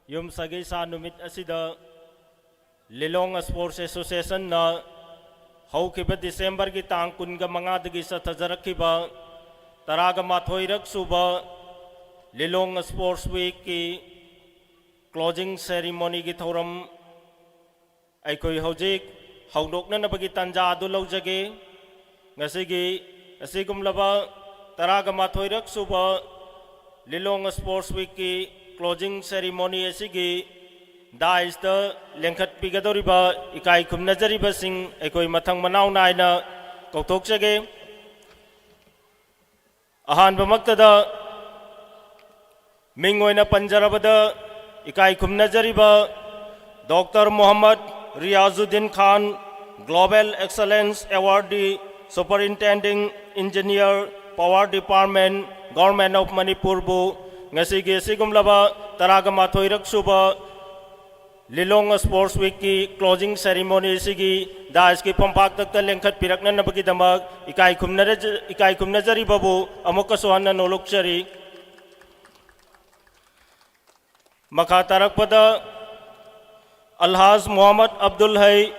Yum Sagi Sa Numit Asida Lilong Sports Association na Haukiba December ki tang kunga mga dagi sa Tazarakiba Taraga Mathoirak Suba Lilong Sports Week ki closing ceremony ki thoram Aikoi Hojik Haudok na bagi tanja adu laujage Ngasigi Asigum laba Taraga Mathoirak Suba Lilong Sports Week ki closing ceremony asigi Dais the Lenkat Pigadoriba Ikai Kumnazariba Sing Ekoi Matang Manau Naina Kautok Sage Ahan Bamaktada Mingoina Panjarabada Ikai Kumnazariba Dr. Muhammad Riazuddin Khan Global Excellence Awardee Superintending Engineer Power Department Government of Manipur Bu Ngasigi Sigumlaba Taraga Mathoirak Suba Lilong Sports Week ki closing ceremony sigi das ki pampak tak lengkhat pirakna nabagi damag ikai kumnazari babu amuka sohanna nolokchari makatarak pada Alhaz Muhammad Abdul Hai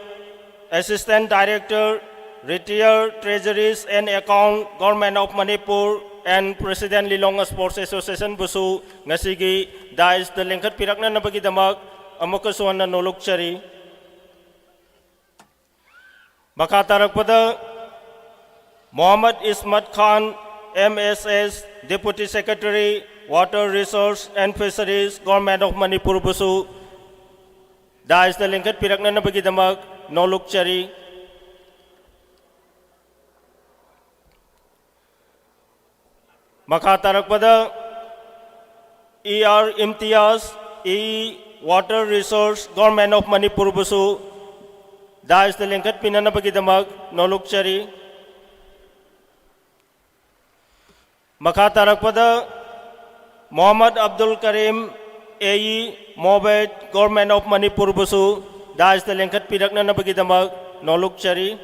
Assistant Director Retired Treasuries and Account Government of Manipur and President Lilong Sports Association busu ngasigi das the lengkhat pirakna nabagi damag Amuka Suwana Nolokchari Makatarak pada Muhammad Ismat Khan MSS Deputy Secretary Water Resource and Fisheries Government of Manipur Busu Dais the Lengkat Pirakna na bagi damag Nolokchari Makatarak pada ER Imtiaz Water Resource Government of Manipur Busu Dais the Lengkat Pinana Bagidamag Nolokchari Makatarak pada Muhammad Abdul Karim AE Mobet Government of Manipur Busu Dais the Lengkat Pinana Bagidamag Nolokchari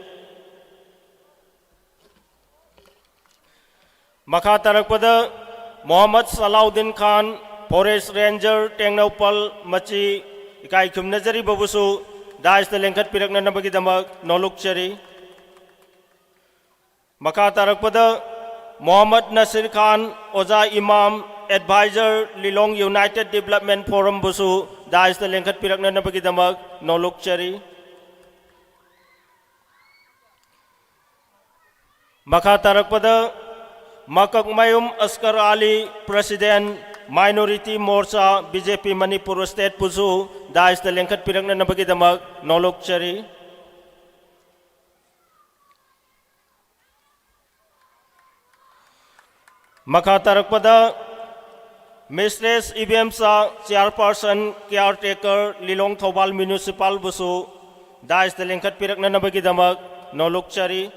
Makatarak pada Muhammad Salahuddin Khan Forest Ranger Tengnopal Machi Ikai Kumnazari Babusu Dais the Lengkat Pirakna Nabagi Damag Nolokchari Makatarak pada Muhammad Nasir Khan Oza Imam Advisor Lilong United Development Forum Busu Dais the Lengkat Pirakna Nabagi Damag Nolokchari Makatarak pada Makak Mayum Askar Ali President Minority Morcha BJP Manipur State Pusu Dais the Lengkat Pirakna Nabagi Damag Nolokchari Makatarak pada Mistress Ibemsa Chairperson Caretaker Lilong Thobal Municipal Busu Dais the Lengkat Pirakna Nabagi Damag Nolokchari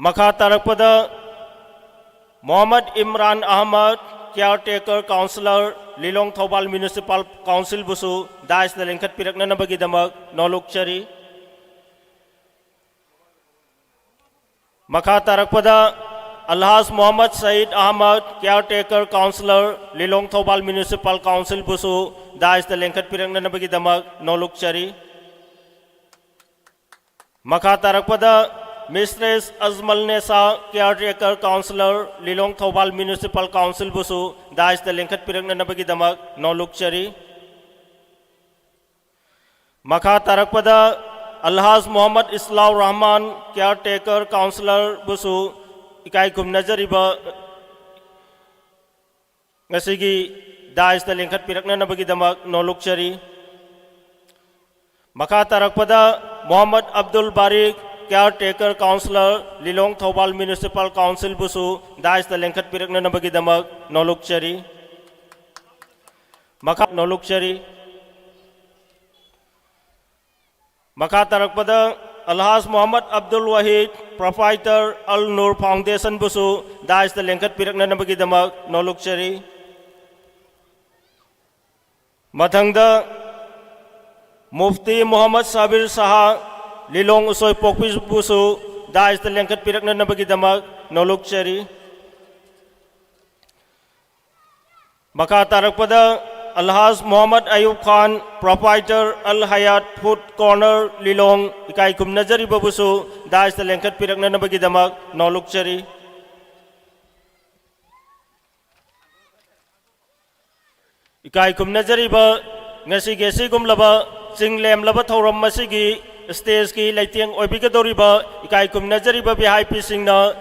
Makatarak pada Muhammad Imran Ahmad, Caretaker Councillor, Lilong Thobal Municipal Council Busu, Dais the Lengkat Pirakna Nabagi Damag Nolokchari Makatarak pada Alhaz Muhammad Said Ahmad, Caretaker Councillor, Lilong Thobal Municipal Council Busu, Dais the Lengkat Pirakna Nabagi Damag Nolokchari Makatarak pada Mistress Azmal Nesa, Caretaker Councillor, Lilong Thobal Municipal Council Busu, Dais the Lengkat Pirakna Nabagi Damag Nolokchari Makatarak pada Alhaz Muhammad Islau Rahman, Caretaker Councillor Busu, Ikai Kumnazariba Ngasigi Dais the Lengkat Pirakna Nabagi Damag Nolokchari Makatarak pada Muhammad Abdul Barik Caretaker Councillor, Lilong Thobal Municipal Council Busu, Dais the Lengkat Pirakna Nabagi Damag Nolokchari Nolokchari Makatarak pada Alhaz Muhammad Abdul Wahid, Proprietor Al Nur Foundation Busu, Dais the Lengkat Pirakna Nabagi Damag Nolokchari Mathangda Mufti Muhammad Sabir Saha Lilong Usoy Pokpis Busu, Dais the Lengkat Pirakna Nabagi Damag Nolokchari Maka tarakpada Alhaj Muhammad Ayub Khan, Proprietor Al Hayat Food Corner Lilong, ikai kum nazari babusu, dais talengkat pirak na nabagi damak, noluk ceri. Ikai kum nazari ba, ngasi gesi kum laba, sing lem laba thauram masigi, stage ki laitiang oibiga dori ba, ikai kum nazari ba bihai pising na,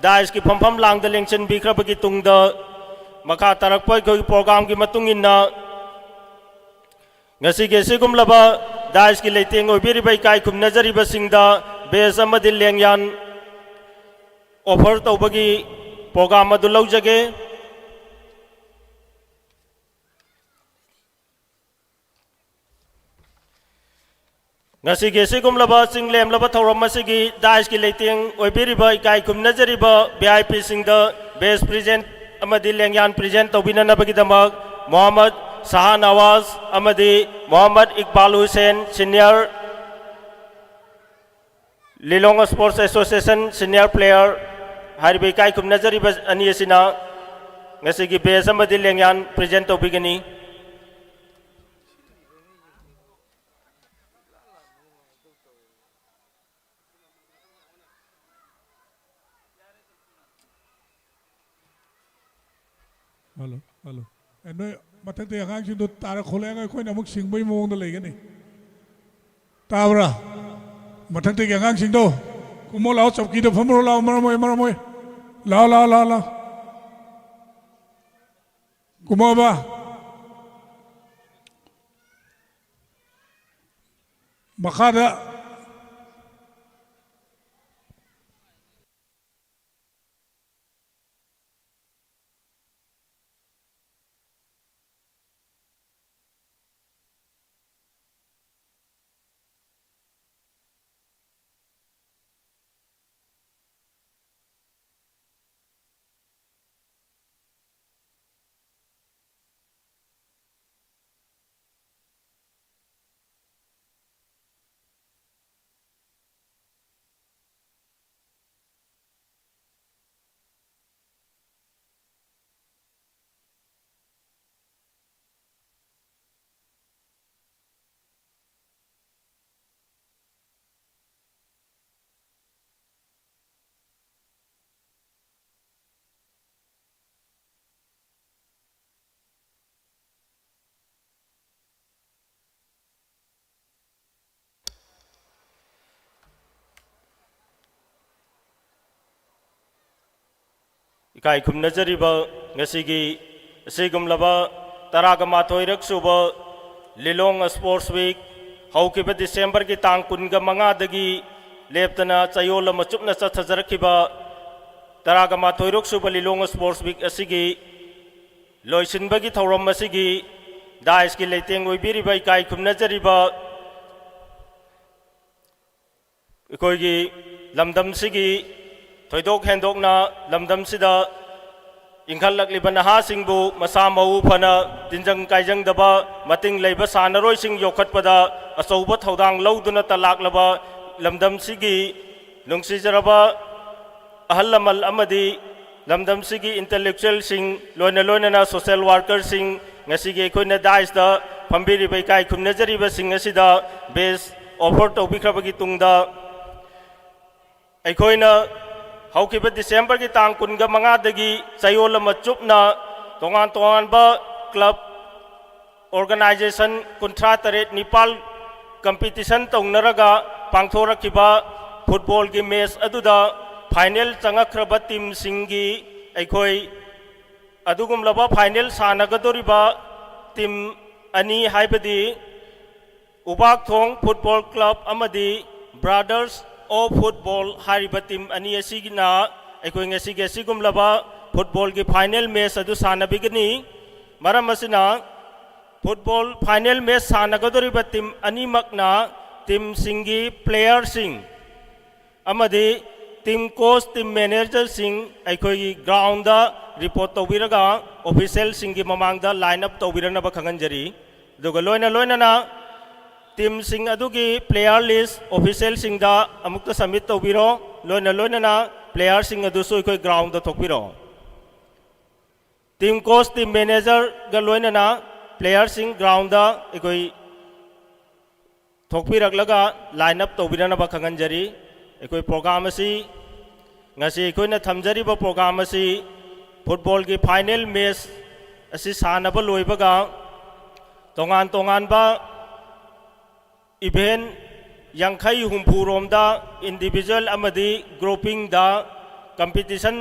dais ki pam lang daleng chen bikra bagi tungda, maka tarakpa ko program ki matungin na ngasi gesi kum laba dais ki leiting oi biri bai kai kum nazari ba singda bes amadil lengyan offer to bagi program adu laujage ngasi gesi kum laba singlem laba thoram masigi dais ki leiting oi biri bai kai kum nazari ba VIP singda best present Amadi Lengyan present Tobina Nabagidamak, Muhammad Saha Nawaz, Amadi Muhammad Iqbal Hussain, Senior Lilong Sports Association, Senior Player, Haribikai Kum Nazari Aniasina, Nasigi Bez Amadi Lengyan present Tobigani. Hello, hello. And no, matang te yang sing do tara khole ang koi namuk sing bai mong do legi ni. Tabra. Matang te yang sing do. Kumo lao chap ki do phamro lao maramoy. Lao. Kumo ba. Makada Ikai kum nazari ba ngasigi sigum laba taraga mathoirak suba Lilong Sports Week haukiba December ki tang kunga manga dagi leptana chayola machupna chathajarkiba taraga mathoirak suba Lilong Sports Week asigi loisinbagi thauram asigi dais ki leiteng oibiri ba ikai kum nazari ba ikoigi lamdam sigi thoidok hendokna lamdam sida ingkhal lakliba naha singbu masa mau phana tinjang kaijang daba mating leiba sanaroi sing yokhatpada achouba thodang lauduna talaklaba lamdam sigi nungsi jaraba ahallamal amadi lamdam sigi intellectual sing loina na social worker sing ngasigi khoina dais da phambiri bai kai khumnajari ba sing asida base offer tobikhrabagi tungda aikhoina haukiba December ki tang kunga manga dagi chayola machupna tongan ba club organization kunthra taret nipal competition tongnaraga pangthorakiba football ki match aduda final changakhraba team singi aikoi adugum laba final sanagadoriba team ani haibadi ubak thong football club amadi brothers of football hariba team ani asigina aikoi ngasigi asigum laba football ki final match adu sanabigani maram asina football final match sanagadoriba team ani makna team singi player sing amadi team coach team manager sing aikoi ground da report tobiraga official singi mamangda line up tobirana ba khanganjari duga loina na team sing adugi player list official sing da amukta submit tobiro loina na player sing adu so ikoi ground da thokpiro team coach team manager गा लोइनना player Singh ground दा एकोई थोकपिरकलगा line up तौबिरनबा खंगनजरी एकोई programme असी ngasi एकोइना थमजरिबा programme असी football की final match असी सानबा लोइबगा तोंगान तोंगानबा event यांखई हुमफुरोमदा individual अमदी grouping दा competition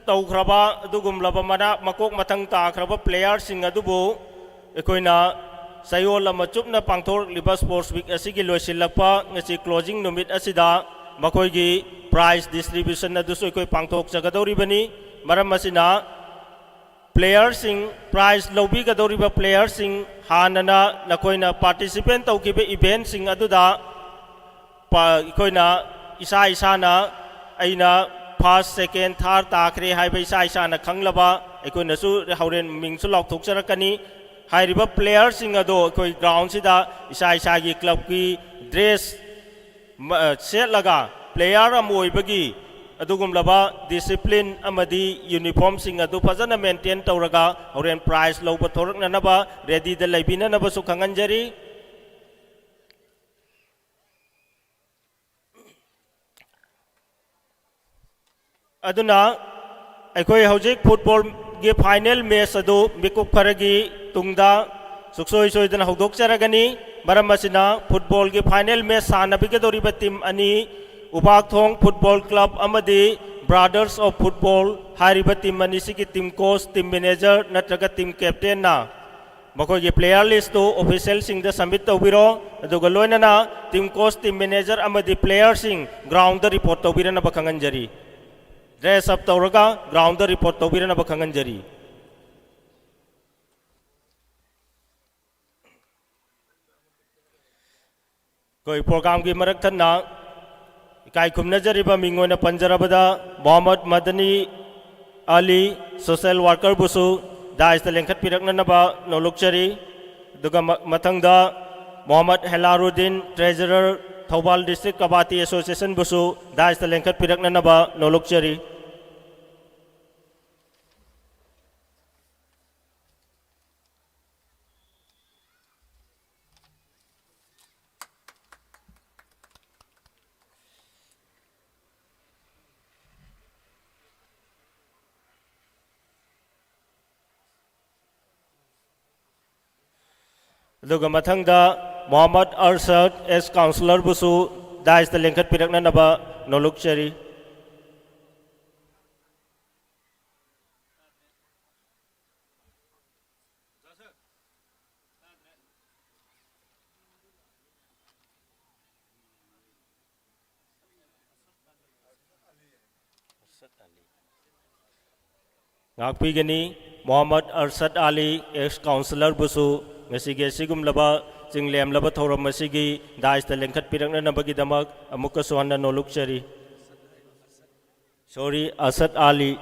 तौख्रबा अदुगुमलबा मना मकोक मथंग ताख्रबा प्लेयर सिंग अदुबो एकोइना सयोल अमा चुपना पांथोरलिबा स्पोर्ट्स वीक असिगी लोइसिल्लकपा ngasi क्लोजिंग नुमित असिदा मखोइगी प्राइज डिस्ट्रीब्यूशन अदुसु एकोइ पांथोक जगदौरिबनी मरम असिना प्लेयर सिंग प्राइज लौबिगदौरिबा प्लेयर सिंग हानना नखोइना पार्टिसिपेंट तौकिबे इवेंट सिंग अदुदा इकोइना इसा इसाना अइना फर्स्ट सेकेंड थर्ड ताखरे हाइबा इसा इसाना खंगलबा एकोइनसु हौरेन मिंगसु लौथोकचरकनी हाइरिबा प्लेयर सिंग अदो एकोइ ग्राउंड सिदा इसा इसागी क्लब की ड्रेस सेटलगा प्लेयर अमोइबगी अदुगुमलबा डिसिप्लिन अमदी यूनिफॉर्म सिंग अदु फजन मेंटेन तौरगा हौरेन प्राइज लौबा थोरकननबा रेडी द लैबिननबसु खंगनजरी अदुना अखोई हौजिक फुटबॉल की फाइनल मैच अदु मिकुप खरगी तुंगदा सुक्सोई सोइदन हौदोकचरगनी मरम असिना फुटबॉल की फाइनल मैच सानबिगदौरिबा टीम अनि उबाकथोंग फुटबॉल क्लब अमदी ब्रादर्स ऑफ फुटबॉल हारिबा टीम अनि सिगी टीम कोच टीम मैनेजर नत्रगा टीम कैप्टन ना मखोई की प्लेयर लिस्ट तो ऑफिशियल सिंग द सबमिट तौबिरो अदुगा लोइनना टीम कोच टीम मैनेजर अमदी प्लेयर सिंग ग्राउंड द रिपोर्ट तौबिरना बखंगनजरी ड्रेस अप तौरगा ग्राउंड रिपोर्ट तौबिरना बखंगनजरी कोई प्रोग्राम की मरक थन्ना इकाई खुमनजरिबा मिंगोना पंजरबदा मोहम्मद मदनी अली सोशल वर्कर बुसु दाइस लेंखत पिरकनबा नोलुकचरी दुगा मथंगदा Mohammad Helaruddin treasurer Thoubal district Kabaddi association बुसु दाइस लेंखत पिरकनबा नोलुकचरी दुगा मथंगदा मोहम्मद अरशद एस काउंसलर बुसु दाइस लेंखत पिरकनबा नोलुकचरी ngakpigani Mohammad Arshad Ali ex councillor बुसु ngasige sigumlaba jinglemlaba thoram masigi daista lengkhat piraknanabagidamag amukka suhanna nolukchari sorry Asad Ali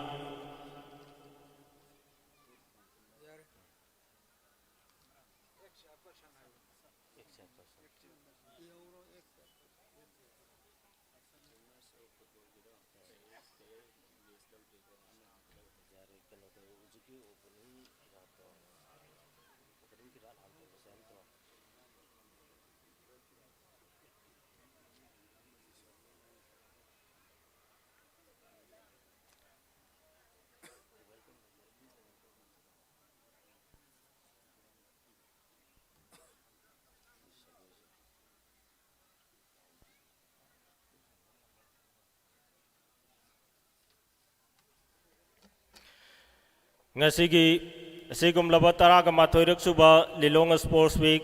ngasigi asigum laba taraga mathoirak suba lilong sports week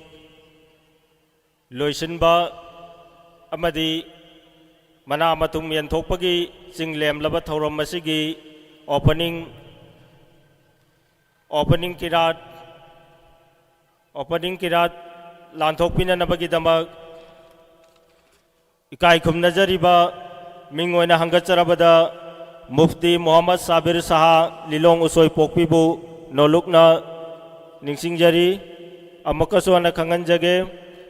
loisinba amadi mana matung mian thokpagi singlem laba thoram masigi opening kirat lanthokpina nabagi damak ikai khumnajariba mingoina hangatcharabada मुफ्ती मोहम्मद साबिर साहा लिलोंग उसोई पोकपीबू नोलुकना निंगसिंगजरी अमकसोना खंगनजगे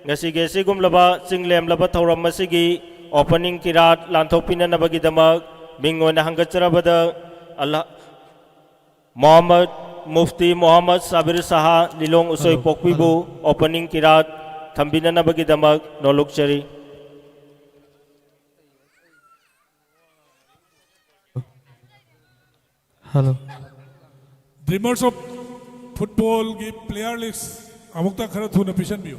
ngasiगे सिगुमलबा चिंगलेमलबा थौरम मसिगी opening Kirat लांथोकपिननबगिदमक मिंगोना हंगचरबदा Allah Mohammad Mufti Mohammad Sabir Saha Lilong उसोई पोकपीबू opening Kirat थंबिननबगिदमक नोलुकचरी hello dreamers of football की player list अमुक्ता खरा थुना पिशन बियो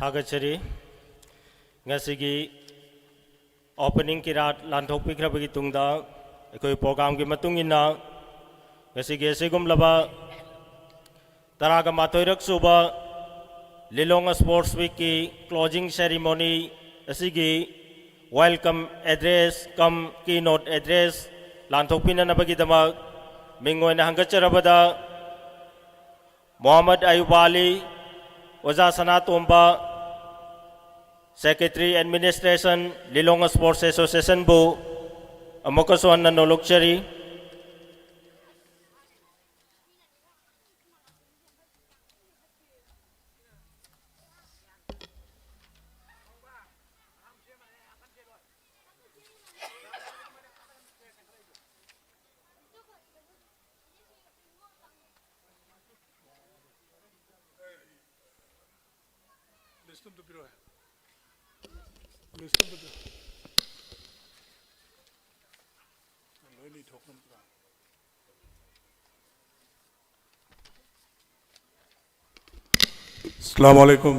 थागचरी ngasi opening kirat lanthok pikrabagi tungda ekoi program gi matungina ngasi ge segum laba taraga matoirak suba Lilong Sports Week ki closing ceremony asigi welcome address kam keynote address lanthok pinanabagi dama mingoina hangacharabada Muhammad Ayub Ali Oza Sanatomba Secretary Administration Lilong Sports Association Bu Amokasoan na Nolokchari list तो बिरो है list तो बिरो लोनी ठोकन का अस्सलाम वालेकुम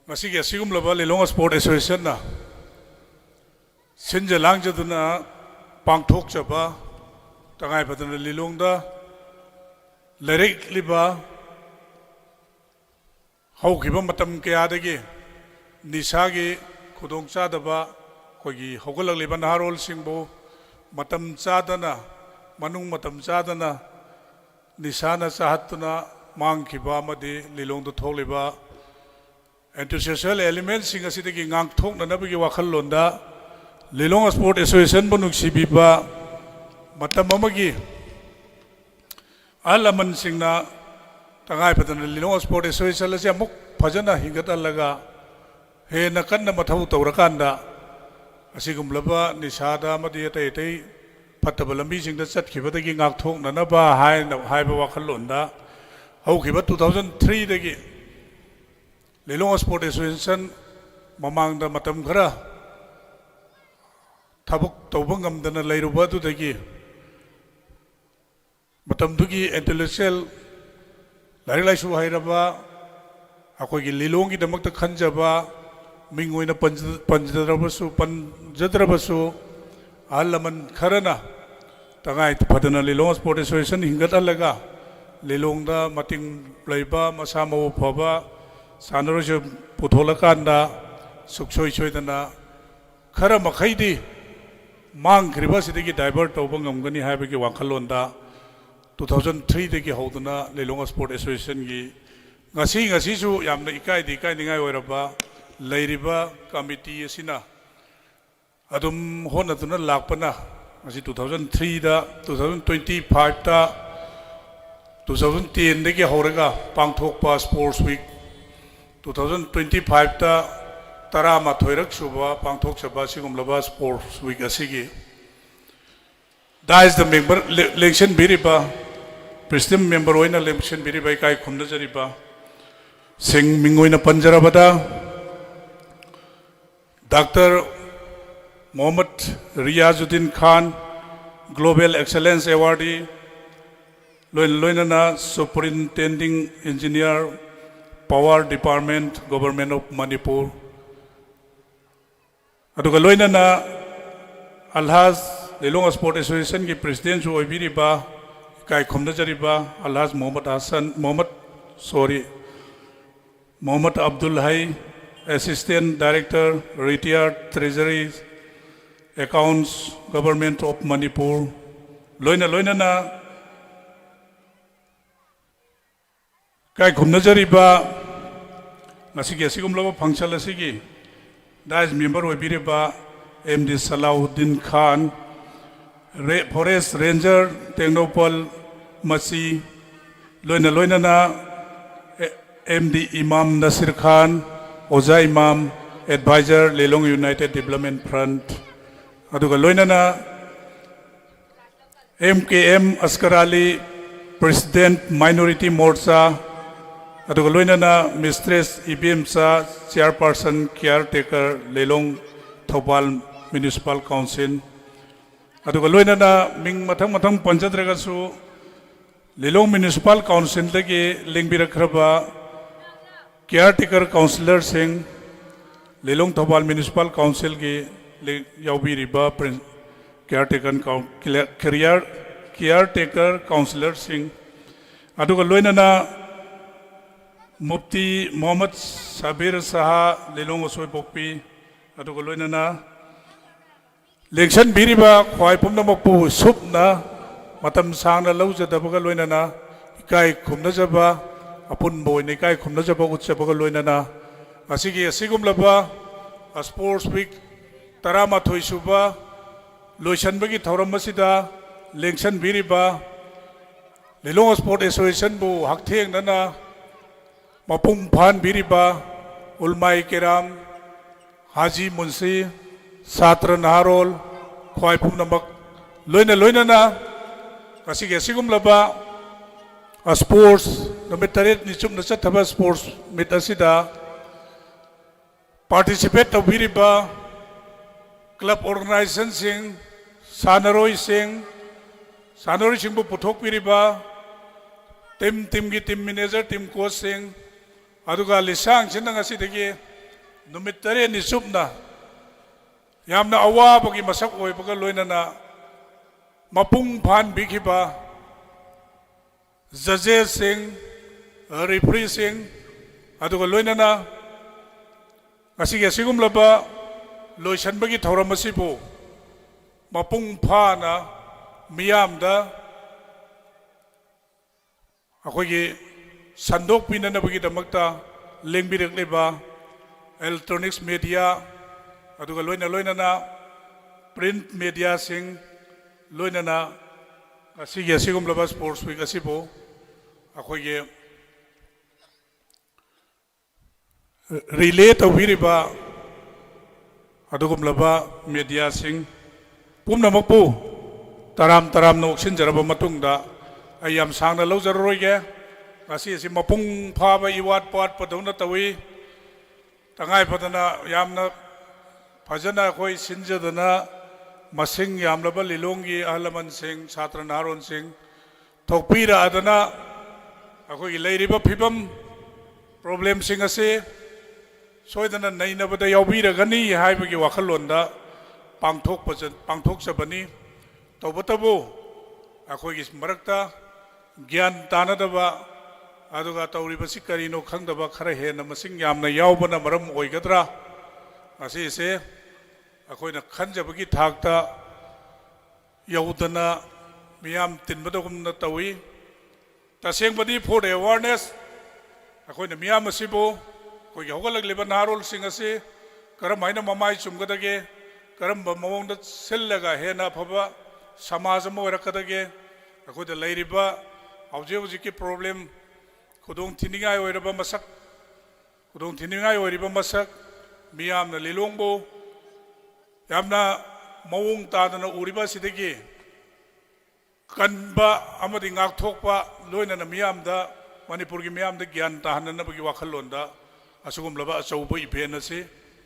ngasi ge sigum laba Lilong Sport Association na sinja langjaduna pangthok chaba tangai padana Lilong da lerek liba हौखिबा मतम कयादगी निशागी खुदोंग चादबा कोगी हौगलगलिबा नहारोल सिंबो मतम चादना मनुंग मतम चादना निशाना चाहतुना मांगखिबा अमदि Lilong थोलिबा एंथुसियाल element Singh असिदगी ngang थोकननबगी वाखललोंदा Lilong Sport Association bu nungsibiba matam amagi alaman singna tangai padana Lilong Sport Association la amuk phajana hingatalaga he na kanna mathau tawrakanda asigumlaba nisada amadi atai atai phattaba lambi singda chatkibadagi ngak thoknanaba haiba wakhallonda haukiba 2003 dagi Lilong Sport Association mamangda matam khara tabuk tawba ngamdana leiruba dudagi matamdugi intellectual like लाइसु हाइरबा अखोगी लिलोंग की दमक खंजबा मिंगोइना पंजद्रबसु आलमन Kharna तंगाई Fadna Lilong Sport Association हिंगतलगा Lilong दा मतिंग लैबा मसामो फबा सानरोज पुथोलकांदा सुखसोय सोयदना खरा मखैदी मांगख्रिबा सिदगी divert तौबा ngamgani हाइबगी वाखलोंदा 2003 dagi hoduna Lilong Sport Association gi ngasi su yamna ikai di kai ningai oiraba leiriba committee asina adum hona tuna lakpana ngasi 2003 da 2025 da 2010 dagi horaga pangthokpa Sports Week 2025 da tarama thoirak suba pangthok saba sigumlaba Sports Week asigi da is the member election biriba President member oina election biriba kai khumda jariba sing mingoina panjarabada Dr. Mohammad Riyazuddin Khan Global Excellence Awardee Loinana Superintending Engineer Power Department Government of Manipur aduga loinana Alhaz Lilong Sport Association की President जो ओइबिरिबा काय खुमनजरिबा Alhaz Mohammad Abdul Hai, Assistant Director, Retired Treasury Accounts, Government of Manipur. Loina na kai khumnajariba ngasigi asigumlaba function asigi dais member oibiriba MD Salahuddin Khan, Forest Ranger Technopol Masi. Loina na MD Imam Nasir Khan, Oza Imam, Advisor Lelong United Development Front. Aduga loina na MKM Askarali, President Minority Morcha. Aduga loina na Mistress IBMSA, Chairperson Caretaker Lelong Thopal Municipal Council. Aduga loina na ming matang panchadragasu Lelong Municipal Council lagi lingbirakraba Caretaker Councillor Singh, Lelong Thopal Municipal Council की यावबीरिबा Caretaker Councillor Singh, अदुगा लोइनना मुफ्ती Mohammad Sabir Saha Lelong असोय पोकपी, अदुगा लोइनना election बीरिबा ख्वाई पुमनमकपु सुपना मतम सांगना लौजदबगा लोइनना इकाय खुमनजबा Apun boy ni kai khumna jaba utsabaga loinana asigi asigumlaba Sports Week tarama thoisuba loisanbagi thoram masida lengsan biriba Lelong Sport Association bu haktheng nana mapung phan biriba Ulmai Keram Haji Munsi Satra Naharol khwai pumnamak loinana asigi asigumlaba Sports number 8 nichum nasat thaba sports meet asida participate to biriba club organization sing sanaroi sing bu puthok biriba team gi team manager team coach sing aduga lisang chinang asidagi number 8 nichumna yamna awa bagi masak oi baga loinana mapung phan bikhiba Judges Singh, Referee Singh, aduga loinana asigi asigumlaba loisanbagi thoram asibu mapung phana miyamda akoigi sandok pinanabagi damakta lengbirekleba electronics media aduga loinana print media sing loinana asigi asigumlaba Sports Week asibu akoige relate awiriba adugumlaba media sing pumnamakpu taram noksin jaraba matungda ayam sangna lawjarroige asi mapung phaba iwat pat padona tawi tangai padana yamna phajana khoi sinjadana masing yamlaba Lelonggi ahalaman sing Satra Naharon sing thokpira adana akoi leiriba phibam problem sing ase soidana nainabada yaubiragani haibagi wakhalonda pangthok sabani tawbatabu akoi gi marakta gyan tanadaba aduga tawriba sikarino khangdaba khara hena masing yamna yaubana maram oigadra ase se akoina khanjabagi thakta yaudana miyam tinbadagumna tawi tasengbadi for the awareness akoina miyam asibo koi hogalagliba naharol sing ase karam haina mamai chumgadage karam mawongda sellaga hena phaba samaj ma oirakadage akoida leiriba hauji ki problem khudong thiningai oiraba masak miyamna Lelongbo yamna mawong tadana uriba sidagi kanba amadi ngakthokpa loinana miyamda Manipurgi miyamda gyan tahananabagi wakhalonda asugumlaba achauba event ase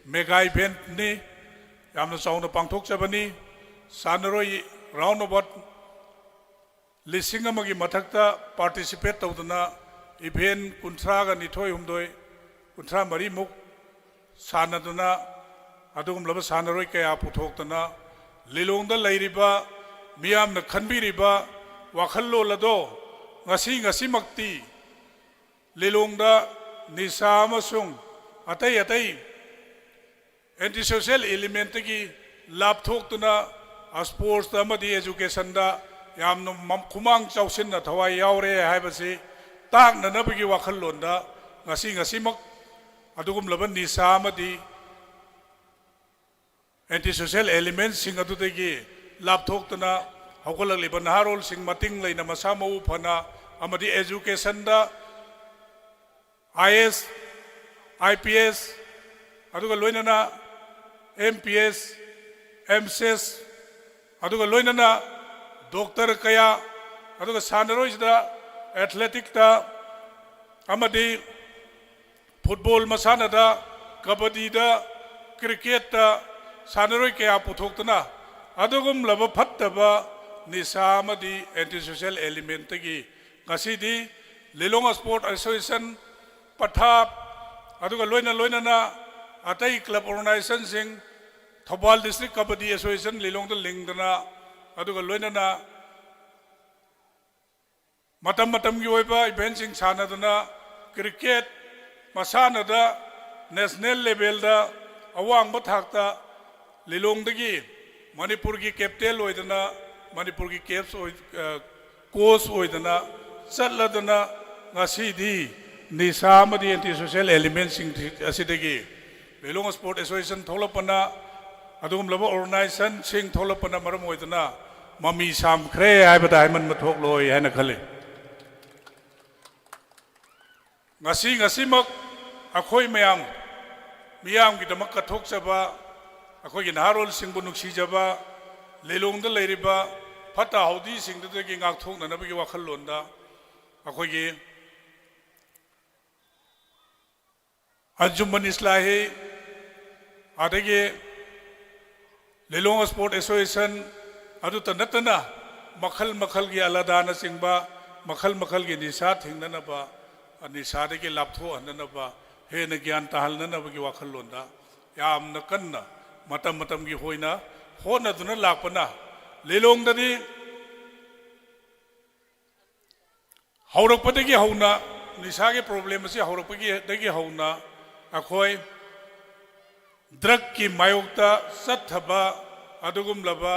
mega event ni yamna chauna pangthokchabani sanaroi round about lising amagi mathakta participate tawdana event 39 13 muk sanaduna adugumlaba sanaroi kaya puthokdana ꯂꯤꯂꯣꯡꯗ ꯂꯩꯔꯤꯕ ꯃꯤꯌꯥꯝꯅ ꯈꯟꯕꯤꯔꯤꯕ ꯋꯥꯈꯜꯂꯣꯟ ꯑꯗꯣ ꯉꯁꯤꯃꯛꯇꯤ ꯂꯤꯂꯣꯡꯗ ꯅꯤꯁꯥ ꯑꯃꯁꯨꯡ ꯑꯇꯩ anti social ꯑꯦꯂꯤꯃꯦꯟꯇꯒꯤ ꯂꯥꯞꯊꯣꯛꯇꯨꯅ ꯁ꯭ꯄꯣꯔꯠꯁꯇ ꯑꯃꯗꯤ ꯑꯦꯖꯨꯀꯦꯁꯟꯗ ꯌꯥꯝꯅ ꯈꯨꯃꯥꯡ ꯆꯥꯎꯁꯤꯟꯅ ꯊꯋꯥꯏ ꯌꯥꯎꯔꯦ ꯍꯥꯏꯕꯁꯤ ꯇꯥꯛꯅꯅꯕꯒꯤ ꯋꯥꯈꯜꯂꯣꯟꯗ ꯉꯁꯤꯃꯛ ꯑꯗꯨꯒꯨꯝꯂꯕ ꯅꯤꯁꯥ ꯑꯃꯗꯤ एंटी सोशल एलिमेंट्स अदुदगी लापथोक्तना हौगलक्लिबा नहारोलसिंग मतिंग लेना मसा मऊ फना अमदी एजुकेशन दा IAS IPS अदुगा लोइनना MPS MCS अदुगा लोइनना डॉक्टर कया अदुगा सानरोइसदा एथलेटिक दा अमदी फुटबॉल मसानदा कबड्डी दा क्रिकेट दा सानरोई कया पुथोक्तना अदुगुमलबा फत्तबा निसा अमदी एंटी सोशल एलिमेंट की ngасidi लिलोंग स्पोर्ट एसोसिएशन पठाप अदुगा लोइना अतई क्लब ऑर्गेनाइजेशन सिंग थौबाल डिस्ट्रिक्ट कबड्डी एसोसिएशन लिलोंग द लिंगदना अदुगा लोइना मतम की ओइबा इवेंट सिंग सानदना क्रिकेट मसानदा नेशनल लेवल दा अवांग थाकता लिलोंग दगी मणिपुर की कैपिटल ओइदना मणिपुर की कैप्स कोच ओइदना चलदना ngасidi निसा अमदी एंटी सोशल एलिमेंट सिंग असिदगी लिलोंग स्पोर्ट एसोसिएशन थोलपना अदुगुमलबा ऑर्गेनाइजेशन सिंग थोलपना मरम ओइदना ममी सामख्रे हाइबदा हाइमन मथोकलोय हाइना खले ngasiमक अखोय मियाम की दमक कथोकचबा अखोगी नहारोल सिंगबु नुक्सीजबा लिलोंग लेरिबा फता हाउदी सिंगदगी गाथोकनबगी वाखललोंदा अखोगी अंजुमन इस्लाही आदगी लिलोंग स्पोर्ट एसोसिएशन अदुत नतना मखल की अलदाना सिंगबा मखल की निशा थिंगनबा निशादगी लापथो हननबा हेन ज्ञान ताहलनबगी वाखललोंदा यामना कन्ना मतम की होइना होनदुना लापना लिलोंगदनी हौरकपदगी हौना निशा के प्रॉब्लम से हौरकपदगी हौना अखोय ड्रग की मायोक्ता सत्थबा अदुगुमलबा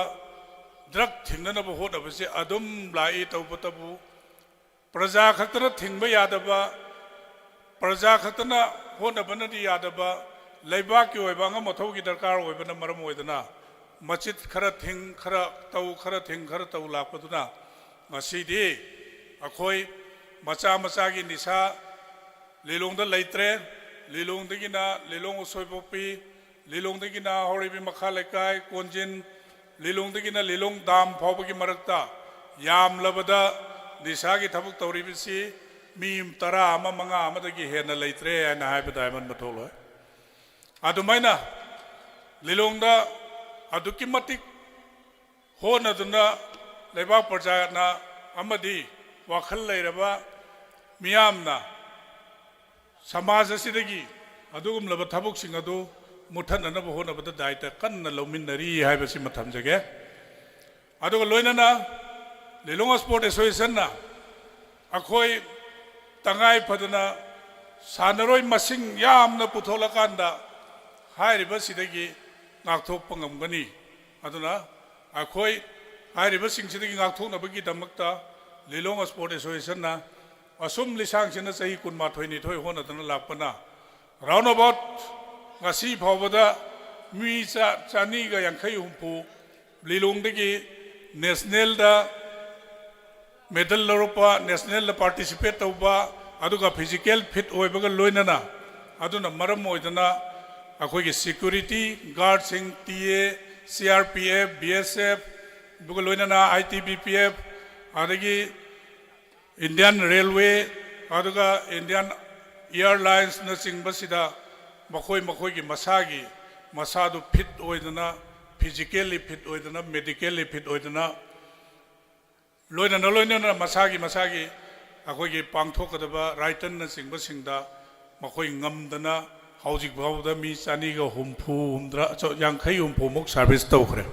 ड्रग थिंगनब होदबसे अदुम लाई तौबतबु प्रजा खतरा थिंगबा यादबा प्रजा खतना होनबनदी यादबा लेबा की ओइबा मथौ की दरकार ओइबना मरम ओइदना मचित खरा थिंग खरा तौ लापदुना ngасidi अखोय मचा की निशा लिलोंग द लैत्रे लिलोंग दगिना लिलोंग सोइबोपी लिलोंग दगिना हौरिबी मखा लेकाय कोंजिन लिलोंग दगिना लिलोंग दाम फावबगी मरक्ता याम लबदा निशा की थबक तौरिबिसी मीम तरा अमा मंगा अमदगी हेना लैत्रे हाइना हाइबदा हाइमन मथोलोय अदुमाइना लिलोंगदा अदुकी मतिक होनदुना लेबा प्रजाना अमदी वाखल लैरबा मियामना समाज असिदगी अदुगुमलबा थबुकसिंग अदु मुथननब होनबदा दायित्व कन्ना लौमिनरी हाइबसि मथमजगे अदुगा लोइनना लिलोंग स्पोर्ट एसोसिएशन ना अखोय तंगाई फदना सानरोय मसिंग यामना पुथोलकांदा हाइरिबसिदगी नागथोकपा ngamgani aduna akhoi hairibasinsidagi ngakthoknabagi damakta Lilong sport association ना असुम लिसांग सिना सही कुनमाथोय निथोय होनदना लापना राउंड अबाउट ngasi फावबदा मी चानी गा यांखै हुंपु लिलोंग दगी नेशनल दा मेडल लौरपा नेशनल दा पार्टिसिपेट तौबा अदुगा फिजिकल फिट ओइबगा लोइनना अदुना मरम ओइदना अखोगी सिक्योरिटी गार्ड सिंग टीए CRPF BSF बुगा लोइनना ITBPF आदगी इंडियन रेलवे आदुगा इंडियन एयरलाइंस न सिंगबसिदा मखोय की मसादु फिट ओइदना फिजिकली फिट ओइदना मेडिकली फिट ओइदना लोइनना मसागी अखोगी पांगथोकदबा राइटन न सिंगबसिंगदा मखोय ngamdana हौजिक भावदा मी चानीगा हुमफु हुमद्रा यांखै हुमफु मुक सर्विस तौखरे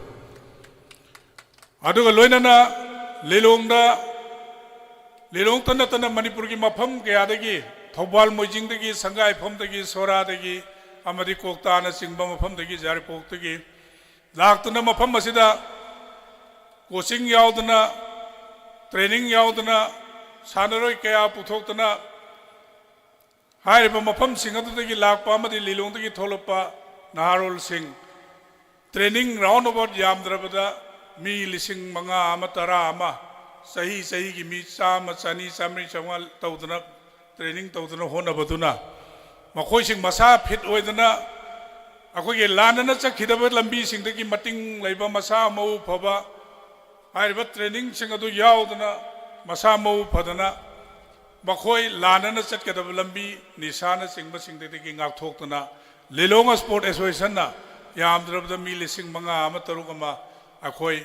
अदुगा लोइनना लिलोंगदा लिलोंग तना तना मणिपुर की मफम कयादगी थौबाल मोइजिंगदगी संगाइफमदगी सोरादगी अमदी कोकताना चिंगबा मफमदगी जारिपोक्तगी लाक्तुना मफम असिदा कोचिंग याउदना ट्रेनिंग याउदना सानरोय कया पुथोक्तना हाइरिबा मफम सिंगदगी Lakpa अमदी लिलोंगदगी थोलपा नहारोल Singh training round about यामद्रबदा मी लिसिंग मंगा अमा तरा अमा सही सही की मी चाम चानी चामरी चंगा तौदना ट्रेनिंग तौदना होनबदुना मखोइसिंग मसा फिट ओइदना अखोगे लानना चखिदब लंबी सिंगदगी मटिंग लैबा मसा मौ फबा हाइरिबा ट्रेनिंग सिंग अदु याउदना मसा मौ फदना मखोइ लानना चखिदब लंबी निशाना सिंगबा सिंगदगी गाथोक्तना लिलोंग स्पोर्ट एसोसिएशन ना यामद्रबदा मी लिसिंग मंगा अमा तरुक अमा अखोइ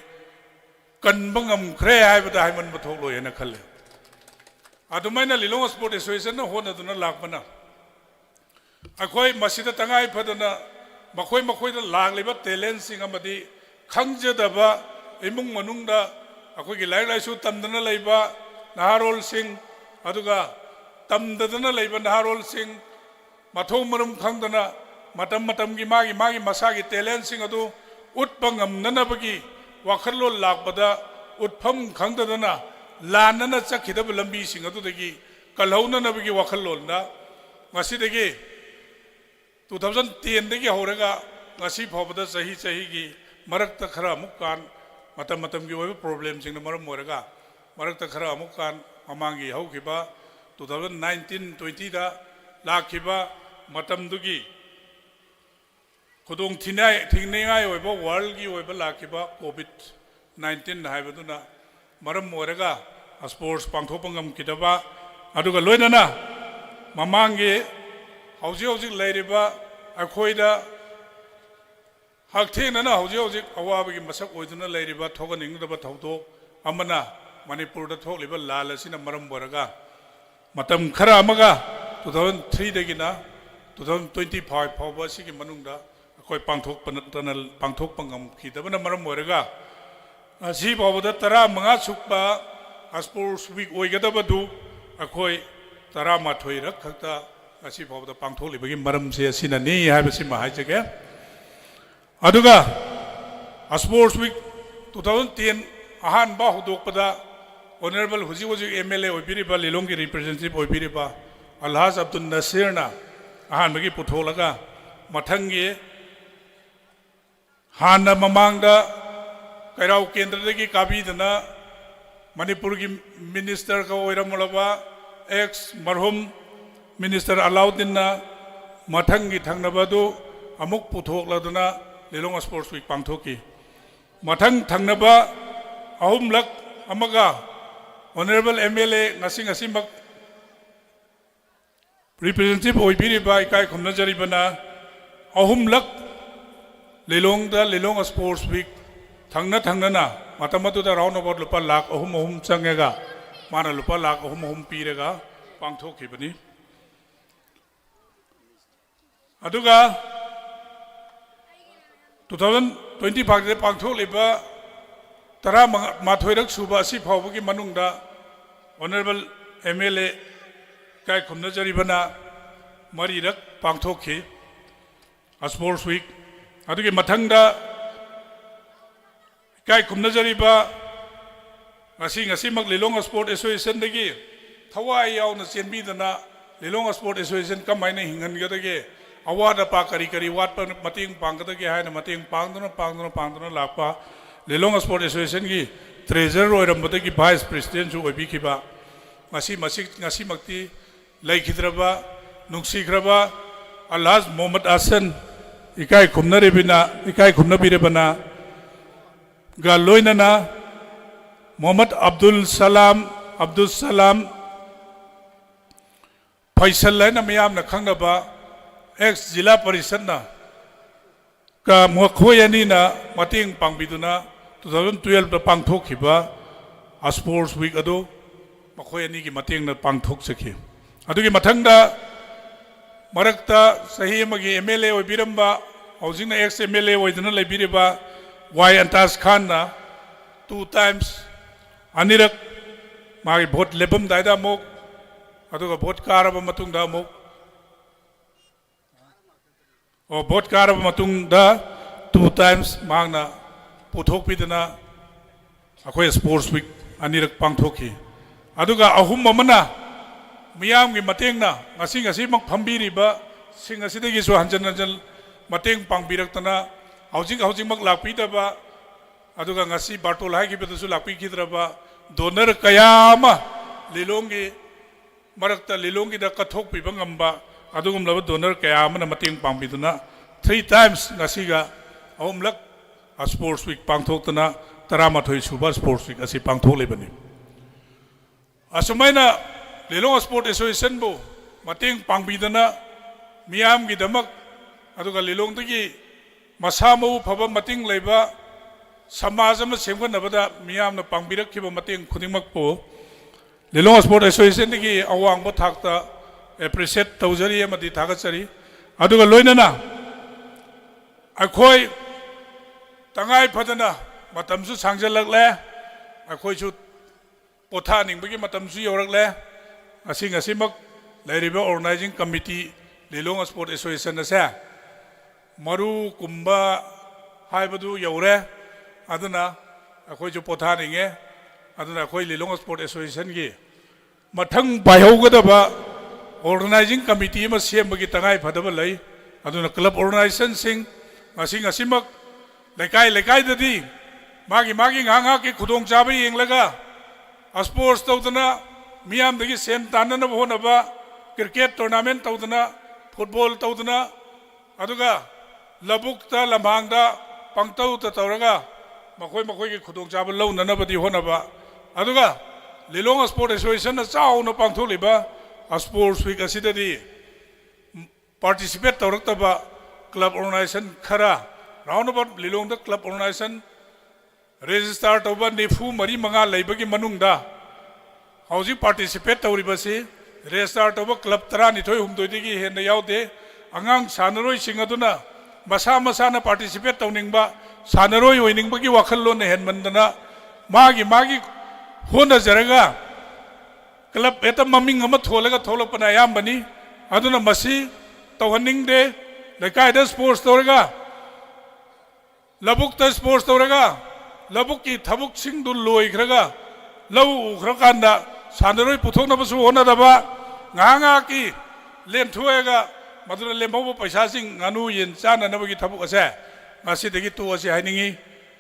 कन्बंगम खरे हाइबदा हाइमन बथोलो येना खले अदुमाइना लिलोंग स्पोर्ट एसोसिएशन ना होनदुना लाकपना अखोइ मसिदा तंगाइ फदना मखोइ मखोइदा लागलिबा टैलेंट सिंग अमदी खंगजदबा इमुंग मनुंगदा अखोइगी लाइक लाइसु तमदना लैबा नहारोल सिंग अदुगा तमददना लैबा नहारोल सिंग मथौ मरुम खंगदना मतम मतम की मागी मसागी टैलेंट सिंग अदु उत्पा nganabagi wakhallol lakpada utpham khangdadana lanana chakhidab lambi sing adudagi kalhauna nabagi wakhallol na ngasi dagi 2010 dagi horaga ngasi phobada sahi gi marakta khara amukan matam matam gi oiba problem sing na maram moraga marakta khara amukan amangi haukiba 2019 20 da lakhiba matam dugi खुदों थिंगनेगाय ओइबा world की ओइबा लाखिबा Covid 19 हाइबदुना मरम मोरगा sports पांथोपंगम किदबा अदुगा लोइनना ममांगे हौजी हौजी लैरिबा अखोइदा हकथेनना हौजी हौजी अवाबगी मसक ओइदुना लैरिबा थोगनिंगदबा थौदो अमना मणिपुरदा थोकलिबा लालसिना मरम मोरगा मतम खरा अमगा 2003 दगिना 2025 फावबा सिगी मनुंगदा कोई पांथोक पंगम खीदबना मरम मोरगा असी बाबदा तरा मंगा सुक्पा स्पोर्ट्स वीक ओइगदबदु अखोइ तरा माथोइ रक खक्ता असी बाबदा पांथोलिबगी मरम से असिननी हाइबसि माहाइजगे अदुगा स्पोर्ट्स वीक 2010 अहान बा हुदोकपदा ऑनरेबल हुजी हुजी एमएलए ओइबिरिबा लिलोंग की रिप्रेजेंटेटिव ओइबिरिबा अलहाज अब्दुल नसीरना अहान बगी पुथोलगा मथंगी हाना ममांगदा कैराव केंद्र की काबीदना मणिपुर की मिनिस्टर का ओइरमलबा एक्स मरहुम मिनिस्टर अलाउद्दीन मथंगी थंगनबदु अमुक पुथोकलदना लिलोंग स्पोर्ट्स वीक पांथोकी मथंग थंगनबा अहुमलक अमगा ऑनरेबल एमएलए ngasi रिप्रेजेंटेटिव ओइबिरिबा इकाय खुमनजरिबना अहुमलक लिलोंग स्पोर्ट्स वीक थंगना मतमदुदा राउंड अबाउट लुपा लाख अहुम चंगेगा माना लुपा लाख अहुम पीरेगा पांथोखिबनी अदुगा 2025 दे पांथोलिबा तरा माथोइरक सुबा असि फावबगी मनुंगदा ऑनरेबल एमएलए काय खुमनजरिबना मरीरक पांथोखि स्पोर्ट्स वीक अदुगे मथंगदा काय खुमनजरिबा ngasi लिलोंग स्पोर्ट एसोसिएशन दगी थवाई यावना चेनबीदना लिलोंग स्पोर्ट एसोसिएशन कमाइना हिंगनगदगे अवादा पा करी करी वाट पर मतिंग पांगदगे हायना मतिंग पांगदना लापा लिलोंग स्पोर्ट एसोसिएशन की ट्रेजरर ओइरमबदगी वाइस प्रेसिडेंट सु ओइबिखिबा ngasi makti लैखिद्रबा नुंगसिख्रबा अलहाज मोहम्मद हसन इकाय खुमनबिरबना गालोइनना मोहम्मद अब्दुल सलाम फैसल है मैम खंगबा एक्स जिला परिषद का मखोयनी मतें पांगबिदुना 2012 पांथोखिबा स्पोर्ट्स वीक अदो मखोयनी की मतें पांथोकसखि अदुगी मथंगदा मरक्ता सही अमगी एमएलए ओइबिरंबा हौजिंग एक्स एमएलए ओइदना लेबिरिबा वाई अंताज खान ना 2 times anirak magi vote lebam daida mok aduga vote karaba matung da mok o vote karaba matung da 2 times mangna puthok pidana akhoi sports week anirak pangthoki aduga ahum mamana miyam gi mateng na ngasi mak phambiri ba sing asidagi su hanjan hanjan mateng pangbirak-tana hojing mak lakpi da ba aduga ngasi bartol hai gi bedasu lakpi khidra ba donor kayama lilongi marakta lilongi da kathok pi bangamba adugum laba donor kayama na mateng pangbiduna 3 times ngasi ga ahumlak a sports week pangthok-tana taramathoi suba sports week asi pangthok lebani asumaina lilong sport association bo mateng pangbidana miyam gi damak aduga lilong dagi masamo phaba mating leiba समाज में सेमगनबदा मियामना पांगबिरखिबा मतेंग खुदिमकपो Lilong sport association की अवांग थाकता appreciate तौजरी अमदि थागचरी अदुगा लोइनना अखोय तंगाई फदना मतमसु सांगजलकले अखोयसु पोथा निंबगी मतमसु यौरकले असि ngasimak लेरिबा organising committee Lilong sport association से मरु कुंबा हाइबदु you're aduna akhoi jo potha ninge aduna akhoi lilong sport association gi mathang paihogada organizing committee ma sembagi tangai phadaba lai aduna club organization sing ngasimak lekai dadi magi nga ki khudong chaba yenglaga sports tawdana miyam dagi sen tanana honaba cricket tournament tawdana football tawdana aduga labukta lamhangda pangtau ta tawraga मखोई की खुदों चाब लौनबदी होनबा अदुगा Lilong sport association चाउन पांथोलिबा sports week असिददी participate तौरक्तबा club organisation खरा राउंड अबाउट लिलोंग द क्लब ऑर्गेनाइजेशन रजिस्टर तौबा निफु मरी मंगा लेबगी मनुंगदा हौजी पार्टिसिपेट तौरिबसी रजिस्टर तौबा क्लब 12 हुमदोइदगी हेन यावदे अंगांग सानरोय सिंगदुना मसा पार्टिसिपेट तौनिंगबा सानरोय होइनिंगबगी वाखल्लोन हेनमंदना मागी होनजरगा क्लब एत ममिंग अमा थोलगा थोलपना यामबनी अदुना मसी तौहनिंगदे लेकायदा स्पोर्ट्स तौरगा लबुकता स्पोर्ट्स तौरगा लबुकी थबुक सिंगदु लोइखरगा लौ उखरकांदा सानरोय पुथोकनबसु होनदबा ngaanga की लेनथुएगा मदुना लेमबो पैसा सिंग nganu yen चाननबगी थबुक असे मासीदगी तो असे हाइनिंगी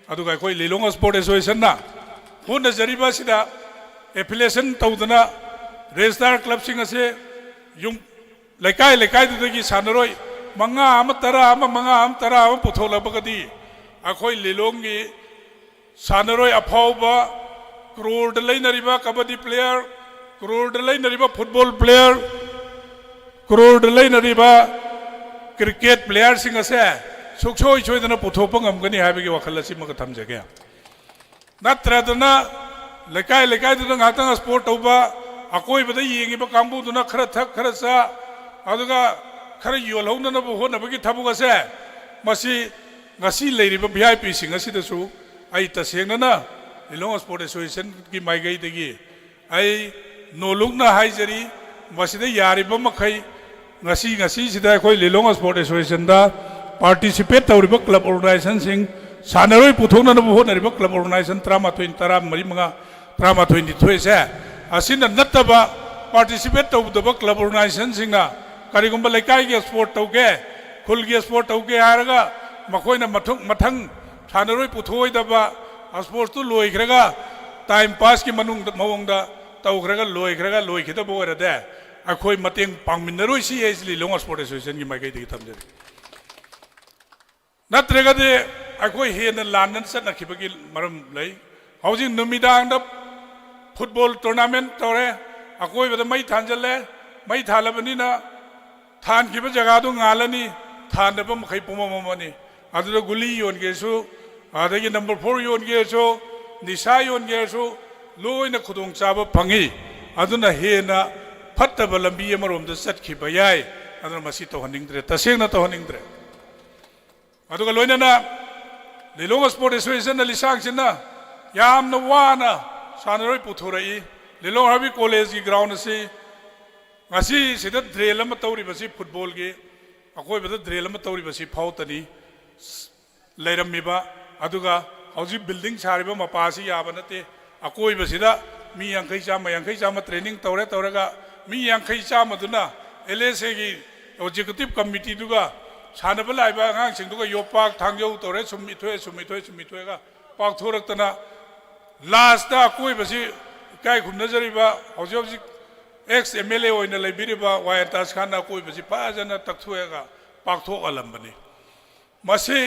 अदुगा कोई लिलोंग स्पोर्ट एसोसिएशन ना होना जरीबा सिदा एफिलिएशन तौदना रजिस्टर क्लब सिंग असे युम लेकाय दगी सानरोय मंगा अम तरा अम पुथोलबगदी अखोय लिलोंगी सानरोय अफावबा करोड़ लेनरिबा कबड्डी प्लेयर करोड़ लेनरिबा फुटबॉल प्लेयर करोड़ लेनरिबा क्रिकेट प्लेयर सिंग असे सुखसोय सोयदना पुथोप ngमगनी हाबगी वखल असि मग थमजगे नत्रदना लेकाय दुना ngатang स्पोर्ट तौबा अकोय बदा येंगिबा कांबुदुना खरा थक खरा सा अदुगा खरा योलहौनना होनबगी थबुगसे मसी ngasi लेरिबा वीआईपी सिंग असिदसु आई तसेंगना लिलोंग स्पोर्ट एसोसिएशन की माइगई दगी आई नोलुगना हाइजरी मसिदा यारिबा मखै ngasi सिदा कोई लिलोंग स्पोर्ट एसोसिएशन दा पार्टिसिपेट तौरिबा क्लब ऑर्गेनाइजेशन सिंग सानरोय पुथोकनबो होनरिबा क्लब ऑर्गेनाइजेशन 13 से असिना नत्तबा पार्टिसिपेट तौदबा क्लब ऑर्गेनाइजेशन सिंगना करिगुंबा लेकाय के स्पोर्ट तौगे खुल के स्पोर्ट तौगे हारगा मखोयना मथंग सानरोय पुथोयदबा स्पोर्ट तु लोइखरगा टाइम पास की मनुंग मवंगदा तौखरगा लोइखिदबो ओरदे अखोय मतेंग पांगमिनरोय सी एजली लोंग स्पोर्ट एसोसिएशन की माइगै दि थमजे नत्रगदे अखोय हेन लानन सनखिबगी मरम लई हौजिंग नुमिदांग द फुटबॉल टूर्नामेंट तौरे अखोय बद मई थानजले मई थालबनिना थानखिबा जगादो ngalani थानदबा मखै पुमममनि अदुदा गुली योनगेसु आदगी नंबर 4 योनगेसु निसा योनगेसु लोइना खुदोंग चाबा फंगी अदुना हेना फत्तबा लंबी अमरोमद चटखिबा याय अदुना मसी तोहनिंगद्रे तसेंगना तोहनिंगद्रे अदुगा लोइना लिलोंग स्पोर्ट एसोसिएशन लिसांगसिना यामना वाना सानरोय पुथुरई लिलोंग हाबी कॉलेज की ग्राउंड से ngasi sida drill ama tawri basi football gi akoi bada drill ama tawri basi fautani leirammiba aduga hauji building sariba mapasi yaba nate akoi basida mi yankai chama training tawre tawraga mi yankai chama duna LSA gi executive committee duga sanaba laiba ngang singduga yopak thangjau tawre sumithoi ga pak thoraktana last ta akoi basi kai khumna jariba hauji ex MLA oina leibiriba wayantas khana koi basi pajana takthuega paktho alambani masi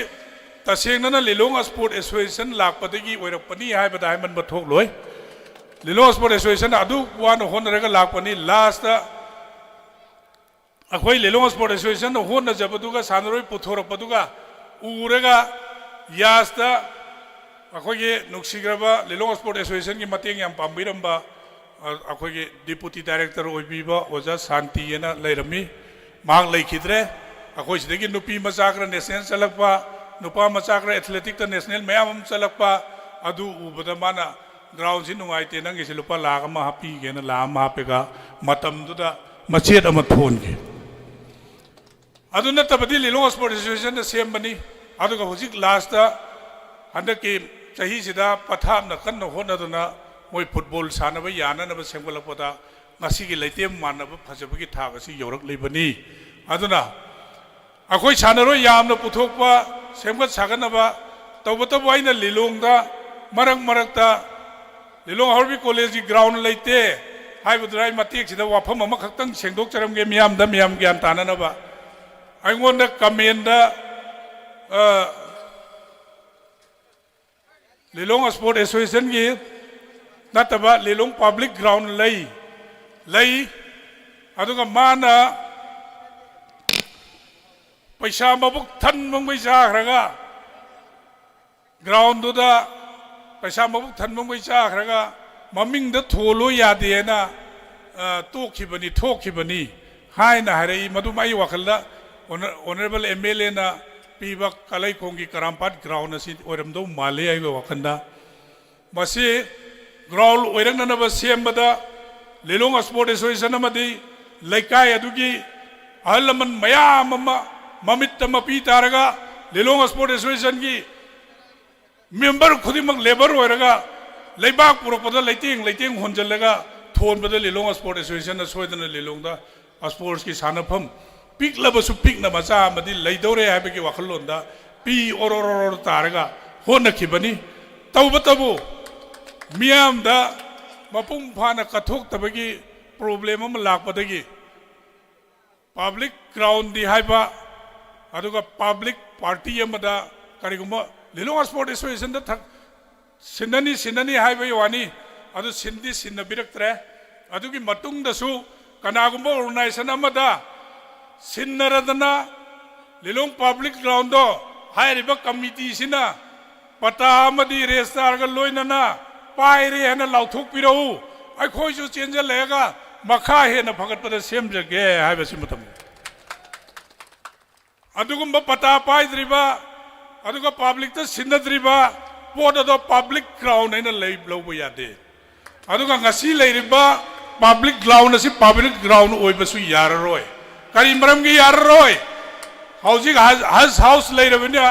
tasengna na lilong sport association lakpadagi oirakpani haibada haiman bathok loi lilong sport association adu wan honraga lakpani last akhoi lilong sport association honna jabaduga sanaroi puthorakpaduga urega yasta akhoi ge nuksigraba lilong sport association gi mateng yam pambiramba अखोगे deputy director ओइबीबा ओजा शांति येना लेरमी मांग लेखिद्रे अखोइ सिदगी नुपी मचाक्र नेशनल चलकपा नुपा मचाक्र एथलेटिक ता नेशनल मयाम चलकपा अदु उबदा माना ग्राउंड सि नुंगाइते नंगे सि लुपा लाख अमा हापी गेना लाख अमा हापेगा मतम दुदा मचेत अमा थोनगे अदु नतबदि लिलोंग स्पोर्ट एसोसिएशन द सेम बनी अदुगा हुजिक लास्ट ता हंदकी चही सिदा पथाम न कन्न होनदुना मोई football सानब यानब सेंगलपदा ngasi leite manab phajabagi thag asi yorak leibani aduna akhoi sanaro yamna puthokpa semgat saganaba tawbata waina lilongda marak lilong harbi college gi ground leite haibudrai matik sida wafam ama khaktang sengdok charam ge miyam gyan tananaba aingonda kamenda lilong sport association gi nataba lilong public ground lei aduga mana paisa mabuk than mangbai ja khraga ground da paisa mabuk than mangbai ja khraga maming da tholo yade na thokibani haina harai madumai wakhalda honorable MLA na piba kalai kongi karampat ground asi oramdo male ai wakhanda masi ground oirang na ba sembada lilong sport association amadi laikai adugi ahalaman mayam ama mamit mapi taraga lilong sport association gi member khudimak labor oiraga leibak purakpada leiting honjalaga thonbada lilong sport association na soidana lilong da sports ki sanafam piklaba su pikna macha amadi leidore habegi wakhalonda pi ororor taraga honnakhibani tawbatabu miyam da mapung phana kathok tabagi problem am lakpadagi public ground di haiba aduga public party amada kariguma lilong sport association da thak sinani haiba yawani adu sindi sinnabiraktre adugi matung da su kanagumba organization amada sinnaradana lilong public ground do hairiba committee sina pata amadi restar ga loinana Pierre है ना लाउथुक पिरो आई खोई जो change लेगा मखा है ना भगत पद सेम जगे है वैसे मतम अदुगम पता पाई द्रिबा अदुगा पब्लिक तो सिन्नद्रिबा पोड दो पब्लिक ग्राउंड है ना लेब लोब यादे अदुगा ngasi लेरिबा पब्लिक ग्राउंड असी पब्लिक ग्राउंड ओइ बसु यार रोय करी मरम की यार रोय हाउसिंग हज हाउस लेरबने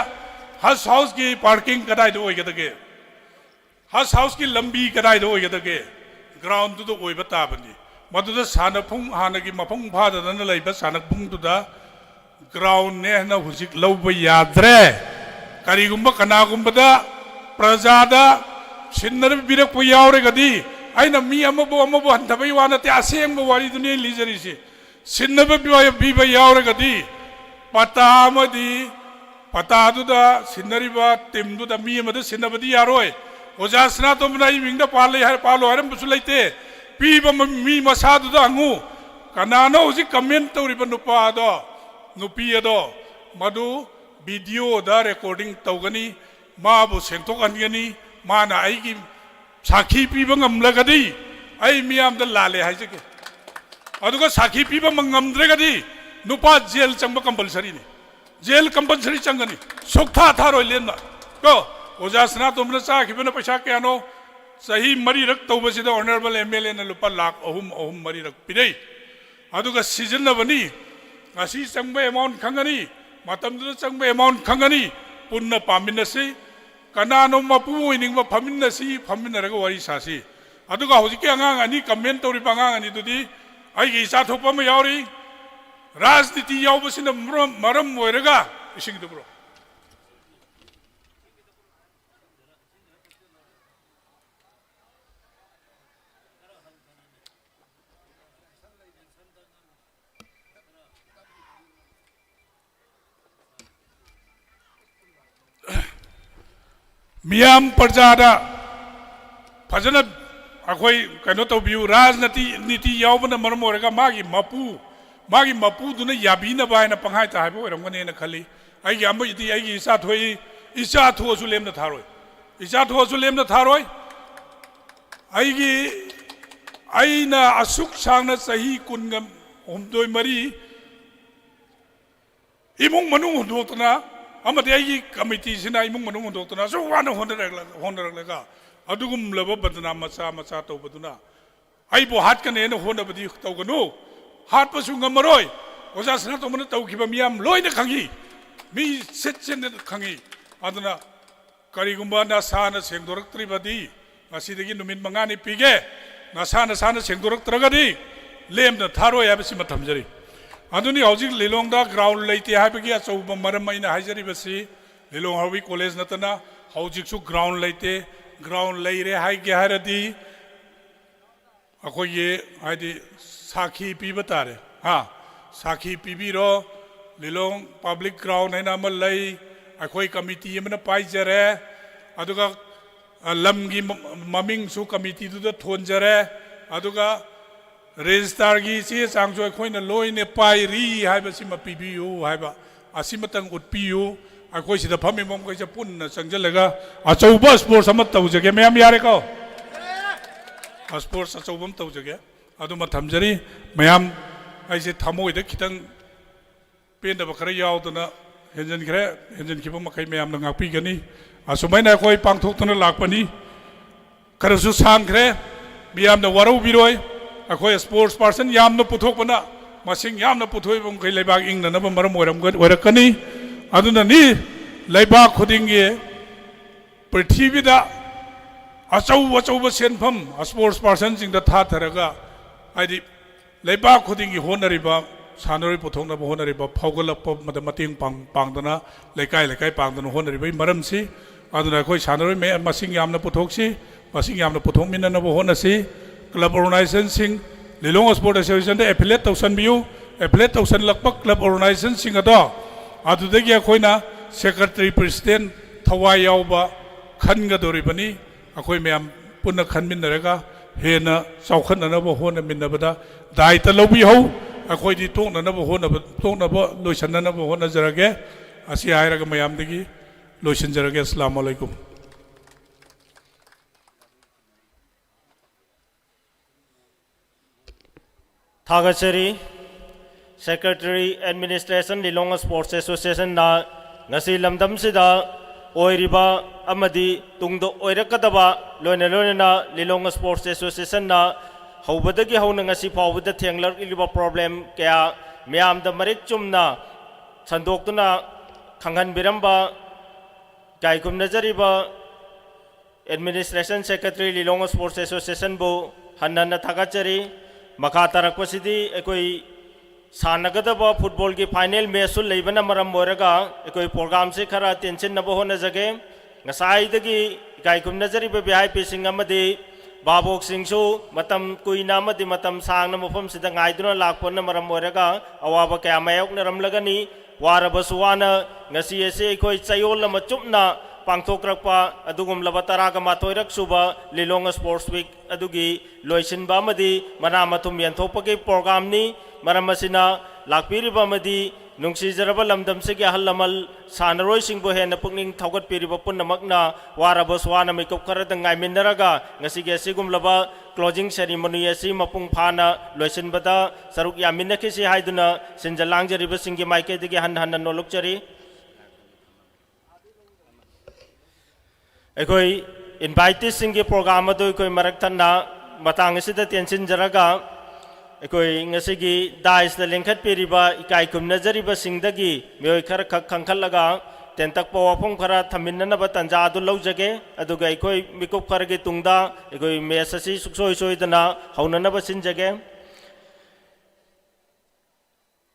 हज हाउस की पार्किंग कदाई दो ओइ गदगे हस हाउस की लंबी कदाई दो ओइगदगे ग्राउंड तो ओइबा ताबनी मदुदा सानफुंग हानगी मफुंग फादना लैबा सानफुंग दुदा ग्राउंड ने ना हुजिक लौबा याद्रे करिगुंबा कनागुंबदा प्रजादा सिन्नर बिरक पु यावरेगदी आइना मी अमबो हंथबै वानते असेंग वारी दुने लिजरिसे सिन्नब बिबा यावरेगदी पता दुदा सिन्नरिबा टीमदुदा मी अमदा सिन्नबदी यारोय ओजा सना तो मनाई मिंग दा पाले है पालो हरम बुसु लेते पीब मी मसा दुदा अंगु कनानो उसी कमेंट तौरिबा नुपा दो नुपी अदो मधु वीडियो दा रिकॉर्डिंग तौगनी माबु सेंथोक अनगनी माना आईगी साखी पीब ngamlagadi आई मियाम दा लाले हाइजके अदुगा साखी पीब ngamdregadi नुपा जेल चंगबा कंपलसरी ने जेल कंपलसरी चंगनी सुखथा थारो लेना को ओजा सनातोमना चाखिबना पैसा कयानो सही मरी रक तौबसिदा ऑनरेबल एमएलए ना लुपा लाख अहुम मरी रक पिदै अदुगा सिजनबनी ngasi changba amount khangani matamdu changba amount khangani punna paminasi kanano mapu iningba phaminasi phaminaraga wari sasi aduga hojiki angang ani comment tori pangang ani dudi ai gi sa thopa ma yauri rajniti yaubasina maram oiraga ising du bro मियाम प्रजादा फजना अखोई कनो तौबियु राजनीति नीति यावबना मरम ओरगा मागी मपू दुना याबीना बायना पंगाय ता हाइबो ओरमगने न खली आइगी अम्ब इति आइगी इसा थोसु लेमना थारोय आइगी आइना असुक सांगना सही कुनगम हमदोय मरी इमुंग मनु हुंदोतना अमदे आइगी कमिटी सिना इमुंग मनु हुंदोतना सो वाना होनरगलगा अदुगुम लब बदना मचा तौबदुना आइबो हात कने न होनबदी तौगनु हात पसु ngमरोय ओजा सना तौमन तौखिबा मियाम लोइना खंगी मी सेटसेन खंगी अदुना करिगुम्बा नसाना सेंदोरक्त्रिबदी असिदगी नुमिन मंगानी पिगे नसाना सेंदोरक्त्रगदी लेमना थारोय हाबसि मथमजरी अदुनी हौजिक लिलोंगदा ग्राउंड लेते हाबगी अचौब मरम आइना हाइजरिबसि लिलोंग हावी कॉलेज नतना हौजिकसु ग्राउंड लेते ग्राउंड लेरे हाइगे हारदी अखोये हाइदि साखी पीब तारे हाँ साखी पीबीरो लिलोंग पब्लिक ग्राउंड है नाम लई अखोई कमिटी में पाइजरे अदुगा लमगी ममिंग सु कमिटी दुदा थोनजरे अदुगा रजिस्टार की चे चांगसु अखोइना लोइने पाइरी हाइबसिमा पीबियु हाइबा असिमतंग उत्पियु अखोइ सिदा फमिमम कइसे पुन्ना चंगजलगा अचौबा स्पोर्ट्स अम तौजगे मैम यारेको स्पोर्ट्स अचौबम तौजगे अदुमा थमजरी मैम ऐसे थमोइदा खितंग पेंदब खरा यावदना हेंजनखिबा मखै मैम ना ngapiगनी असुमाइना अखोइ पांगथोक्तना लाकपनी खरसु सांगख्रे मियामना वरौ बिरोय अखोइ स्पोर्ट्स पर्सन यामना पुथोकपना मसिंग यामना पुथोइबम खै लेबाग इंगननब मरम ओरकनी अदुननी लेबाग खुदिंगे पृथ्वीदा अचौब सेनफम स्पोर्ट्स पर्सन सिंगदा थाथरगा आइदि लेबाग खुदिंगी होनरिबा सानोरि पुथोंनब होनरिबा फौगलप मतिंग पांगदना लेकाय पांगदना होनरिबा मरमसी अदुना अखोइ सानोरि मे मसिंग यामना पुथोक्सी मसिंग यामना पुथोंमिननब होनसी क्लब ऑर्गेनाइजेशन सिंग लिलोंग स्पोर्ट एसोसिएशन एफिलेट तौसनबियु एफिलेट तौसनलप क्लब ऑर्गेनाइजेशन सिंग अदो अदुदगी अखोइना सेक्रेटरी प्रेसिडेंट थवाई यावबा खनगदोरिबनी अखोइ मैम पुनः खनमिनरगा हेना चौखननब होनमिनबदा दायित्व लौबिहौ अखोइदि तोंनब लोइसननब होनजरगे असि हायरगा मैमदगी लोइसनजरगे अस्सलामु अलैकुम थागचरी secretary administration Lilong sports association ना ngasi lamdam sida oiriba amadi tungdo oirakadaba loina lilong sports association na haubadagi hauna ngasi fawbada thenglar iliba problem kya myam da marik chumna sandoktuna khanghan biramba kaikum najariba administration secretary lilong sports association bu hanna thagachari makha tarakpasidi ekoi सानगदबा football की final match लेबना मरम मोरगा कोई programme से खरा tension नब होनजगे ngसाइदगी गायकुम नजरी वीआईपी सिंग अमदी बाबोक सिंगसु मतम कुइना अमदी मतम सांगना मफम सिदा गाइदुना लाखपन मरम मोरगा अवाबा क्या मायोकनरमलगनी वारबसुवाना ngasi ese कोई चयोल लम चुपना पांथोक्रपा अदुगुम लब तरागा माथोइरक सुबा लिलोंग स्पोर्ट्स वीक अदुगी लोइसिनबा अमदी मना मथुम यंथोपगे प्रोग्राम नि मरम असिना लाकपिरिबा अमदी नुंगसिजरबा लमदमसेगी अहल लमल सानरोइसिंगबो हेना पुकनिंग थौगतपिरिबा पुन्नमकना वारबसवाना मेकअप खरद गाइमिनरगा ngasiगे सिगुम लबा क्लोजिंग सेरेमनी असि मपुंग फाना लोइसिनबदा सरुक यामिनखिसि हाइदुना सिंजलांगजरिबा सिंगी माइकेदगी हन नोलुकचरी ꯑꯩꯈꯣꯏ ꯏꯟꯚꯥꯏꯇꯤꯁꯁꯤꯡꯒꯤ ꯄ꯭ꯔꯣꯒ꯭ꯔꯥꯝ ꯑꯗꯨ ꯑꯩꯈꯣꯏ ꯃꯔꯛ ꯊꯟꯅ ꯃꯇꯥꯡ ꯑꯁꯤꯗ ꯇꯦꯟꯁꯤꯟꯖꯔꯒ ꯑꯩꯈꯣꯏ ꯉꯁꯤꯒꯤ ꯗꯥꯏꯁꯇ ꯂꯤꯡꯈꯠꯄꯤꯔꯤꯕ ꯏꯀꯥꯏ ꯈꯨꯝꯅꯖꯔꯤꯕꯁꯤꯡꯗꯒꯤ ꯃꯤꯑꯣꯏ ꯈꯔ ꯈꯛ ꯈꯪꯈꯠꯂꯒ ꯇꯦꯟꯇꯛꯄ ꯋꯥꯐꯝ ꯈꯔ ꯊꯝꯃꯤꯟꯅꯅꯕ ꯇꯥꯟꯖꯥ ꯑꯗꯨ ꯂꯧꯖꯒꯦ ꯑꯗꯨꯒ ꯑꯩꯈꯣꯏ ꯃꯤꯀꯨꯞ ꯈꯔꯒꯤ ꯇꯨꯡꯗ ꯑꯩꯈꯣꯏ ꯃꯦꯠꯆ ꯑꯁꯤ ꯁꯨꯡꯁꯣꯏ ꯁꯣꯏꯗꯅ ꯍꯧꯅꯅꯕ ꯁꯤꯟꯖꯒꯦ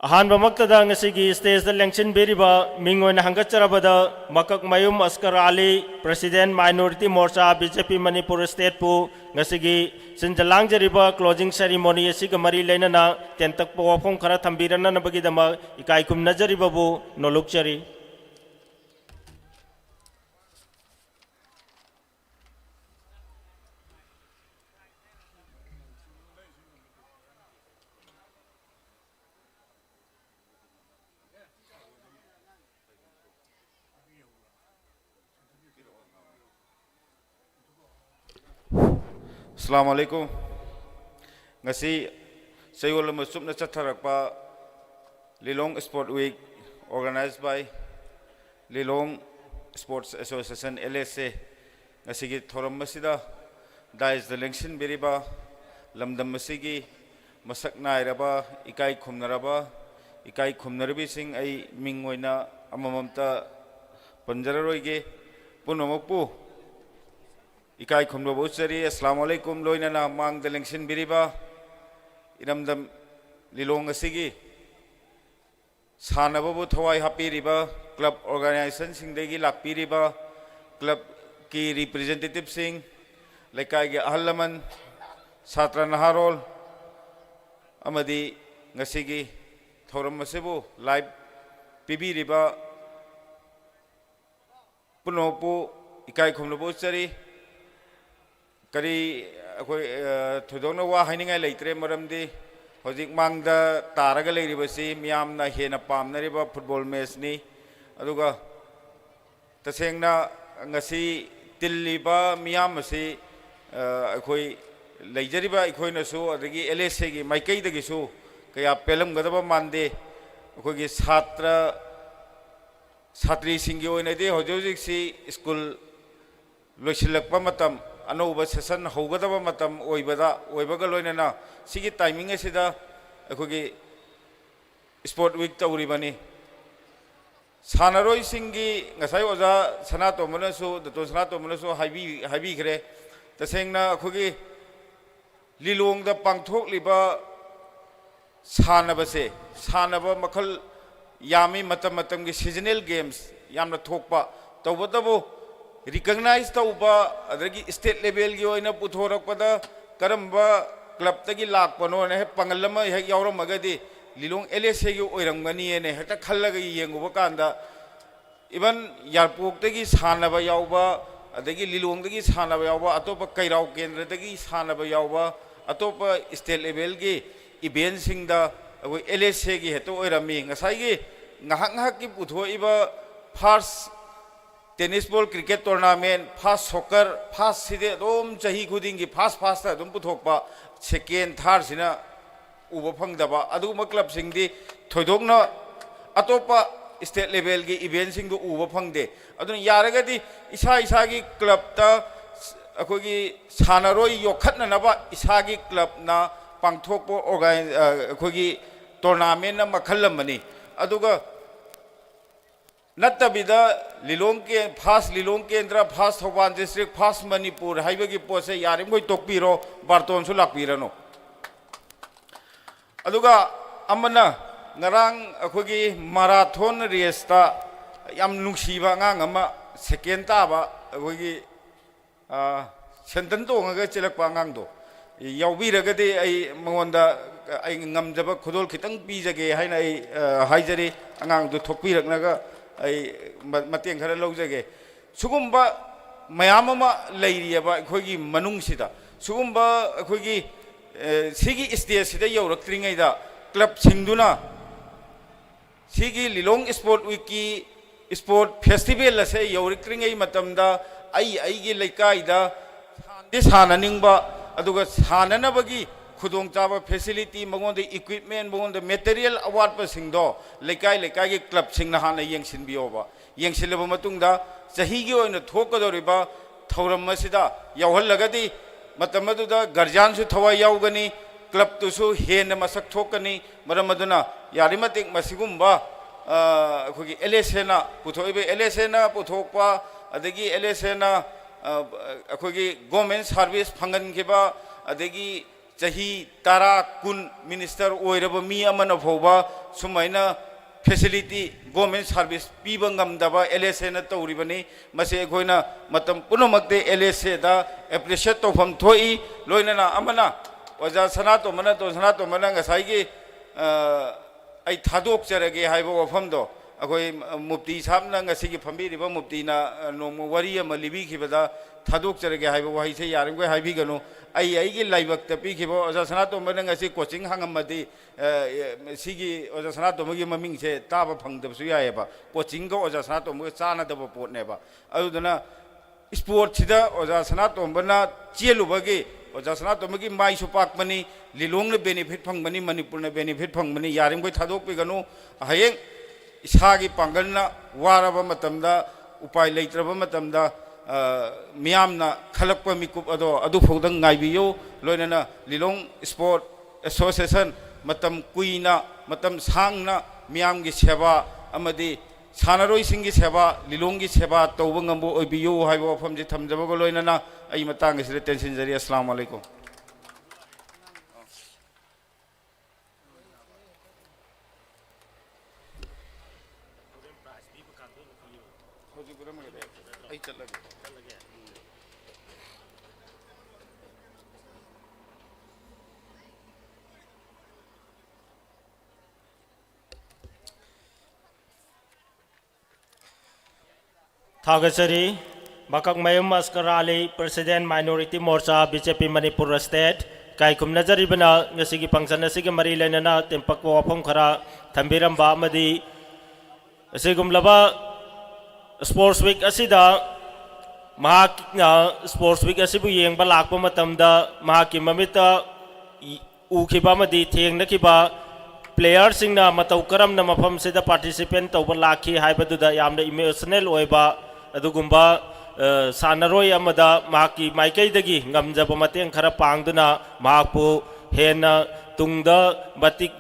ꯑꯍꯥꯟꯕꯃꯛꯇꯗ ꯉꯁꯤꯒꯤ ꯁ꯭ꯇꯦꯖꯗ ꯂꯦꯡꯁꯤꯟꯕꯤꯔꯤꯕ ꯃꯤꯡ ꯑꯣꯏꯅ ꯍꯪꯒꯠꯆꯔꯕꯗ ꯃꯀꯛꯃꯌꯨꯝ ꯑꯁꯀꯔ ꯑꯂꯤ ꯄ꯭ꯔꯁꯤꯗꯦꯟ ꯃꯥꯏꯅꯣꯔꯤꯇꯤ ꯃꯣꯔꯆꯥ ꯕꯤꯖꯦꯄꯤ ꯃꯅꯤꯄꯨꯔ ꯁ꯭ꯇꯦꯠꯄꯨ ꯉꯁꯤꯒꯤ ꯁꯤꯟꯖ ꯂꯥꯡꯖꯔꯤꯕ ꯀ꯭ꯂꯣꯖꯤꯡ ꯁꯦꯔꯤꯃꯣꯅꯤ ꯑꯁꯤꯒ ꯃꯔꯤ ꯂꯩꯅꯅ ꯇꯦꯟꯇꯛꯄ ꯋꯥꯐꯝ ꯈꯔ ꯊꯝꯕꯤꯔꯅꯅꯕꯒꯤꯗꯃꯛ ꯏꯀꯥꯏ ꯈꯨꯝꯅꯖꯔꯤꯕꯕꯨ ꯅꯣꯜꯂꯨꯛꯆꯔꯤ Assalamu alaikum. Ngasi sayol masupna chatharakpa Lilong Sport Week organized by Lilong Sports Association LSA. Ngasi gi thoram masida dais the lengshin beriba lamdam masigi masak nairaba ikai khumnarabi sing ai mingoina amamamta panjararoige punomokpu इकाई खुमलो बहुचरी अस्सलाम वालेकुम लोइना मांग दलेंगसिन बिरिबा इरमदम Lilong असिगी सानबबु थवाई हापिरिबा club organisation सिंगदेगी लाकपिरिबा club की representative सिंग लेकाइगे अहलमन छात्र नहारोल अमदी ngasiगी थौरम मसेबु live पिबिरिबा पुनोपु इकाई खुमलो बहुचरी करी अखोई थोदोंना वा हाइनिंगाई लेत्रे मरमदी हजिक मांगदा तारगा लेरिबसी मियामना हेना पामनरिबा फुटबॉल मैच नि अदुगा तसेंगना ngasi तिल्लिबा मियाम असी अखोई लेजरिबा अखोइनसु अदगी एलएसए गी माइकैदगिसु कया पेलमगदबा मानदे अखोगी छात्री सिंगी ओइनदे हजोजिकसी स्कूल लोइसिलकपा मतम अनौबा सेशन हौगदबा मतम ओइबगा लोइनना सिगी टाइमिंग एसिदा अखोगी स्पोर्ट वीक तौरिबनी सानरोई सिंगी ngасai ओजा सनातोमनसु दतो सनातोमनसु हाइबिखरे तसेंगना अखोगी लिलोंगदा पांगथोकलिबा सानबसे सानबा मखल यामी मतम मतमगी सीजनल गेम्स यामना थोकपा तौबदबो रिकॉग्नाइज तौबा अदगी स्टेट लेवल की ओइना पुथोरकपदा करम्बा क्लब तगी लाकपनो ने पंगलमा हे यावरमगदी लिलोंग एलएसए की ओइरंगनी ने हेक्ता खल्लगा येंगुबा कांदा इवन यारपोक तगी सानबा यावबा अदगी लिलोंग तगी सानबा यावबा अतोपा कैराव केंद्र तगी सानबा यावबा अतोपा स्टेट लेवल की इवेंट सिंगदा अगोई एलएसए की हेतो ओइरमी ngसाइगी ngahak ngahak की पुथोइबा first tennis ball cricket tournament first soccer first सिदे दोम चाही खुदिंगी फास्ट अदुम पुथोकपा सेकेंड थर्ड सिना उबा फंगदबा अदुमा क्लब सिंगदी थोइदोकना अतोपा स्टेट लेवल की इवेंट सिंगदो उबा फंगदे अदुन यारगदी इसा की क्लब ता अखोगी सानरोई योखतननबा इसा की क्लब ना पांगथोकपो ऑर्गेनाइज अखोगी टूर्नामेंट ना मखलमनी अदुगा नत्तबिदा लिलोंग के फास्ट लिलोंग केंद्र first Thoubal district first Manipur हाइबगी पोसे यारिमगोय तोकपीरो बारतोनसु लाकपीरनो अदुगा अमना ngarang अखोगी माराथन रेसता याम नुंसीबा ngang ama second taba अखोगी सेंटन तोंगा चलकपा ngang दो यावबीरगदि आई मंगोंदा आई ngamjaba खुदोल खितंग पीजगे हाइना आई हाइजरी angang दो थोकपीरकनागा मतें खर लौजगे सुगुम्बा मयाम लेरियबा अखोगी मनुंगसिदा सुगुम्बा अखोगी सिगी स्टेज सिदा यौरक्त्रिङैदा क्लब सिंगदुना सिगी लिलोंग स्पोर्ट वीक की स्पोर्ट फेस्टिवल असे यौरक्त्रिङै मतमदा आईगी लेकाइदा साननिंगबा अदुगा साननबगी खुदोंग चाबा फैसिलिटी मंगोंदे इक्विपमेंट मंगोंदे मटेरियल अवार्ड सिंगदो लेकाई की क्लब सिंगना हाना येंगसिनबियोबा येंगसिलबा मतुंगदा चाही की ओइना थोकदोरिबा थौरम असिदा यावहल्लगदी मतम अदुदा गार्जियन थवाई याउगनी क्लब तुसु हेन मसक थोकनी मरम अदुना यारिमतिक मसिगुम्बा अखोगी एलएसएना पुथोइबे एलएसएना पुथोकपा अदगी एलएसएना अखोगी गवर्नमेंट सर्विस फंगनखिबा अदगी चाही तारा कुन मिनिस्टर ओइरब मी अमन फोबा सुमाइना फैसिलिटी गवर्नमेंट सर्विस पीब ngमदबा एलएसएना तौरिबनी मसे अखोइना मतम पुनमकते एलएसए दा एप्रिशिएट तौफम थोई लोइनना अमना ओजा सनातो मना तो सनातो मना ngसाइगी आई थादोक चरगे हाइबो वफमदो अखोई मुफ्ती साहबना ngसिगी फंबीरिबा मुफ्तीना नोमो वरी अमा लिबिखिबदा थादोक चरगे हाइबो वही से यारंगो हाइबिगनो आई लाइबक पीखिबो ओजा सनातोमबना ngasi कोचिंग हांगमदि सिगी ओजा सनातोमगी ममिंग से ताबा फंगदबसु यायबा कोचिंग को ओजा सनातोमग चानादब पोटनेबा अदुदना स्पोर्ट सिदा ओजा सनातोमबना चेलुबगी ओजा सनातोमगी माइसु पाकमनी लिलोंग बेनिफिट फंगमनी मणिपुर बेनिफिट फंगमनी यारिंगो थादोक पिगनो हयेंग इसागी पांगलना वारबा मतमदा उपाय लेत्रबा मतमदा मियामना खलक मिकुप अदो अदु फौदंग गाइबियो लोइनना लिलोंग स्पोर्ट एसोसिएशन मतम कुइना मतम सांगना मियाम की सेवा अमदी सानरोई सिंह की सेवा लिलोंग की सेवा तौब ngमबो ओइबियो हाइबो वफम जे थमजबगो लोइनना आई मतांग सिरे टेंशन जरी अस्सलाम वालेकुम थागचरी Makak Mayum Askarali president minority Morcha BJP Manipur state कायकुम नजरीबना ngasiगी फंक्शन असिगी मरी लेनना टेम्पक वफम खरा थंबिरंबा अमदी असिगुमलबा स्पोर्ट्स वीक असिदा महाकना स्पोर्ट्स वीक असिबु येंगबा लाकपा मतमदा महाकी ममिता उखिबा अमदी थेंगनखिबा प्लेयर सिंगना मतौ करमना मफम सिदा पार्टिसिपेंट तौबा लाखी हाइबदुदा यामना इमोशनल ओइबा अदुगुम्बा सानरोय अमदा माकी माइकैदगी ngमजब मतें खरा पांगदुना माकपु हेना तुंगदा मतिक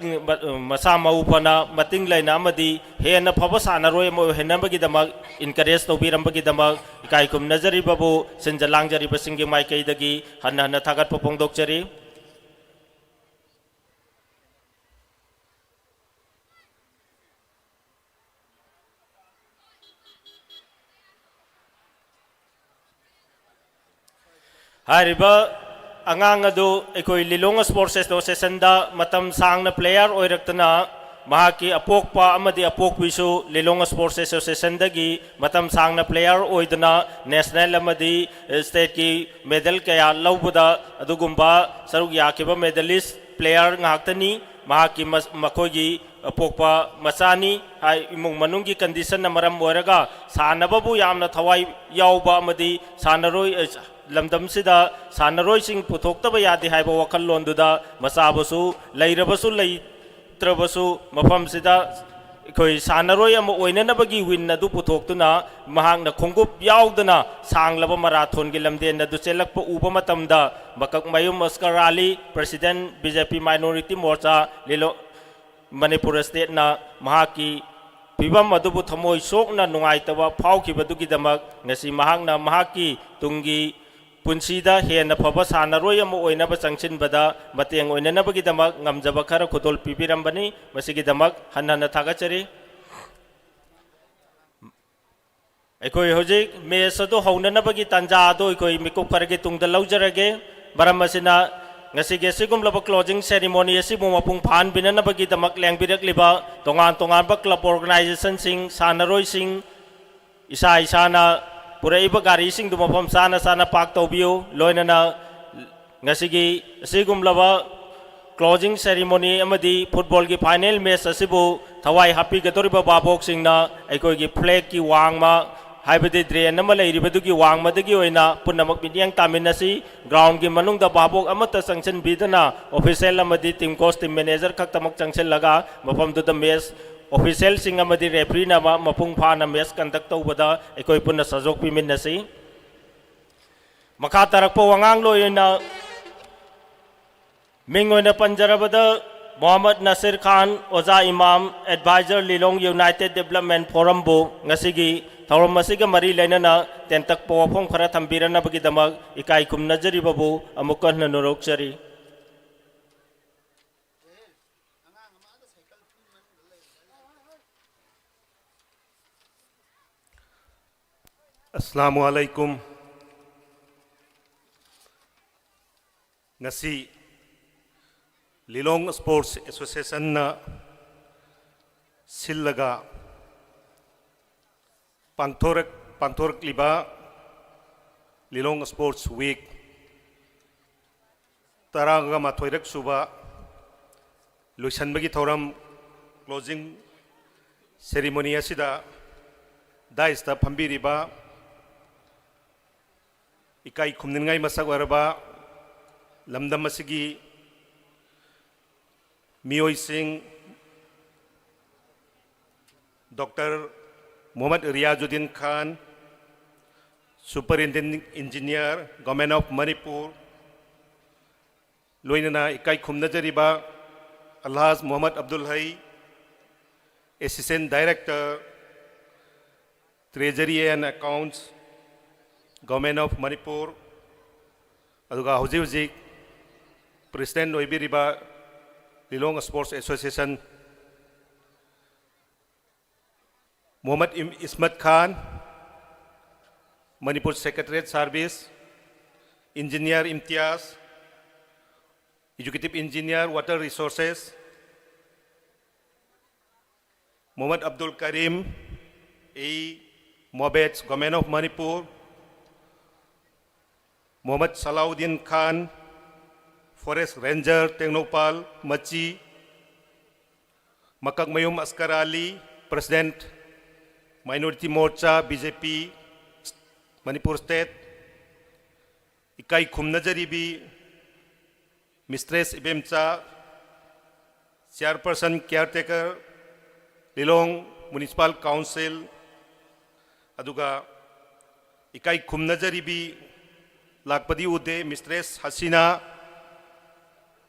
मसा मौफना मतिंग लेना अमदी हेना फब सानरोय मो हेनबगिदमक इनकरेज तौबिरंबगिदमक कायकुम नजरिबबु सिंजलांगजरिब सिंगी माइकैदगी हन्ना हन्ना थागत पोंगदोकचरी हारिबा अंगांग अदु एकोई लिलोंग स्पोर्ट्स एसोसिएशन दा मतम सांगना प्लेयर ओइरक्तना महाकी अपोकपा अमदी अपोकविसु लिलोंग स्पोर्ट्स एसोसिएशन दगी मतम सांगना प्लेयर ओइदना नेशनल अमदी स्टेट की मेडल कया लौबदा अदुगुम्बा सरुग याकिबा मेडलिस्ट प्लेयर ngakhtani महाकी मखोगी अपोकपा मचानी हाई इमुंग मनुंगी कंडीशन मरम ओरगा सानबबु यामना थवाई याउबा अमदी सानरोय लमदमसिदा सानरोइसिंग पुथोक्तब यादे हाइबा वखल्लोंदुदा मसाबसु लैरबसु लैत्रबसु मफमसिदा अखोई सानरोय अम ओइननबगी विन अदु पुथोक्तुना महांगना खोंगुप याउदना सांगलब मैराथन की लमदेन अदु चेलकप उब मतमदा Makak Mayum Askar Ali president BJP minority Morcha लिलो मणिपुर स्टेट ना महाकी फिबम अदुबु थमोय सोकना नुंगाइतबा फाउखिबदुगिदमक ngasi mahangna mahaki tungi पुंसीदा हेन फब सानरोय अम ओइनब चंगसिनबदा मतेंग ओइननबगिदमक ngमजब खरा खुदोल पिबिरंबनी मसिगिदमक हन्नन थागचरी एकोय होजिक मेस अदो हौननबगी तंजा अदो एकोय मिकुप खरगे तुंगदा लौजरगे मरम मसिना ngasiगे सिगुमलब क्लोजिंग सेरेमनी असिबु मपुंग फान बिननबगिदमक लेंबिरकलिबा तोंगान तोंगानबा क्लब ऑर्गेनाइजेशन सिंग सानरोय सिंग इसा इसाना पुरैब गारी सिंग मफम साना साना पाक तौबियो लोइनना ngasiगी सिगुमलबा क्लोजिंग सेरेमनी अमदी फुटबॉल की फाइनल मैच असिबु थवाई हापी गतोरिबा बाबोक सिंगना एकोगी फ्लैग की वांगमा हाइबदि ड्रेन अमा लेरिबदुगी वांगमदगी ओइना पुनमक मिडियंग तामिनसी ग्राउंड की मनुंगदा बाबोक अमत संक्शन बिदना ऑफिशियल अमदी टीम कोच टीम मैनेजर खक्तमक चंगसन लगा मफम दुदा मैच ऑफिशियल सिंग अमदी रेफरी ना मपुंग फाना मैच कंडक्ट तौबदा एकोई पुन सजोक पिमिनसी ꯃꯈꯥ ꯇꯥꯔꯛꯄ ꯋꯥꯉꯥꯡ ꯂꯣꯏꯅ ꯃꯤꯡ ꯑꯣꯏꯅ ꯄꯟꯖꯔꯕꯗ ꯃꯣꯍꯝꯃꯗ ꯅꯁꯤꯔ ꯈꯥꯟ ꯑꯣꯖꯥ ꯏꯃꯥꯝ ꯑꯦꯗꯚꯥꯏꯖꯔ ꯂꯤꯂꯣꯡ ꯌꯨꯅꯥꯏꯇꯦꯗ ꯗꯦꯕꯂꯞꯃꯦꯟ ꯐꯣꯔꯝꯕꯨ ꯉꯁꯤꯒꯤ ꯊꯧꯔꯝ ꯑꯁꯤꯒ ꯃꯔꯤ ꯂꯩꯅꯅ ꯇꯦꯟꯇꯛꯄ ꯋꯥꯐꯝ ꯈꯔ ꯊꯝꯕꯤꯔꯅꯕꯒꯤꯗꯃꯛ ꯏꯀꯥꯏ ꯈꯨꯝꯅꯖꯔꯤꯕꯕꯨ ꯑꯃꯨꯛꯀ ꯍꯟꯅ ꯅꯣꯛꯆꯔꯤ꯫ अस्सलामु अलैकुम। ngasi Lilong Sports Association na silaga pangtorak liba Lilong Sports Week taraga mathoirak suba loisanbagi thoram closing ceremony asida daista phambiriba ikai khumningai masak waraba lamdam asigi miyoi singh Dr. Muhammad Riyazuddin Khan, Superintendent Engineer, Government of Manipur, loinana ikai khumnajariba Alhaj Muhammad Abdul Hai, Assistant Director, Treasury and Accounts, Government of Manipur, aduga hojik President oibiriba Lilong Sports Association Muhammad Ismat Khan, Manipur Secretariat Service, Engineer Imtiaz, Executive Engineer Water Resources, Muhammad Abdul Karim, A. Mobets, Government of Manipur, Muhammad Salauddin Khan, Forest Ranger, Tengnopal, Machi, Makak Mayum Askar Ali, President, Minority Morcha, BJP, Manipur State, Ikai Khumnajaribi, Mistress Ibemcha, Chairperson Caretaker, Lilong Municipal Council, aduga Ikai Khumnajaribi, Lakpadi Ude, Mistress Hasina,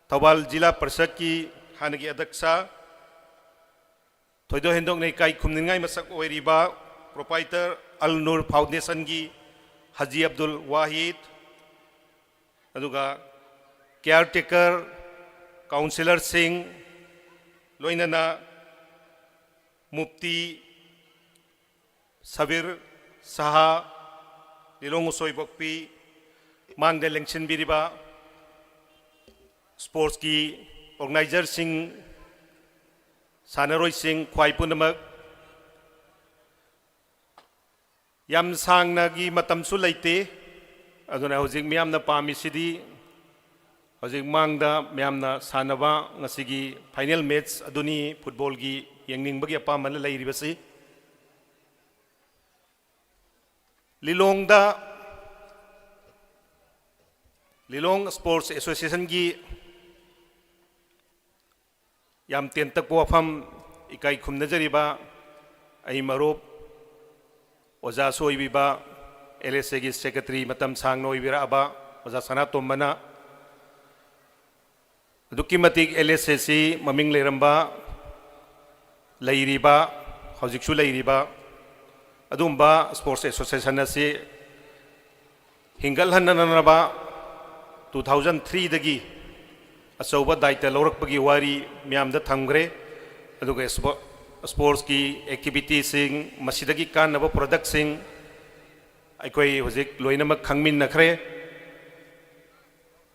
Thawal Jila Parshad ki Hanagi Adaksha, Thoido Hendong ne Ikai Khumningai masak oiriba, Proprietor Al Nur Foundation ki Haji Abdul Wahid, aduga Caretaker Councillor Singh, loinana Mufti Sabir Saha, Lilong Usoi Bokpi, Mangde Lengshin Biriba, Sports ki Organizer Singh, Sanaroi Singh, Khwai Punamak, Yam Sang Nagi Matam Sulaite, aduna hojik miyam na pami sidi, hojik mangda miyam na sanaba ngasigi final match aduni football gi yengning bagi apa man lai ribasi. Lilong Sports Association gi yam tentak wafam ikai khumnajariba ai marup oja soibiba LSA gi secretary matam sang noibira aba oja sana tommana duki matik LSA si maming leramba lairiba hojiksu lairiba adumba Sports Association asi hingal hananaba 2003 dagi asauba daita lorakpagi wari miyamda thamgre aduga sports ki activities sing masidagi kanaba product sing aikoi hojik loinama khangmin nakhre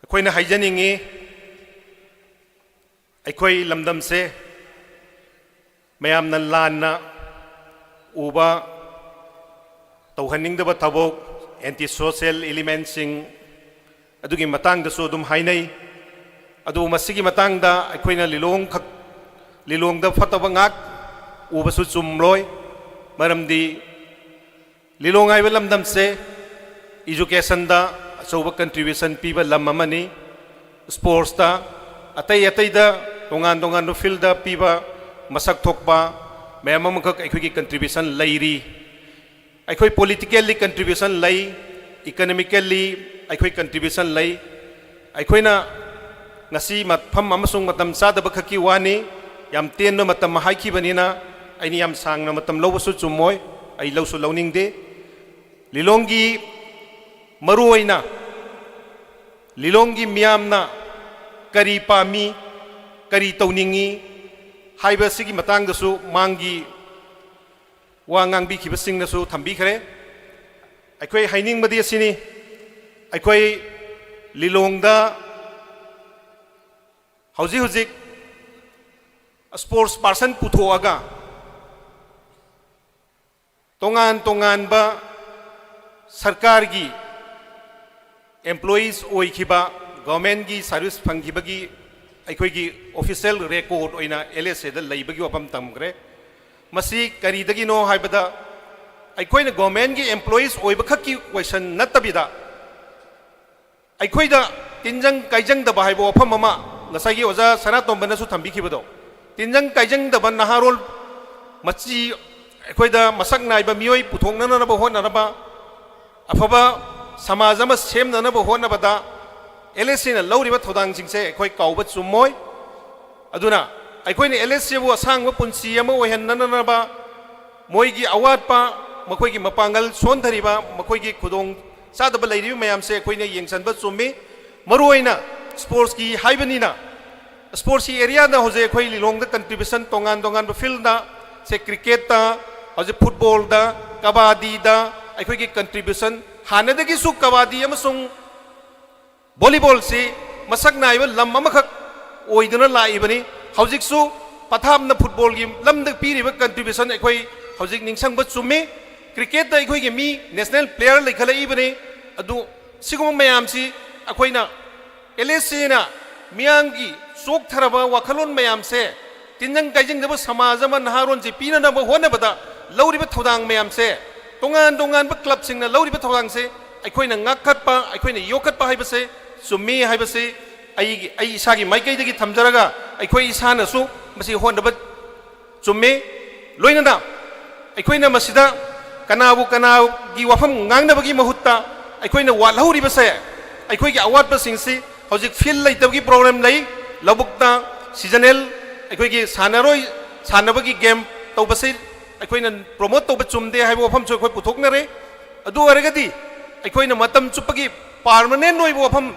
aikoina haijaningi aikoi lamdam se mayamna lanna uba tauhaningdaba thabok anti social elements sing adugi matang da so dum hainai adu masigi matang da aikoina lilong da fataba ngak uba su chumloi maramdi lilong ai lamdam se education da so contribution piba lamamani sports da atai da tongan no field da piba masak thokpa mayamam khak aikoi ki contribution lairi aikoi politically contribution lai economically ꯑꯩꯈꯣꯏ contribution ꯂꯩ ꯑꯩꯈꯣꯏꯅ ngasi mafam amasung matam sadaba khaki wani yam tenno matam haikhibanina aini yam sangna matam lawsu chumoi ai lawsu lawningde lilongi maruoina lilongi miyamna kari pami kari tawningi haiba sigi matang dasu mangi wangang bi khibasing nasu thambi khare aikoi haining madi asini aikoi lilongda hauji hujik sports person puthoaga tongan ba sarkar gi employees oikhiba government gi service phangkhibagi aikoi gi official record oina LSA da leibagi wapam tamgre masi kari dagi no haibada aikoi na government gi employees oiba khaki question natabida aikoi da tinjang kaijang da bahaibo wapam mama ngasagi oja sanatom banasu thambikhibodo tinjang kaijang da ban naharol machi aikoi da masak naiba mioi puthongnana na ba hona na ba afaba samaj ama semna na ba hona ba da LSC na lawriba thodang jingse aikoi kauba chumoi aduna aikoi ni LSC bu asangba punsi ama ohenna na ba moi gi awat pa makoi gi mapangal sondhari ba makoi gi khudong sadaba lairi mayam se aikoi ne yengsan ba chummi maruoina sports ki haibani na sports ki area na hoje khoi lilong da contribution tongan ba field na se cricket ta hoje football da kabadi da akhoi ki contribution hana da gi su kabadi amasung volleyball si masak nai ba lam ama khak oiduna laibani hojik su patham na football gi lam da piri ba contribution akhoi hojik ningsang ba chumi cricket da akhoi gi mi national player lekhala ibani adu sigum mayam si akhoi na LSC na miyangi sok tharaba wakhalon mayam se tinjang kaijing da samaj ama naharon je pina na ba hona bada lawri ba thodang mayam se tongan ba club sing na lawri ba thodang se aikoi na ngakhat pa aikoi na yokhat pa haiba se summi haiba se ai isagi maikai dagi thamjaraga aikoi isana su masi hona ba chummi loina na aikoi na masida kanabu gi wafam ngangna bagi mahutta aikoi na walhauri ba se aikoi gi awat ba sing si hojik feel laitagi problem lai labukta seasonal aikoi gi sanabagi game tawbasi aikoi na promote tawba chumde haibo wafam chu khoi puthoknare adu aragadi aikoi na matam chupagi permanent noibo wafam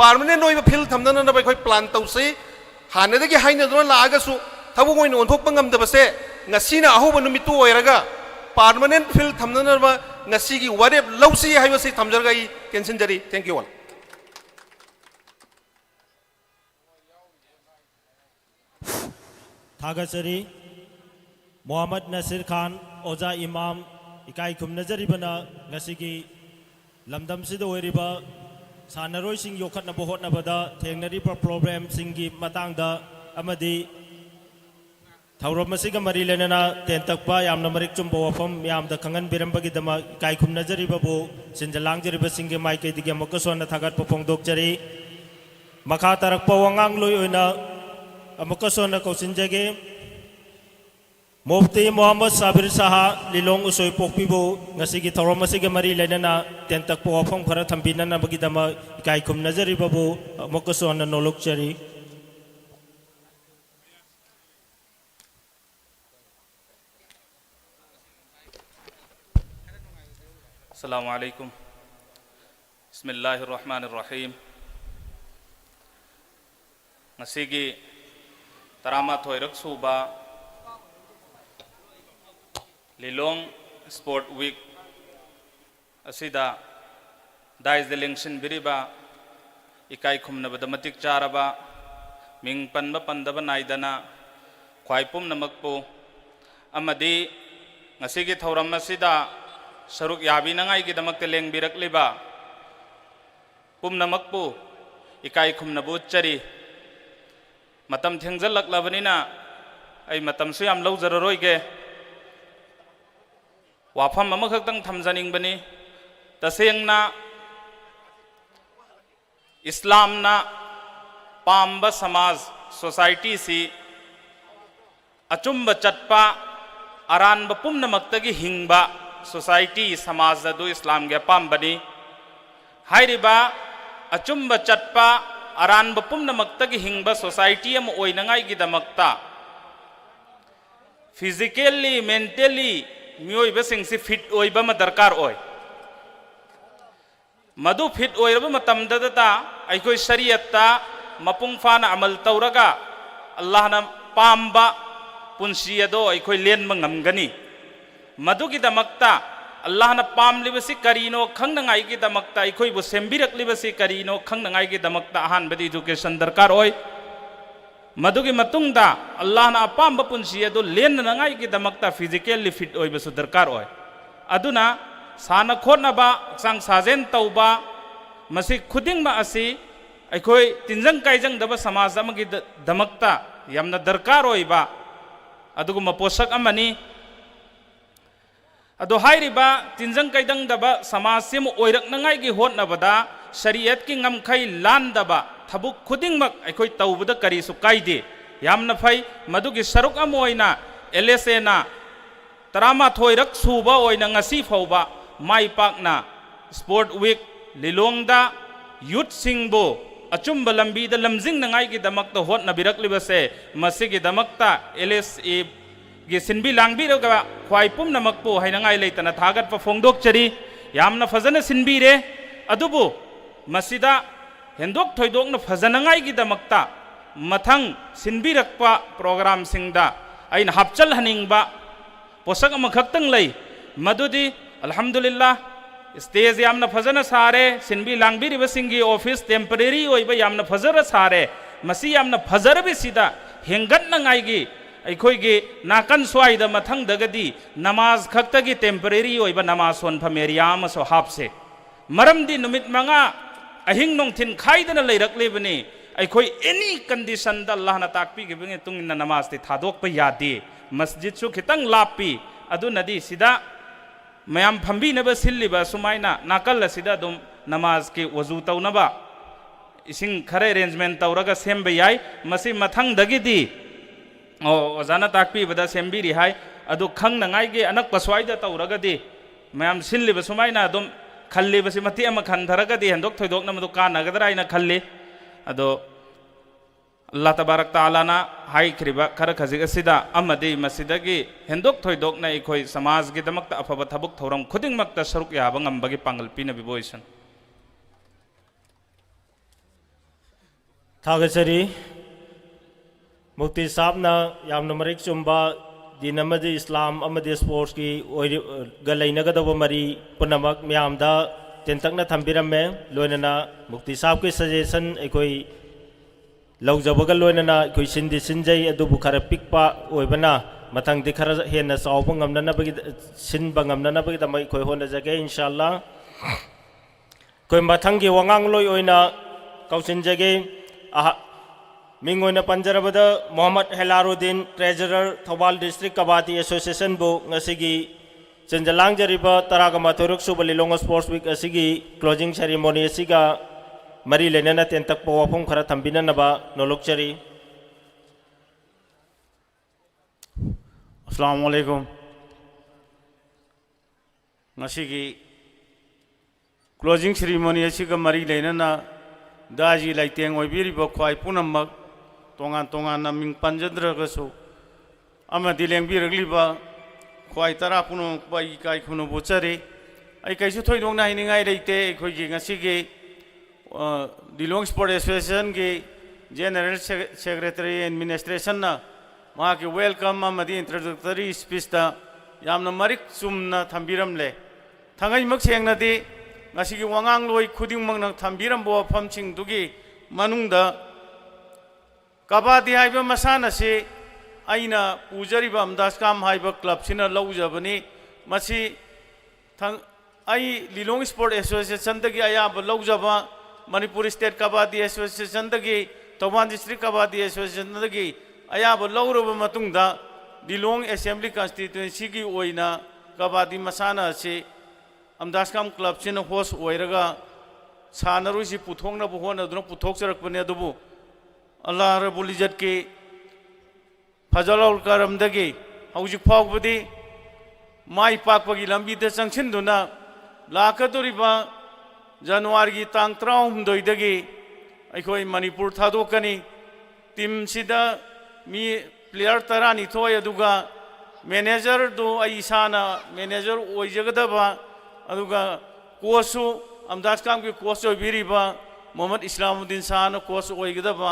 permanent noiba feel thamdana na aikoi plan tawsi hanadagi haina dona laaga su thabu ngoi non thokpa ngam dabase ngasina ahoba numitu oiraga permanent feel thamdana ba ngasi gi warep lawsi haibasi thamjarga I tension jari thank you all थागचरी Mohammad Nasir Khan ओजा इमाम इकाई खुमनजरीबना ngasiगी lamdamsida oiriba sanaroising yokhatna bohotnabada thengnariba problem singi matangda amadi thauramasiga mari lenana tentakpa yamna marik chumbo wafam yamda khangan birambagi dama ikai khumnajariba bu sinjalangjariba singi maike dige makasona thagat popongdokjari makha tarakpa wangang loi oina amakasona kausinjage Mufti Muhammad Sabir Saha Lilong Usoy Pokpibo ngasigi thauramasiga mari lenana tentakpa wafam khara thambinana bagi dama ikai khumnajariba bu makasona nolokjari Assalamualaikum. Bismillahirrahmanirrahim. Ngasigi tarama thoirak suba Lilong Sport Week asida dais delection biriba ikai khumna badamatik charaba ming panba pandaba naidana khwaipum namakpo amadi ngasigi thauram asida saruk yabi nangai ki damak teleng birak liba pum namakpu ikai khumna buchari matam thengjal laklabanina ai matam su yam lawjararoi ge wafam amakhak tang thamjaning bani tasengna islam na pamba samaj society si achumba chatpa aranba pum namaktagi hingba society samaj adu islam ge pambani हाइरिबा अचुम्ब चटपा अरानब पुम्नमक्तगी हिंगबा society अम ओइनंगाइगिदमक्ता physically mentally मियोइबसिंगसि fit ओइबा मा दरकार ओइ मधु फिट ओइरबा मतमदता अइखोइ शरीयत्ता मपुंग फाना अमल तौरगा अल्लाहना पाम्बा पुंसी अदो अइखोइ लेनबा ngamgani मधुगिदमक्ता अल्लाहना पामलिबसि करीनो खंगनंगाइगिदमक्ता अइखोइबु सेम्बिरक्लिबसि करीनो खंगनंगाइगिदमक्ता अहानबदि एजुकेशन दरकार ओइ मधुगी मतुंगदा अल्लाहना अपाम्बा पुंसी अदो लेननंगाइगिदमक्ता फिजिकली फिट ओइबसु दरकार ओइ अदुना साना खोटनबा हक्चांग साजेन तौबा मसि खुदिंगमा असि अइखोइ तिंजंग काइजंगदबा समाज अमगी दमक्ता यामना दरकार ओइबा अदुगुमा पोषक अमनी अदो हाइरिबा तिंजंग काइदंगदबा समाज सिम ओइरकनंगाइगी होटनबदा शरीयत की ngमखै लानदबा थबुक खुदिंगमक अइखोइ तौबदा करिसु काइदे यामना फै मधुगी सरुक अम ओइना LSA ना तरामा थोइरक सुबा ओइना ngasi फौबा माइ पाकना स्पोर्ट वीक लिलोंगदा यूथ सिंगबो अचुम्ब लंबीदा लमजिंग नंगाइगी दमक्ता होटनबिरकलिबसे मसिगी दमक्ता LSA गी सिनबी लांगबीरगा ख्वाइ पुमनमकपो हाइनंगाइ लेतना थागतपा फोंदोकचरी यामना फजन सिनबीरे अदुबु मसिदा हेंदोक थोइदोकना फजनंगाइगी दमक्ता मथंग सिनबीरकपा प्रोग्राम सिंगदा अइना हपचल हनिंगबा पोषक अमखक्तंग लै मदुदी अल्हम्दुलिल्लाह स्टेज यामना फजन सारे सिनबी लांगबीरिबसिंगी ऑफिस टेम्परेरी ओइबा यामना फजर सारे मसी यामना फजरबिसिदा हेंगतनंगाइगी अइखोइगी नाकन स्वाइदा मथंगदगदी नमाज खक्तगी टेम्परेरी ओइबा नमाज सोनफम एरिया अमसो हापसे मरमदी नुमित मंगा अहिंग नोंथिन खाइदना लेरकलेबनी अइखोइ एनी कंडीशन दा अल्लाहना ताकपीगिबंगे तुंगिना नमाज ते थादोकपा यादे मस्जिद सु खितंग लापी अदुनदी सिदा मयाम फंबीनबा सिल्लिबा सुमाइना नाकल असिदा दुम नमाज के वजू तौनबा इसिंग खरे अरेंजमेंट तौरगा सेमबा याय मसि मथंगदगिदी ओजाना ताकपीबदा सेमबीरी हाय अदु खंगनंगाइगे अनक पसवाइदा तौरगदी मयाम सिल्लिबा सुमाइना दुम खल्लिबसि मति अमा खंधरगदी हंदोक थोइदोकना मदु कानगदरा आइना खल्ली अदो अल्लाह तबारक तालाना हाइख्रिबा खर खजिग असिदा अमदि मसिदगी हेंदोक थोइदोकना इखोइ समाजगी दमक्ता अफबा थबुक थौरम खुदिंगमक्ता सरुक याबा ngambagi पांगल पीनबि बोइसन थागसरी मुक्ति साहबना यामना मरिक चुम्बा दिन अमदि इस्लाम अमदि स्पोर्ट्स की गलैनगदबो मरी पुनमक म्यामदा तेंतकना थंबिरमे लोइनना मुक्ति साहब के सजेशन अखोई लौजबगा लोइनना अखोई सिंदि सिंजै अदुबु खर पिकपा ओइबना मथंगदि खर हेन्ना चावबा ngamnanabagi सिनबा ngamnanabagi दमै अखोई होनजगे इंशाअल्लाह कोइ मथंगी वंगांग लोइ ओइना कौसिनजगे मिंगोइना पंजरबदा Mohammad Helaruddin treasurer Thoubal district kabaddi association बु ngasiगी चंजलांगजरिबा तरागा माथोरक सुबा लिलोंग स्पोर्ट्स वीक असिगी क्लोजिंग सेरेमनी असिगा मरी लेनना तेंतक पवाफम खरा थंबिननबा नोलुकचरी अस्सलाम वालेकुम ngasiगी क्लोजिंग सेरेमनी असिगा मरी लेनना दाजी लाइटेंग ओइबिरिबा ख्वाइ पुनमक तोंगान तोंगान मिंग पंजद्रगसु अमदि लेंबिरगलिबा ख्वाइ तरा पुनमक बाई काइ खुनु बुचरी आई कैसु थोइदोंना हाइनिंगाइ लेते अखोइगी ngasiगी दिलोंग स्पोर्ट एसोसिएशन की जनरल सेक्रेटरी एडमिनिस्ट्रेशन ना वहाँ के वेलकम अमदि इंट्रोडक्टरी स्पीच ता यामना मरिक चुमना थंबिरमले थंगाइमक सेंगनादि ngasiगी वांगांग लोइ खुदिंगमंगना थंबिरमबो फमसिंगदुगी मनुंगदा कबाडी हाइबा मसानासे आइना पुजरिबा अमदासकाम हाइबा क्लब सिना लौजबनी मसी थंग आई लिलोंग स्पोर्ट एसोसिएशन दगी अयाब लौजबा मणिपुर स्टेट कबाडी एसोसिएशन दगी तवान डिस्ट्रिक्ट कबाडी एसोसिएशन दगी अयाब लौरबा मतुंगदा लिलोंग असेंबली कॉन्स्टिट्यूएंसी की ओइना कबाडी मसाना से अमदासकाम क्लब सिना होस्ट ओइरगा सानरुसी पुथोंगना होनदुना पुथोकचरकपने अदुबु अल्लाह रब्बुल इज्जत की फजलौल करमदगी हौजिक फाउबदी माइ पाकपगी लंबीदा चंगसिनदुना लाकदोरिबा January tang 30 अखोई मणिपुर थादोकनी टीम सिदा मी प्लेयर 12 अदुगा मैनेजर दो इसाना मैनेजर ओइजगदबा अदुगा कोचसु अमदास काम की कोच ओइबिरिबा मोहम्मद इस्लामुद्दीन शाह कोच ओइगदबा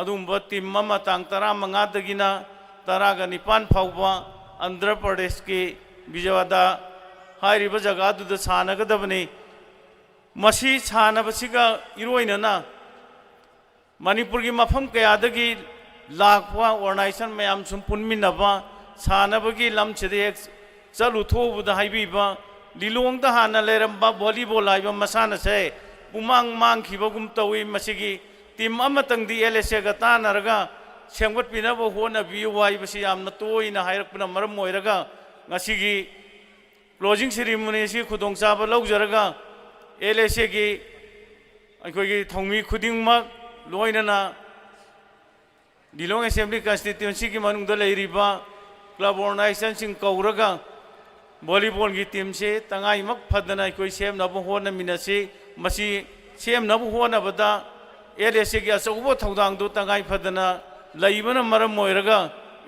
अदुंबा टीम ममा तांग 15 दगिना 19 फाउबा आंध्र प्रदेश के विजयवाड़ा हाइरिबा जगह दुद सानगदबनी मसी सानबसिगा इरोइनना मणिपुर की मफम कयादगी लाखवा ऑर्गेनाइजेशन मैम सुम पुनमिनबा सानबगी लमछदे चलु थोबुदा हाइबिबा लिलोंग दा हाना लेरंबा वॉलीबॉल हाइबा मसाना से पुमांग मांग खिबगुम तवी मसिगी टीम अमतंगदी एलएसए गा तानरगा सेंगवत पिनबो होना बियु वाइबसी यामना तोइना हाइरकपना मरम मोइरगा ngasiगी क्लोजिंग सेरेमनी से खुदोंचाबा लौजरगा एलएसए की अखोगी थौमी खुदिंगमक लोइनना लिलोंग असेंबली कॉन्स्टिट्यूएंसी की मनुंग लेरिबा क्लब ऑर्गेनाइजेशन सिंग कौरगा वॉलीबॉल की टीम से तंगाइमक फदना कोई सेमनब होनमिनसी मसी सेमनब होनबदा एलएसए की अचौबो थौदांग दो तंगाइ फदना लइबना मरम मोइरगा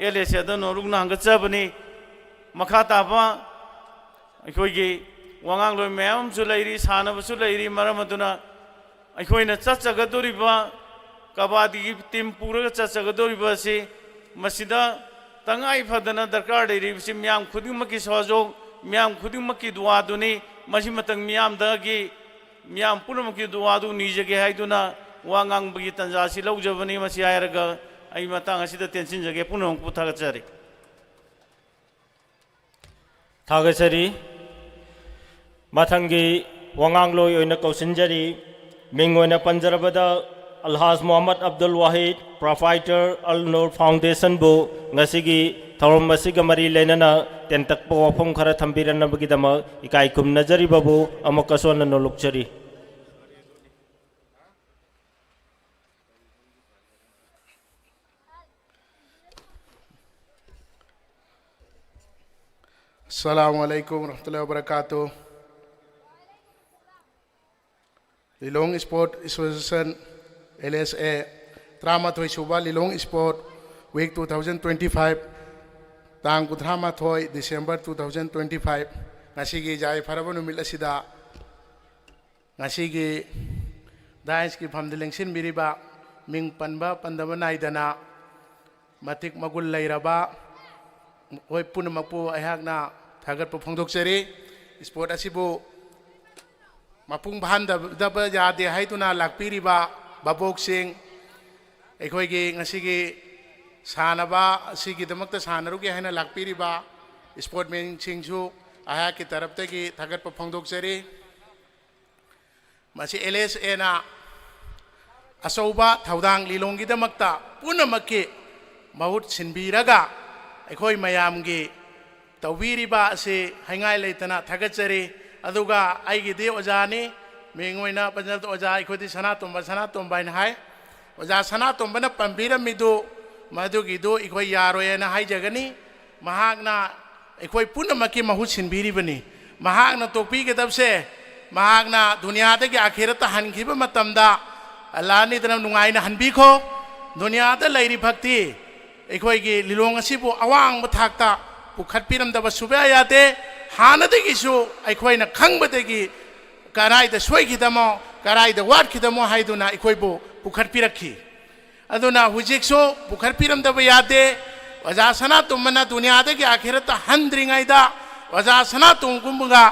एलएसए द नोरुगना हंगचबनी मखा ताबा अखोगी वांगांग लोइ मैम सु लेरि सानबसु लेरि मरम अदुना अखोइना चचगदोरिबा कबादी की टीम पूरा चचगदोरिबा से मसिदा तंगाइ फदना दरकार लेरिबसि म्याम खुदिमकी सहयोग म्याम खुदिमकी दुआदुनी मसि मतंग म्याम दगी म्याम पुनमकी दुआदु निजगे हाइदुना वांगांगबगी तंजासि लौजबनी मसि हायरगा आई मतंग असिदा टेंशन जगे पुनम पुथागचरी थागचरी मथंगी वांगांगलोय ओइना कौसिनजरी मिंग ओइना पंजरबदा अलहाज मोहम्मद अब्दुल वाहिद प्रोफाइटर अल नूर फाउंडेशन बो ngasi थौरम मसिगा मरी लेनना तेंतकपो वफम खरा थंबिरनबगिदमा इकाई कुमनजरी बाबू अमकसोन नोलुकचरी अस्सलामुअलैकुम रहमतुल्लाहि व बरकातुहू। लिलोंग स्पोर्ट एसोसिएशन LSA 13 सूबा लिलोंग स्पोर्ट वीक 2025 तांग 13 दिसंबर 2025 ngasi jai faraba numit asida ngasi dais ki famdilengsin biriba ming panba pandaba naidana matik magul lairaba hoi punamapu ayakna thagat pu phongdokchari sport asibu mapung bhan daba yade haituna lakpiriba babok sing अखोगी सानबा सिगीदमक्ता सानरुगे हाइना लाक्पिरिबा sportsman सिंगसु आहा की तरफतगी थागत फोंदोकचरी मसी LSA ना असौबा थौदांग लिलोंगीदमक्ता पुनमक्की महुत सिनबीरगा अखोई मयामगी तौबीरिबा असे हाइंगाइ लेतना थागतचरी अदुगा आइगिदि ओजानी मेंगोइना पंजल ओजा अखोदी सनातोंबा हाय ओजा सनातोंबना पंबीरमिदु मधुगिदु इखोई यारोयना हाइजगनी महागना इखोई पुनमकी महु सिनबीरिबनी महागना तोपीगदबसे महागना दुनियादगी आखिरत हनखिबा मतमदा अल्लाहनी दना नुंगाइना हनबीखो दुनियादा लैरि भक्ति इखोईगी लिलोंग असिबु अवांग थाक्ता पुखटपीरमदबा सुबा याते हानदगिसु इखोइना खंगबदगी कराइदा सोइखिदमो कराइदा वाटखिदमो हाइदुना इखोइबु पुखटपीरखी अदुना हुजिकसो पुखटपीरमदबा याते वजा सनातोंबना दुनियादगी आखिरत हंद्रिङाइदा वजा सनातोंगुंबगा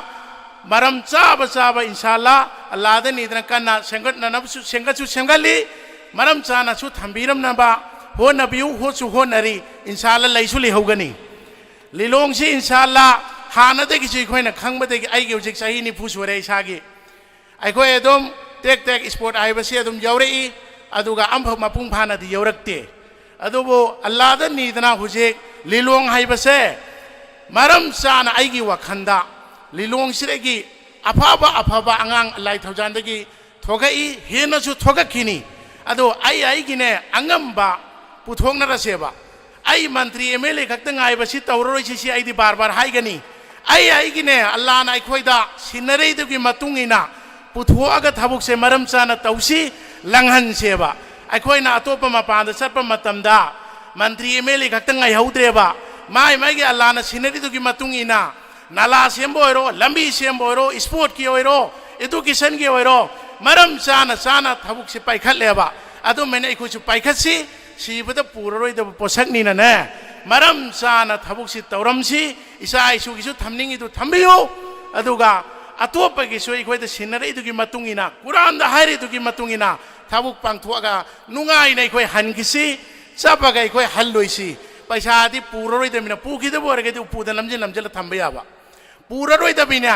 मरम चाब चाब इंशाल्लाह अल्लाह निदना कन्ना सेंगटनबसु सेंगचु सेंगली मरम चानासु थंबीरमनबा होनबियु होसु होनरी इंशाल्लाह लैसु लेहौगनी लिलोंगसी इंशाल्लाह हानदगी इखोइना खंगबदगी आइगे हुजिक सही निफु सुरे इसागी अखोय अदुम टेक टेक स्पोर्ट आइबसी अदुम यौरई अदुगा अम्फ मपुंग फानादि यौरक्ते अदुबो अल्लाह निदना हुजिक लिलोंग हाइबसे मरम चाना आइगी वखंदा लिलोंग सिरेगी अफाबा अफाबा अंगांग लाई थौजानदगी थोगई हेनसु थोगखिनी अदो आइगिने अंगम्बा पुथोंगनरसेबा आई मंत्री MLA खक्तंग आइबसी तौररोइसी आइदि बार बार हाइगनी आइगिने अल्लाह ना अखोइदा सिनरेदगी मतुंगिना पुथोअगा थबुक से मरम चाना तौसी लंघन सेबा अखोइना अतोप मपान चटप मतमदा मंत्री एमएलए खक्तंग हौद्रेबा माई माई अल्लाह सिनरी इना नाला सेंबो ओइरो लंबी सेंबो ओइरो स्पोर्ट की ओइरो एजुकेशन की ओइरो मरम चाना चाना थबुक से पाइखलेबा अदो मैंने इखुसु पाइखसी सिबद पुररोइदब पोसकनिना ने मरम चाना थबुक से तौरमसी इसा इसुगिसु थमनिंगिदु थंबियो अदुगा अतोपगिसु इखोइद सिनरीदुगी मतुंगिना कुरान दा हाइरिदुगी मतुंगिना थबुक पांगथुआगा नुंगाइना इखोइ हनगिसी चपगा इखोइ हल्लोइसी पैसादी पुररोइदमिना पुखिदबो ओरगदि उपुदा लमजल थंबा याबा पुररोइदमिना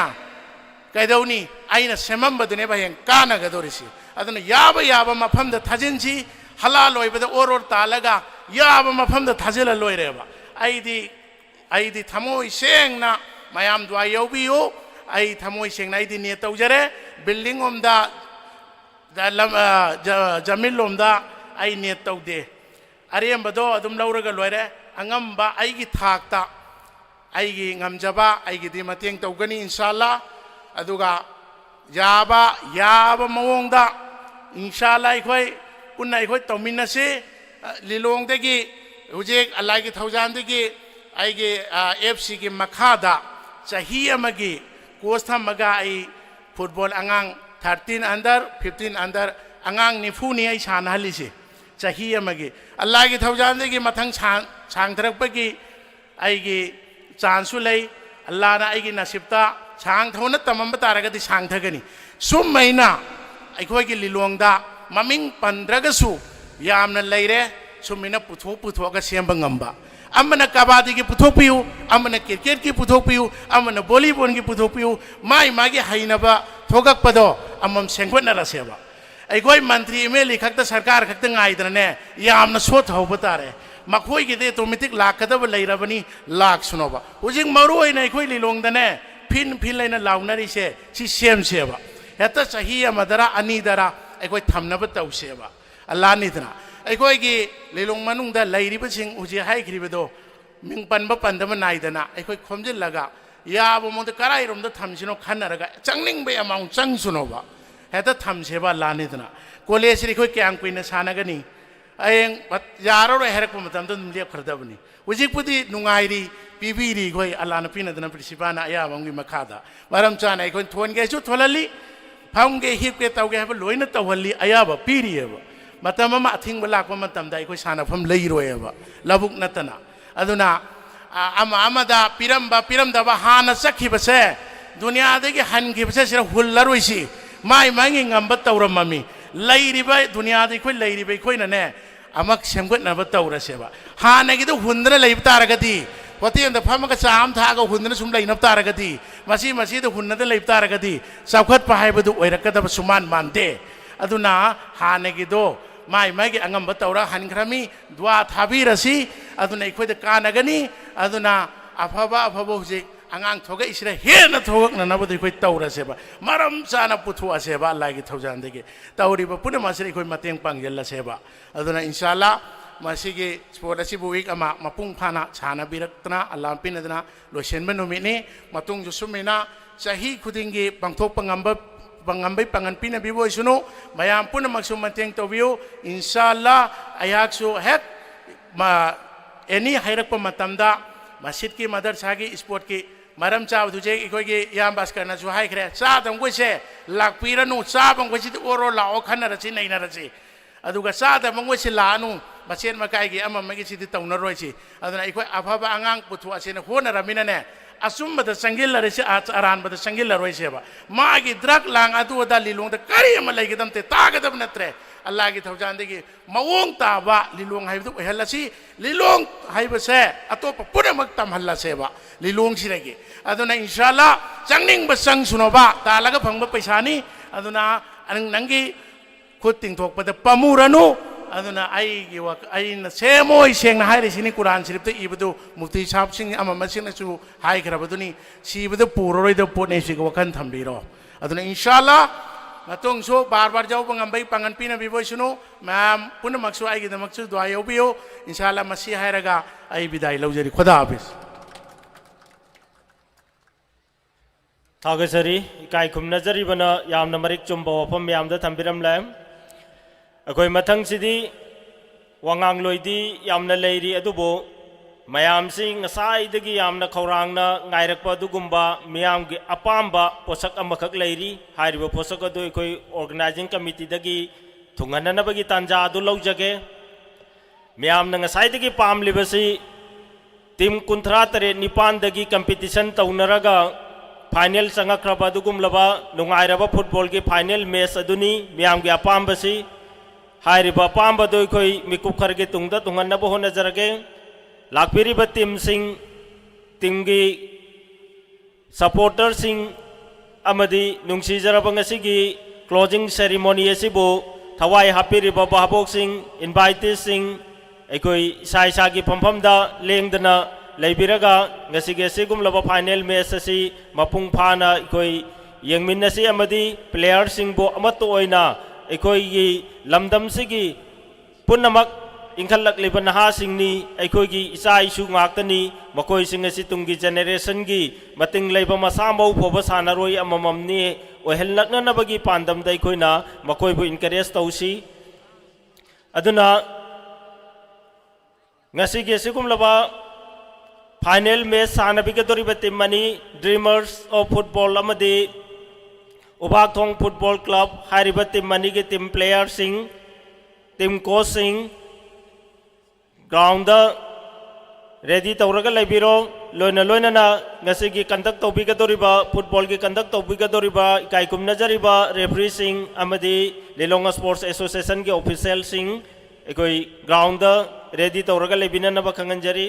कैदौनी आइना सेमंबदुने भयं कानगदोरिसी अदुना याबा मफमदा थाजिनसी हलाल ओइबदा ओर तालगा याबा मफमदा थाजिला लोइरेबा आइदी थमोइ सेंगना मयाम द्वा यौबियो आई थमोइ सेंगना आइदी ने तौजरे बिल्डिंग ओमदा जमीन लोमदा आई ने तौदे अरेंबदो अदुम लौरगा लोइरे अंगम्बा आइगी थाकता आइगी ngамजबा आइगी मतेंग तौगनी इंशाल्लाह अदुगा याबा मवोंगदा इंशाल्लाह इखोइ पुन्ना इखोइ तौमिनसे लिलोंगदगी हुजेक अल्लाहगी थौजानदगी आइगी एफसी की मखादा चाही अमगी कोच थमगा आई फुटबॉल अंगांग 13 अंडर 15 अंडर अंगांग निफुनी आई सानहलिसे चाही अमगी अल्लाहगी थौजानदगी मथंग सांगथरकपगी आइगी चांसु लई अल्लाहना आइगी नसीबता सांग थौना तमंब तारगदी सांगथगनी Sumaina अखोइगी लिलोंगदा ममिंग पंद्रगसु यामना लैरे Sumina पुथोगा सेंबा ngamba amana kabadi ki puthokpiu amana cricket ki puthokpiu amana volleyball ki puthokpiu mai magi hainaba thogakpado amam sengwatna raseba aigoi mantri emeli khakta sarkar khakta ngaidane yamna sot hauba tare makhoi gi de automatic lakadaba leirabani lak sunoba hujing maroi na aigoi lilongdane phin laina launari se si sem seba heta sahi amadara ani dara aigoi thamnaba tauseba allah ni dana अखोई की लिलोंग मनुंग दा लैरिब सिंग उजे हाइख्रिबदो Ming पनबा पंदमा नाइदना अखोई खोमजिलगा याबो मोद कराई रोम दा थमसिनो खनरगा चंगनिंग बे amount चंगसुनोबा हेता थमसेबा लानिदना college रि खोई क्यांग कुइना सानगनी अयंग यारो रे हेरक मतम दम लेप खरदबनी उजिपुदी नुंगाइरी पीबीरी खोई अल्लाहना पिनदना प्रिंसिपलना अयाबंगी मखादा मरम चाना अखोई थोनगेसु थोलली फाउंगे हिपके तौगे हब लोइना तवहली अयाबा पीरियबा मतम अथिंग लाप अखोई सानफम लेरोब लबुक नतना अदुना पीरमदब हाँ चखिबसे दुनियादगी हनखिबसे सिर हुल्लरोइसी माई मांगी ngamba तौरममी लेरिब दुनियाद अखोई लेरिब अखोइनने अमक सेमगतनब तौरसेबा हानगिदो हुंदना लेब तारगदी होटेल फमग चाम थाग हुंदना सुम लेनब तारगदी मसीद हुंदना लेब तारगदी चौखटपा हाइबदु ओइरकदब सुमान मानदे अदुना हानगिदो माई माई अंगम तौरा हनख्रमी द्वा थाबीरसी अदुना इखोइद कानगनी अदुना अफबा हुजे अंगांग थोगा इसरे हेन थोगननबदु इखोइ तौरसेबा मरम चाना पुथुआसेबा अल्लाहगी थौजानदगी तौरिबा पुनमसरे इखोइ मतेंग पांगजेलसेबा अदुना इंशाल्लाह मसीगी स्पोर्ट असिबु वीक अमा मपुंग फाना छाना बिरक्तना अल्लाह पिनदना लोसेनबा नुमिनी मतुंग जुसुमिना चाही खुदिंगी पांगथोकपा ngamba Pangambai panganpina bibo isuno mayam pun maksu manteng tobiu insyaallah ayaksu hek ma any hairak pamatamda masjid ki madrasa ki sport ki maram cha duje ikoi ki yam baskar na su hai kre cha dam ko se lakpira nu cha bang ko si oro la o khana ra si nei na ra si aduga cha dam ko si la nu masen makai ki ama magi si tauna roi si aduna ikoi afaba angang putu asena hona ramina ne assume बद संगिल रसे अरान बद संगिल रोइसेबा मागी drug लांग अदु अदा Lilong the करी अम लेगदम ते तागदब नत्रे अल्लाह की थौजानदगी मवोंग ताबा लिलोंग हाइबदु ओहलसी लिलोंग हाइबसे अतोप पुनमक तमहल्लसेबा लिलोंग सिरगी अदुना इंशाल्लाह चंगनिंग ब संग सुनोबा तालग फंगब पैसानी अदुना नंगी खुद तिंगथोकपद पमुरनु अदुना आईना सेमोई सेंगना हाइरिसिनी कुरान शरीफ ते इबदु मुफ्ती साहब सिंह अमा मसिनसु हाइखरबदुनी सिबदु पुरोरोइद पोने सिग वखन थंबिरो अदुना इंशाल्लाह मतोंगसो बार जाव बंगंबै पंगनपिना बिबोइसुनु मैम पुनमक्सु आइगिदमक्सु दुआ यौबियो इंशाल्लाह मसी हाइरगा आई बिदाई लौजरी खुदा हाफिज थागसरी इकाई खुमनजरीबना यामना मरिक चुम्बा वफम यामदा थम्बिरमले अखोई मथंग सिदी वांगांग लोइदी यामना लेरी अदुबो मयामसी ngसाइदगी यामना खौरांगना ngairaqpa adugumba miyamgi apamba posak amakak leiri hariba posak adu ikoi organizing committee dagi thungananabagi tanja adu laujage miyamna ngsaidagi pamlibasi team 39 nipan dagi competition taunaraga final संगख्रब अदुगुमलबा नुंगाइरबा फुटबॉल की फाइनल मैच अदुनी मियामगी अपाम्बसी हाइरिबा अपाम्बदो अखोई मिकुप खरगे तुंगदा तुंगन्नबो होनजरगे लाखपिरिबा टीमगी सपोर्टर सिंग अमदी नुंगसीजरबा ngasiगी क्लोजिंग सेरेमनी असिबो थवाई हापिरिबा बाबोक सिंग इनवाइटेड सिंग अखोई साइसागी फमफमदा लेंगदना लेबिरगा ngasiगे सिगुमलबा फाइनल मैच असि मपुंग फाना इखोई यंगमिनसी अमदी प्लेयर सिंगबो अमतो ओइना इखोई लमदम सिगी पुनमक इंखलकलिबा नहा सिंगनी इखोई इचा इशु ngaktani मकोई सिंग असि तुंगी जनरेशन की मतिंग लेबा मसामौ फोबा सानरोई अमममनी ओहलनकनबगी पांदमदा इखोइना मकोइबो इनकरेज तौसी अदुना ngasiगे सिगुमलबा फाइनल मैच सानबिगदोरिबा टीम मनी ड्रीमर्स ऑफ फुटबॉल अमदी उबाथोंग फुटबॉल क्लब हारिबा टीम मनी के टीम प्लेयर सिंग टीम कोच सिंग ग्राउंड रेडी तौरगा लेबिरो लोइना लोइना ngasiगी कंडक्ट तौबिगदोरिबा फुटबॉल की कंडक्ट तौबिगदोरिबा इकाइकुम नजरिबा रेफरी सिंग अमदी लिलोंग स्पोर्ट्स एसोसिएशन के ऑफिशियल सिंग इकोई ग्राउंड रेडी तौरगा लेबिननबा खंगंजरी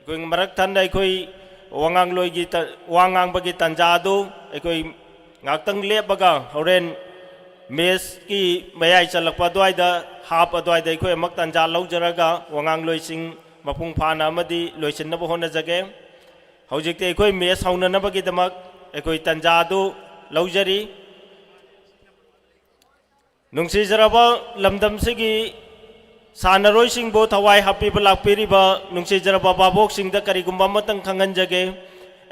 कोई मरक थंदा कोई वांगांग लोइगी वांगांग बगी तंजादु कोई ngaktang lebaga horen mes की मयाई चलकपा द्वाइदा हाप अद्वाइदा कोई अमक तंजा लौजरगा वांगांग लोइसिंग मपुंग फाना अमदी लोइसिनबो होनजगे हौजिकते कोई मेस हौननबगी दमक कोई तंजादु लौजरी नुंगसीजरबा लमदमसिगी सानरोइसिंगबो थवाई हापीबा लाक्पिरिबा नुंगसीजरबा बाबोकसिंगदा करिगुम्बा मतंग खंगनजगे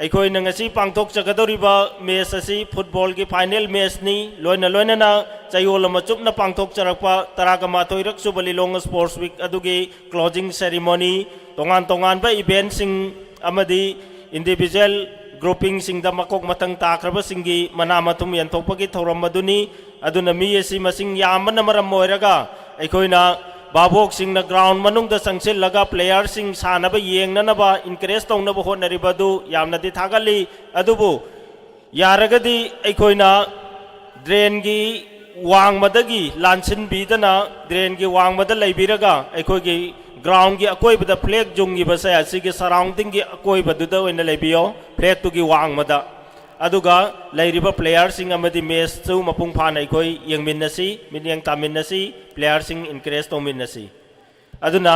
अखोई नंगसी पांगथोक चगदोरिबा मैच असि फुटबॉल की फाइनल मैच नि लोइना लोइना चयोल मचुपना पांगथोक चरकपा तरागा माथोइरक सुबा लिलोंग स्पोर्ट्स वीक अदुगी क्लोजिंग सेरेमनी तोंगान तोंगान बा इवेंट सिंग अमदी इंडिविजुअल ग्रुपिंग सिंगदा मकोक मतंग ताख्रबा सिंगी मना मथुम यंथोपगी थौरम मदुनी अदुना मी असि मसिंग यामन मरम मोइरगा अखोइना बाबोक सिंगना ग्राउंड मनुंग द संगसिल लगा प्लेयर सिंग सानबा येंगननबा इनकरेज तौनबा होनरिबदु यामनदि थागली अदुबु यारगदि अखोइना ड्रेन की वांगमदगी लांसिन बीदना ड्रेन की वांगमद लेबिरगा अखोइगी ग्राउंड की अकोइबदा फ्लैग जुंगिबसे असिगी सराउंडिंग की अकोइबदुदा ओइना लेबियो फ्लैग तुगी वांगमदा अदुगा लेरिबा प्लेयर सिंग अमदी मैच सु मपुंग फाना अखोइ यंगमिनसी मिनियंग तामिनसी प्लेयर सिंग इनकरेज तौमिनसी अदुना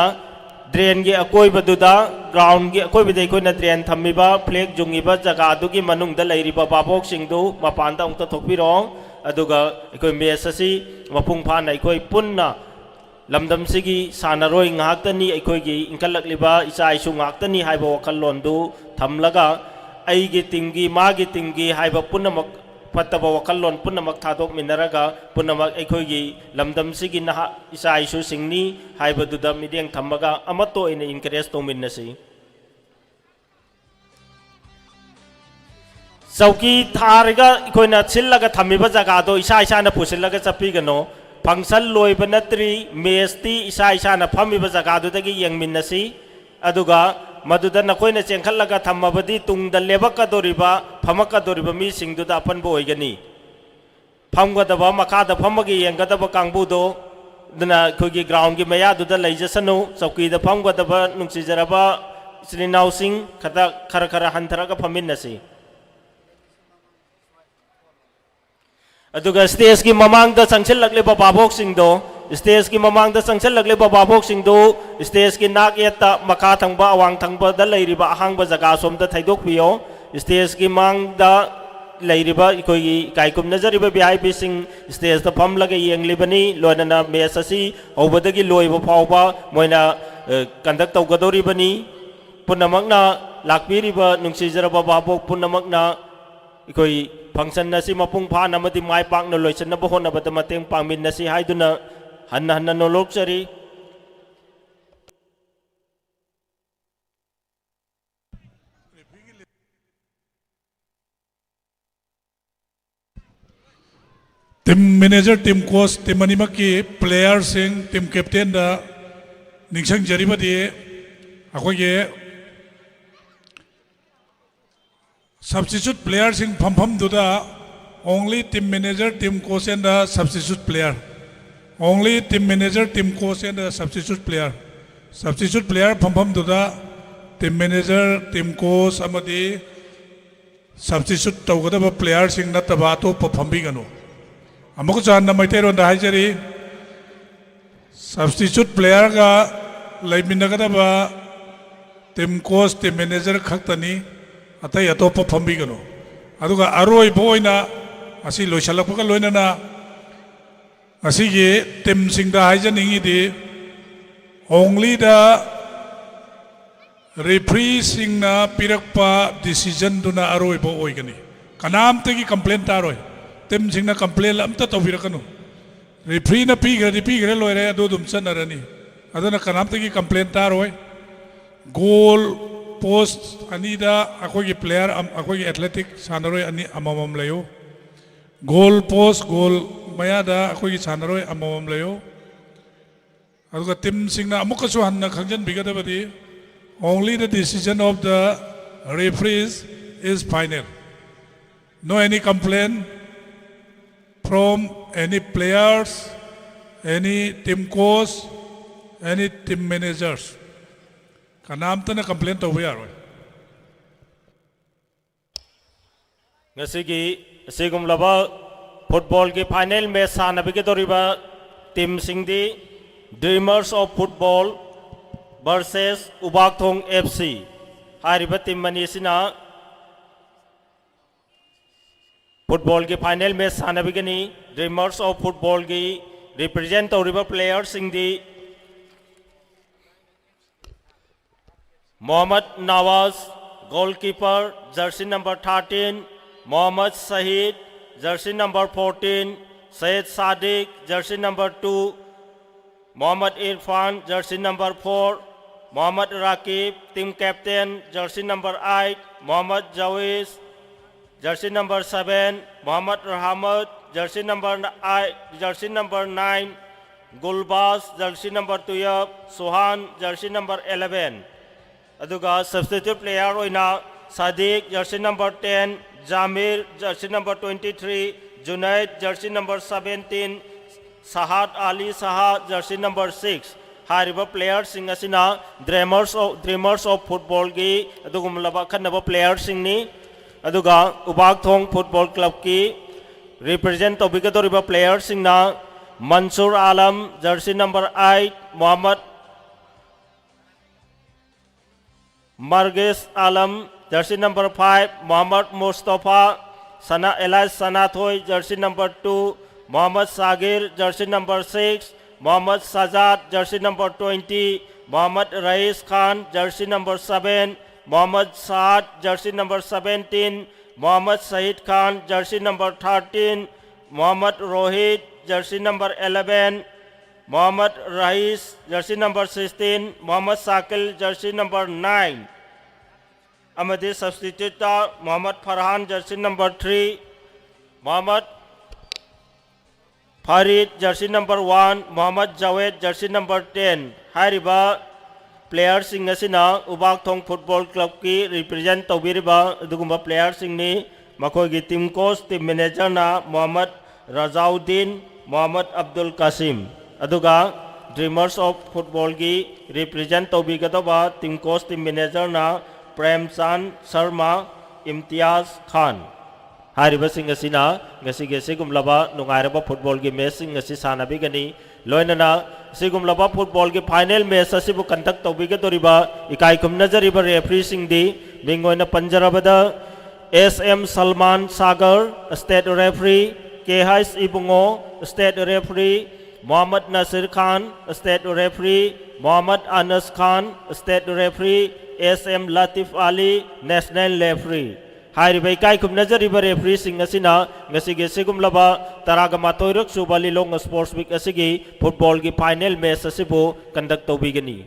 ड्रेन की अकोइबदुदा ग्राउंड की अकोइबदे अखोइना ड्रेन थम्मिबा फ्लैग जुंगिबा जगह अदुगी मनुंगदा लेरिबा बाबोक सिंगदु मपानदा उंगता थोकबिरो अदुगा अखोइ मैच असि मपुंग फाना अखोइ पुन्ना लमदमसिगी सानरोइ ngaktani अखोइगी इंकलकलिबा इचा इशु ngaktani हाइबा वखललोंदु थमलगा अईगी टीमगी मागी टीमगी हाइबा पुनमक फतबा वखललोन पुनमक थादोक मिनरगा पुनमक अखोइगी लमदमसिगी नहा इचा इशु सिंगनी हाइबदुदा मिडियंग थमगा अमतो इन इनकरेज तौमिनसी चौकी थारगा अखोइना सिल्लगा थमिबा जगादो इचा इचाना पुसिल्लगा चप्पीगनो फंक्शन लोइबा नत्री मैचती इचा इचाना फमिबा जगादुदगी यंगमिनसी अदुगा मदुदा नखोइना चेंखलगा थमबदी तुंगदा लेबकदोरिबा फमकदोरिबा मी सिंगदुदा अपनबो होइगनी फमगदबा मखादा फमगी यंगदबा कांगबुदो दना खोगी ग्राउंड की मयादुदा लेजसनु चौकीदा फमगदबा नुंगसिजरबा श्रीनाव सिंह खता खर खर हंथरगा फमिनसी अदुगा स्टेज की ममांगदा संगसिललगलेबा बाबोक सिंगदो स्टेज की ममांग संगसलगले बाबोक सिंधु स्टेज की नाक येता मखा थंगबा अवांग थंगबा लेरिबा अहांगबा जगह सोमदा थैदोकपियो स्टेज की मांगदा लेरिबा इकोई काइकुम नजरिबा वीआईपी सिंग स्टेज द फम लगे येंगलिबनी लोनना मैच असि औबदगी लोइबा फावबा मोइना कंडक्ट तौगदोरिबनी पुनमकना लाकपिरिबा नुंगसिजरबा बाबोक पुनमकना ꯑꯩꯈꯣꯏ ꯐꯪꯁꯟ ꯑꯁꯤ ꯃꯄꯨꯡ ꯐꯥꯅ ꯑꯃꯗꯤ ꯃꯥꯏ ꯄꯥꯛꯅ ꯂꯣꯏꯁꯤꯟꯅꯕ ꯍꯣꯠꯅꯕꯗ ꯃꯇꯦꯡ ꯄꯥꯡꯃꯤꯟꯅꯁꯤ ꯍꯥꯏꯗꯨꯅ ꯍꯟꯅ ꯍꯟꯅ ꯅꯣꯂꯣꯛꯆꯔꯤ team manager team coach team अनिमक की प्लेयर सिंह टीम कैप्टन दा निंगसंग जरीबदी अखोगे सब्स्टिट्यूट प्लेयर सिंह फमफम दुदा only team manager team coach and the substitute player only team manager team coach and the substitute player फमफम दुदा टीम मैनेजर टीम कोच अमदी सब्स्टिट्यूट तौगदब प्लेयर सिंह नतबा अतोप फमबिगनो अमुक चान मैतेरों हाजरी सब्स्टिट्यूट प्लेयर का लेमिनगदब टीम कोच टीम मैनेजर खक्तनी अतई अतोप फमबिगनो अदुगा अरोइबोइना असी लोइसलपका लोइनना असीगी टीम सिंगदा हाइजनिंगिदि ओनली द रेफरी सिंगना पिरकपा डिसीजन दुना अरोइबो ओइगनी कनामतगी कंप्लेंट तारोइ टीम सिंगना कंप्लेन अमता तौबिरकनु रेफरी ना पीगरे लोइरे अदु दुम चनरनी अदना कनामतगी कंप्लेन तारोइ गोल पोस्ट अनीदा अखोगी प्लेयर अखोगी एथलेटिक सानरोइ अनि अममम लयो गोल पोस्ट गोल मयादा अखोगी सानरोइ अममम लयो अदुगा टीम सिंगना अमुकसु हन्ना खंजन बिगदबदी only the decision of the referee's is final no any complain from any players, any team coach, any team managers. Kanam tana complaint to we are. ngasigi sigum laba football ki final match sanabige doriba team singdi Dreamers of Football versus Ubakthong FC hariba team mani sina football की final match सानबिगनी dreamers of football की represent तौरिबा player सिंगदी Mohammad Nawaz goalkeeper jersey number 13 Mohammad Shahid jersey number 14 Syed Sadiq jersey number 2 Mohammad Irfan jersey number 4 Mohammad Rakib team captain jersey number 8 Mohammad Javed jersey number 7 Mohammad Rahmat jersey number 9 Gulbaz jersey number 12 Suhan jersey number 11 अदुगा substitute player ओइना Sadiq jersey number 10 Jamir jersey number 23 Junaid jersey number 17 Sahad Ali Saha jersey number 6 हारिबा player सिंग असिना dreamers of football की अदुगुमलबा खन्नबा player सिंगनी अदुगा उबाकथोंग फुटबॉल क्लब की रिप्रेजेंट तौबिगदोरिबा प्लेयर सिंगना मंसूर आलम जर्सी नंबर 8 मोहम्मद मरगेस आलम जर्सी नंबर 5 मोहम्मद मुस्तफा सना एलाज Sanathoi jersey number 2 Mohammad Sagir jersey number 6 Mohammad Sajad jersey number 20 Mohammad Rais Khan jersey number 7 Mohammad Saad jersey number 17 Mohammad Saeed Khan jersey number 13 Mohammad Rohit jersey number 11 Mohammad Rais jersey number 16 Mohammad Sakil jersey number 9 अमदी substitute Mohammad Farhan jersey number 3 Mohammad Farid jersey number 1 Mohammad Javed jersey number 10 हारिबा player सिंग असिना Ubakthong football club की represent तौबिरिबा अदुगुम्बा player सिंगनी मखोगी टीम कोच टीम मैनेजर ना मोहम्मद रजाउद्दीन मोहम्मद अब्दुल कासिम अदुगा ड्रीमर्स ऑफ फुटबॉल की रिप्रेजेंट तौबिगदबा टीम कोच टीम मैनेजर ना प्रेमचंद शर्मा इम्तियाज खान हारिबा सिंग असिना ngasi sigumlaba nungairaba football की मैच सिंग असि सानाबिगनी लोइनना सिगुमलबा फुटबॉल की फाइनल मैच असिबु कंडक्ट तौबिगदोरिबा इकाई खुमनजरिबा रेफरी सिंगदी मिंगोइना पंजरबदा SM Salman Sagar state referee KH Ibungo state referee Mohammad Nasir Khan state referee Mohammad Anas Khan state referee SM Latif Ali national referee हाइरिबा इकाई खुमनजरिबा रेफरीसिंग असिना ngasiगे सिगुमलबा तरागा मातोइरक सुबा लिलोंग स्पोर्ट्स वीक असिगी फुटबॉल की फाइनल मैच असिबो कंडक्ट तौबिगनी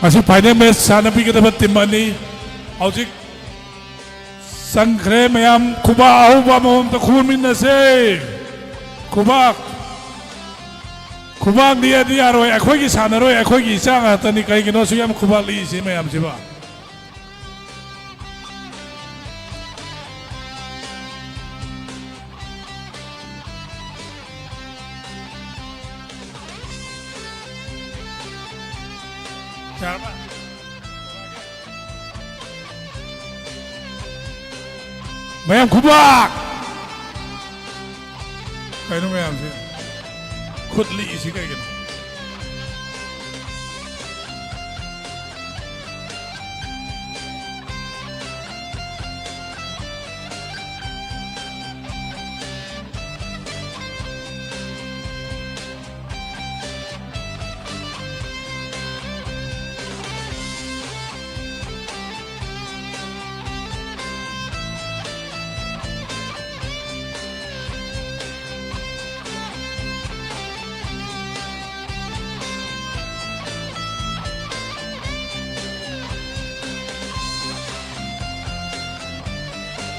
असी फाइनल मैच सानबी के दबत तिमानी औजिक संख्रे मैम खुबा आहुबा मोहम तो खून मिन से खुबा दिया दिया रोय अखोई की साना रोय अखोई की चांग तनी कहीं की नोसु यम खुबा ली इसी मैम सिबा मैम खुबा कहीं मैम से खुद ली इसी कहीं की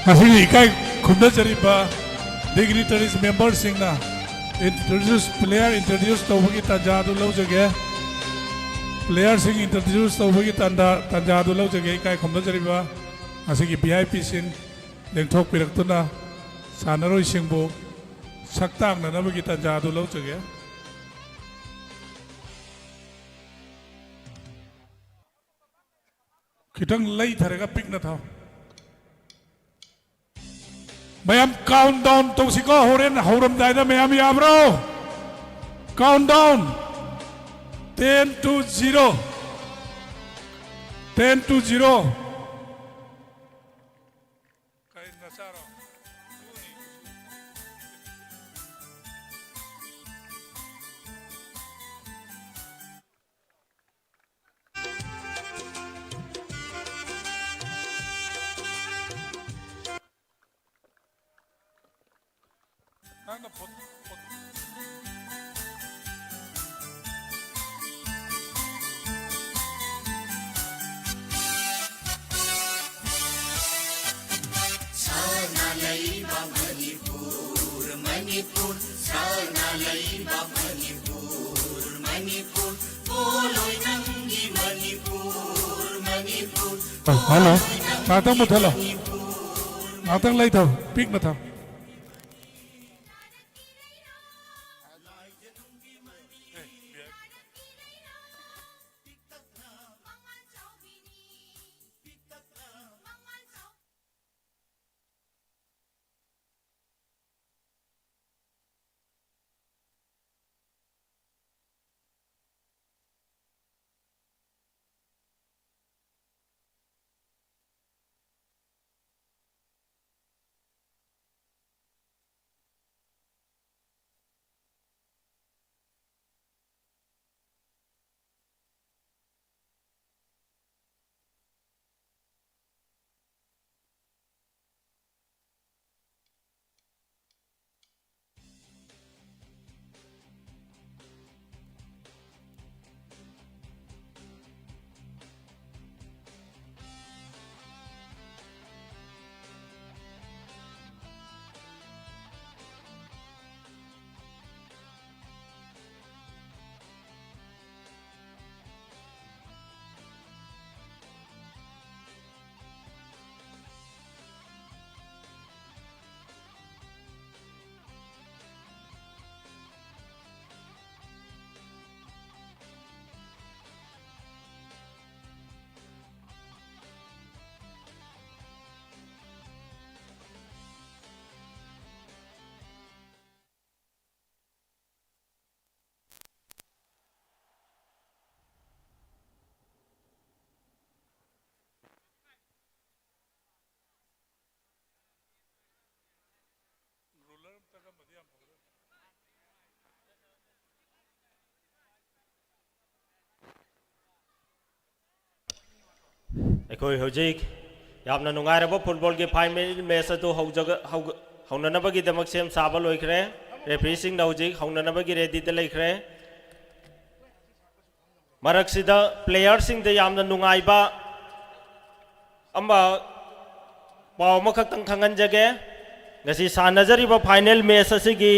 अभी इकाई खुदा चरीबा डिग्निटरीज मेंबर सिंगना इंट्रोड्यूस प्लेयर इंट्रोड्यूस तौबगी तंजादु लौजगे प्लेयर सिंग इंट्रोड्यूस तौबगी तंजादु लौजगे इकाई खुदा चरीबा असिगी वीआईपी सिन लेंथोक पिरक्तुना सानरोय सिंगबो सक्तांगना नबगी तंजादु लौजगे खितंग लई थरेगा पिकना था मैम काउंटडाउन तो सिको होरेन होरम दायदा मैम याब्रो काउंटडाउन 10 to 0 10 to 0 हेलो नातंग मुथलो नातंग लाई था पिक न था ꯑꯩꯈꯣꯏ ꯍꯧꯖꯤꯛ ꯌꯥꯝꯅ ꯅꯨꯡꯉꯥꯏꯔꯕ ꯐꯨꯠꯕꯣꯜꯒꯤ ꯐꯥꯏꯅꯦꯜ ꯃꯦꯆ ꯑꯗꯨ ꯍꯧꯅꯅꯕꯒꯤꯗꯃꯛ ꯁꯦꯝ ꯁꯥꯕ ꯂꯣꯏꯈ꯭ꯔꯦ ꯔꯦꯐ꯭ꯔꯤꯁꯤꯡꯅ ꯍꯧꯖꯤꯛ ꯍꯧꯅꯅꯕꯒꯤ ꯔꯦꯗꯤꯗ ꯂꯩꯈ꯭ꯔꯦ ꯃꯔꯛꯁꯤꯗ ꯄ꯭ꯂꯦꯌꯔꯁꯤꯡꯗ ꯌꯥꯝꯅ ꯅꯨꯡꯉꯥꯏꯕ ꯑꯃ ꯄꯥꯎ ꯑꯃꯈꯛꯇꯪ ꯈꯪꯍꯟꯖꯒꯦ ngasi sanajariba final match asigi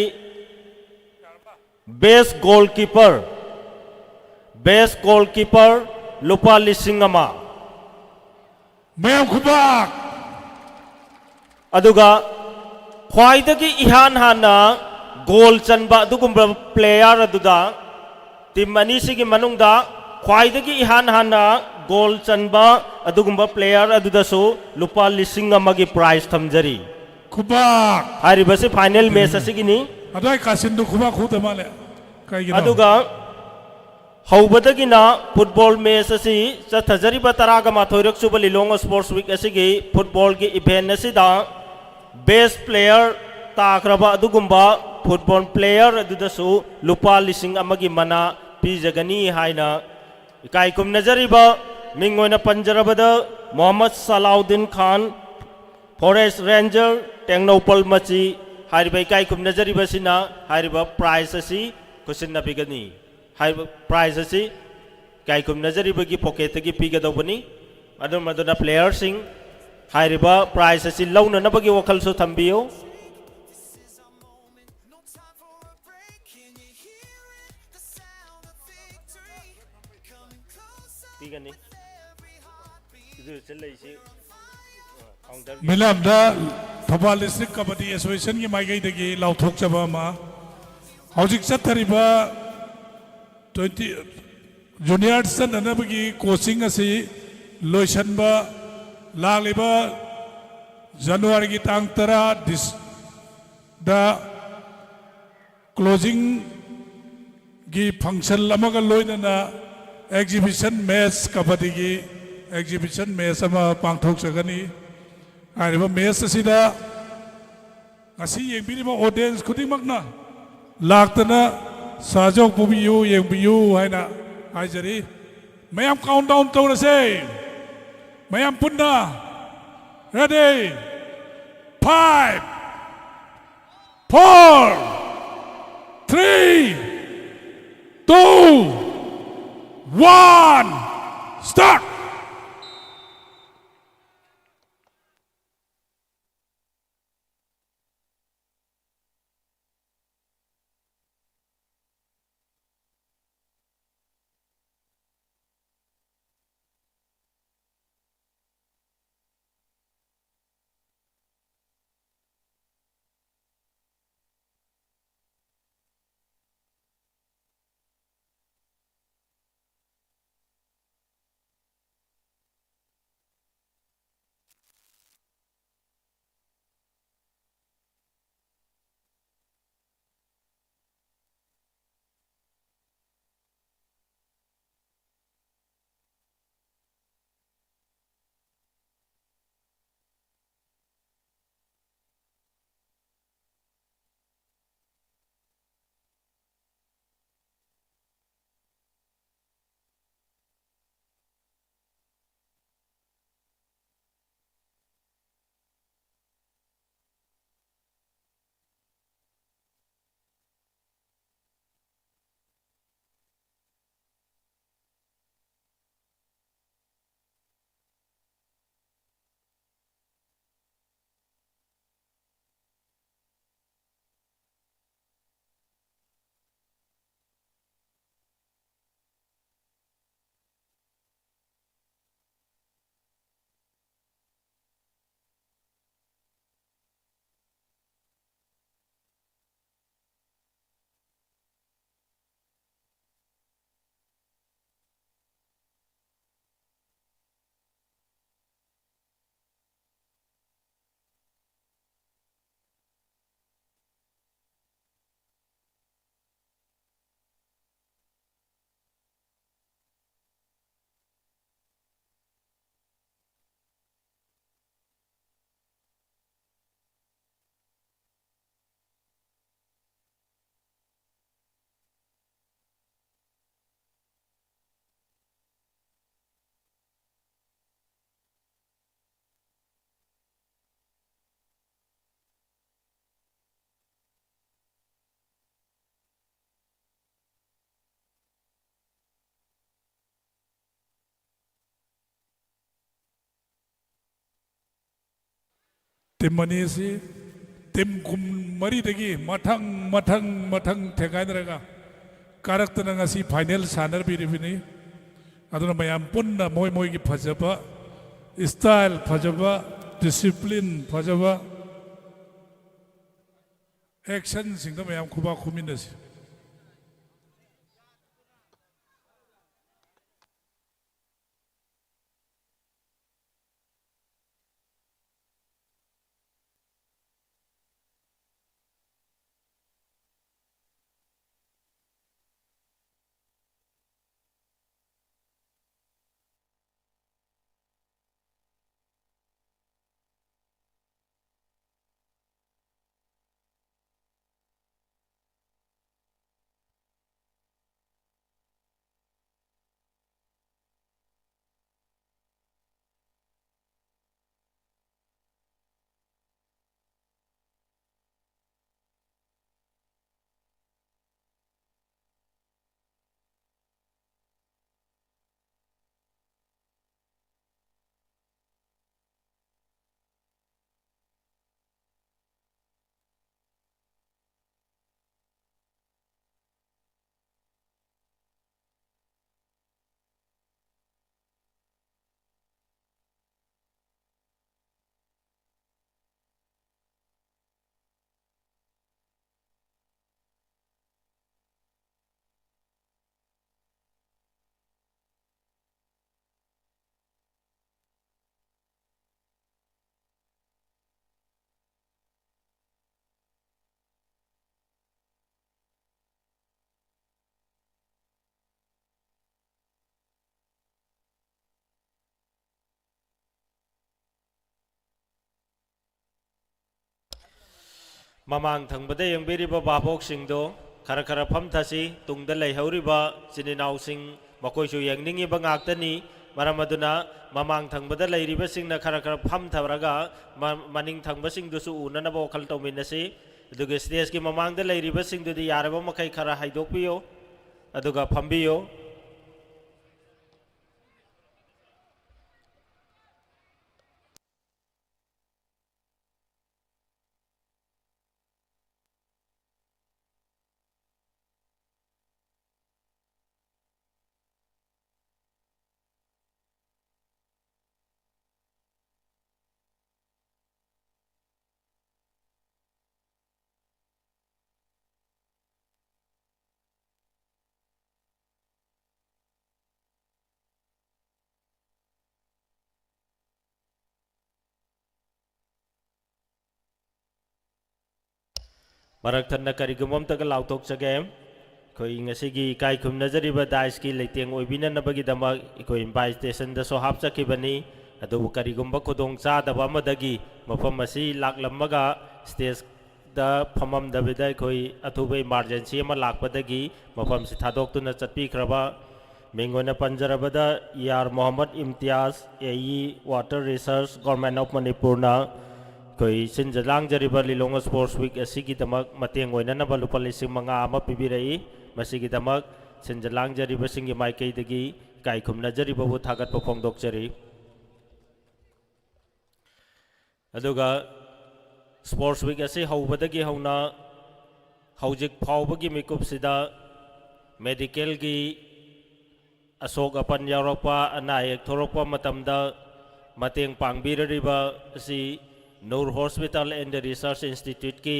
best goalkeeper lupa lising ama mayam khubak aduga khwaidagi ihan hana goal chanba adugumba player aduda team ani sigi manungda khwaidagi ihan hana goal chanba adugumba player aduda su lupa lising amagi prize thamjari khubak haribasi final match asigini adai kasindu khubak khuda male kaigina aduga hawbadagina football match asi chathajariba taraga mathoirak suba lilong sports week asigi football gi event asida best player takraba adugumba football player adudasu lupa lising amagi mana pijagani haina ikai kum najariba mingoina panjarabada Muhammad Salahuddin Khan Forest Ranger Tengnopal Machi hariba ikai kum najariba sina hariba prize asi kusinna bigani hariba prize asi kai kum najariba gi pocket gi pigadobani maduna player sing hariba prize asi launa nabagi wakal su thambiyo pigani idu chelai milamda Thopal District Kabaddi Association ki maigai dagi lauthok chaba ma hojik chathariba 20 junior san anabagi coaching asi loisanba lagliba January ki tang tara da closing gi function lamaga loinana exhibition match kabaddi gi exhibition match ama pangthok chagani hariba match asida ngasi yengbiriba audience khudimakna laktana sajok pubiyu yengbiyu haina haijari mayam countdown tawrase mayam punna ready 5 4 3 2 1 start team money से team कुम मरी दगी मथंग मथंग मथंग ठेकाई नरगा कारक तना सी final Sanar बिरिबिनी अदुना मयाम पुन्ना मोय मोय की फजबा style फजबा discipline फजबा action सिंग मयाम खुबा खुमिनसी ꯃꯃꯥꯡ ꯊꯪꯕꯗ ꯌꯦꯡꯕꯤꯔꯤꯕ ꯚꯥꯕꯣꯛꯁꯤꯡꯗꯣ ꯈꯔ ꯈꯔ ꯐꯝꯊꯁꯤ ꯇꯨꯡꯗ ꯂꯩꯍꯧꯔꯤꯕ ꯏꯆꯤꯟ ꯏꯅꯥꯎꯁꯤꯡ ꯃꯈꯣꯏꯁꯨ ꯌꯦꯡꯅꯤꯡꯉꯤꯕ ꯉꯥꯛꯇꯅꯤ ꯃꯔꯝ ꯑꯗꯨꯅ ꯃꯃꯥꯡ ꯊꯪꯕꯗ ꯂꯩꯔꯤꯕꯁꯤꯡꯅ ꯈꯔ ꯈꯔ ꯐꯝꯊꯔꯒ ꯃꯅꯤꯡ ꯊꯪꯕꯁꯤꯡꯗꯨꯁꯨ ꯎꯅꯅꯕ ꯋꯥꯈꯜ ꯇꯧꯃꯤꯟꯅꯁꯤ ꯑꯗꯨꯒ ꯁ꯭ꯇꯦꯖꯀꯤ ꯃꯃꯥꯡꯗ ꯂꯩꯔꯤꯕꯁꯤꯡꯗꯨꯗꯤ ꯌꯥꯔꯕ ꯃꯈꯩ ꯈꯔ ꯍꯥꯏꯗꯣꯛꯄꯤꯌꯨ ꯑꯗꯨꯒ ꯐꯝꯕꯤꯌꯨ ꯃꯔꯛ ꯊꯠꯅ ꯀꯔꯤꯒꯨꯝꯕ ꯑꯃꯇꯒ ꯂꯥꯎꯊꯣꯛꯆꯒꯦ ꯑꯩꯈꯣꯏ ꯉꯁꯤꯒꯤ ꯏꯀꯥꯏ ꯈꯨꯝꯅꯖꯔꯤꯕ ꯗꯥꯏꯁꯀꯤ ꯂꯩꯇꯦꯡ ꯑꯣꯏꯕꯤꯅꯅꯕꯒꯤꯗꯃꯛ ꯑꯩꯈꯣꯏ ꯏꯟꯚꯥꯏꯇꯦꯁꯟꯗꯁꯨ ꯍꯥꯞꯆꯈꯤꯕꯅꯤ ꯑꯗꯨꯕꯨ ꯀꯔꯤꯒꯨꯝꯕ ꯈꯨꯗꯣꯡꯆꯥꯗꯕ ꯑꯃꯗꯒꯤ ꯃꯐꯝ ꯑꯁꯤ ꯂꯥꯛꯂꯝꯃꯒ ꯁ꯭ꯇꯦꯖꯗ ꯐꯝꯃꯝꯗꯕꯤꯗ ꯑꯩꯈꯣꯏ ꯑꯊꯨꯕ ꯏꯃꯥꯔꯖꯦꯟꯁꯤ ꯑꯃ ꯂꯥꯛꯄꯗꯒꯤ ꯃꯐꯝꯁꯤ ꯊꯥꯗꯣꯛꯇꯨꯅ ꯆꯠꯄꯤꯈ꯭ꯔꯕ ꯃꯤꯡ ꯑꯣꯏꯅ ꯄꯟꯖꯔꯕꯗ ꯌꯥꯔ ꯃꯣꯍꯝꯃꯗ ꯏꯝꯇꯤꯌꯥꯖ ꯑꯦꯏ ꯋꯥꯇꯔ ꯔꯤꯁꯔꯁ ꯒꯣꯔꯃꯦꯟ ꯑꯣꯐ ꯃꯅꯤꯄꯨꯔꯅ ꯑꯩꯈꯣꯏ ꯁꯤꯟꯖ ꯂꯥꯡꯖꯔꯤꯕ ꯂꯤꯂꯣꯡ ꯁ꯭ꯄꯣꯔꯠꯁ ꯋꯤꯛ ꯑꯁꯤꯒꯤꯗꯃꯛ ꯃꯇꯦꯡ ꯑꯣꯏꯅꯅꯕ ꯂꯨꯄꯥ ꯂꯤꯁꯤꯡ 5 ꯑꯃ ꯄꯤꯕꯤꯔꯛꯏ ꯃꯁꯤꯒꯤꯗꯃꯛ ꯁꯤꯟꯖ ꯂꯥꯡꯖꯔꯤꯕꯁꯤꯡꯒꯤ ꯃꯥꯏꯀꯩꯗꯒꯤ ꯏꯀꯥꯏ ꯈꯨꯝꯅꯖꯔꯤꯕꯕꯨ ꯊꯥꯒꯠꯄ ꯐꯣꯡꯗꯣꯛꯆꯔꯤ ꯑꯗꯨꯒ ꯁ꯭ꯄꯣꯔꯠꯁ ꯋꯤꯛ ꯑꯁꯤ ꯍꯧꯕꯗꯒꯤ ꯍꯧꯅ ꯍꯧꯖꯤꯛ ꯐꯥꯎꯕꯒꯤ ꯃꯤꯀꯨꯞꯁꯤꯗ ꯃꯦꯗꯤꯀꯦꯜꯒꯤ ꯑꯁꯣꯛ ꯑꯄꯟ ꯌꯥꯎꯔꯛꯄ ꯑꯅꯥ ꯑꯌꯦꯛ ꯊꯣꯛꯂꯛꯄ ꯃꯇꯝꯗ ꯃꯇꯦꯡ ꯄꯥꯡꯕꯤꯔꯤꯕ ꯑꯁꯤ ꯅꯨꯔ ꯍꯣꯁꯄꯤꯇꯥꯜ ꯑꯦꯟड ꯔꯤꯁꯔꯆ ꯏꯟꯁꯇꯤꯇ꯭ꯌꯨꯠꯀꯤ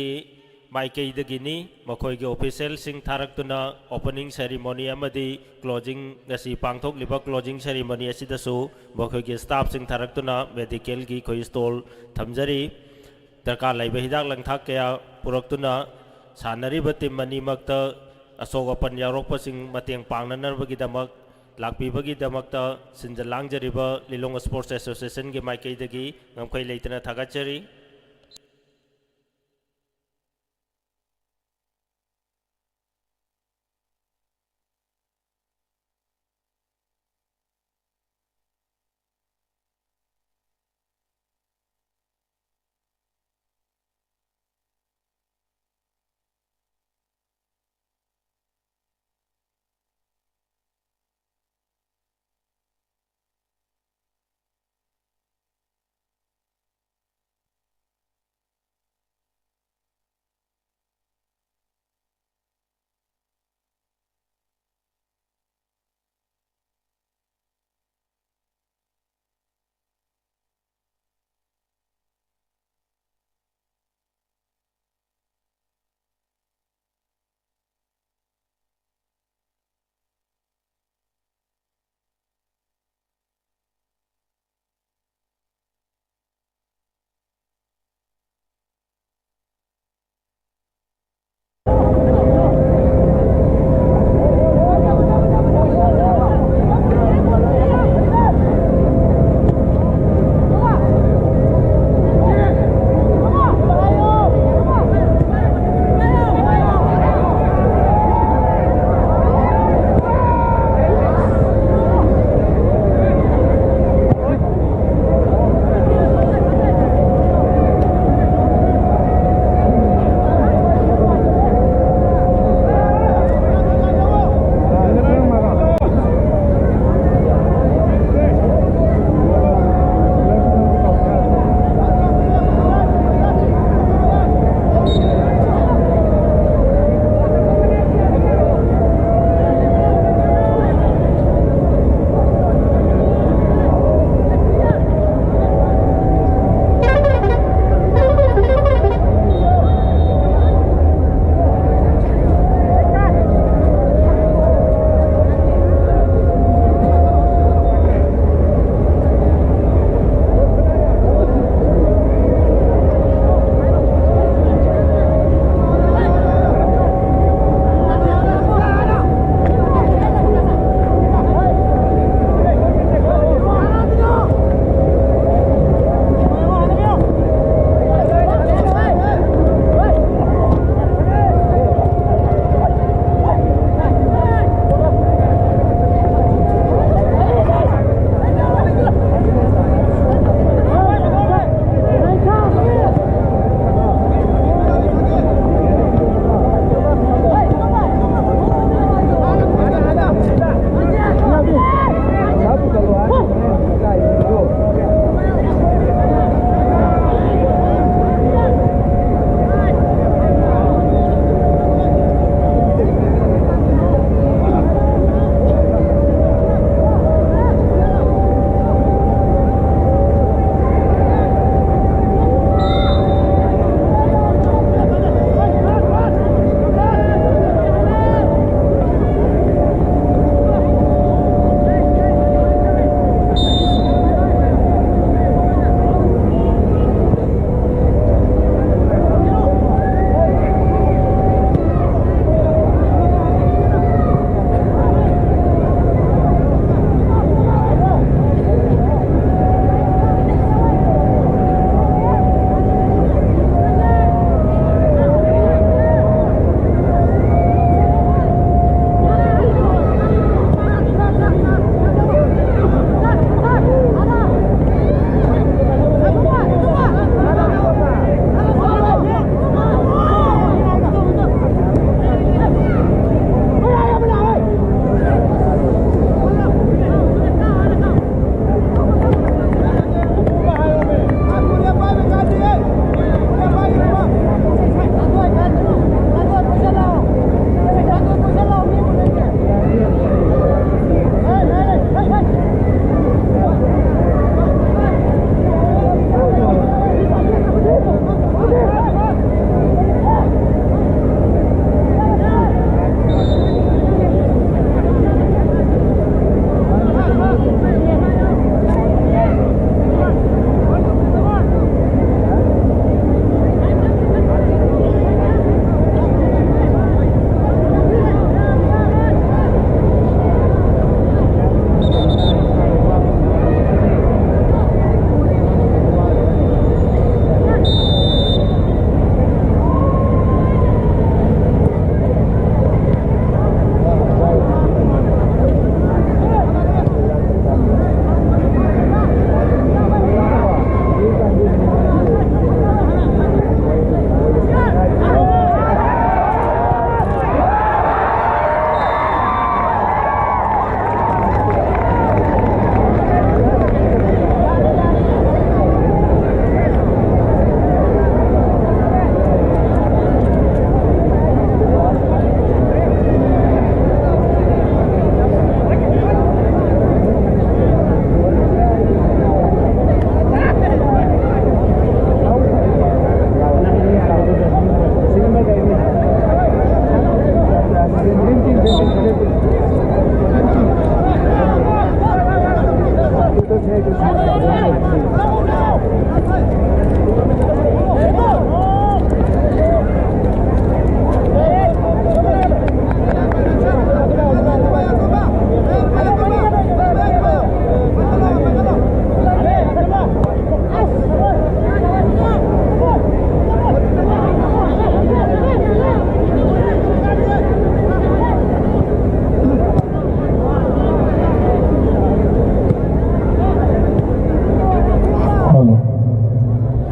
ꯃꯥꯏꯀꯩꯗꯒꯤꯅꯤ ꯃꯈꯣꯏꯒꯤ ꯑꯣꯐꯤꯁꯤꯌꯦꯜꯁꯤꯡ ꯊꯥꯔꯛꯇꯨꯅ ꯑꯣꯄꯅꯤꯡ ꯁꯦꯔꯤꯃꯣꯅꯤ ꯑꯃꯗꯤ ꯀ꯭ꯂꯣꯖꯤꯡ ꯉꯁꯤ ꯄꯥꯡꯊꯣꯛꯂꯤꯕ ꯀ꯭ꯂꯣꯖꯤꯡ ꯁꯦꯔꯤꯃꯣꯅꯤ ꯑꯁꯤꯗꯁꯨ ꯃꯈꯣꯏꯒꯤ ꯁ꯭ꯇꯥꯐꯁꯤꯡ ꯊꯥꯔꯛꯇꯨꯅ ꯃꯦꯗꯤꯀꯦꯜꯒꯤ ꯑꯩꯈꯣꯏ ꯁ꯭ꯇꯣꯜ ꯊꯝꯖꯔꯤ ꯗꯔꯀꯥꯔ ꯂꯩꯕ ꯍꯤꯗꯥꯛ ꯂꯥꯡꯊꯛ ꯀꯌꯥ ꯄꯨꯔꯛꯇꯨꯅ ꯁꯥꯟꯅꯔꯤꯕ ꯇꯤꯝ ꯑꯅꯤꯃꯛꯇ ꯑꯁꯣꯛ ꯑꯄꯟ ꯌꯥꯎꯔꯛꯄꯁꯤꯡ ꯃꯇꯦꯡ ꯄꯥꯡꯅꯅꯕꯒꯤꯗꯃꯛ ꯂꯥꯛꯄꯤꯕꯒꯤꯗꯃꯛꯇ ꯁꯤꯟꯖ ꯂꯥꯡꯖꯔꯤꯕ ꯂꯤꯂꯣꯡ ꯁ꯭ꯄꯣꯔꯠꯁ ꯑꯦꯁꯣꯁꯤꯌꯦꯁꯟꯒꯤ ꯃꯥꯏꯀꯩꯗꯒꯤ ꯉꯝꯈꯩ ꯂꯩꯇꯅ ꯊꯥꯒꯠꯆꯔꯤ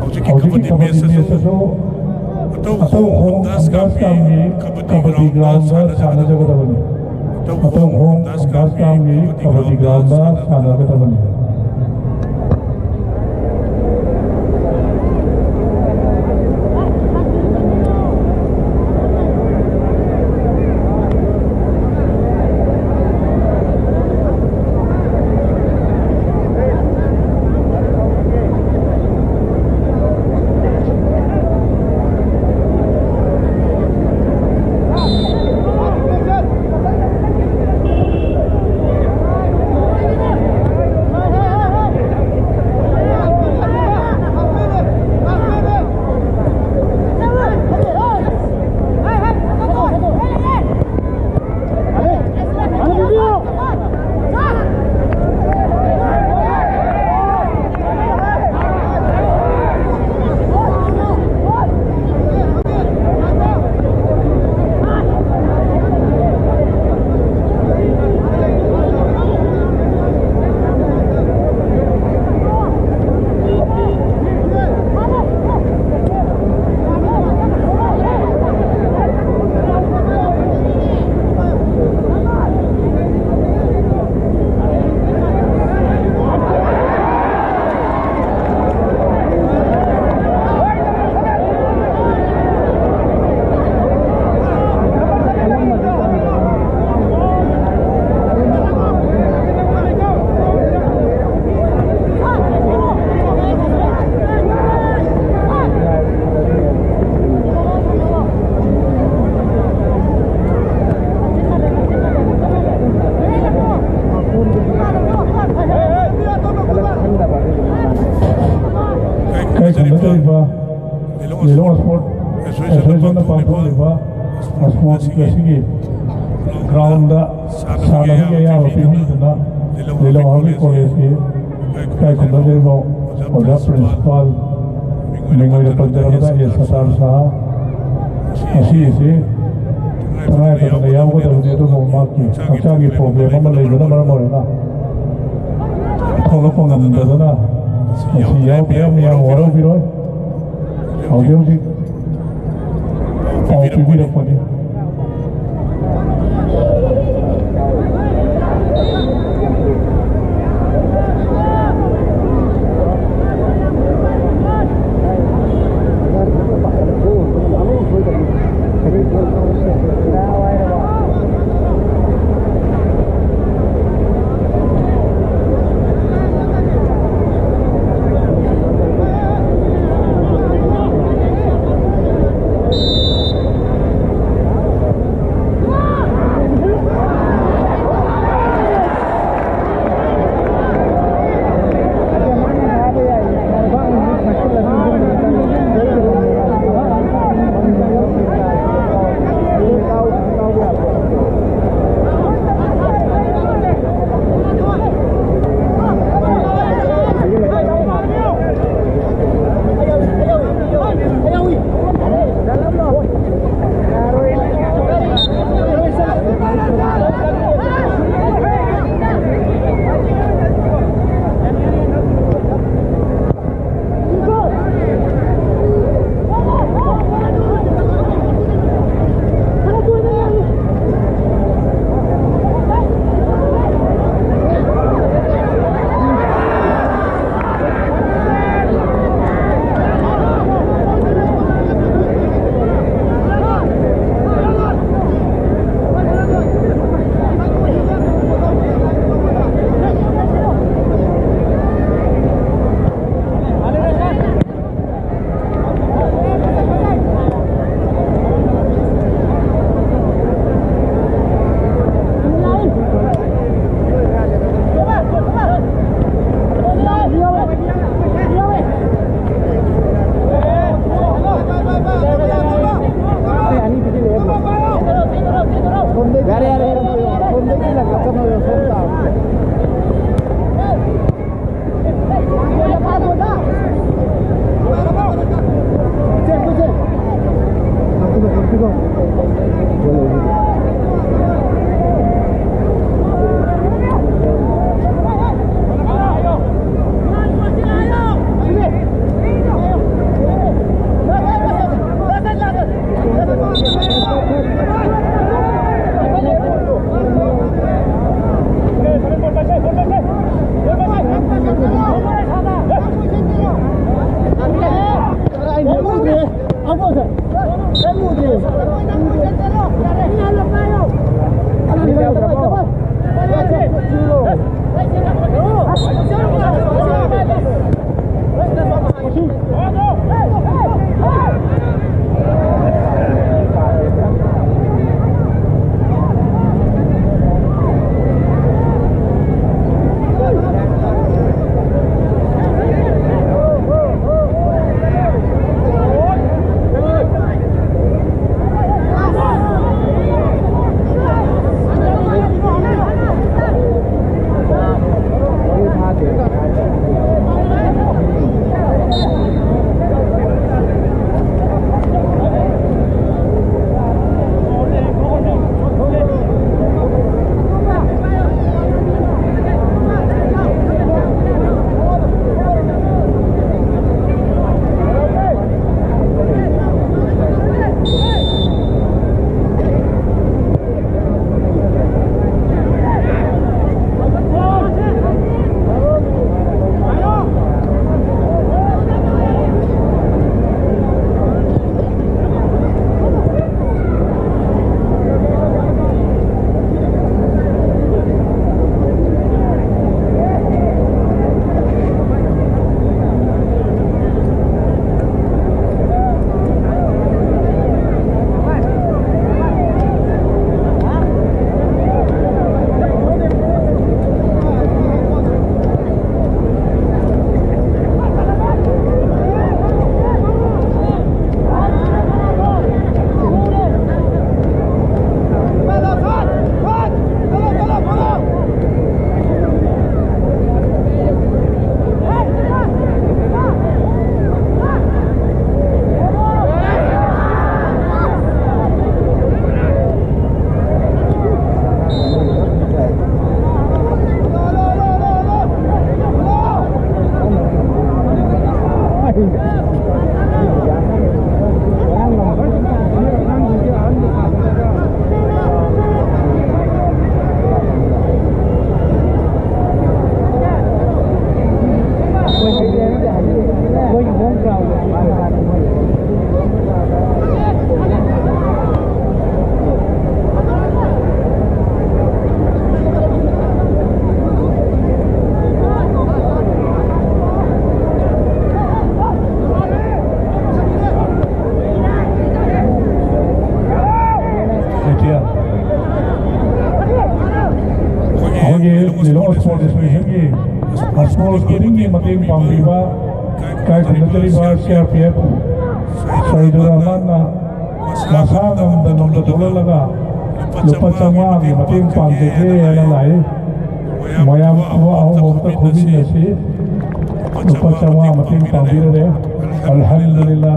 ꯍꯧꯖꯤꯛꯀꯤ ꯀꯕड्ꯗꯤ ꯃꯦꯠꯆ ꯑꯁꯨ ꯑꯇꯧꯕ ꯍꯣꯝ ꯗꯥꯁꯀꯥꯝꯒꯤ ꯀꯕड्ꯗꯤ ꯒ꯭ꯔꯥꯎꯟꯗ ꯁꯥꯟꯅꯖꯒꯗꯕꯅꯤ ꯑꯇꯧꯕ ꯍꯣꯝ ꯗꯥꯁꯀꯥꯝꯒꯤ ꯀꯕड्ꯗꯤ ꯒ꯭ꯔꯥꯎꯟꯗ ꯁꯥꯟꯅꯒꯗꯕꯅꯤ ꯂꯤꯂꯣꯡ ꯁ꯭ꯄꯣꯔꯠ ꯑꯦꯁꯣꯁꯤꯌꯦꯁꯟꯅ ꯄꯥꯡꯊꯣꯛꯂꯤꯕ ꯁ꯭ꯄꯣꯔꯠꯁ ꯑꯁꯤꯒꯤ ꯒ꯭ꯔꯥꯎꯟꯗ ꯁꯥꯟꯅꯕꯒꯤ ꯑꯌꯥꯕ ꯄꯤꯍꯟꯗꯨꯅ ꯂꯤꯂꯣꯡ ꯍꯥꯎꯒꯤ ꯀꯣꯂꯦꯖꯀꯤ ꯏꯀꯥꯏꯈꯨꯝꯅꯖꯔꯤꯕ ꯑꯣꯖꯥ ꯄ꯭ꯔꯤꯟꯁꯤꯄꯥꯜ ꯃꯤꯡ ꯑꯣꯏꯅ ꯄꯟꯖꯔꯕꯗ ꯑꯦ ꯁꯇꯥꯔ ꯁꯍꯥ ꯑꯁꯤꯁꯤ ꯇꯉꯥꯏꯐꯗꯅ ꯌꯥꯎꯒꯗꯕꯅꯤ ꯑꯗꯨꯕꯨ ꯃꯍꯥꯛꯀꯤ ꯍꯛꯆꯥꯡꯒꯤ ꯄ꯭ꯔꯣꯕ꯭ꯂꯦꯝ ꯑꯃ ꯂꯩꯕꯅ ꯃꯔꯝ ꯑꯣꯏꯔꯒ ꯊꯣꯛꯂꯛꯄ ꯉꯝꯗꯗꯅ ꯃꯁꯤ ꯌꯥꯝ ꯋꯥꯔꯧꯕꯤꯔꯣꯏ ꯍꯧꯖꯤꯛ ꯍꯧꯖꯤꯛ ꯄꯥꯎ ꯄꯤꯕꯤꯔꯛꯄꯅꯤ Lilong Sport Association की स्पोर्ट्स कोडिंग की मतेंग पांगरीबा काय खुनतरीबा CRPF सईदुर रहमान ना मसा नमदा दोला लगा लुपा चंगा की मतेंग पांगते थे याना लाए मयाम अवा मोक्ता खुबी नसी लुपा चंगा मतेंग पांगी रहे अल्हम्दुलिल्लाह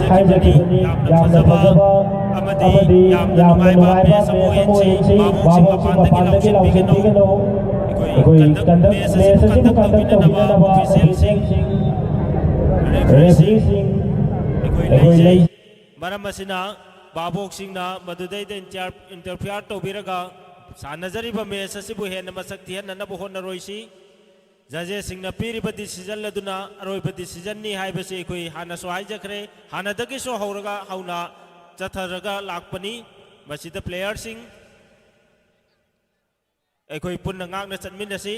हाइजखिबनी यामना फजबा अमदी यामना नुवाइबा समूहेंसी बाबोसी मपानदगी लौसिनदिगनो कोई कंडक्ट मेससी कंडक्ट तौबिनबा ऑफिसियल रेफरी सिंह कोई लई मरम असिना बाबोक सिंहना मदुदैद इंटरफियर तौबिरगा सानजरिबा मेस असिबु हेन मसक थिहननबु होनरोइसी जजे सिंह पीरिब डिसीजन लदुना अरोइब डिसीजन नि हाइबसे कोई हाना सो हाइजखरे हानादगी सो हौरगा हौना चथरगा लाकपनी मसिद प्लेयर सिंह एकोई पुन्ना ngang चटमिनसी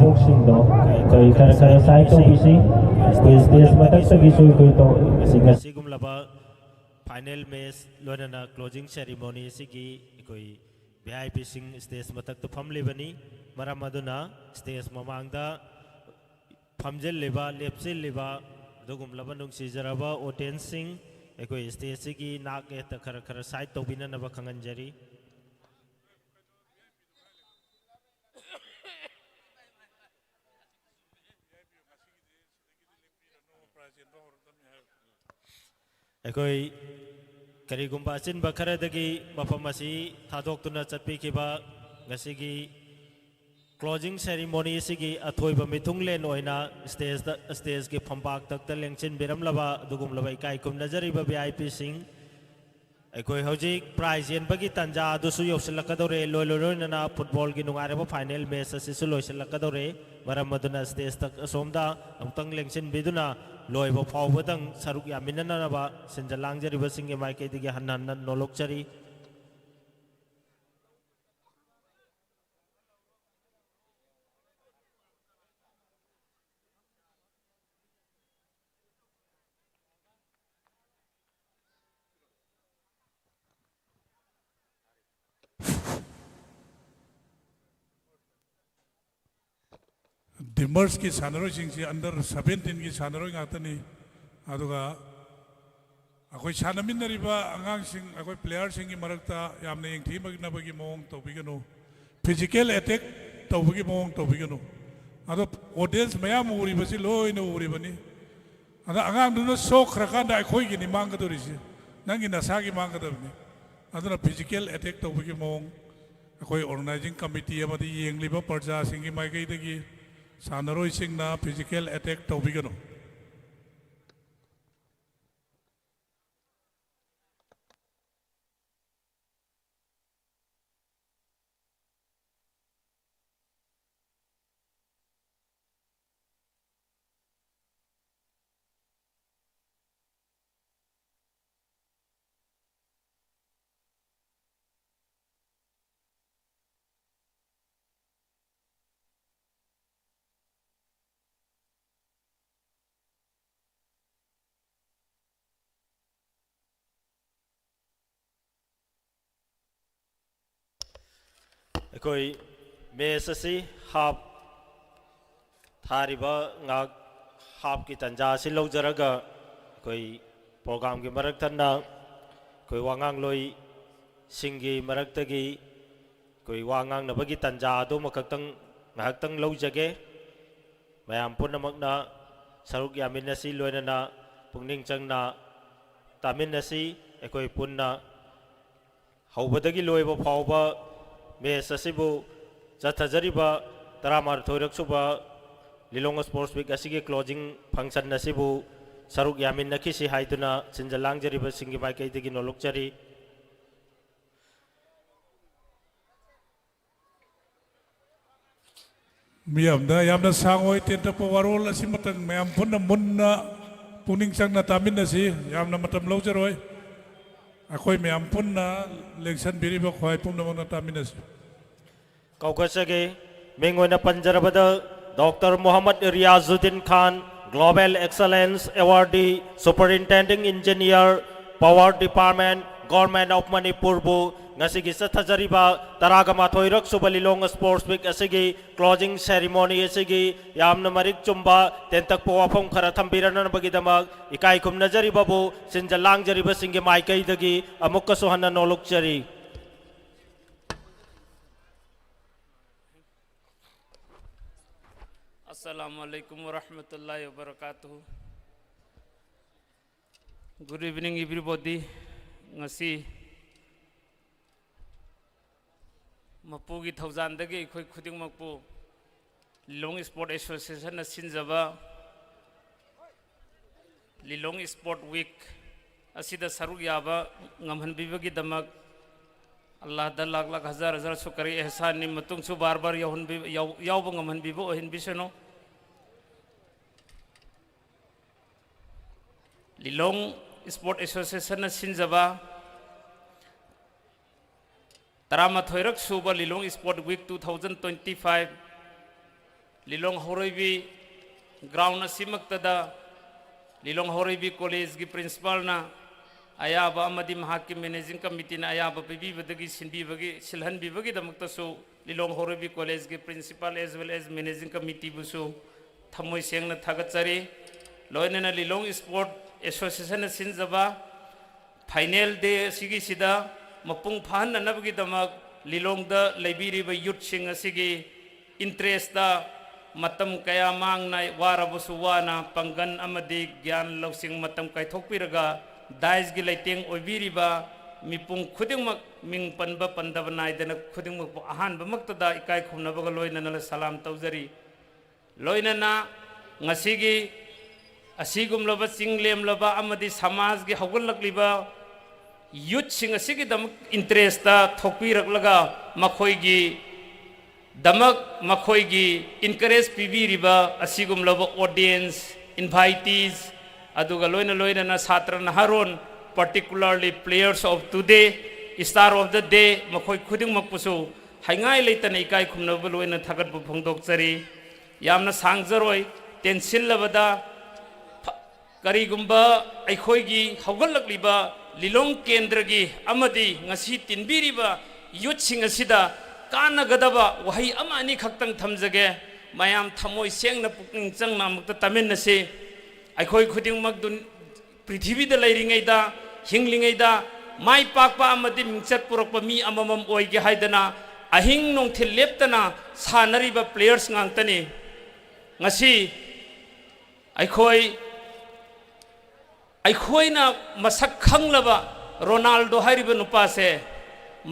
ꯃꯕꯣꯛꯁꯤꯡꯗꯣ ꯑꯩꯈꯣꯏ ꯈꯔ ꯁꯥꯏ ꯇꯧꯕꯤꯁꯤ ꯑꯩꯈꯣꯏ ꯁ꯭ꯇꯦꯖ ꯃꯊꯛꯇꯒꯤꯁꯨ ꯑꯩꯈꯣꯏ ꯑꯁꯤꯒꯨꯝꯂꯕ ꯐꯥꯏꯅꯦꯜ ꯃꯦꯆ ꯂꯣꯏꯅꯅ ꯀ꯭ꯂꯣꯖꯤꯡ ꯁꯦꯔꯤꯃꯣꯅꯤ ꯑꯁꯤꯒꯤ ꯑꯩꯈꯣꯏ ꯚꯤꯑꯥꯏꯄꯤꯁꯤꯡ ꯁ꯭ꯇꯦꯖ ꯃꯊꯛꯇ ꯐꯝꯂꯤꯕꯅꯤ ꯃꯔꯝ ꯑꯗꯨꯅ ꯁ꯭ꯇꯦꯖ ꯃꯃꯥꯡꯗ ꯐꯝꯖꯤꯜꯂꯤꯕ ꯂꯦꯞꯆꯤꯜꯂꯤꯕ ꯑꯗꯨꯒꯨꯝꯂꯕ ꯅꯨꯡꯁꯤꯖꯔꯕ ꯑꯣꯗꯤꯌꯟꯁꯁꯤꯡ ꯑꯩꯈꯣꯏ ꯁ꯭ꯇꯦꯖꯁꯤꯒꯤ ꯅꯥꯛ ꯌꯦꯠꯇ ꯈꯔ ꯁꯥꯏꯠ ꯇꯧꯕꯤꯅꯅꯕ ꯈꯪꯍꯟꯖꯔꯤ ꯑꯩꯈꯣꯏ ꯀꯔꯤꯒꯨꯝꯕ ꯑꯆꯤꯟꯕ ꯈꯔꯗꯒꯤ ꯃꯐꯝ ꯑꯁꯤ ꯊꯥꯗꯣꯛꯇꯨꯅ ꯆꯠꯄꯤꯈꯤꯕ ꯉꯁꯤꯒꯤ ꯀ꯭ꯂꯣꯖꯤꯡ ꯁꯦꯔꯤꯃꯣꯅꯤ ꯑꯁꯤꯒꯤ ꯑꯊꯣꯏꯕ ꯃꯤꯊꯨꯡꯂꯦꯟ ꯑꯣꯏꯅ ꯁ꯭ꯇꯦꯖꯒꯤ ꯐꯝꯄꯥꯛꯇꯛꯇ ꯂꯦꯡꯁꯤꯟꯕꯤꯔꯝꯂꯕ ꯑꯗꯨꯒꯨꯝꯂꯕ ꯏꯀꯥꯏ ꯈꯨꯝꯅꯖꯔꯤꯕ ꯚꯤꯑꯥꯏꯄꯤꯁꯤꯡ ꯑꯩꯈꯣꯏ ꯍꯧꯖꯤꯛ ꯄ꯭ꯔꯥꯏꯖ ꯌꯦꯟꯕꯒꯤ ꯇꯥꯟꯖꯥ ꯑꯗꯨꯁꯨ ꯌꯧꯁꯤꯜꯂꯛꯀꯗꯧꯔꯦ ꯂꯣꯏꯅꯅ ꯐꯨꯠꯕꯣꯜꯒꯤ ꯅꯨꯡꯉꯥꯏꯔꯕ ꯐꯥꯏꯅꯦꯜ ꯃꯦꯆ ꯑꯁꯤꯁꯨ ꯂꯣꯏꯁꯤꯜꯂꯛꯀꯗꯧꯔꯦ ꯃꯔꯝ ꯑꯗꯨꯅ ꯁ꯭ꯇꯦꯖꯇ ꯑꯁꯣꯝꯗ ꯑꯃꯨꯛꯇꯪ ꯂꯦꯡꯁꯤꯟꯕꯤꯗꯨꯅ ꯂꯣꯏꯕ ꯐꯥꯎꯕꯗꯪ ꯁꯔꯨꯛ ꯌꯥꯃꯤꯟꯅꯅꯕ ꯁꯤꯟꯖ ꯂꯥꯡꯖꯔꯤꯕꯁꯤꯡꯒꯤ ꯃꯥꯏꯀꯩꯗꯒꯤ ꯍꯟꯅ ꯅꯣꯂꯣꯛꯆꯔꯤ ꯗꯤꯃꯔꯁꯀꯤ ꯁꯥꯟꯅꯔꯣꯏꯁꯤꯡꯁꯤ ꯑꯟꯗꯔ 17ꯒꯤ ꯁꯥꯟꯅꯔꯣꯏ ꯉꯥꯛꯇꯅꯤ ꯑꯗꯨꯒ ꯑꯩꯈꯣꯏ ꯁꯥꯟꯅꯃꯤꯟꯅꯔꯤꯕ ꯑꯉꯥꯡꯁꯤꯡ ꯑꯩꯈꯣꯏ ꯄ꯭ꯂꯦꯌꯔꯁꯤꯡꯒꯤ ꯃꯔꯛꯇ ꯌꯥꯝꯅ ꯌꯦꯡꯊꯤꯅꯕꯒꯤ ꯃꯑꯣꯡ ꯇꯧꯕꯤꯒꯅꯨ ꯐꯤꯖꯤꯀꯦꯜ ꯑꯦꯇꯦꯛ ꯇꯧꯕꯒꯤ ꯃꯑꯣꯡ ꯇꯧꯕꯤꯒꯅꯨ ꯑꯗꯣ ꯑꯣꯗꯤꯌꯟꯁ ꯃꯌꯥꯝ ꯎꯔꯤꯕꯁꯤ ꯂꯣꯏꯅ ꯎꯔꯤꯕꯅꯤ ꯑꯗ ꯑꯉꯥꯡꯗꯨꯅ ꯁꯣꯛꯈ꯭ꯔꯀꯥꯟꯗ ꯑꯩꯈꯣꯏꯒꯤꯅꯤ ꯃꯥꯡꯒꯗꯧꯔꯤꯁꯤ ꯅꯪꯒꯤ ꯅꯁꯥꯒꯤ ꯃꯥꯡꯒꯗꯕꯅꯤ ꯑꯗꯨꯅ ꯐꯤꯖꯤꯀꯦꯜ ꯑꯦꯇꯦꯛ ꯇꯧꯕꯒꯤ ꯃꯑꯣꯡ ꯑꯩꯈꯣꯏ ꯑꯣꯔꯒꯅꯥꯏꯖꯤꯡ ꯀꯃꯤꯇꯤ ꯑꯃꯗꯤ ꯌꯦꯡꯂꯤꯕ ꯄ꯭ꯔꯖꯥꯁꯤꯡꯒꯤ ꯃꯥꯏꯀꯩꯗꯒꯤ ꯁꯥꯟꯅꯔꯣꯏꯁꯤꯡꯅ ꯐꯤꯖꯤꯀꯦꯜ ꯑꯦꯇꯦꯛ ꯇꯧꯕꯤꯒꯅꯨ ꯑꯩꯈꯣꯏ ꯃꯦꯆ ꯑꯁꯤ ꯍꯥꯞ ꯊꯥꯔꯤꯕ ꯉꯥꯛ ꯍꯥꯞꯀꯤ ꯇꯥꯟꯖꯥ ꯑꯁꯤ ꯂꯧꯖꯔꯒ ꯑꯩꯈꯣꯏ ꯄ꯭ꯔꯣꯒ꯭ꯔꯥꯝꯒꯤ ꯃꯔꯛ ꯊꯠꯅ ꯑꯩꯈꯣꯏ ꯋꯥꯉꯥꯡꯂꯣꯏꯁꯤꯡꯒꯤ ꯃꯔꯛꯇꯒꯤ ꯑꯩꯈꯣꯏ ꯋꯥ ꯉꯥꯡꯅꯕꯒꯤ ꯇꯥꯟꯖꯥ ꯑꯗꯨꯃꯈꯛꯇꯪ ꯉꯥꯏꯍꯥꯛꯇꯪ ꯂꯧꯖꯒꯦ ꯃꯌꯥꯝ ꯄꯨꯝꯅꯃꯛꯅ ꯁꯔꯨꯛ ꯌꯥꯃꯤꯟꯅꯁꯤ ꯂꯣꯏꯅꯅ ꯄꯨꯛꯅꯤꯡ ꯆꯪꯅ ꯇꯥꯃꯤꯟꯅꯁꯤ ꯑꯩꯈꯣꯏ ꯄꯨꯟꯅ ꯍꯧꯕꯗꯒꯤ ꯂꯣꯏꯕ ꯐꯥꯎꯕ ꯃꯦꯆ ꯑꯁꯤꯕꯨ ꯆꯠꯊꯖꯔꯤꯕ 11ꯔꯛ ꯁꯨꯕ ꯂꯤꯂꯣꯡ ꯁ꯭ꯄꯣꯔꯠꯁ ꯋꯤꯛ ꯑꯁꯤꯒꯤ ꯀ꯭ꯂꯣꯖꯤꯡ ꯐꯪꯁꯟ ꯑꯁꯤꯕꯨ ꯁꯔꯨꯛ ꯌꯥꯃꯤꯟꯅꯈꯤꯁꯤ ꯍꯥꯏꯗꯨꯅ ꯁꯤꯟꯖ ꯂꯥꯡꯖꯔꯤꯕꯁꯤꯡꯒꯤ ꯃꯥꯏꯀꯩꯗꯒꯤ ꯅꯣꯂꯣꯛꯆꯔꯤ ꯃꯤꯌꯥꯝꯗ ꯌꯥꯝꯅ ꯁꯥꯡꯑꯣꯏ ꯇꯦꯟꯇꯞꯄ ꯋꯥꯔꯣꯜ ꯑꯁꯤꯃꯇꯪ ꯃꯌꯥꯝ ꯄꯨꯟꯅ ꯃꯨꯟꯅ ꯄꯨꯛꯅꯤꯡ ꯆꯪꯅ ꯇꯥꯃꯤꯟꯅꯁꯤ ꯌꯥꯝꯅ ꯃꯇꯝ ꯂꯧꯖꯔꯣꯏ ꯑꯩꯈꯣꯏ ꯃꯌꯥꯝ ꯄꯨꯟꯅ ꯂꯦꯡꯁꯟꯕꯤꯔꯤꯕ ꯈ꯭ꯋꯥꯏ ꯄꯨꯝꯅꯃꯛꯅ ꯇꯥꯃꯤꯟꯅꯁꯤ ꯀꯧꯈꯠꯆꯒꯦ ꯃꯤꯡ ꯑꯣꯏꯅ ꯄꯟꯖꯔꯕꯗ doctor Mohammad Riyazuddin Khan global excellence awardee superintending engineer power department government of Manipur बु ngasi चथजरीबा 11रक सुबा लिलोंग स्पोर्ट्स वीक असगी क्लोजिंग सेरेमनी असगी यामना मरिक चुम्बा तेंतक वाफम खरा थंबिरनबगीदमक इकाई खुमनजरीबाबु सिंजा लांगजरीबसिंगे माइकैदगी अमुक्कसु हन्ना नोलुकचरी Assalamualaikum warahmatullahi wabarakatuh. Good evening everybody. Ngasi mapugi thauzandagi khoi khuding makpu Lilong Sport Association na sinjaba Lilong Sport Week asida saruk yaba ngamhan bibagi damak Allah da lakh lakh hazar hazar sukari ihsan ni matung su bar bar yaw ngamhan bibo ohin bisano Lilong Sport Association na sinjaba Tarama thoirak suba Lilong Sport Week 2025 Lilong Haoreibi ground असिमक्तदा Lilong Haoreibi college की principal ना अयाबा अमदी महाकी managing committee ना अयाबा पिबीबदगी सिनबीबगी सिलहनबीबगी दमक्तसु लिलोंग हौरैबी कॉलेज की principal as well as managing committee बुसु थमोय सेंगना थागतचरी लोइनना लिलोंग स्पोर्ट एसोसिएशन सिनजबा फाइनल डे सिगी सिदा मपुंग फाहननबगी दमक लिलोंग द लेबिरिबा यूथ सिंग असिगी इंटरेस्ट दा मतम कया मांगना वारबसु वाना पंगन अमदी ज्ञान लौसिंग मतम कायथोकपिरगा दाइस गी लेटेंग ओबिरिबा मिपुंग खुदिंगमक मिंग पनबा पंदब नायदना खुदिंगमक अहानबा मक्तदा इकाय खुमनबगा लोइनना सलाम तौजरी लोइनना ngasiगी असिगुमलबा चिंगलेमलबा अमदी समाज गी हौगलकलिबा यूथ सिंग असिगी दमक इंटरेस्ट दा थोकपिरकलगा मखोयगी दमक मखोयगी इनकरेज पिबीरिबा असिगुमलबा ऑडियंस इनवाइटीज अदुगा लोइना लोइना छात्र नहारोन particularly players of today star of the day मखोय खुदिंग मकपुसु हाइंगाय लेतना इकाय खुमनबा लोइना थागतबु फोंदोकचरी यामना सांगजरोय टेंशन लबदा करीगुंबा अखोयगी हौगलकलिबा लिलोंग केंद्रगी अमदी ngasi tinbiriba youth sing asida कानगदबा वही अमानी खक्तंग थमजगे मयाम थमोय सेंगना पुकनिंग चंगना मक्ता तमिननसे अखोय खुदिंगमक दुन पृथ्वीदा लैरिङैदा हिंगलिङैदा माइ पाकपा अमदी मिंचत पुरकपा मी अममम ओइगे हाइदना अहिंग नोंथिल लेप्तना सानरिबा प्लेयर्स ngang ngasi अखोयना मसक खंगलबा रोनाल्डो हाइरिबा नुपासे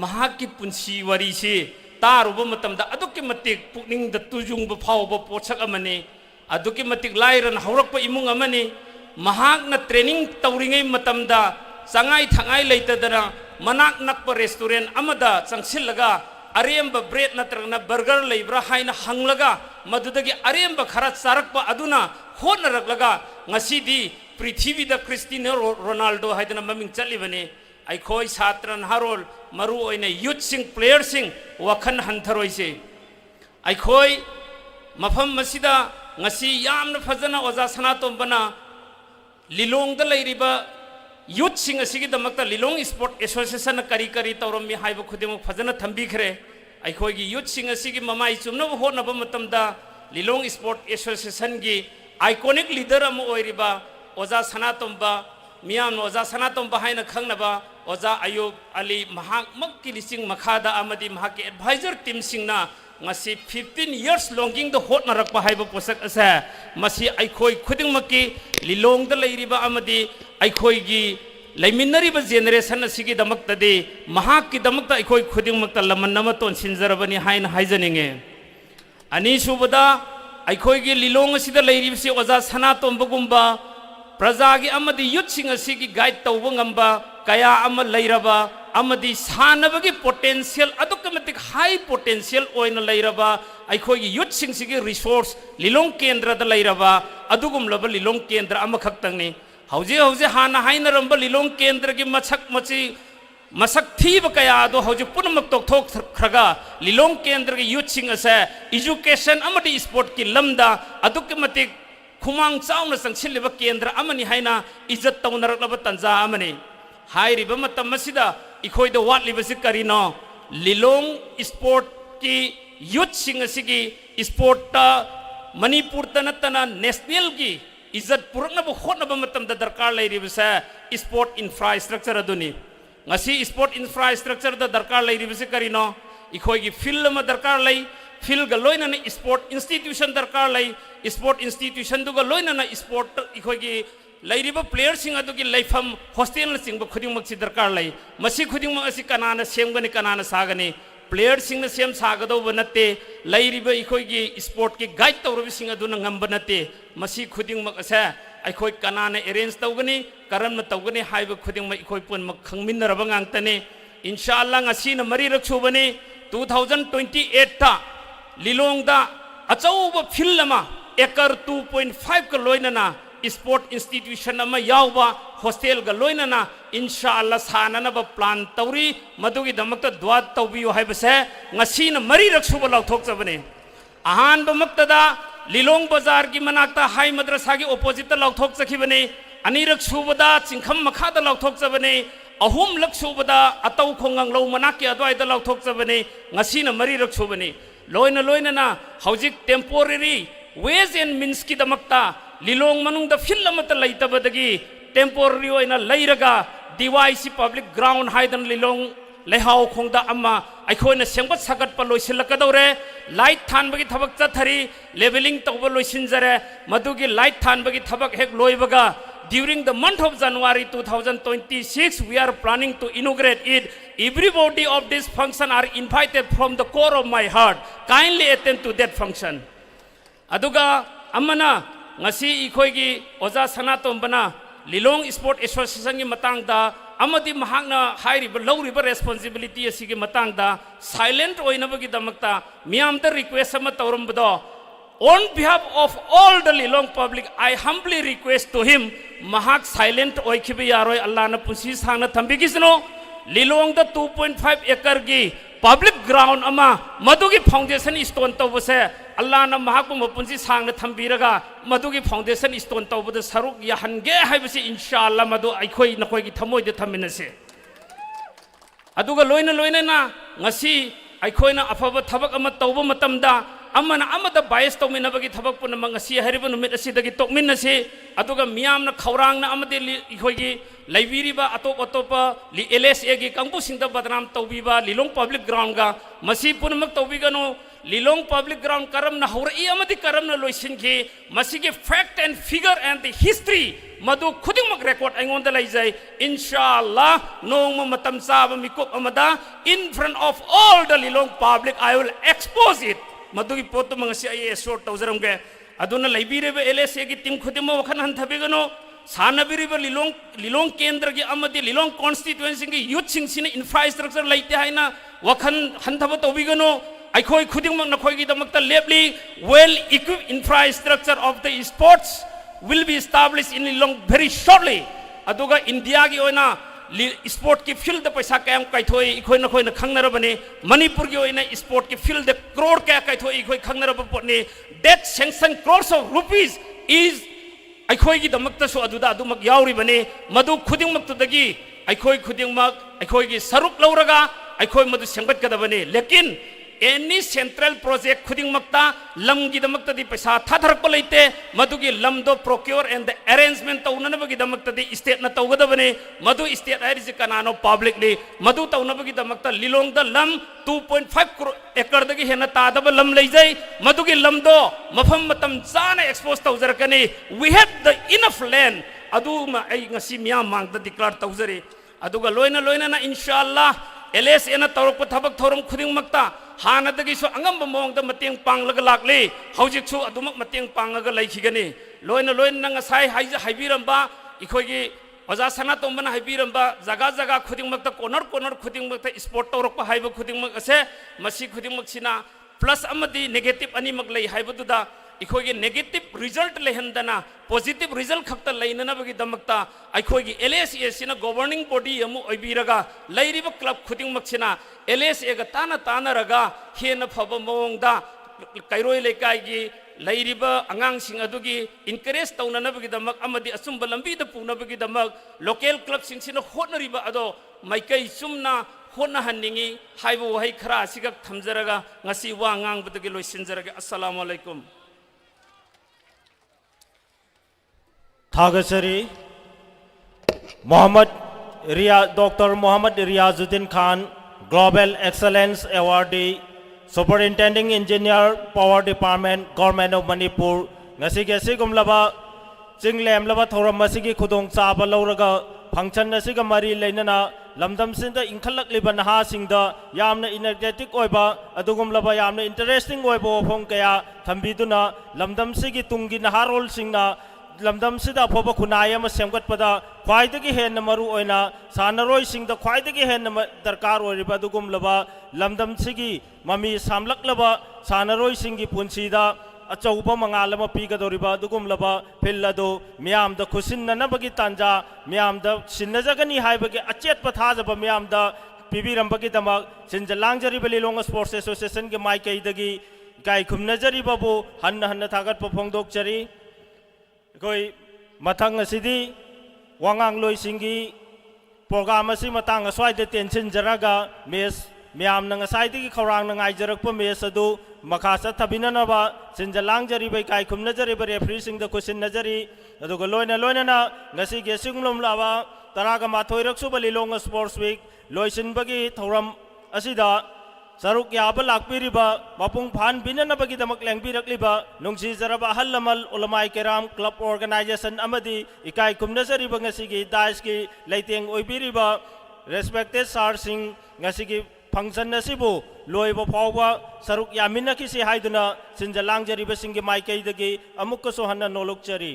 महाकी पुंसी वरीसी तारुब मतमदा अदुके मतिक पुकनिंग द तुजुंग फावब पोछक अमने अदुके मतिक लाइरन हौरकप इमुंग अमने महाकना ट्रेनिंग तौरिङै मतमदा चंगाई थंगाई लेतदना मनाक नकप रेस्टोरेंट अमदा चंगसिलगा अरेंब ब्रेड नत्रगना बर्गर लेब्रा हाइना हंगलगा मदुदगी अरेंब खरा चारकप अदुना होनरकलगा ngasiदी पृथ्वीदा क्रिस्टियानो रोनाल्डो हाइदना ममिंग चलिबने अखोय छात्र नहारोल मरु ओइने यूथ सिंग प्लेयर सिंग वखन हंथरोइसे अखोय मफम मसिदा ngasi यामना फजना ओजा सनातोंबना लिलोंग द लेरिबा यूथ सिंग असिगी दमकता लिलोंग स्पोर्ट एसोसिएशन करी करी तौरमी हाइब खुदिमक फजना थंबिखरे अखोयगी यूथ सिंग असिगी ममाई चुमनब होनब मतमदा लिलोंग स्पोर्ट एसोसिएशन की आइकॉनिक लीडर अम ओइरिबा ओजा सनातोंबा मियाम ओजा सनातोंबा हाइना खंगनबा ओजा अयूब अली महाकमक्की लिसिंग मखादा अमदी महाकी एडवाइजर टीम सिंगना ngasi 15 years longing the hot narakpa haiba posak asa masi aikhoi khudingmaki lilong da leiriba amadi aikhoi gi laiminariba generation asigi damakta de mahak ki damakta aikhoi khudingmakta lamannama ton sinjarabani hain haijaninge ani subada aikhoi gi lilong asida leiribsi oja sanatomba praja gi amadi youth sing asigi guide tawba ngamba kaya ama leiraba amadi sanabagi potential adukkamatik high potential oina leiraba aikhogi youth sing sigi resource lilong kendra da leiraba adugum laba lilong kendra amakhakhtangni hauji hana haina ramba lilong kendra gi masak thiba kaya ado hauji punamak tokthok khraga lilong kendra gi youth sing asa education amadi sport ki lamda adukkamatik khumang chauna sangsilliba kendra amani haina izzat tawnarakaba tanja amani हाइरिबा मतम मसिदा इखोइदा वाटलिबसि करिनो Lilong sport की youth सिंग असिगी sport ता Manipur तनतना national की इज्जत पुरकनब होनब मतम द दरकार लेरिबसा स्पोर्ट इंफ्रास्ट्रक्चर अदुनी ngasi स्पोर्ट इंफ्रास्ट्रक्चर द दरकार लेरिबसि करिनो इखोइगी फील्ड म दरकार लै फील्ड ग लोइनना स्पोर्ट इंस्टीट्यूशन दरकार लै स्पोर्ट इंस्टीट्यूशन दुग लोइनना स्पोर्ट इखोइगी लैरिबा प्लेयर सिंग अदुगी लैफम हॉस्टेल सिंग खुदिंगमक सि दरकार लै मसि खुदिंगमक असि कनाना सेमगनि कनाना सागनि प्लेयर सिंग न सेम सागदौब नते लैरिबा इखोइगी स्पोर्ट की गाइड तौरबि सिंग अदुना ngamba नते मसि खुदिंगमक असा अखोइ कनाना अरेंज तौगनि करमना तौगनि हाइब खुदिंगमक इखोइ पुनमक खंगमिनरबा ngang इंशाअल्लाह ngasi न मरी रखसुबनि 2028 ता लिलोंगदा अचौब फिल्ड अमा एकर 2.5 का लोइनना स्पोर्ट इंस्टीट्यूशन अमा यावबा हॉस्टेल ग लोइनना इंशाअल्लाह साननब प्लान तौरी मदुगी दमकता द्वाद तौबियो हाइबसे ngasi न मरी रखसुब लाउथोकजबने अहानब मक्तदा लिलोंग बाजार की मनाक्ता हाई मद्रसा की ओपोजिट लौथोक चखिबने अनिरक सुबदा चिंखम मखादा लौथोक चबने अहुम लक सुबदा अतौ खोंगांग लौ मनाक के अद्वाइदा लौथोक चबने ngasi na मरीरक सुबने लोइना लोइना ना हौजिक टेम्पोररी वेज एंड मीन्स की दमक्ता लिलोंग मनुंग द फिल अमत लैतबदगी टेम्पोररी ओइना लैरगा DYC पब्लिक ग्राउंड हाइदन लिलोंग लेहाव खोंदा अम्मा अखोइना सेंगत सागत प लोइसिलकदौरे लाइट थानबगी थबक चथरी लेवलिंग तौब लोइसिनजरे मदुगी लाइट थानबगी थबक हेक लोइबगा during the month of January 2026 we are planning to inaugurate it. Everybody of this function are invited from the core of my heart. Kindly attend to that function. Aduga amana ngasi ikhoigi oja sanatombana Lilong Sport Association ki matangda amadi mahakna hairiba lawriba responsibility asigi matangda silent oinabagi damakta miyamda request ama tawrambado on behalf of all the Lilong public I humbly request to him mahak silent oikhibi yaroi Allah na punsi sangna thambigisno Lilong the 2.5 acre gi public ground ama madugi foundation stone tawbase Allah na mahak mu punsi sangna thambiraga madugi foundation stone tawbada saruk yahange haibasi inshallah madu aikhoi nakhoi gi thamoi de thaminase aduga loina loina na ngasi aikhoina afaba thabak ama tawba matamda amana amada bias to minabagi thabak puna mangasi hariba numit asidagi tokminnasi aduga miyamna khawrangna amade ikhoigi laibiriba atop atopa li LSA gi kangbu singda badnam tawbiba Lilong public ground ga masi punamak tawbigano Lilong public ground karam na hawrai amadi karam na loisinki masi gi fact and figure and the history madu khudingmak record aingonda laijai inshallah nongma matam saba mikop amada in front of all the Lilong public I will expose it मधुगी पोत मंगसी आई एसोर तौजरम के अदुना लाइबिरेबे LSA की टीम खुदिम वखन हंथबेगनो सानबिरेबे लिलोंग केंद्र की अमदि लिलोंग कॉन्स्टिट्यूएंसी की यूथ सिंगसिन इंफ्रास्ट्रक्चर लाइते हाइना वखन हंथब तौबिगनो आइखोय खुदिम नखोय की दमकता लेबली well equipped infrastructure of the sports will be established in Lilong very shortly अदुगा इंडिया की ओना स्पोर्ट की फील्ड पैसा क्या कैथोई इखोय नखोय न खंगनरबने मणिपुर की ओइना स्पोर्ट की फील्ड करोड़ क्या कैथोई इखोय खंगनरब पोटने that sanction crores of rupees is अखोई की दमकता सो अदुदा अदुमक यावरिबने मदु खुदिंगमक्तदगी अखोई खुदिंगमक अखोई की सरुक लौरगा अखोई मदु सेंगतकदबने लेकिन any central project खुदिंगमक्ता लम की दमकता दी पैसा थाथरक लेते मदु की लम दो procure and the arrangement तौननबगी दमकता दी स्टेट न तौगदबने मदु स्टेट आइरिज कनानो पब्लिकली मदु तौनबगी दमकता लिलोंग द लम 2.5 एकड़ दगी हेना तादब लम लेजै मदु की लम दो मफम मतम चाना expose तौजरकनी we have the enough land अदु मा आई ngasi मिया मांग द declare तौजरे अदुगा लोइना लोइना ना इंशाअल्लाह LSA ना तौरक थबक थौरम खुदिंगमक्ता हानदगिसु अंगम मोंगद मतेंग पांगलग लाकले हौजिकसु अदुमक मतेंग पांगग लैखिगनी लोइना लोइना ngasai हाइबिरंबा इखोगी ओजा सना तोंबना हाइबिरंबा जगा जगा खुदिंगमक्ता कोनर कोनर खुदिंगमक्ता स्पोर्ट तौरक हाइब खुदिंगमक असे मसी खुदिंगमक्सिना प्लस अमदी नेगेटिव अनिमक लै हाइबदुदा इखोगी नेगेटिव रिजल्ट लेहंदना पॉजिटिव रिजल्ट खक्ता लैननबगी दमक्ता अखोगी LSA सिना गवर्निंग बॉडी अमु ओइबिरगा लैरिब क्लब खुदिंगमक्सिना LSA गा ताना तानरगा हेन फब मोंगदा कैरोय लेकाइगी लैरिब अंगांसिंग अदुगी इनकरेज तौननबगी दमक अमदी असुंब लंबीद पुनबगी दमक लोकल क्लब सिंगसिना होनरिब अदो माइकै सुमना होना हन्निंगी हाइबो वहाई खरा सिगक थमजरगा ngasi wa ngangbदगी लोइसिनजरगा अस्सलामु अलैकुम थागसरी doctor Mohammad Riyazuddin Khan global excellence awardee superintending engineer power department government of Manipur गुमलबा चिंगलेमलबा थौरम मसिगी खुदोंग चाब लौरगा फंक्शन असिगा मरी लेनना लमदम सिंदा इंखलकलिबा नहासिंगदा यामना इनर्जेटिक ओइबा अदुगुमलबा यामना इंटरेस्टिंग ओइबो फोंग कया थंबिदुना लमदम सिगी तुंगी नहारोल सिंगना लमदम सिदा अफोब खुनाय अमा सेमगतपदा ख्वाइदगी हेन मरु ओइना सानरोय सिंगदा ख्वाइदगी हेन दरकार ओइरिबा अदुगुमलबा लमदम सिगी ममी सामलकलबा सानरोय सिंगी पुंसीदा अचौब मंगाल अमा पीगदोरिबा अदुगुमलबा फिल अदु मियामदा खुसिन्ननबगी तांजा मियामदा सिन्नजगनी हाइबगी अचेत पथाजबा मियामदा पीबीरंबगी दमक सिंजलांगजरिबा लिलोंग स्पोर्ट्स एसोसिएशन के माइकैदगी इकाई खुमनजरीबबु हन्न हन्न थागतप फोंदोकचरी कोई मथंग असिदी वांगांग लोइसिंगी प्रोग्राम असी मतंग अस्वाइदे टेंशन जरागा मेस म्याम नंग साइदी खौरांग नंग आइजरकप मेस अदु मखा चथबिननबा सिंजलांग जरीबै काई खुमनजरीब रेफरी सिंग द क्वेश्चन नजरी अदुगा लोइना लोइना ngasi ge singlom lawa taraga mathoirak suba lilong sports week loisinbagi thoram asida saruk yaba lakpiriba mapung phan binanabagi damak lengbirakliba nungsi jaraba halamal ulamai keram club organization amadi ikai kumnasariba ngasi gi dais gi leiteng oibiriba respected sir sing ngasi gi function nasibu loiba phawba saruk yamina kisi haiduna sinjalang jariba singi maikai dagi amukka so hanna nolok chari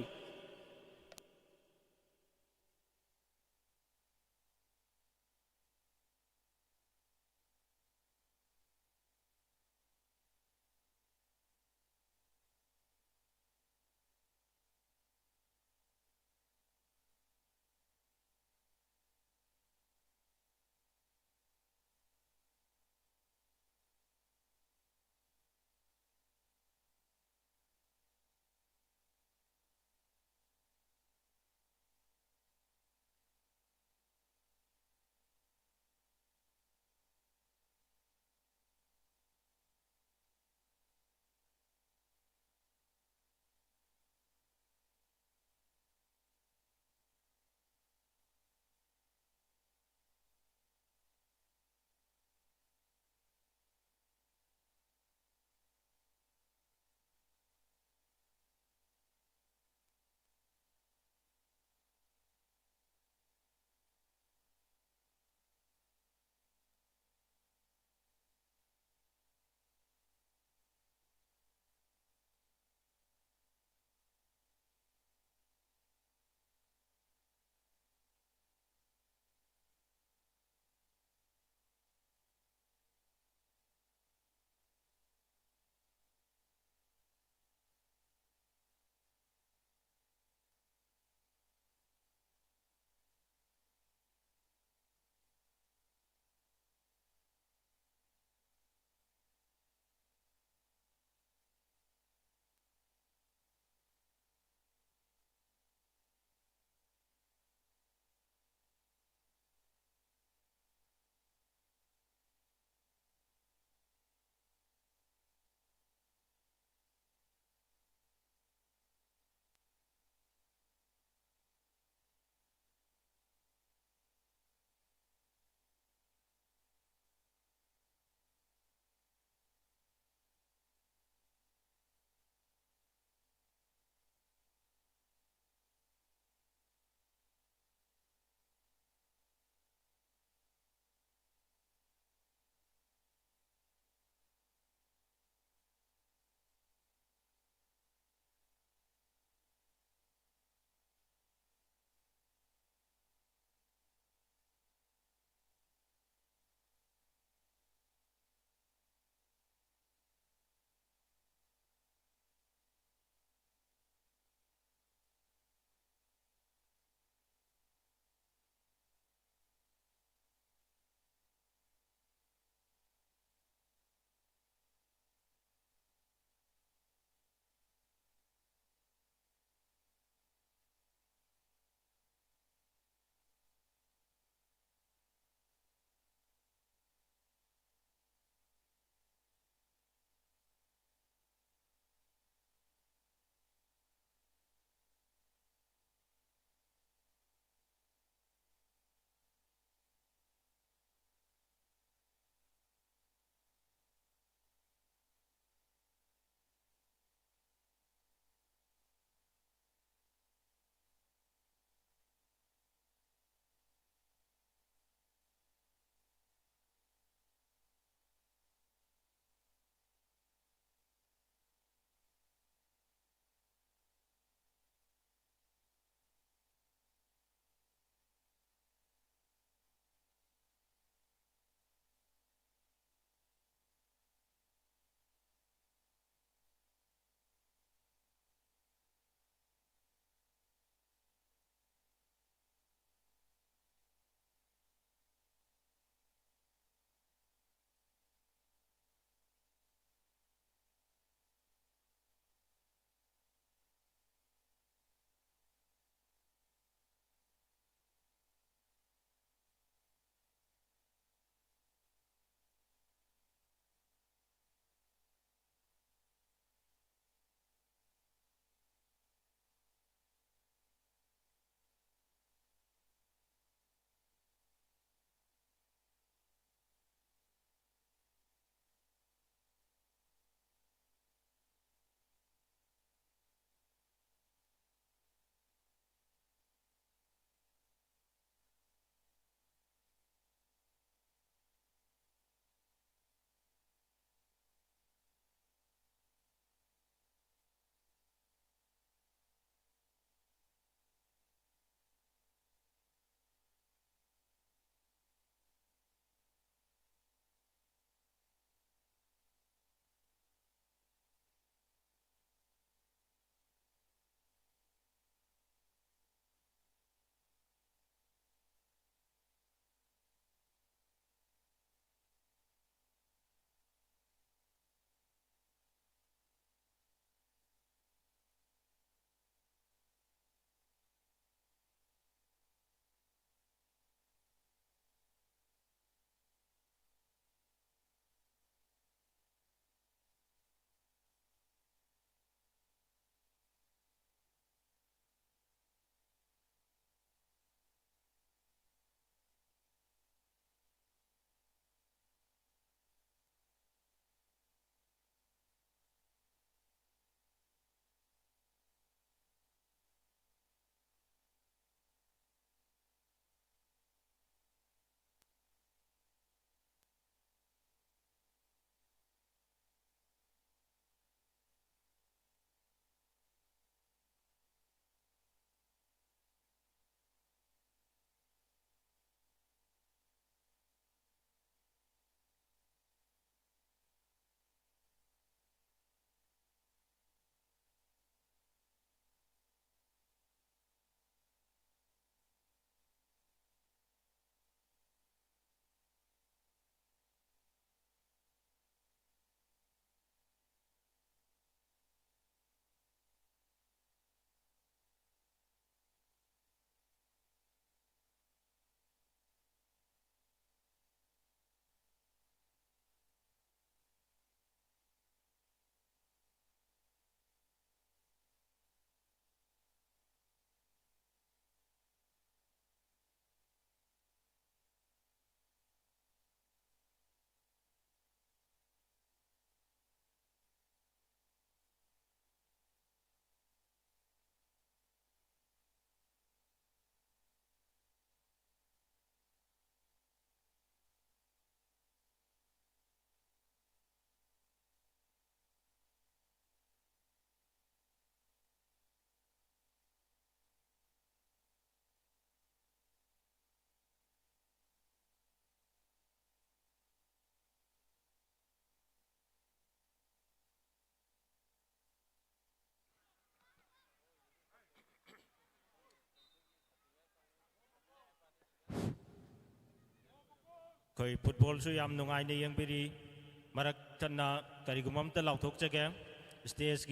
khoi football su yam nungai ne yang biri marak tanna karigumam ta lauthok chage stage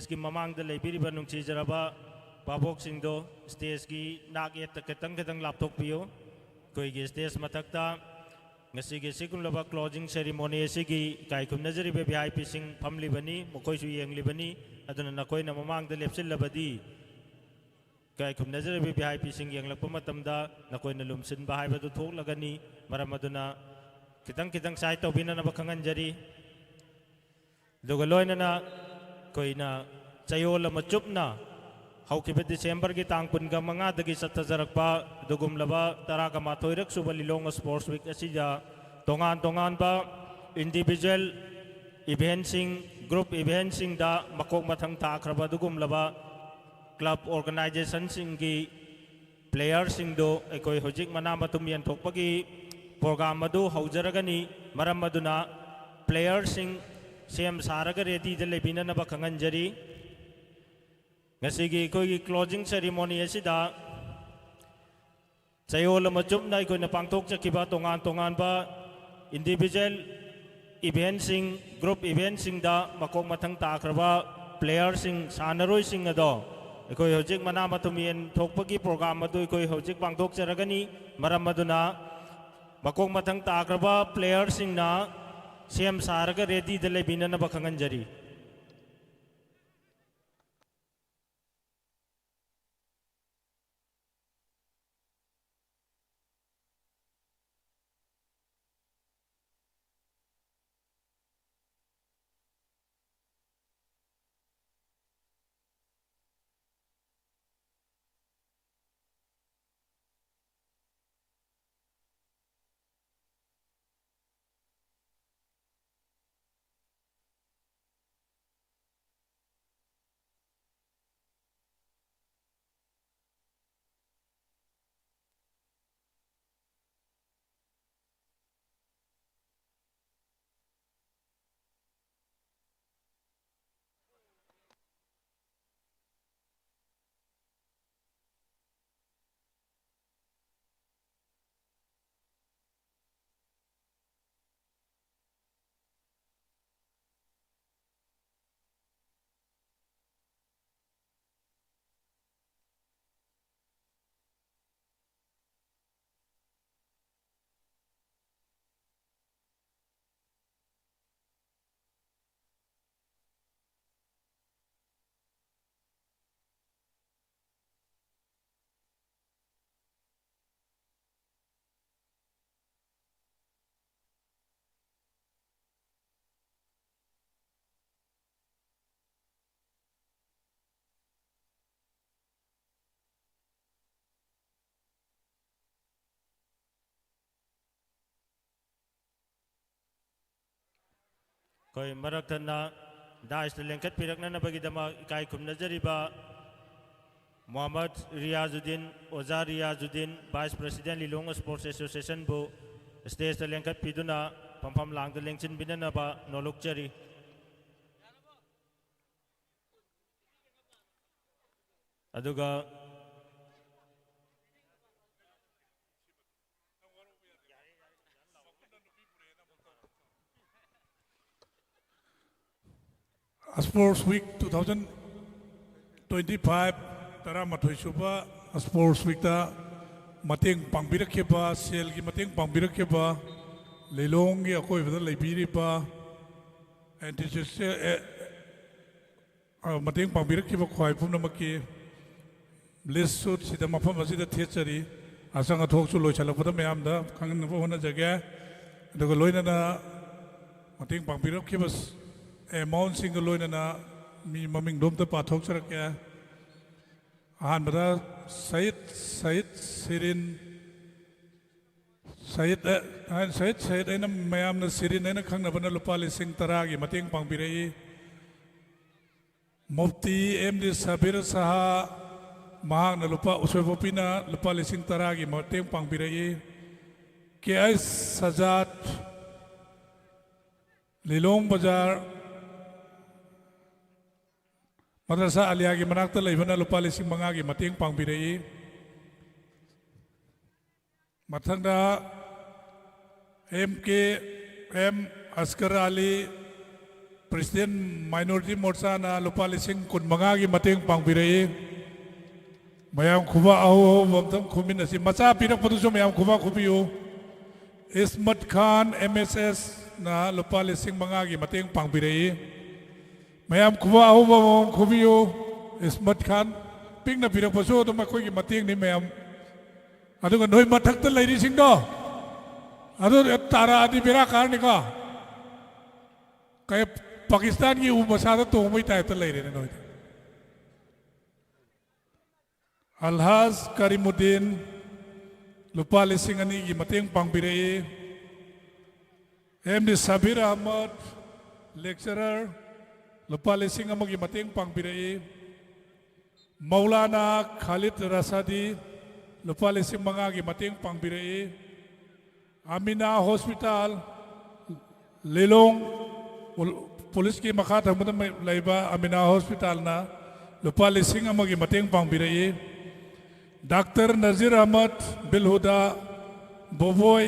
gi mamang da lebiri ba nungchi jaraba babok sing do stage gi nak ye ta ketang lapthok piyo koi gi stage mathakta ngasi gi sikun laba closing ceremony sigi kai kum nazari be VIP sing phamli bani mokoi su yeng li bani aduna nakoi na mamang da lepsil labadi kai kum nazari be VIP sing yeng lakpa matamda nakoi na lumsin ba hai ba du thok lagani maram aduna kitang sai to bina na bakhangan jari dugaloy na koi na chayol ma chupna haukibe December gi tang kun ga manga dagi sathajarakpa dugum laba taraga mathoirak suba lilong sports week asija tongan ba individual event sing group event sing da makok mathang ta khraba dugum laba club organization sing gi player sing do ekoi hojik mana matum yan thokpagi program adu haujaragani maram maduna player sing sem saraga ready de lebina na bakhangan jari ngasigi koi closing ceremony asida chayol ma chup nai koi na pangthok chakiba tongan ba individual event sing group event sing da makok mathang ta khraba player sing sanaroi sing ado koi hojik mana matumien thokpagi program adu koi hojik pangthok charagani maram maduna makok mathang ta khraba player sing na sem saraga ready de lebina na bakhangan jari koi marakthana dais lengkat pirakna na bagi dama kai kum nazariba Muhammad Riyazuddin Oza Riyazuddin Vice President Lilong Sports Association bu stage lengkat piduna pampam lang de lengchin binana ba nolok chari aduga Sports Week 2025 Taramathoi Suba Sports Week ta mateng pangbirakeba sel gi mateng pangbirakeba lelong gi akoi bada leibiriba anti-social mateng pangbirakeba khwai pumna maki list suit sida mafam asida thechari asang athok chu loichalakpada mayam da khangin bo hona jagya aduga loina na mateng pangbirakeba amount single loina na mi maming dom ta pathok charakya ahan bada Said aina mayam na Sirin aina khangna bana lupa lising taragi mateng pangbirai Mufti MD Sabir Saha mahang na lupa uswepopina lupa lising taragi mateng pangbirai KI Sajat Lilong Bazar Madrasa Aliyagi manakta laibana lupa lising mangagi mateng pangbirai Mathangda MKM Asgar Ali President Minority Morcha na lupa lising kun mangagi mateng pangbirai mayam kuba aho wamtam kumin asi macha pirak paduso mayam kuba kubiyo Ismat Khan MSS na lupa lising mangagi mateng pangbirai mayam kuba aho wamtam kubiyo Ismat Khan ping na pirak paso to makoi ki mateng ni mayam adu kan noi mathak ta lairi sing do adu tara adi bira kar ni ka kay Pakistan की उमसादा तो उम्मीद है तो ले रहे हैं अलहाज करीमुद्दीन लुपा लिसिंग अनी की मतेंग पांगबिरे एमडी सबीर अहमद लेक्चरर लुपा लिसिंग अमो की मतेंग पांगबिरे मौलाना खालिद रसादी लुपा लिसिंग मंगा की मतेंग पांगबिरे अमीना हॉस्पिटल लिलोंग पुलिस की मखा थंबद लेबा अमीना हॉस्पिटल ना लुपा लिसिंग अमगी मतेंग पांगबिरे डॉक्टर नजीर अहमद बिलहुदा बोबोय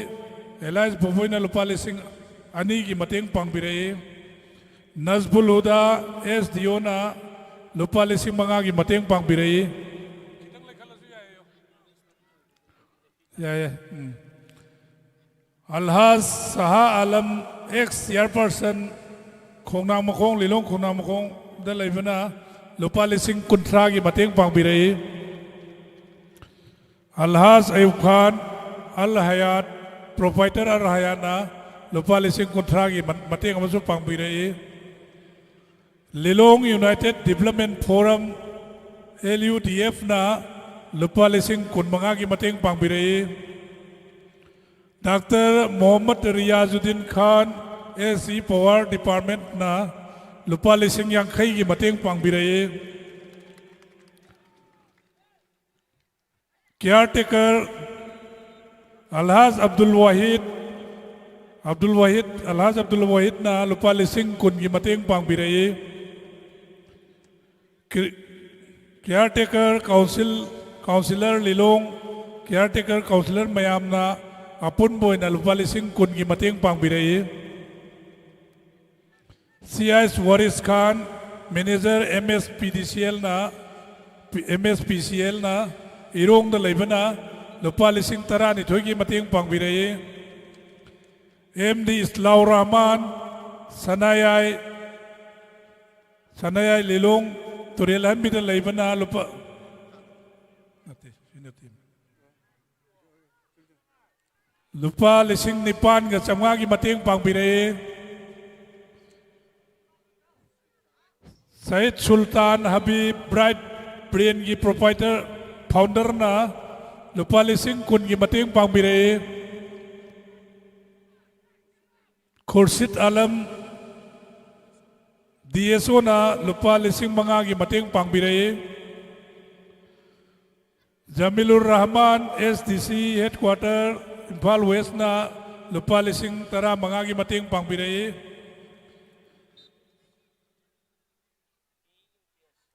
एलाइज बोबोय ना लुपा लिसिंग अनी की मतेंग पांगबिरे नजबुल हुदा SDO ना लुपा लिसिंग मंगा की मतेंग पांगबिरे अलहाज सहा आलम एक्स चेयरपर्सन खोंगनांग मखोंग लिलोंग खोंगनांग मखोंग दा लेबना लुपा लिसिंग कुंथ्रा की मतेंग पांगबिरे अलहाज अयूब खान अल हयात प्रोपाइटर अल हयात ना लुपा लिसिंग कुंथ्रा की मतेंग अमसु पांगबिरे Lilong united development forum LUDF ना लुपा लिसिंग कुनमंगा की मतेंग पांगबिरे doctor Mohammad Riyazuddin Khan SC power department ना लुपा लिसिंग यांखई की मतेंग पांगबिरे केयरटेकर अलहाज अब्दुल वाहिद ना लुपा लिसिंग कुन की मतेंग पांगबिरे caretaker councillor Lilong caretaker councillor मयाम ना अपुन बोय ना लुपा लिसिंग कुन की मतेंग पांगबिरे CIS Waris Khan manager MSPCL ना इरोंग द लेबना लुपा लिसिंग तरा निथोय की मतेंग पांगबिरे MD इस्लाउ रहमान सनायाय लिलोंग तुरेलन बिद लेबना लुपा लिसिंग निपान का चमगा की मतेंग पांगबिरे सईद सुल्तान हबीब ब्राइट ब्रेन की प्रोपाइटर फाउंडर ना लुपा लिसिंग कुन की मतेंग पांगबिरे खुर्शीद आलम DSO ना लुपा लिसिंग मंगा की मतेंग पांगबिरे Jamilur Rahman SDC headquarter Imphal west ना लुपा लिसिंग तरा मंगा की मतेंग पांगबिरे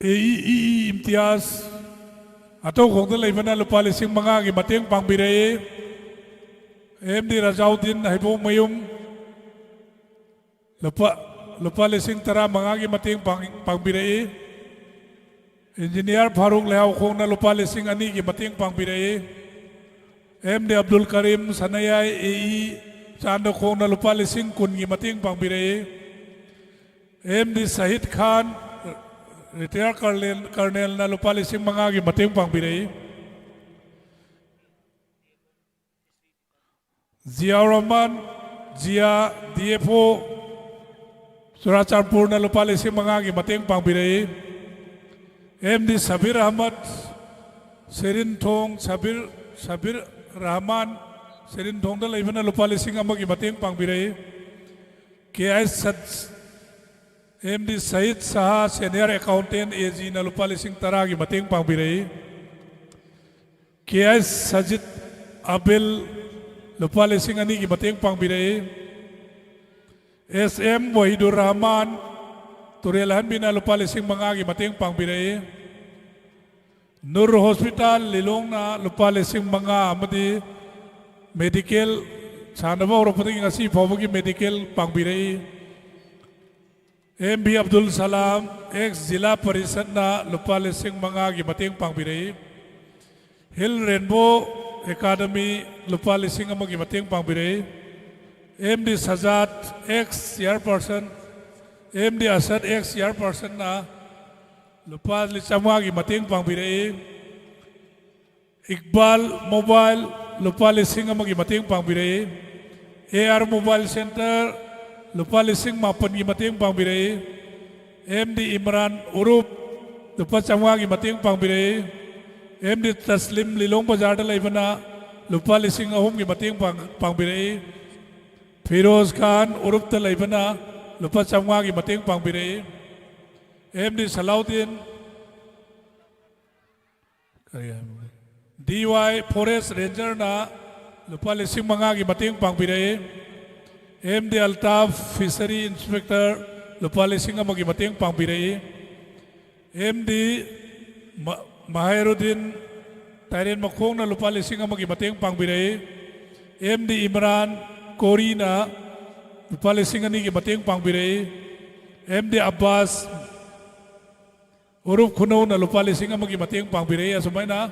AEE इम्तियाज अतो खोंद लेबना लुपा लिसिंग मंगा की मतेंग पांगबिरे MD रजाउद्दीन हैबो मयुम लुपा लिसिंग तरा मंगा की मतेंग पांगबिरे इंजीनियर फारूक लेहाव खोंग ना लुपा लिसिंग अनी की मतेंग पांगबिरे MD अब्दुल करीम सनायाय AE चांद खोंग ना लुपा लिसिंग कुन की मतेंग पांगबिरे MD शहीद खान रिटायर कर्नेल ना लुपा लिसिंग मंगा की मतेंग पांगबिरे जिया रहमान जिया DFO सुराचारपुर ना लुपा लिसिंग मंगा की मतेंग पांगबिरे MD सबीर अहमद सेरिन थोंग सबीर रहमान सेरिन थोंग दा लेबना लुपा लिसिंग अमा की मतेंग पांगबिरे KS MD Saeed Shah senior accountant AG ना लुपा लिसिंग तरा की मतेंग पांगबिरे KS सजिद अबिल लुपा लिसिंग अनी की मतेंग पांगबिरे SM वहीदुर रहमान तुरेलहन बिना लुपा लिसिंग मंगा की मतेंग पांगबिरे नूर हॉस्पिटल लिलोंग ना लुपा लिसिंग मंगा अमदी मेडिकल सानबा औरपदगी ngasi fawbagi medical pangbirei MB Abdul Salam ex Zila Parishad na lupa lising mga gi mateng pangbirei Hill Rainbow Academy lupa lising ang gi mateng pangbirei MD Sajat ex chairperson MD Asad ex chairperson na lupa lising mga gi mateng pangbirei Iqbal Mobile lupa lising ang gi mateng pangbirei AR Mobile Center lupa lising mapan gi mateng pangbirei MD Imran Urup lupa chamwa gi mateng pangbirei MD Taslim Lilong Bazar da laibana lupa lising ahum gi mateng pangbirei Firoz Khan Urup da laibana lupa chamwa gi mateng pangbirei MD Salaudin DY Forest Ranger na lupa lising mga gi mateng pangbirei MD Altaf Fishery Inspector lupa lising ang mga mateng pangbirei MD Mahiruddin Tairen Makong na lupa lising ang mga mateng pangbirei MD Imran Kori na lupa lising ang mateng pangbirei MD Abbas Urup Kuno na lupa lising ang mga mateng pangbirei asumay na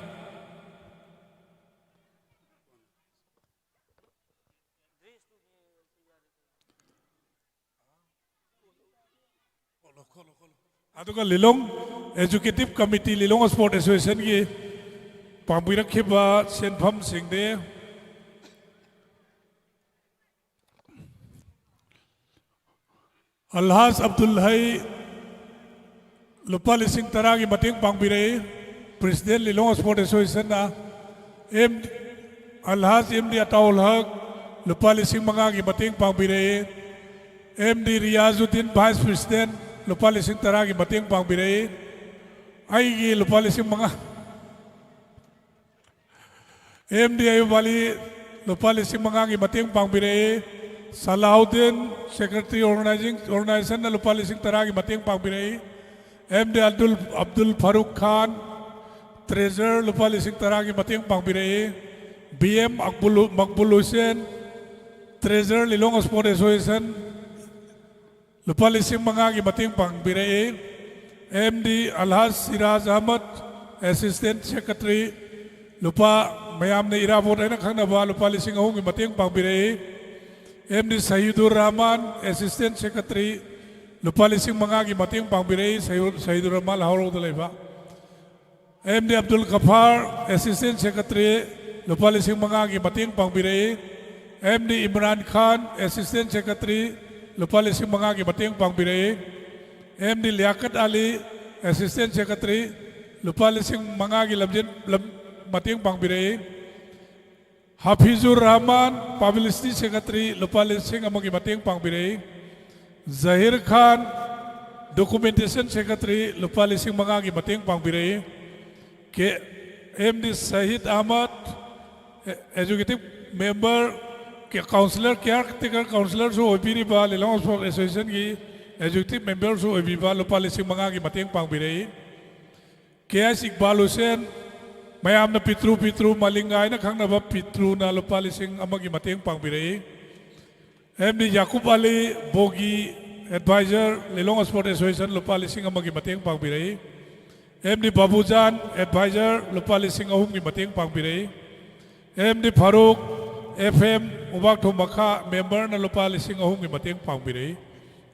aduga Lilong Executive Committee Lilong Sport Association ki pambirakhiba senpham singde Alhas Abdul Hai lupa lising tara ki mateng pangbirei President Lilong Sport Association na Alhas MD Ataul Haq lupa lising mga ki mateng pangbirei MD Riyazuddin Vice President lupa lising tara ki mateng pangbirei ay ki lupa lising mga MD Ayubali lupa lising mga ki mateng pangbirei Salahuddin Secretary Organization na lupa lising tara ki mateng pangbirei MD Abdul Farooq Khan Treasurer lupa lising tara ki mateng pangbirei BM Makbul Hussain Treasurer Lilong Sport Association lupa lising mga gi mateng pangbirei MD Alhas Siraj Ahmad Assistant Secretary lupa mayam na irabot ay nakhanaba lupa lising ahong gi mateng pangbirei MD Sahidur Rahman Assistant Secretary lupa lising mga gi mateng pangbirei Sahidur Rahman lahoro dalaiba MD Abdul Ghaffar Assistant Secretary lupa lising mga gi mateng pangbirei MD Imran Khan Assistant Secretary lupa lising mga gi mateng pangbirei MD Liaquat Ali Assistant Secretary lupa lising mga gi mateng pangbirei Hafizur Rahman Publicity Secretary lupa lising amagi mateng pangbirei Zahir Khan Documentation Secretary lupa lising mga gi mateng pangbirei ke MD Sahid Ahmad Executive Member Councillor Caretaker Councillor so obiriba Lilong Sport Association ki Executive Member so obiba lupa lising mga gi mateng pangbirei KS Iqbal Hussain mayam na pitru malingay na khang na ba pitru na lupa lising amagi mateng pangbirei MD Yakub Ali Bogi Advisor Lilong Sport Association lupa lising amagi mateng pangbirei MD Babujan Advisor lupa lising ahum gi mateng pangbirei MD Farooq FM Ubak Thumaka member na lupa lising ahum gi mateng pangbirei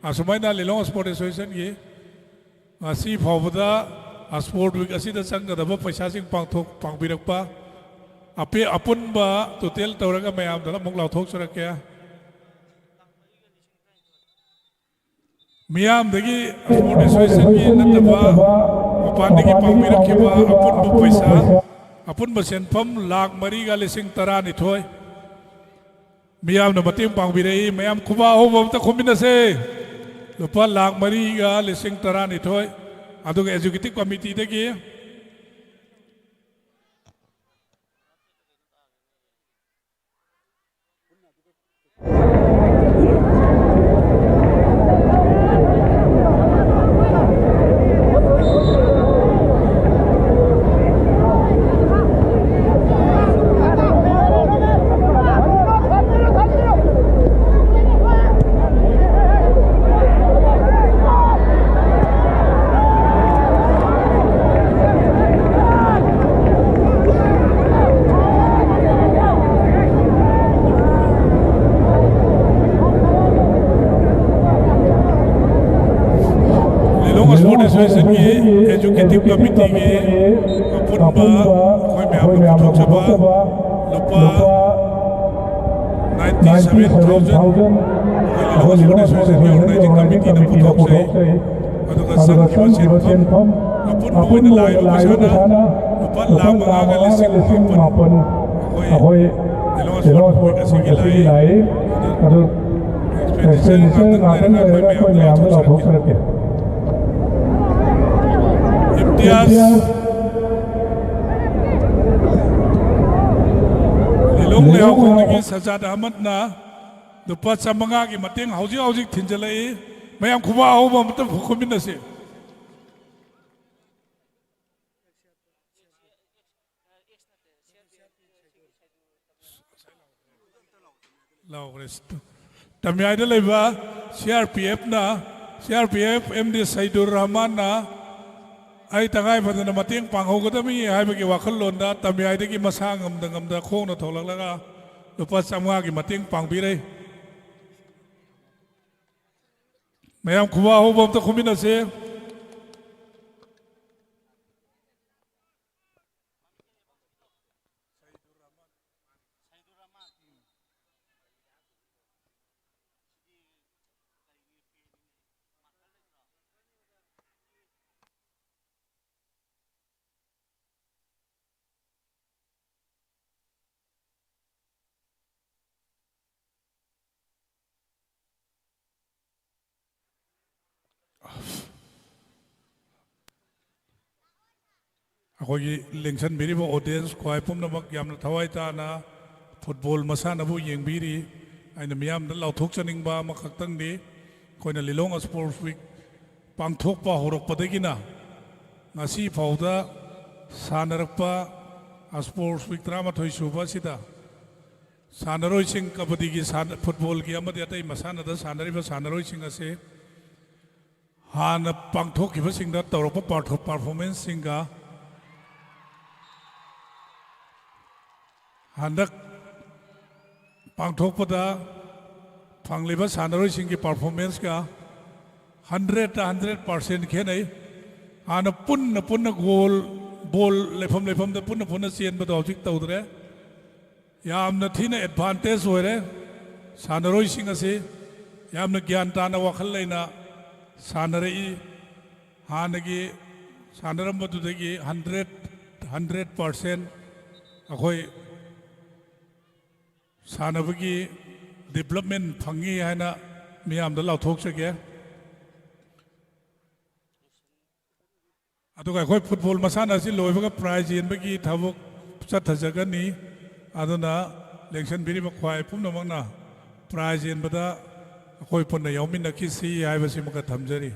asumay na Lilong Sport Association gi asi phawda Sport Week asida changgadaba paisa sing pangbirakpa ape apun ba total tawraga mayam dala mong lauthok surakya miyam dagi Sport Association gi nataba mapandigi pangbirakhiba apun ba paisa apun ba senpham lakh mari ga lising tara ni thoi miyam na mateng pangbirei mayam kuba ho bamta khuminase lupa lakh mari ga lising tara ni thoi aduga Executive Committee dagi committee के अपुनबा कोई ma'am पुथोक्चबा लुपा 97,000 Lilong sports association की organising committee ने पुथोक्चे अदुगा संघिबा सेनफम अपुन live पसाना लुपा lakh मंगा लिसिंग मापन अखोई Lilong sports association लाई अदु expenditure नाटन लेगा कोई मैम पुथोक्चे इम्तियाज लिलोंग लेहाव खोंगी सजाद अहमद ना लुपा चमंगा की मतेंग हौजिक हौजिक थिंजलाई मैम खुबा होबा मत खुमिनसे लावरेस्ट तमियाइदा लेबा CRPF ना CRPF MD सैदुर रहमान ना आई तंगाई फदना मतेंग पांगहोगदमी हाइबगी वाखललोंदा तमियाइदगी मसा ngamda खोंगना थोलगलगा लुपा चमंगा की मतेंग पांगबिरे मैम खुबा होबा मत खुमिनसे अखोगी लेंसन बिरिबो ऑडियंस ख्वाई पुमनमक यामना थवाई ताना फुटबॉल मसानबु येंबिरी आइना मियामदा लाउथोकचनिंगबा मखक्तंगदि कोइना लिलोंग स्पोर्ट्स वीक पांगथोकपा होरकपदगिना ngasi फाउदा सानरकपा स्पोर्ट्स वीक 13 सुबा सिदा सानरोइसिंग कबड्डी की फुटबॉल की अमदि अतै मसानदा सानरिबा सानरोइसिंग असे हाना पांगथोकिबसिंगदा तौरपा परफॉर्मेंस सिंगा हंदक पांगथोकपदा फांगलिबा सानरोइसिंग की परफॉर्मेंस का 100% खेनै हाना पुन्न गोल बॉल लेफम द पुन्न चेनबदो हौजिक तौदरे यामना थीना एडवांटेज होरे सानरोइसिंग असे यामना ज्ञान ताना वखल लेना सानरई हानगी सानरमबदुदगी 100% अखोई सानबगी डेवलपमेंट फंगी है मियामदा लाउथोकचगे अदुगा अखोई फुटबॉल मसाना से लोइबगा प्राइज येनबगी थबक चथजगनी अदुना लेक्शन बिरिब ख्वाई पुमनमंगना प्राइज येनबदा अखोई पुन्ना यौमिनखिसी हाइबसि मका थमजरी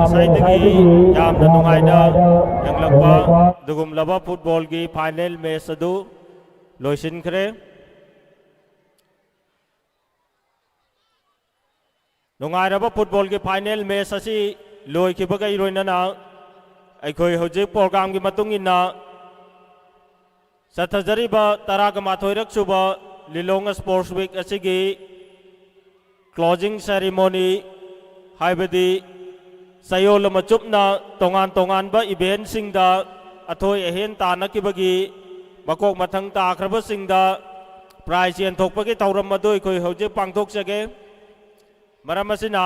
ꯉꯁꯥꯏꯗꯒꯤ ꯌꯥꯝꯅ ꯅꯨꯡꯉꯥꯏꯅ ꯌꯦꯡꯂꯛꯄ ꯑꯗꯨꯒꯨꯝꯂꯕ ꯐꯨꯠꯕꯣꯜꯒꯤ ꯐꯥꯏꯅꯦꯜ ꯃꯦꯆ ꯑꯗꯨ ꯂꯣꯏꯁꯤꯟꯈ꯭ꯔꯦ ꯅꯨꯡꯉꯥꯏꯔꯕ ꯐꯨꯠꯕꯣꯜꯒꯤ ꯐꯥꯏꯅꯦꯜ ꯃꯦꯆ ꯑꯁꯤ ꯂꯣꯏꯈꯤꯕꯒ ꯏꯔꯣꯏꯅꯅ ꯑꯩꯈꯣꯏ ꯍꯧꯖꯤꯛ ꯄ꯭ꯔꯣꯒ꯭ꯔꯥꯝꯒꯤ ꯃꯇꯨꯡ ꯏꯟꯅ ꯆꯠꯊꯖꯔꯤꯕ 12ꯔꯛ ꯁꯨꯕ ꯂꯤꯂꯣꯡ ꯁ꯭ꯄꯣꯔꯠꯁ ꯋꯤꯛ ꯑꯁꯤꯒꯤ ꯀ꯭ꯂꯣꯖꯤꯡ ꯁꯦꯔꯤꯃꯣꯅꯤ ꯍꯥꯏꯕꯗꯤ ꯆꯌꯣꯜ ꯑꯃ ꯆꯨꯞꯅ ꯇꯣꯉꯥꯟ ꯇꯣꯉꯥꯟꯕ ꯏꯚꯦꯟꯠꯁꯤꯡꯗ ꯑꯊꯣꯏ ꯑꯍꯦꯟ ꯇꯥꯟꯅꯈꯤꯕꯒꯤ ꯃꯀꯣꯛ ꯃꯊꯪ ꯇꯥꯈ꯭ꯔꯕꯁꯤꯡꯗ ꯄ꯭ꯔꯥꯏꯖ ꯌꯦꯟꯊꯣꯛꯄꯒꯤ ꯊꯧꯔꯝ ꯑꯗꯨ ꯑꯩꯈꯣꯏ ꯍꯧꯖꯤꯛ ꯄꯥꯡꯊꯣꯛꯆꯒꯦ ꯃꯔꯝ ꯑꯁꯤꯅ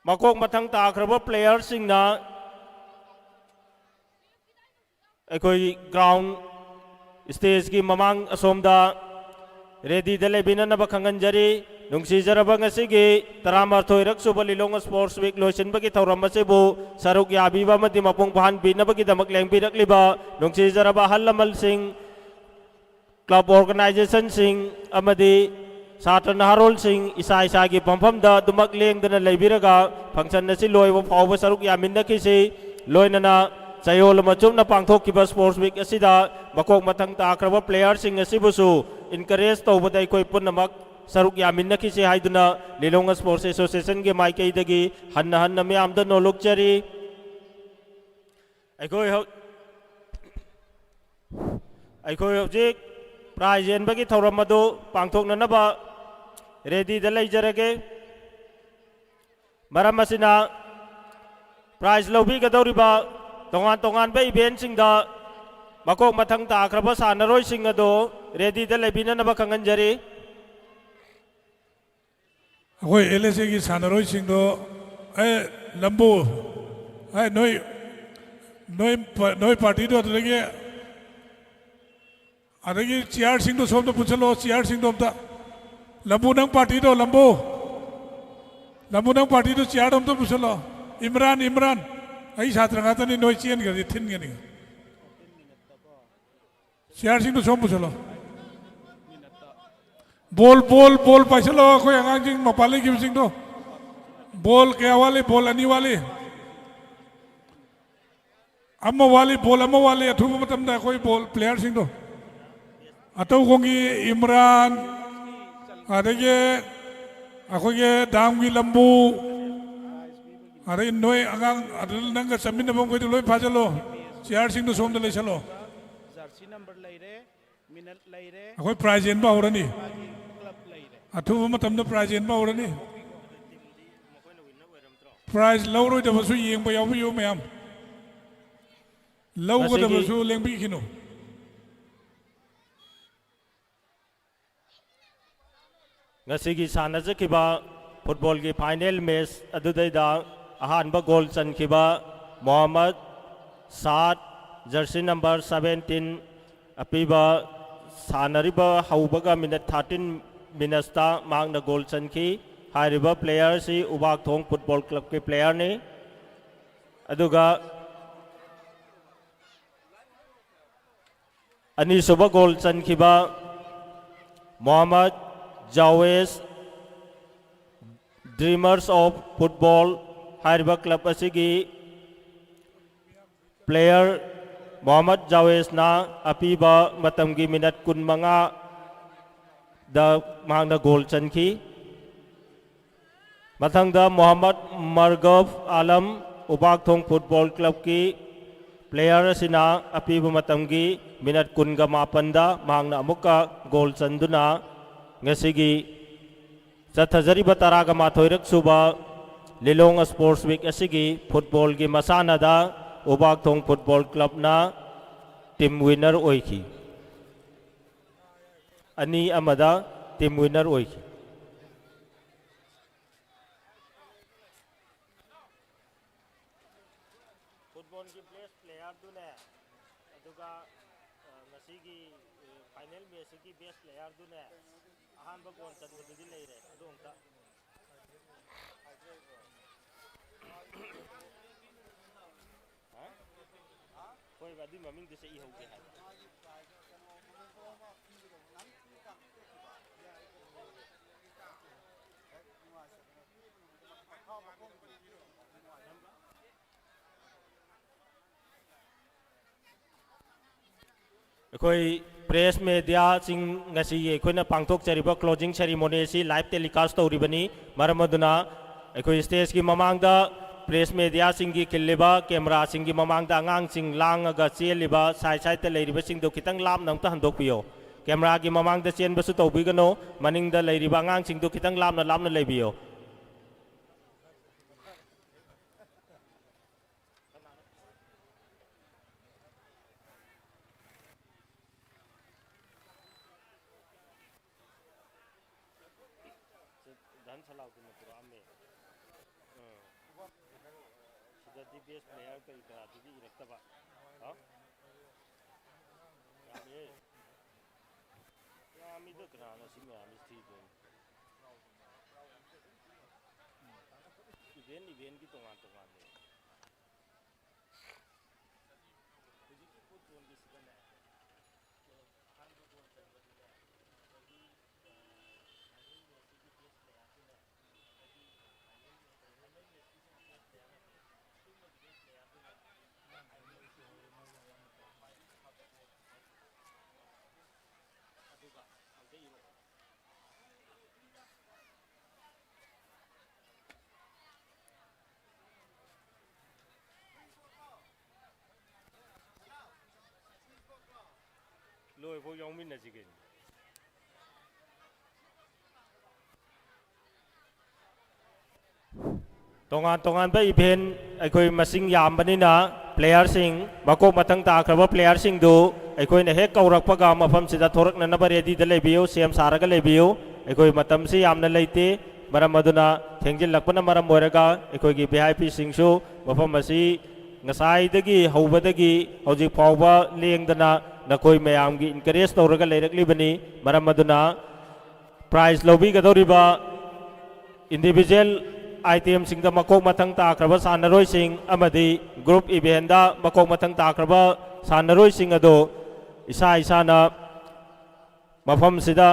ꯃꯀꯣꯛ ꯃꯊꯪ ꯇꯥꯈ꯭ꯔꯕ ꯄ꯭ꯂꯦꯌꯔꯁꯤꯡꯅ ꯑꯩꯈꯣꯏ ꯒ꯭ꯔꯥꯎꯟ ꯁ꯭ꯇꯦꯖꯀꯤ ꯃꯃꯥꯡ ꯑꯁꯣꯝꯗ ꯔꯦꯗꯤꯗ ꯂꯩꯕꯤꯅꯅꯕ ꯈꯪꯍꯟꯖꯔꯤ ꯅꯨꯡꯁꯤꯖꯔꯕ ꯉꯁꯤꯒꯤ 11ꯔꯛ ꯁꯨꯕ ꯂꯤꯂꯣꯡ ꯁ꯭ꯄꯣꯔꯠꯁ ꯋꯤꯛ ꯂꯣꯏꯁꯤꯟꯕꯒꯤ ꯊꯧꯔꯝ ꯑꯁꯤꯕꯨ ꯁꯔꯨꯛ ꯌꯥꯕꯤꯕ ꯑꯃꯗꯤ ꯃꯄꯨꯡ ꯐꯥꯍꯟꯕꯤꯅꯕꯒꯤꯗꯃꯛ ꯂꯦꯡꯕꯤꯔꯛꯂꯤꯕ ꯅꯨꯡꯁꯤꯖꯔꯕ ꯑꯍꯜ ꯂꯃꯟꯁꯤꯡ ꯀ꯭ꯂꯕ ꯑꯣꯔꯒꯅꯥꯏꯖꯦꯁꯟꯁꯤꯡ ꯑꯃꯗꯤ ꯁꯥꯇ꯭ꯔ ꯅꯍꯥꯔꯣꯜꯁꯤꯡ ꯏꯁꯥ ꯏꯁꯥꯒꯤ ꯐꯝꯐꯝꯗ ꯑꯗꯨꯃꯛ ꯂꯦꯡꯗꯅ ꯂꯩꯕꯤꯔꯒ ꯐꯪꯁꯟ ꯑꯁꯤ ꯂꯣꯏꯕ ꯐꯥꯎꯕ ꯁꯔꯨꯛ ꯌꯥꯃꯤꯟꯅꯈꯤꯁꯤ ꯂꯣꯏꯅꯅ ꯆꯌꯣꯜ ꯑꯃ ꯆꯨꯞꯅ ꯄꯥꯡꯊꯣꯛꯈꯤꯕ ꯁ꯭ꯄꯣꯔꯠꯁ ꯋꯤꯛ ꯑꯁꯤꯗ ꯃꯀꯣꯛ ꯃꯊꯪ ꯇꯥꯈ꯭ꯔꯕ ꯄ꯭ꯂꯦꯌꯔꯁꯤꯡ ꯑꯁꯤꯕꯨꯁꯨ ꯏꯟꯀꯔꯦꯖ ꯇꯧꯕꯗ ꯑꯩꯈꯣꯏ ꯄꯨꯝꯅꯃꯛ ꯁꯔꯨꯛ ꯌꯥꯃꯤꯟꯅꯈꯤꯁꯤ ꯍꯥꯏꯗꯨꯅ ꯂꯤꯂꯣꯡ ꯁ꯭ꯄꯣꯔꯠꯁ ꯑꯦꯁꯣꯁꯤꯌꯦꯁꯟꯒꯤ ꯃꯥꯏꯀꯩꯗꯒꯤ ꯍꯟꯅ ꯃꯌꯥꯝꯗ ꯅꯣꯜꯂꯨꯛꯆꯔꯤ ꯑꯩꯈꯣꯏ ꯍꯧꯖꯤꯛ ꯄ꯭ꯔꯥꯏꯖ ꯌꯦꯟꯕꯒꯤ ꯊꯧꯔꯝ ꯑꯗꯨ ꯄꯥꯡꯊꯣꯛꯅꯅꯕ ꯔꯦꯗꯤꯗ ꯂꯩꯖꯔꯒꯦ ꯃꯔꯝ ꯑꯁꯤꯅ ꯄ꯭ꯔꯥꯏꯖ ꯂꯧꯕꯤꯒꯗꯧꯔꯤꯕ ꯇꯣꯉꯥꯟ ꯇꯣꯉꯥꯟꯕ ꯏꯚꯦꯟꯠꯁꯤꯡꯗ ꯃꯀꯣꯛ ꯃꯊꯪ ꯇꯥꯈ꯭ꯔꯕ ꯁꯥꯟꯅꯔꯣꯏꯁꯤꯡ ꯑꯗꯨ ꯔꯦꯗꯤꯗ ꯂꯩꯕꯤꯅꯅꯕ ꯈꯪꯍꯟꯖꯔꯤ ꯑꯩꯈꯣꯏ LSAꯒꯤ ꯁꯥꯟꯅꯔꯣꯏꯁꯤꯡꯗꯣ ꯂꯝꯕꯨ ꯅꯣꯏ ꯄꯥꯔꯇꯤꯗꯣ ꯑꯗꯒꯤ ꯆꯤꯌꯥꯔꯁꯤꯡꯗꯣ ꯁꯣꯝꯗ ꯄꯨꯁꯜꯂꯣ ꯆꯤꯌꯥꯔꯁꯤꯡꯗꯣ ꯑꯝꯇ ꯂꯝꯕꯨ ꯅꯪ ꯄꯥꯔꯇꯤꯗꯣ ꯂꯝꯕꯨ ꯅꯪ ꯄꯥꯔꯇꯤꯗꯣ ꯆꯤꯌꯥꯔꯗꯣ ꯑꯝꯇ ꯄꯨꯁꯜꯂꯣ इमरान अई छात्र घातनी नोई चेन कर थिन गनी चेयर सिंह तो सोम पुछलो बोल पैसलो कोई अंगांग सिंह मपाली की सिंह तो बोल क्या वाली बोल अनी वाली बोल अम्मा वाली अथुब मतम दा कोई बोल प्लेयर सिंह तो अतौ कोंगी इमरान अदगे अखोगे दामगी लंबू अरे नोई अंगांग अदल नंग समिन बम कोई लोई फाजलो चेयर सिंह तो सोम दले चलो जर्सी नंबर लैरे मिनट लैरे अखोई प्राइज एन बा होरनी अथुब मतम द प्राइज एन बा होरनी प्राइज लौरोय दबसु येंग बा यावबि यो मयाम लौगो दबसु लेंबि खिनो ngasi gi sanajkiba football gi final match adudai अहानबा गोल चनखिबा मोहम्मद साद जर्सी नंबर 17 अपीबा सानरिबा हौबगा मिनट 13 मिनट्सता मांगना गोल चनखी हारिबा प्लेयर सी उबाक थोंग फुटबॉल क्लब के प्लेयर ने अदुगा अनीसुबा गोल चनखिबा Mohammad Javed dreamers of football हारिबा क्लब असिगी प्लेयर मोहम्मद जावेज ना अपीबा मतमगी मिनट 15 द मांगना गोल चनखी मथंगदा मोहम्मद मरगफ आलम उबाकथोंग फुटबॉल क्लब की प्लेयर असिना अपीबा मतमगी मिनट 19 दा मांगना अमुका गोल चंदुना ngasiगी चथजरिबा 12रक सुबा लिलोंग स्पोर्ट्स वीक असिगी फुटबॉल की मसानादा उबाकथोंग फुटबॉल क्लब ना टीम विनर ओइखी अनी अमदा टीम विनर ओइखी फुटबॉल की बेस्ट प्लेयर दुने अदुगा ngasiगी फाइनल मैच की बेस्ट प्लेयर दुने अहानबा गोल चनबदुदि लेरे अदुंता कोई बात नहीं मम्मी जैसे ही हो गया है ꯑꯩꯈꯣꯏ ꯄ꯭ꯔꯦꯁ ꯃꯦꯗꯤꯌꯥꯁꯤꯡ ꯉꯁꯤ ꯑꯩꯈꯣꯏꯅ ꯄꯥꯡꯊꯣꯛꯆꯔꯤꯕ ꯀ꯭ꯂꯣꯖꯤꯡ ꯁꯦꯔꯤꯃꯣꯅꯤ ꯑꯁꯤ ꯂꯥꯏꯚ ꯇꯦꯂꯤꯀꯥꯁ ꯇꯧꯔꯤꯕꯅꯤ ꯃꯔꯝ ꯑꯗꯨꯅ ꯑꯩꯈꯣꯏ ꯁ꯭ꯇꯦꯖꯀꯤ ꯃꯃꯥꯡꯗ ꯄ꯭ꯔꯦꯁ ꯃꯦꯗꯤꯌꯥꯁꯤꯡꯒꯤ ꯈꯤꯜꯂꯤꯕ ꯀꯦꯃꯦꯔꯥꯁꯤꯡꯒꯤ ꯃꯃꯥꯡꯗ ꯑꯉꯥꯡꯁꯤꯡ ꯂꯥꯡꯉꯒ ꯆꯦꯜꯂꯤꯕ ꯁꯥꯏꯠ ꯁꯥꯏꯠꯇ ꯂꯩꯔꯤꯕꯁꯤꯡꯗꯨ ꯈꯤꯇꯪ ꯂꯥꯞꯅ ꯑꯝꯇ ꯍꯟꯗꯣꯛꯄꯤꯌꯣ ꯀꯦꯃꯦꯔꯥꯒꯤ ꯃꯃꯥꯡꯗ ꯆꯦꯟꯕꯁꯨ ꯇꯧꯕꯤꯒꯅꯨ ꯃꯅꯤꯡꯗ ꯂꯩꯔꯤꯕ ꯑꯉꯥꯡꯁꯤꯡꯗꯨ ꯈꯤꯇꯪ ꯂꯥꯞꯅ ꯂꯥꯞꯅ ꯂꯩꯕꯤꯌꯣ ꯁꯤꯗꯗꯤ ꯕꯦꯁ ꯄ꯭ꯂꯦꯌꯔ ꯀꯔꯤ ꯀꯔꯥꯗꯨꯗꯤ ꯏꯔꯛꯇꯕ ꯌꯥꯝꯃꯤꯗ ꯀꯅꯥꯅ ꯁꯤ ꯃꯌꯥꯝꯁꯤ ꯊꯤꯗꯣꯏꯅꯤ ꯏꯚꯦꯟꯒꯤ ꯇꯣꯉꯥꯟ ꯇꯣꯉꯥꯟꯅꯦ ꯍꯧꯖꯤꯛꯀꯤ ꯐꯨꯠꯕꯣꯜꯒꯤꯁꯤꯗꯅꯦ ꯑꯍꯥꯟꯕ ꯒꯣꯜ ꯆꯟꯕꯗꯨꯅꯦ ꯑꯗꯒꯤ ꯃꯦꯁꯤꯒꯤ ꯕꯦꯁ ꯄ꯭ꯂꯦꯌꯔꯁꯤꯅꯦ ꯑꯗꯒꯤ ꯃꯦꯁꯤꯒꯤ ꯕꯦꯁ ꯄ꯭ꯂꯦꯌꯔ ꯑꯁꯤꯒꯨꯝꯕꯒꯤ ꯕꯦꯁ ꯄ꯭ꯂꯦꯌꯔꯗꯨꯅꯦ ꯑꯗꯨꯒ ꯍꯧꯖꯤꯛ ꯏꯔꯣ ꯂꯣꯏꯐꯥꯎ ꯌꯥꯎꯃꯤꯟꯅꯁꯤ ꯀꯩꯅꯣ ꯇꯣꯉꯥꯟ ꯇꯣꯉꯥꯟꯕ ꯏꯚꯦꯟ ꯑꯩꯈꯣꯏ ꯃꯁꯤꯡ ꯌꯥꯝꯕꯅꯤꯅ ꯄ꯭ꯂꯦꯌꯔꯁꯤꯡ ꯃꯀꯣꯛ ꯃꯊꯪ ꯇꯥꯈ꯭ꯔꯕ ꯄ꯭ꯂꯦꯌꯔꯁꯤꯡꯗꯨ ꯑꯩꯈꯣꯏꯅ ꯍꯦꯛ ꯀꯧꯔꯛꯄꯒ ꯃꯐꯝꯁꯤꯗ ꯊꯣꯔꯛꯅꯅꯕ ꯔꯦꯗꯤꯗ ꯂꯩꯕꯤꯌꯨ ꯁꯦꯝ ꯁꯥꯔꯒ ꯂꯩꯕꯤꯌꯨ ꯑꯩꯈꯣꯏ ꯃꯇꯝꯁꯤ ꯌꯥꯝꯅ ꯂꯩꯇꯦ ꯃꯔꯝ ꯑꯗꯨꯅ ꯊꯦꯡꯖꯤꯜꯂꯛꯄꯅ ꯃꯔꯝ ꯑꯣꯏꯔꯒ ꯑꯩꯈꯣꯏꯒꯤ VIPꯁꯤꯡꯁꯨ ꯃꯐꯝ ꯑꯁꯤ ꯉꯁꯥꯏꯗꯒꯤ ꯍꯧꯕꯗꯒꯤ ꯍꯧꯖꯤꯛ ꯐꯥꯎꯕ ꯂꯦꯡꯗꯅ ꯅꯈꯣꯏ ꯃꯌꯥꯝꯒꯤ ꯏꯟꯀꯔꯦꯖ ꯇꯧꯔꯒ ꯂꯩꯔꯛꯂꯤꯕꯅꯤ ꯃꯔꯝ ꯑꯗꯨꯅ ꯄ꯭ꯔꯥꯏꯖ ꯂꯧꯕꯤꯒꯗꯧꯔꯤꯕ ꯏꯟꯗꯤꯕꯤꯖꯨꯋꯦꯜ आइटमसिंग मकोक मथंग ताख्रब सानरोइसिंग अमदी ग्रुप इवेंट मकोक मथंग ताख्रब सानरोइसिंग अदो इसा इसाना मफम सिदा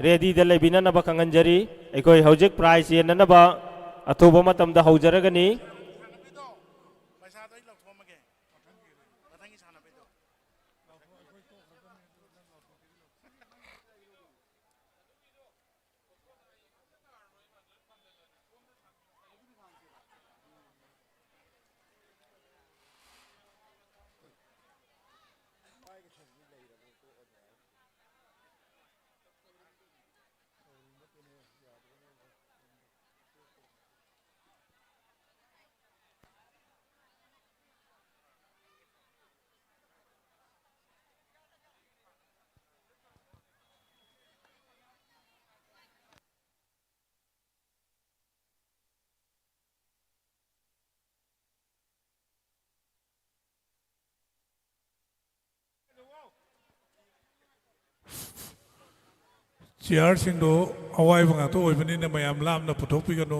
रेडी द लेबिननब खंगंजरी एकोय हौजिक प्राइज येननब अथुब मतमदा हौजरगनी ꯆꯤꯌꯔꯁꯤꯡꯗꯨ ꯑꯋꯥꯏꯕ ꯉꯥꯛꯇ ꯑꯣꯏꯕꯅꯤꯅ ꯃꯌꯥꯝ ꯂꯥꯞꯅ ꯄꯨꯊꯣꯛꯄꯤꯒꯅꯨ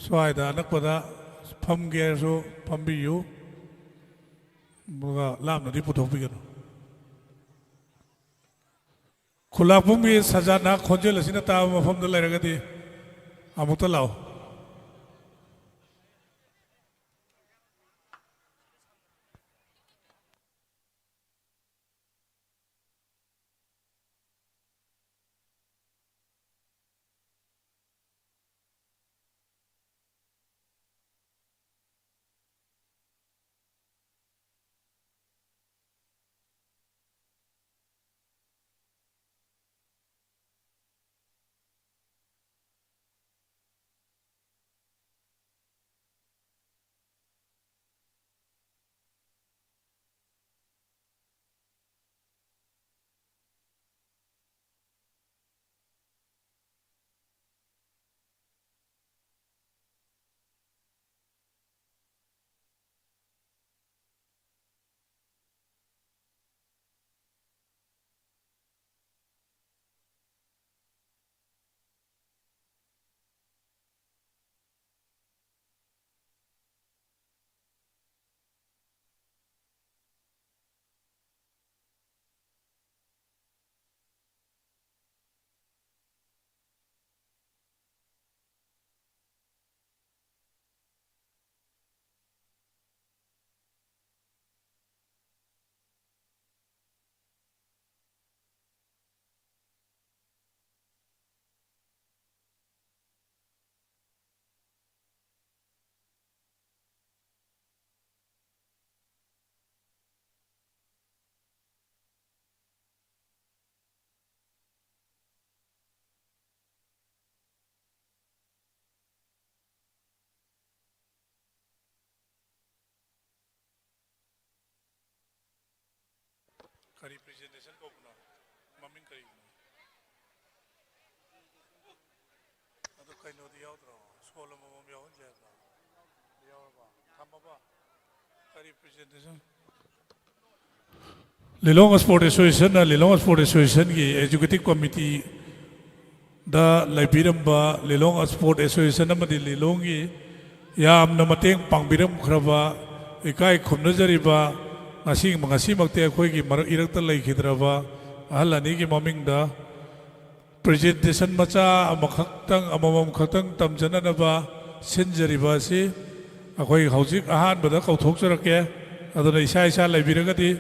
ꯁ꯭ꯋꯥꯏꯗ ꯑꯅꯛꯄꯗ ꯐꯝꯒꯦ ꯍꯥꯏꯔꯁꯨ ꯐꯝꯕꯤꯌꯨ ꯑꯗꯨꯒ ꯂꯥꯞꯅꯗꯤ ꯄꯨꯊꯣꯛꯄꯤꯒꯅꯨ ꯈꯨꯂꯥꯛꯄꯝꯒꯤ ꯁꯖꯥꯠꯅ ꯈꯣꯟꯖꯦꯜ ꯑꯁꯤꯅ ꯇꯥꯕ ꯃꯐꯝꯗ ꯂꯩꯔꯒꯗꯤ ꯑꯃꯨꯛꯇ ꯂꯥꯛꯑꯣ ꯀꯔꯤ ꯄ꯭ꯔꯖꯦꯟꯇꯦꯁꯟ ꯀꯧꯕꯅꯣ ꯃꯃꯤꯡ ꯀꯔꯤꯅꯣ ꯑꯗꯨ ꯀꯩꯅꯣꯗꯤ ꯌꯥꯎꯗ꯭ꯔꯣ ꯁꯣꯜ ꯑꯃꯃꯝ ꯌꯥꯎꯍꯟꯁꯦ ꯍꯥꯏꯕ꯭ꯔꯣ ꯌꯥꯎꯔꯕ ꯊꯝꯃꯕ ꯀꯔꯤ ꯄ꯭ꯔꯖꯦꯟꯇꯦꯁꯟ ꯂꯤꯂꯣꯡ ꯁ꯭ꯄꯣꯔꯠ ꯑꯦꯁꯣꯁꯤꯌꯦꯁꯟꯅ ꯂꯤꯂꯣꯡ ꯁ꯭ꯄꯣꯔꯠ ꯑꯦꯁꯣꯁꯤꯌꯦꯁꯟꯒꯤ ꯑꯦꯛꯖꯤꯀ꯭ꯌꯨꯇꯤꯕ ꯀꯝꯃꯤꯇꯤ ꯗ ꯂꯩꯕꯤꯔꯝꯕ ꯂꯤꯂꯣꯡ ꯁ꯭ꯄꯣꯔꯠ ꯑꯦꯁꯣꯁꯤꯌꯦꯁꯟ ꯑꯃꯗꯤ ꯂꯤꯂꯣꯡꯒꯤ ꯌꯥꯝꯅ ꯃꯇꯦꯡ ꯄꯥꯡꯕꯤꯔꯝꯈ꯭ꯔꯕ ꯏꯀꯥꯏ ꯈꯨꯝꯅꯖꯔꯤꯕ ꯉꯁꯤꯃꯛꯇꯤ ꯑꯩꯈꯣꯏꯒꯤ ꯃꯔꯛ ꯏꯔꯛꯇ ꯂꯩꯈꯤꯗ꯭ꯔꯕ ꯑꯍꯜ ꯑꯅꯤꯒꯤ ꯃꯃꯤꯡꯗ ꯄ꯭ꯔꯖꯦꯟꯇꯦꯁꯟ ꯃꯆꯥ ꯑꯃꯃꯝ ꯈꯛꯇꯪ ꯇꯝꯖꯅꯅꯕ ꯁꯤꯟꯖꯔꯤꯕ ꯑꯁꯤ ꯑꯩꯈꯣꯏ ꯍꯧꯖꯤꯛ ꯑꯍꯥꯟꯕꯗ ꯀꯧꯊꯣꯛꯆꯔꯛꯀꯦ ꯑꯗꯨꯅ ꯏꯁꯥ ꯂꯩꯕꯤꯔꯒꯗꯤ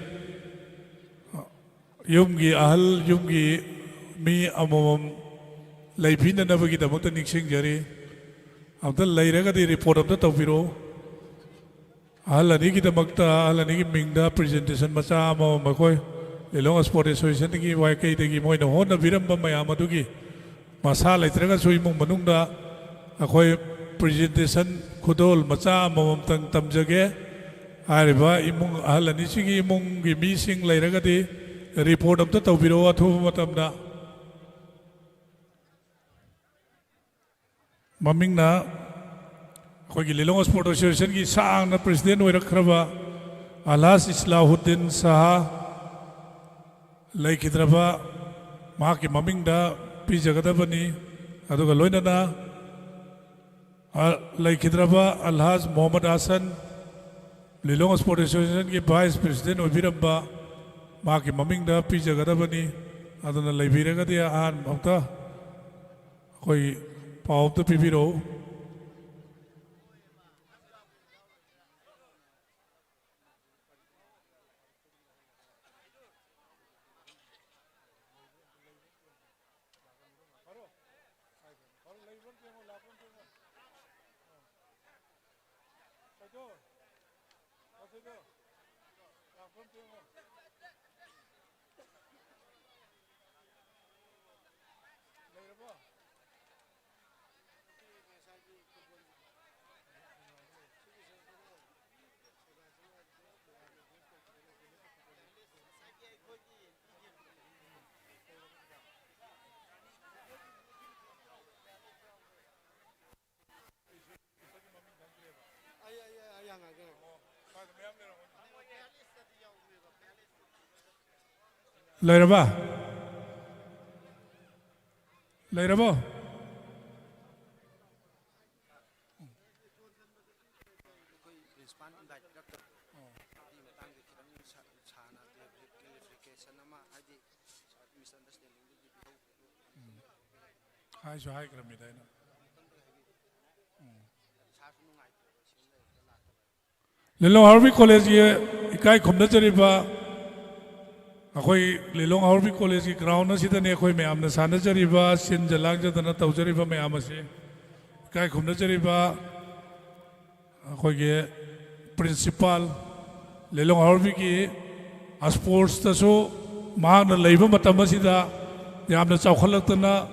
ꯌꯨꯝꯒꯤ ꯑꯍꯜ ꯌꯨꯝꯒꯤ ꯃꯤ ꯑꯃꯃꯝ ꯂꯩꯕꯤꯅꯅꯕꯒꯤꯗꯃꯛꯇ ꯅꯤꯡꯁꯤꯡꯖꯔꯤ ꯑꯝꯇ ꯂꯩꯔꯒꯗꯤ ꯔꯤꯄꯣꯔꯠ ꯑꯝꯇ ꯇꯧꯕꯤꯔꯛꯎ ꯑꯍꯜ ꯑꯅꯤꯒꯤꯗꯃꯛꯇ ꯑꯍꯜ ꯑꯅꯤꯒꯤ ꯃꯤꯡꯗ ꯄ꯭ꯔꯖꯦꯟꯇꯦꯁꯟ ꯃꯆꯥ ꯑꯃꯃꯝ ꯑꯩꯈꯣꯏ ꯂꯤꯂꯣꯡ ꯁ꯭ꯄꯣꯔꯠ ꯑꯦꯁꯣꯁꯤꯌꯦꯁꯟꯒꯤ ꯋꯥꯏꯀꯩꯗꯒꯤ ꯃꯣꯏꯅ ꯍꯣꯠꯅꯕꯤꯔꯝꯕ ꯃꯌꯥꯝ ꯑꯗꯨꯒꯤ ꯃꯁꯥ ꯂꯩꯇ꯭ꯔꯒꯁꯨ ꯏꯃꯨꯡ ꯃꯅꯨꯡꯗ ꯑꯩꯈꯣꯏ ꯄ꯭ꯔꯖꯦꯟꯇꯦꯁꯟ ꯈꯨꯗꯣꯜ ꯃꯆꯥ ꯑꯃꯃꯝꯇꯪ ꯇꯝꯖꯒꯦ ꯍꯥꯏꯔꯤꯕ ꯏꯃꯨꯡ ꯑꯍꯜ ꯑꯅꯤꯁꯤꯒꯤ ꯏꯃꯨꯡꯒꯤ ꯃꯤꯁꯤꯡ ꯂꯩꯔꯒꯗꯤ ꯔꯤꯄꯣꯔꯠ ꯑꯝꯇ ꯇꯧꯕꯤꯔꯛꯑꯣ ꯑꯊꯨꯕ ꯃꯇꯝꯗ ꯃꯃꯤꯡꯅ ꯑꯩꯈꯣꯏꯒꯤ ꯂꯤꯂꯣꯡ ꯁ꯭ꯄꯣꯔꯠ ꯑꯦꯁꯣꯁꯤꯌꯦꯁꯟꯒꯤ ꯁꯥꯡꯅ ꯄ꯭ꯔꯦꯁꯤꯗꯦꯟ ꯑꯣꯏꯔꯛꯈ꯭ꯔꯕ ꯑꯜꯍꯥꯖ ꯏꯁꯂꯥꯍꯨꯗꯤꯟ ꯁꯥꯍꯥ ꯂꯩꯈꯤꯗ꯭ꯔꯕ ꯃꯍꯥꯛꯀꯤ ꯃꯃꯤꯡꯗ ꯄꯤꯖꯒꯗꯕꯅꯤ ꯑꯗꯨꯒ ꯂꯣꯏꯅꯅ ꯂꯩꯈꯤꯗ꯭ꯔꯕ ꯑꯜꯍꯥꯖ ꯃꯣꯍꯝꯃꯗ ꯍꯥꯁꯟ ꯂꯤꯂꯣꯡ ꯁ꯭ꯄꯣꯔꯠ ꯑꯦꯁꯣꯁꯤꯌꯦꯁꯟꯒꯤ ꯚꯥꯏꯁ ꯄ꯭ꯔꯦꯁꯤꯗꯦꯟ ꯑꯣꯏꯕꯤꯔꯝꯕ ꯃꯍꯥꯛꯀꯤ ꯃꯃꯤꯡꯗ ꯄꯤꯖꯒꯗꯕꯅꯤ ꯑꯗꯨꯅ ꯂꯩꯕꯤꯔꯒꯗꯤ ꯑꯍꯥꯟꯕ ꯑꯝꯇ ꯑꯩꯈꯣꯏ ꯄꯥꯎ ꯑꯝꯇ ꯄꯤꯕꯤꯔꯛꯎ ꯂꯩꯔꯕ ꯂꯩꯔꯕꯣ 하이쇼 하이그럽니다. 릴롱 하르비 콜레지에 이까이 컴너저리바 아코이 릴롱 하르비 콜레지 그라운드 시드네 아코이 매암나 사너저리바 신절랑저드나 떠저리바 매암아시 이까이 컴너저리바 아코이게 프린시팔 릴롱 하르비기 스포츠다소 마하나 레이버 마타마시다 야암나 차오칼락드나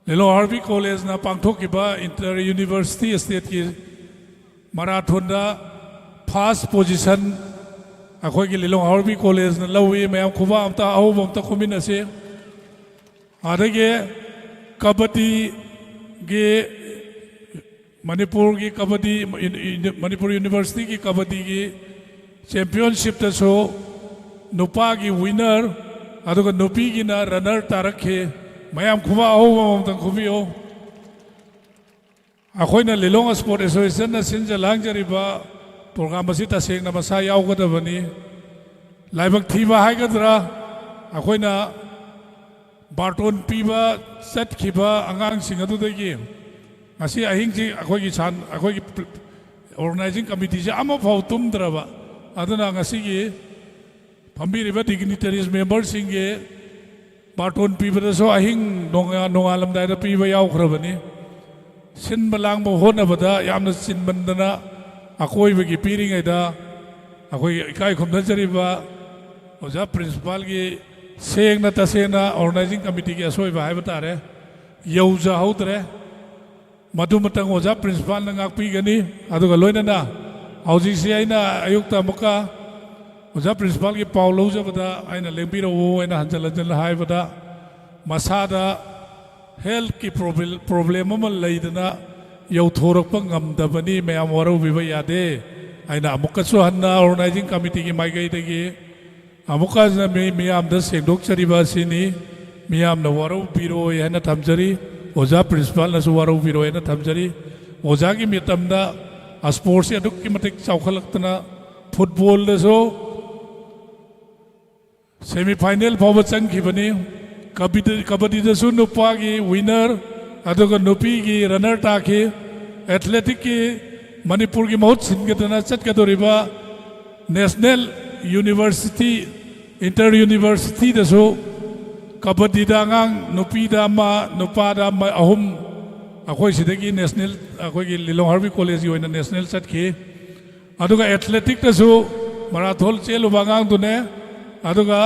릴롱 하르비 콜레지나 방토키바 인터 유니버시티 스테이트기 마라톤다 फर्स्ट पोजीशन अखोई लिलोंग हाउरबी कॉलेज लौई मैं खुबा अमता अहूब अमता खुमिनसे आदगे कबड्डी गे मणिपुर की कबड्डी मणिपुर यूनिवर्सिटी की कबड्डी की चैंपियनशिप तसो नुपा की विनर अदुगा नुपी की ना रनर तारखे मैं खुबा अहूब अमता खुबियो अखोई ना लिलोंग स्पोर्ट एसोसिएशन ना सिंजलांग जरिबा प्रोग्राम असी तसेंगना मसा यावगदबनी लाइबक थीबा हाइगद्रा अखोइना बार्टोन पीबा चटखिबा अंगांगसिंग अदुदगी असी अहिंगसि अखोइगी सान अखोइगी ऑर्गेनाइजिंग कमिटी से अमा फाउ तुमद्रबा अदुना ngasiगी फंबिरिबा डिग्निटरीज मेंबर सिंगे बार्टोन पीबदसो अहिंग नोंगालमदाइदा पीबा यावख्रबनी सिनबा लांगबा होनबदा यामना सिनबंदना अकोईबगी पीरिंगैदा अखोई इकाई खुमनजरिबा ओजा प्रिंसिपल की सेंगना तसेंगना ऑर्गेनाइजिंग कमिटी की असोइबा हाइबा तारे यौजा हौद्रे मधुमतंग ओजा प्रिंसिपल ना ngakpigani aduga loinana haujiसे aina ayukta muka ओजा प्रिंसिपल की पाव लौजबदा आइना लेंबिरो आइना हंजल हंजल हाइबदा मसादा हेल्थ की प्रॉब्लम अमा लैदना यौथोरप ngamdabani मैम वरौबिबा यादे आइना अमुकसु हन्ना ऑर्गेनाइजिंग कमिटी की माइगैदगी अमुकजना मियामदा सेंदोकचरिबा सिनी मियामना वरौबिरो हैना थमजरी ओजा प्रिंसिपल नसु वरौबिरो हैना थमजरी ओजा की मितमदा स्पोर्ट्स अदुक्की मतिक चौखलक्तना फुटबॉल दसो सेमीफाइनल फाउब चंखिबनी कबड्डी दसु नुपा की विनर अदुगा नुपी की रनर ताखी एथलेटिक की मणिपुर की बहुत सिंगतना चटकदोरिबा नेशनल यूनिवर्सिटी इंटर यूनिवर्सिटी दसु कबड्डी दांगांग नुपी दामा नुपा दामा अहुम अखोई सिदगी नेशनल अखोई लिलोंग हार्वी कॉलेज की ओइना नेशनल चटकी अदुगा एथलेटिक दसु मैराथन चेलुबा गांग दुने अदुगा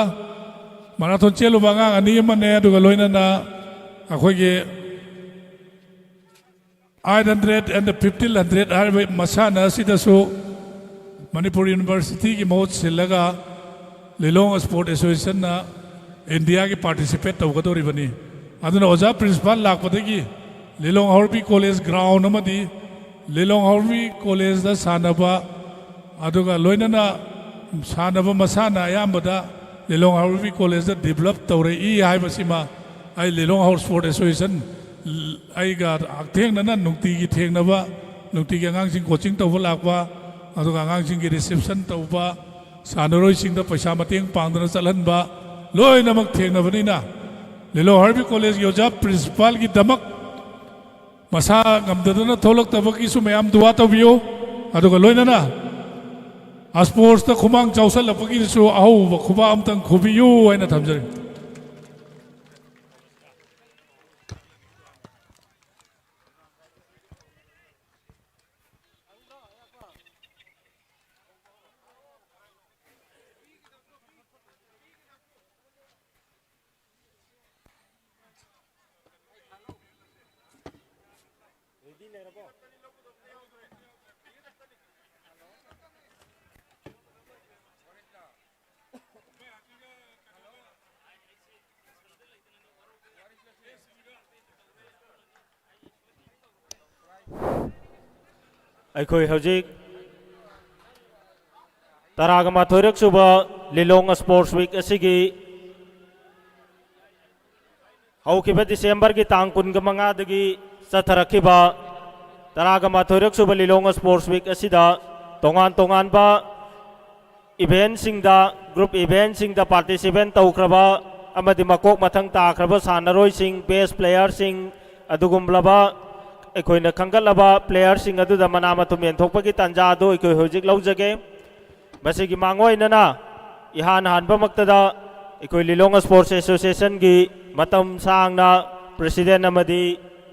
मैराथन चेलुबा गांग अनि मने अदुगा लोइनाना अखोई 800 and 1500 हार्वे मसाना सिदसु मणिपुर यूनिवर्सिटी की मौत सिलगा लिलोंग स्पोर्ट एसोसिएशन ना इंडिया की पार्टिसिपेट तौगदोरिबनी अदुना ओजा प्रिंसिपल लाकपदगी लिलोंग हार्वी कॉलेज ग्राउंड अमदी लिलोंग हार्वी कॉलेज दा सानबा अदुगा लोइनाना सानबा मसाना अयामबदा लिलोंग हार्वी कॉलेज दा डेवलप तौरे ई हाइबसिमा आई लिलोंग हाउस स्पोर्ट एसोसिएशन आईगा थेंगना नुक्ति की थेंगनबा नुक्ति की आगांसिंग कोचिंग तौबा लाकबा अदुगा आगांसिंग की रिसेप्शन तौबा सानरोइसिंग दा पैसा मतेंग पांगदना चलहनबा लोइनमक थेंगनबनिना लिलोंग हार्वी कॉलेज की ओजा प्रिंसिपल की दमक मसा ngamdadana tholoktabaki su mayam duwa tawbiyo aduga loinana sports ta khumang chausalapaki su ahu khuba amtang khubiyu aina thamjari अखोई हजिक तराग माथोरक सुबह लिलोंग स्पोर्ट्स वीक असिगी हौखिबा दिसंबर की तांग कुनग मंगादगी चथरखिबा तराग माथोरक सुबह लिलोंग स्पोर्ट्स वीक असिदा तोंगान तोंगानबा इवेंट सिंगदा ग्रुप इवेंट सिंगदा पार्टिसिपेंट तौख्रबा अमदि मकोक मथंग ताख्रबा सानरोय सिंग बेस्ट प्लेयर सिंग अदुगुमलबा अखोइना खंगलबा प्लेयर सिंग अदुदा मना मथुम येंथोकपगी तंजा दो अखोइ हजिक लौजगे मसिगी मांगोइनना इहान हानबा मक्तदा अखोइ लिलोंग स्पोर्ट्स एसोसिएशन की मतम सांगना प्रेसिडेंट अमदी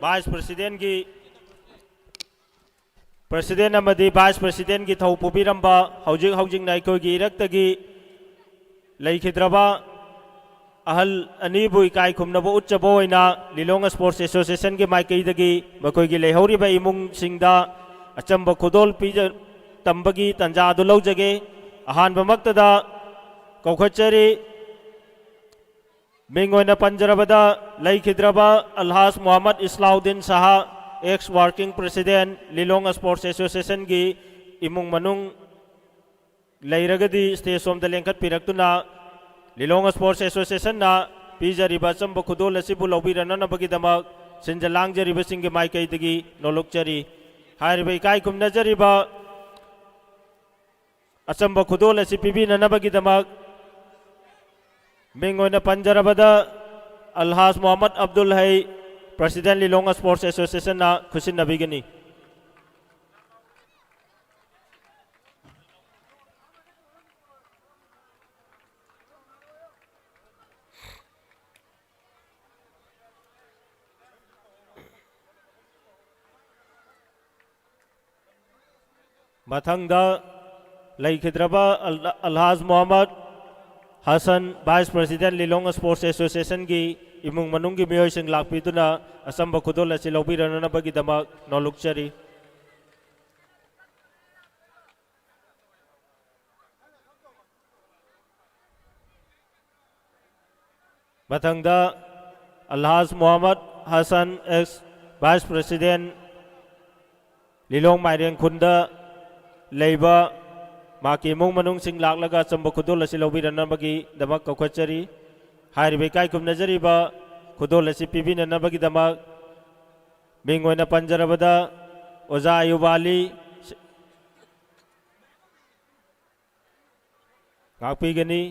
वाइस प्रेसिडेंट की थौ पुबिरंबा हौजिक हौजिकना अखोइगी इरक्तगी लैखिद्रबा अहल अनीबु इकाई खुमनबो उच्चबो ओइना लिलोंग स्पोर्ट्स एसोसिएशन की माइकईदगी मखोइगी लेहौरिबा इमुंग सिंगदा अचंबा खुदोल पीज तंबगी तंजादु लौजगे अहानबमक्तदा कौखचरी मिंग ओइना पंजरबदा लैखिद्रबा Alhaj Mohammad Islauddin Shah ex working president Lilong sports association की इमुंग मनुंग लैरगदी स्टेज सोमदा लेंखत पिरक्तुना लिलोंग स्पोर्ट्स एसोसिएशन ना पीजरीबा चंबा खुदोल असिबु लौबिरननबगीदमक सिंजलांगजरीबसिंगी माइकईदगी नोलुकचरी हारिबा इकाई खुमनजरीबा अचंबा खुदोल असि पिबिननबगीदमक मिंग ओइना पंजरबदा अल्हाज मोहम्मद अब्दुल है प्रेसिडेंट लिलोंग स्पोर्ट्स एसोसिएशन ना खुसिनबीगनी मथंगदा लैखिद्रबा Alhaj Mohammad Hasan vice president Lilong sports association की इमुंग मनुंग की मियोइसिंग लाक्पीदुना असंबा खुदोल असि लौबिरननबगीदमक नोलुकचरी ꯃꯊꯪꯗ ꯑꯜꯍꯥꯖ Mohammad Hasan X vice president Lilong ꯃꯥꯏꯔꯦꯡ ꯈꯨꯟꯗ ꯂꯩꯕ ꯃꯍꯥꯛꯀꯤ ꯏꯃꯨꯡ ꯃꯅꯨꯡꯁꯤꯡ ꯂꯥꯛꯂꯒ ꯑꯆꯝꯕ ꯈꯨꯗꯣꯜ ꯑꯁꯤ ꯂꯧꯕꯤꯅꯅꯕꯒꯤꯗꯃꯛ ꯀꯧꯈꯠꯆꯔꯤ ꯍꯥꯏꯔꯤꯕ ꯏꯀꯥꯏ ꯈꯨꯝꯅꯖꯔꯤꯕ ꯈꯨꯗꯣꯜ ꯑꯁꯤ ꯄꯤꯕꯤꯅꯅꯕꯒꯤꯗꯃꯛ ꯃꯤꯡ ꯑꯣꯏꯅ ꯄꯟꯖꯔꯕꯗ ꯑꯣꯖꯥ ꯑꯌꯨꯕ ꯑꯂꯤ ꯉꯥꯛꯄꯤꯒꯅꯤ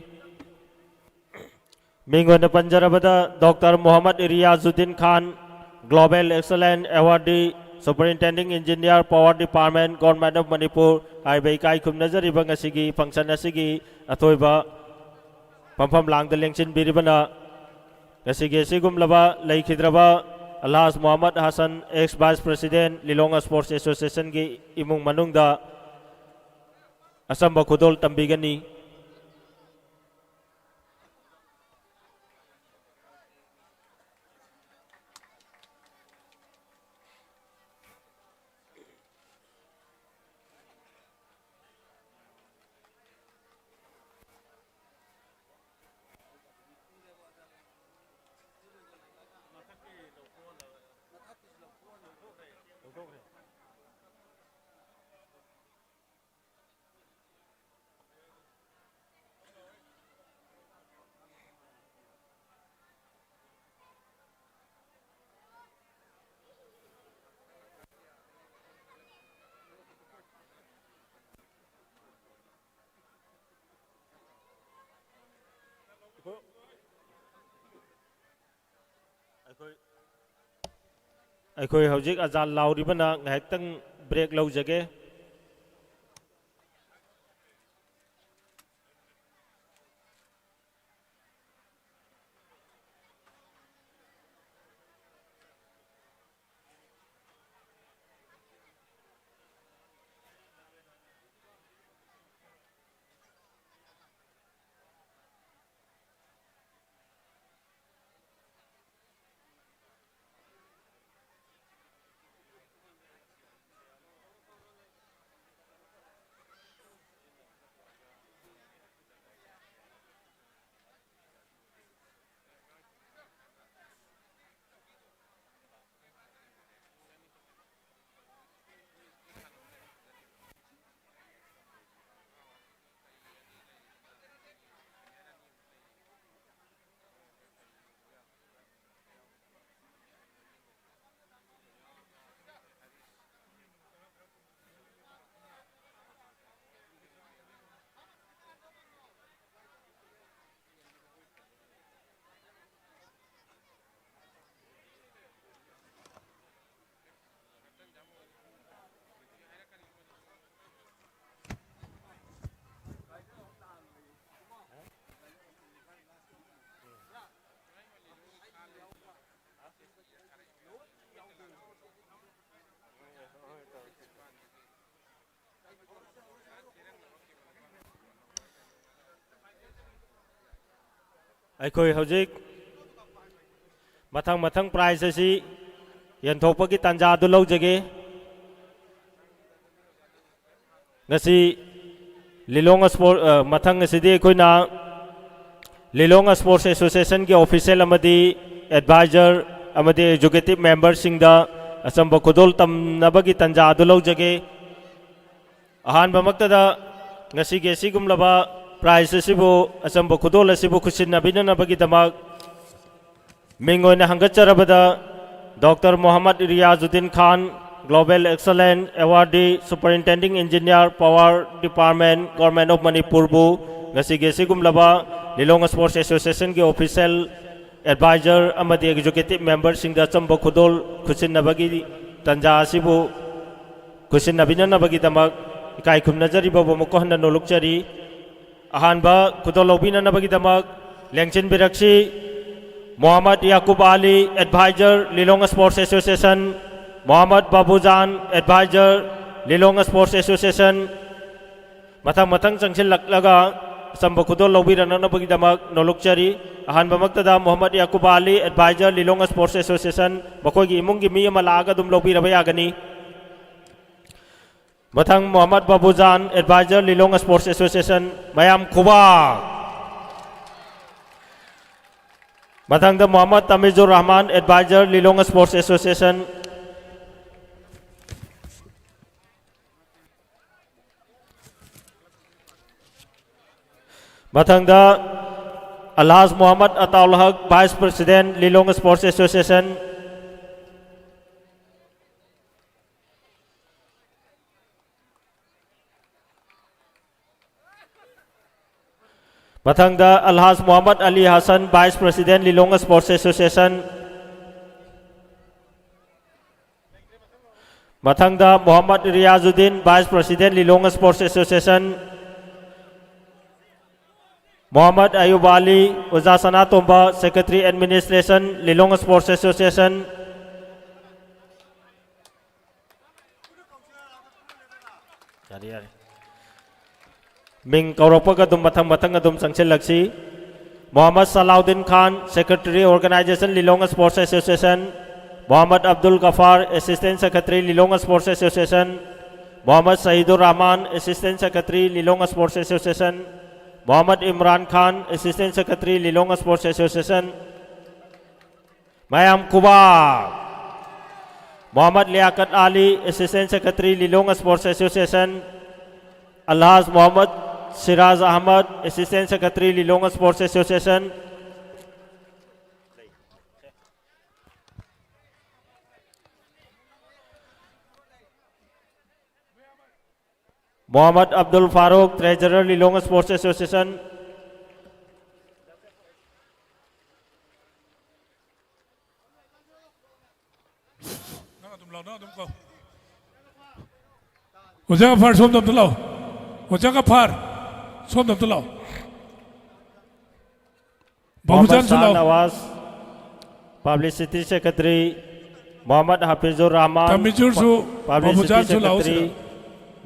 ꯃꯤꯡ ꯑꯣꯏꯅ ꯄꯟꯖꯔꯕꯗ doctor Mohammad Riyazuddin Khan global excellence awardee superintending engineer power department government of Manipur इकाई खुमनजरीब फंक्शन अथोब पंफम लांग लेंसिनबीरिबना लेखिद्रब Alhaj Mohammad Hasan ex vice president Lilong sports association की इमुंग मनुंगदा असंब खुदोल तंबीगनी अखोई हौजिक अजान लाउरिबना ngaihakhtang break लौजगे अखोई हौजिक मथंग मथंग प्राइज असी यंथोपकी तंजा दु लौजगे ngasi लिलोंग स्पोर्ट मथंग असिदी अखोइना लिलोंग स्पोर्ट्स एसोसिएशन की ऑफिशियल अमदी एडवाइजर अमदी एजुकेटिव मेंबर सिंगदा असंब खुदोल तमनबगी तंजा दु लौजगे अहान बमक्तदा ngasi ge sigumlaba प्राइज असिबु असंब खुदोल असिबु खुसिनबिननबगिदमक मिंग ओइना हंगचरबदा doctor Mohammad Riyazuddin Khan global excellence awardee superintending engineer power department government of Manipur बु ngasi sigumlaba Lilong sports association की ऑफिशियल एडवाइजर अमदी एग्जीक्यूटिव मेंबर सिंगदा चंब खुदोल खुसिनबगी तंजा असिबु खुसिनबिननबगिदमक इकाई खुमनजरिबबु मुकोहन नोलुकचरी अहानबा खुदोल लौबिननबगिदमक लेंसिनबिरक्सी Mohammad Yakub Ali adviser Lilong sports association Mohammad Babujan adviser Lilong sports association मथंग मथंग चंगसिलक्लगा संब खुदोल लौबिननबगिदमक नोलुकचरी अहानबमक्तदा Mohammad Yakub Ali adviser Lilong sports association मखोगी इमुंगी मी अमा लागा दुम लौबिरबा यागनी मथंग Mohammad Babujan adviser Lilong sports association मयाम खुबा Matangda Muhammad Tamizur Rahman, Advisor, Lilong Sports Association. Matangda Alhaz Muhammad Ataul Haq, Vice President, Lilong Sports Association. Matangda Alhaz Muhammad Ali Hassan, Vice President, Lilong Sports Association. Matangda Muhammad Riyazuddin, Vice President, Lilong Sports Association. Muhammad Ayub Ali, Uzasana Tomba, Secretary Administration, Lilong Sports Association. Ming Kauropaga Dum Matanga Dum Sanchil Laksi. Muhammad Salahuddin Khan, Secretary Organization, Lilong Sports Association. Muhammad Abdul Ghaffar, Assistant Secretary, Lilong Sports Association. Muhammad Sahidur Rahman, Assistant Secretary, Lilong Sports Association. Muhammad Imran Khan, Assistant Secretary, Lilong Sports Association. Mayam Kuba. Muhammad Liaquat Ali, Assistant Secretary, Lilong Sports Association. Alhaz Muhammad Siraz Ahmad, Assistant Secretary, Lilong Sports Association. Muhammad Abdul Farooq, Treasurer, Lilong Sports Association. Ujang Far Som Dam Tulau. Ujang Far Som Dam Tulau. Muhammad Bahujan Shah Tulau. Nawaz, Publicity Secretary. Muhammad Hafizur Rahman, Tamizur Su. Publicity Bahujan Tulau. Secretary.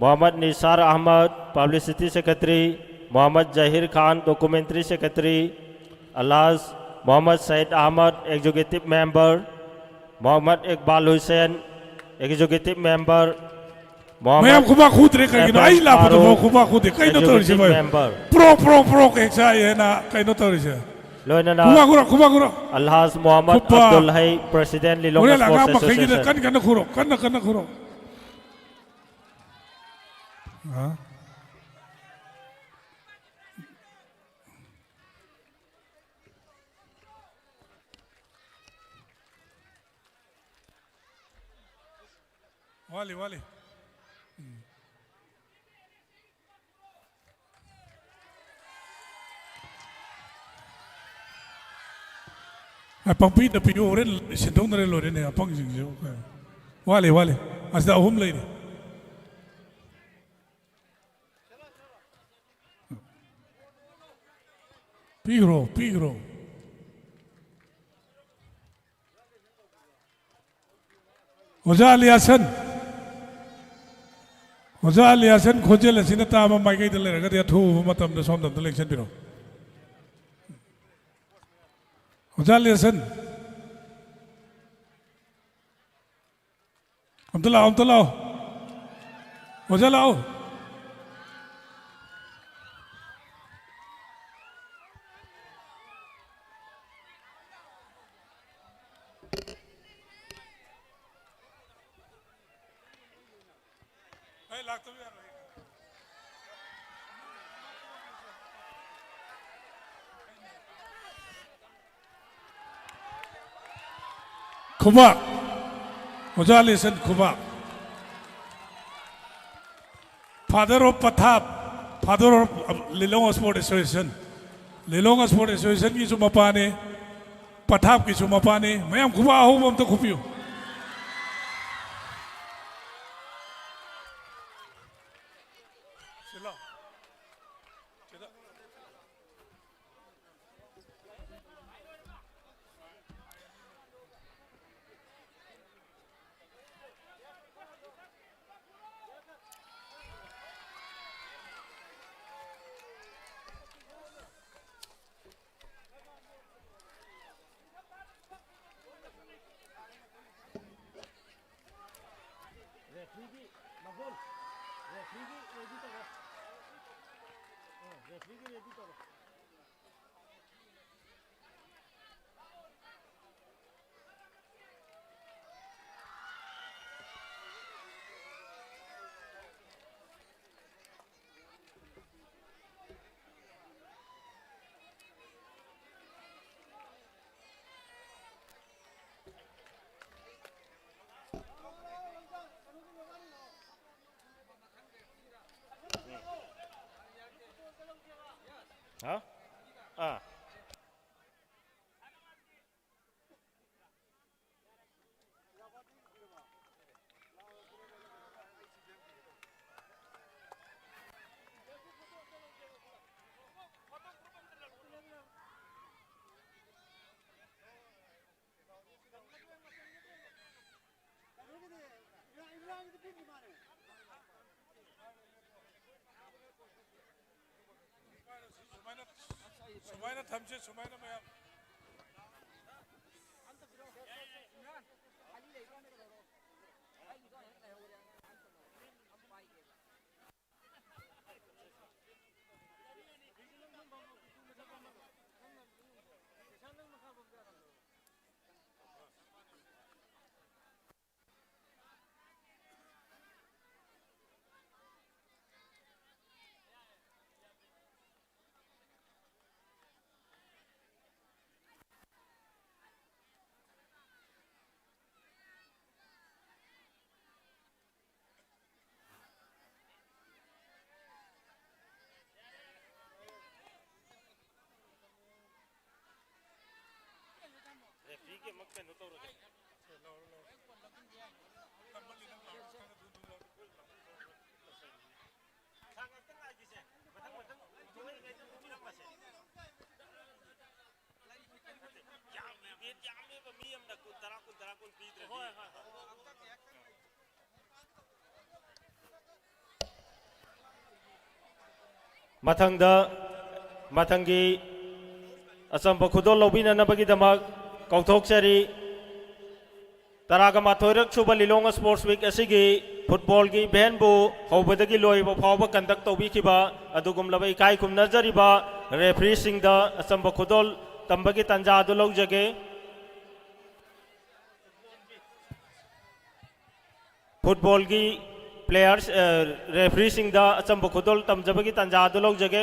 Muhammad Nisar Ahmad, Publicity Secretary. Muhammad Zahir Khan, Documentary Secretary. Alhaz Muhammad Said Ahmad, Executive Member. Muhammad Iqbal Hussain, Executive Member. Mayam Kuba Khudre Kaino. Ay la pada mo Kuba Khudre. Kaino tori siya. Member. Pro keksa ye na kaino tori siya. Loina Kuba kuro. Alhaz Muhammad Kupa. Abdul Hai, President, Lilong Uri laga Sports makikita Association. kana kuro. Wali. Pangpi na piyo rin, sintong na rin lo rin eh, pang singsiyo. Wali. Asda ahum lay ni. Pigro. Oja Aliasan खोजे लसीना तामा mic इधर ले रखा दिया थू मतलब न सोम दम इलेक्शन बिरो ओजा Aliasan हम तो लाओ ओजा लाओ Kuba, Oja Aliasan Kuba, father of Patap, father of Lilong Sport Association, Lilong Sport Association की चुमापाने, Patap की चुमापाने, मैं हम Kuba हूँ हम तो खुपियो. ha Sumaina thamse sumaina mayam. mathanggi asamba khudol lobina nabagi damak kauthok sari taraga mathoirak suba lilong sports week asigi football gi event bu hobadagi loiba phawba conduct tobi khiba adugum labai kai kum nazariba referee sing da asamba khudol tambagi tanja adu logjage football gi players referee sing da asamba khudol tamjabagi tanja adu logjage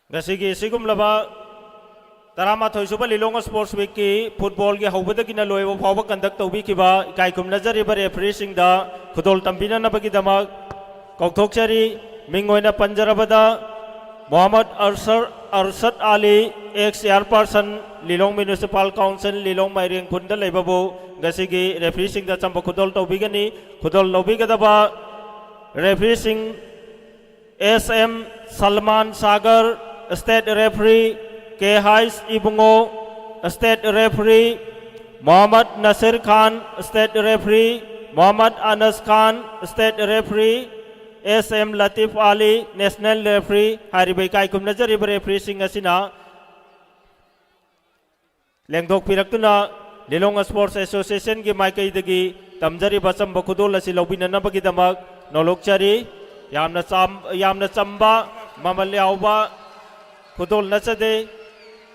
Gasigi sigum laba tarama thoi suba lilong sports week ki football ki hobada kina loiba phawba conduct tobi kiba kai kum nazari ba referee sing da khudol tambina na bagi dama kauthok chari mingoina panjarabada Muhammad Arshad Ali ex chairperson Lilong Municipal Council Lilong Maireng Khunda leibabu gasigi referee sing da chamba khudol tobi gani khudol lobi gadaba referee sing SM Salman Sagar State Referee K. Hais Ibungo State Referee Muhammad Nasir Khan State Referee Muhammad Anas Khan State Referee SM Latif Ali National Referee Haribai Kai Kum Nazari Referee Sing Asina Lengdok Piraktuna Lilong Sports Association Gi Maikai Dagi Tamjari Basam Bakudol Asi Lobina Nabagi Damak Nolok Chari Yamna Chamba Mamaliauba Khudol Nasade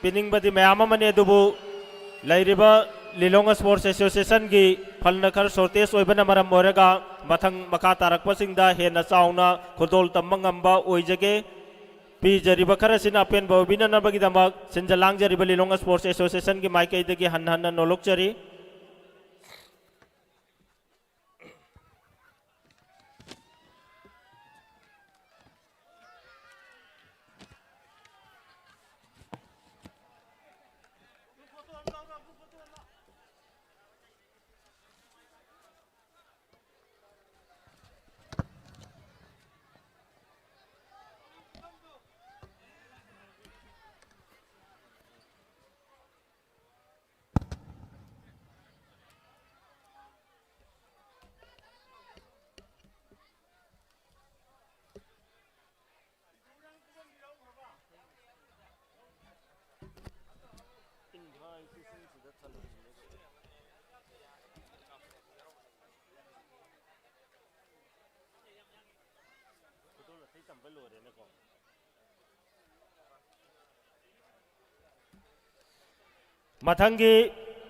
Pining Badi Mayama Mane Dubu Lairiba Lilong Sports Association Gi Palnakar Sortes Oibana Maram Morega Mathang Makata Rakpasingda Hena Sauna Khudol Tamangamba Oijage Pi Jariba Karasina Pen Bobina Nabagi Damak Sinjalang Jariba Lilong Sports Association Gi Maikai Dagi Hanhana Nolok Chari ꯃꯊꯪꯒꯤ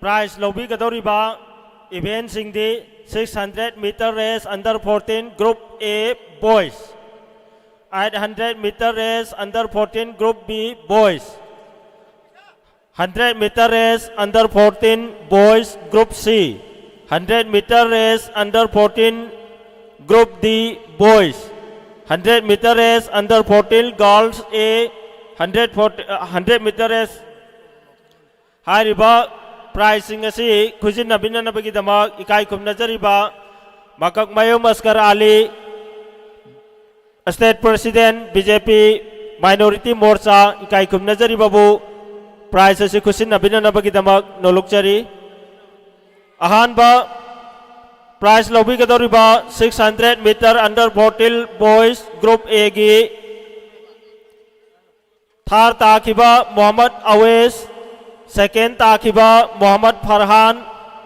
prize ꯂꯧꯕꯤꯒꯗꯧꯔꯤꯕ ꯏꯚꯦꯟꯁꯤꯡꯗꯤ 600 meter race under 14 group A boys, 800 meter race under 14 group B boys, 100 meter race under 14 boys group C, 100 meter race under 14 group D boys, 100 meter race under 14 girls A, 100 meter race Hariba pricing asi khusin nabina nabagi damak ikai kum nazariba Makak Mayo Maskar Ali State President BJP Minority Morcha ikai kum nazariba bu price asi khusin nabina nabagi damak nolokchari ahanba price lobby kadoriba 600 meter under 14 boys group A gi Thar Takiba Muhammad Awes, second Takiba Muhammad Farhan,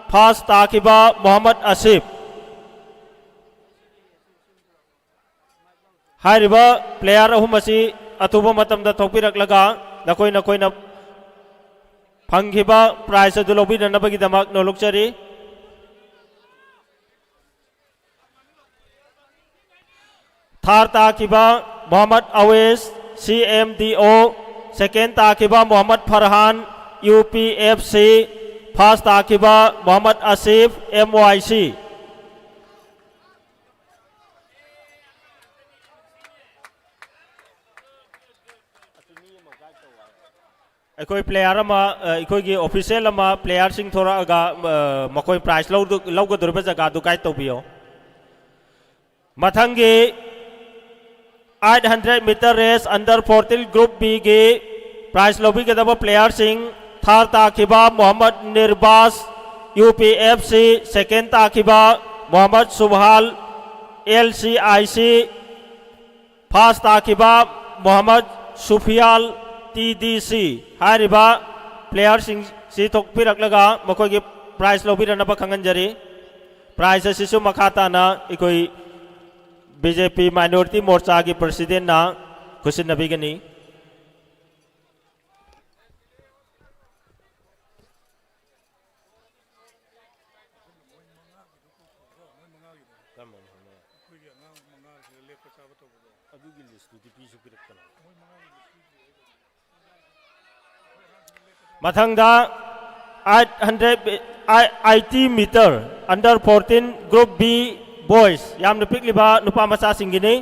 first Takiba Muhammad Asif. Hariba player ahumasi atuba matam da topirak laga nakoi na panghiba prize adu lobby na nabagi damak no lukchari. Thar Takiba Muhammad Awes, CMDO, second Takiba Muhammad Farhan, UPFC, first Takiba Muhammad Asif, MYC. Ekoi player ama ekoi gi official ama player sing thora aga makoi prize lauga durba jaga du kai tobiyo. Mathangi 800 meter race under 14 group B के prize लॉबी के दबा player सिंह थार ताकिबा Mohammad Nirbas UPFC second ताकिबा Mohammad Subhal LCIC first ताकिबा Mohammad Sufiyal TDC हारिबा प्लेयर सिंह सी थोकपिरक लगा मकोई के प्राइज लॉबी रनबा खंगंजरी प्राइज सिसु मखाता ना इकोई BJP Minority Morcha की President ना खुशी नबी Ghani मथंगदा 880 meter under 14 group B boys yam nupik liba nupa masa singgini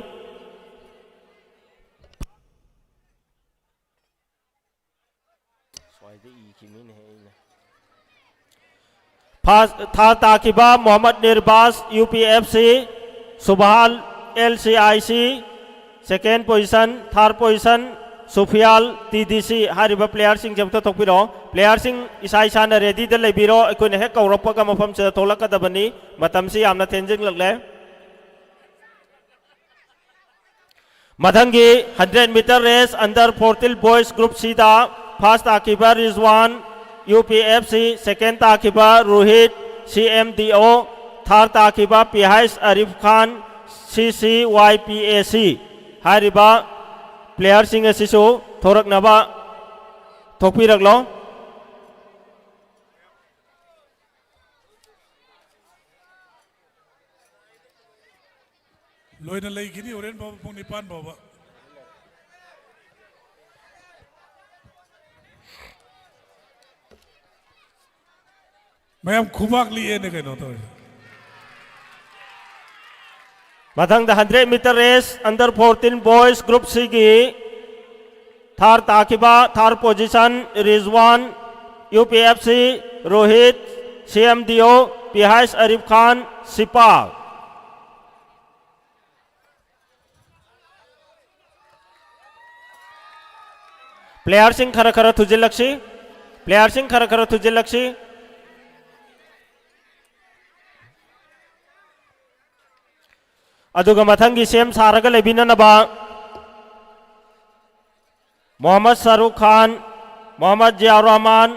Thar Takiba Muhammad Nirbas UPFC Subhal LCIC second position third position Sufial TDC hariba player sing jamta tokpiro player sing isai sana ready de lebiro ekoi ne hek kaurapa ka mafam se tholaka dabani matam si amna tenjing lagle Madhangi 100 meter race under 14 boys group C da first Takiba Rizwan UPFC second Takiba Rohit CMDO third Takiba PHS Arif Khan CCYPAC hariba player sing asisu thorak naba thokpirak lo loina lei gini oren baba pung nipan baba mayam khumak liye ne kaino to Madhang the 100 meter race under 14 boys group C की Thar Takiba third position Rizwan UPFC Rohit CMDO PHS Arif Khan Sipa player sing khara khara thujil lakshi player sing khara khara thujil lakshi अदुगा मथंगी सेम सारगा लेबिना नबा Mohammad Shahrukh Khan Mohammad Ziaur Rahman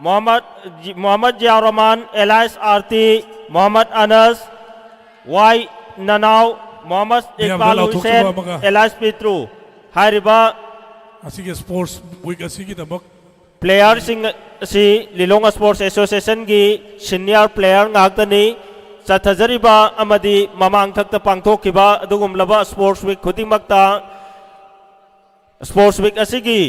Mohammad Ziaur Rahman alias Arti Mohammad Anas वाई ननाव Mohammad Iqbal Hussain alias पित्रू हारिबा asige sports week asige damak player सिंह असि लिलोंग स्पोर्ट्स एसोसिएशन की सीनियर प्लेयर ngakani चथजरिबा अमदी ममांग थक्ता पांगथोकिबा अदुगुमलबा स्पोर्ट्स वीक खुदिमक्ता स्पोर्ट्स वीक असिगी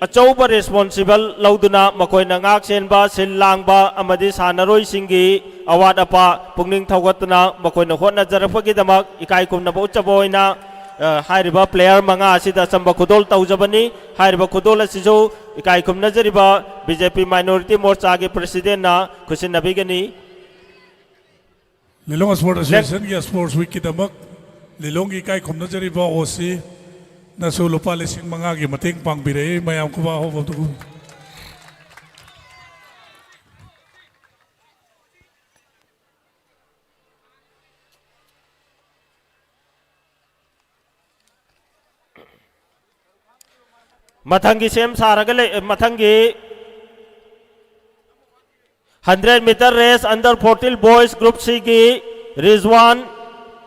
अचौबा रेस्पोंसिबल लौदुना मकोयना ngak senba sil langba amadi sanaroi singi awad apa pungning thawgatna makoyna hotna jarapagi damak ikai kumna ba uchaboina हाइरिबा प्लेयर मंगा असिदा संबा खुदोल तौजबनी हाइरिबा खुदोल असिजो इकाई खुमना जरिबा बीजेपी माइनॉरिटी मोर्चा के प्रेसिडेंट ना खुशिन नबीगनी लिलोंग स्पोर्ट्स एसोसिएशन की स्पोर्ट्स वीक की दमक लिलोंग की काय खुमना जरिबा ओसी नसु लुपा लिसिंग मंगा की मतेंग पांगबिरे मयाम कुबा हो बतु मथंगी सेम सारगले मथंगी 100 metre race under 14 boys group C की रिजवान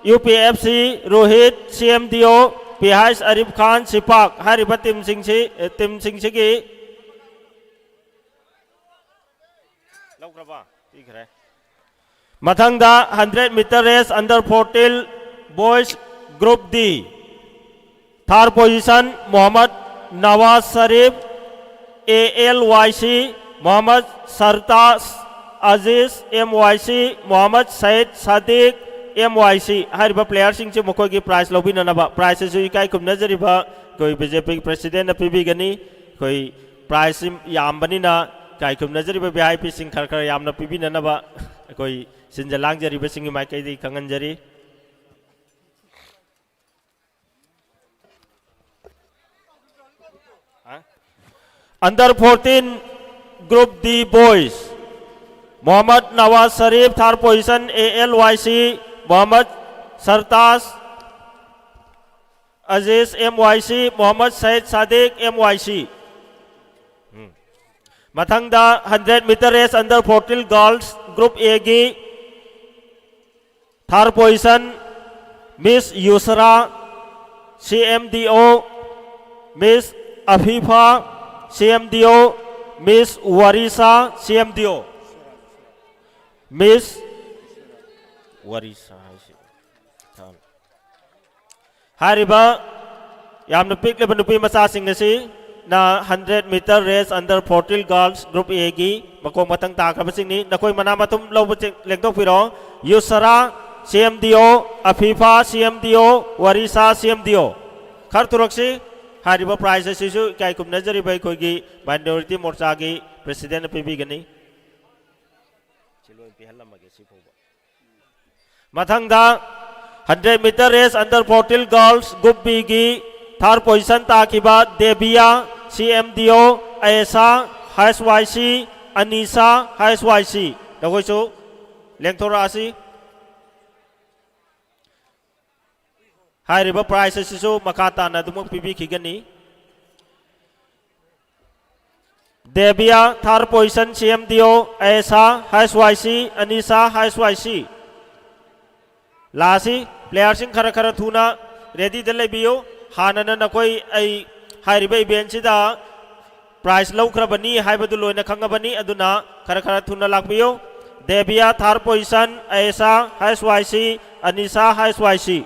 यूपीएफसी रोहित सीएमडीओ पिहाइस अरिफ खान सिपाक हारिबा टीम सिंह की मथंगदा 100 metre race under 14 boys group D third position Mohammad Nawaz Sharif ALYC Mohammad Sartaj Aziz MYC Mohammad Syed Sadiq MYC हरिबा प्लेयर सिंह से मकोई की प्राइज लौबिननबा प्राइज से इकाई कुमनजरिबा कोई बीजेपी प्रेसिडेंट पीबीगनी कोई प्राइज यामबनिना काई कुमनजरिबा VIP सिंह खरखर यामना पीबीननबा कोई सिंजलांगजरिबा सिंह माइकैदी कंगनजरी under 14 group D boys Mohammad Nawaz Sharif third position ALYC Mohammad Sartaj Aziz MYC Mohammad Syed Sadiq MYC मथंगदा 100 metre race under 14 girls group A की third position Miss Yusra CMDO Miss Afifa CMDO Miss Warisa CMDO Miss Warisa हारिबा यामना पिकलेबा नुपी मचा सिंह asi na 100 metre race under 14 girls group A की मकों मतंग ताखबा सिंह नि नकोई मना मतुम लौब लेंदोक पिरो Yusra CMDO Afifa CMDO वरीसा CMDO खर तुरक्सी हारिबा प्राइज असिसु इकाई कुमनजरिबा कोगी माइनॉरिटी मोर्चा की प्रेसिडेंट पीबीगनी मथंगदा 100 metre race under 14 girls group B की थर्ड पोजीशन ताकिबा Debia CMDO Aisha HYC Anisa HYC दगोइसु लेंथोरा आसी हाइरिबा प्राइस असिसु मकाता ना दुमक पीबीखिगनी Debia third position CMDO Aisha HYC Anisa HYC लासी प्लेयर सिंह खर खर थूना रेडी दे लेबियो हानना नकोई आई हाइरिबा इवेंट सिदा प्राइस लौख्रबनी हाइबदु लोइना खंगबनी अदुना खर खर थूना लाखबियो Debia third position Aisha HYC Anisa HYC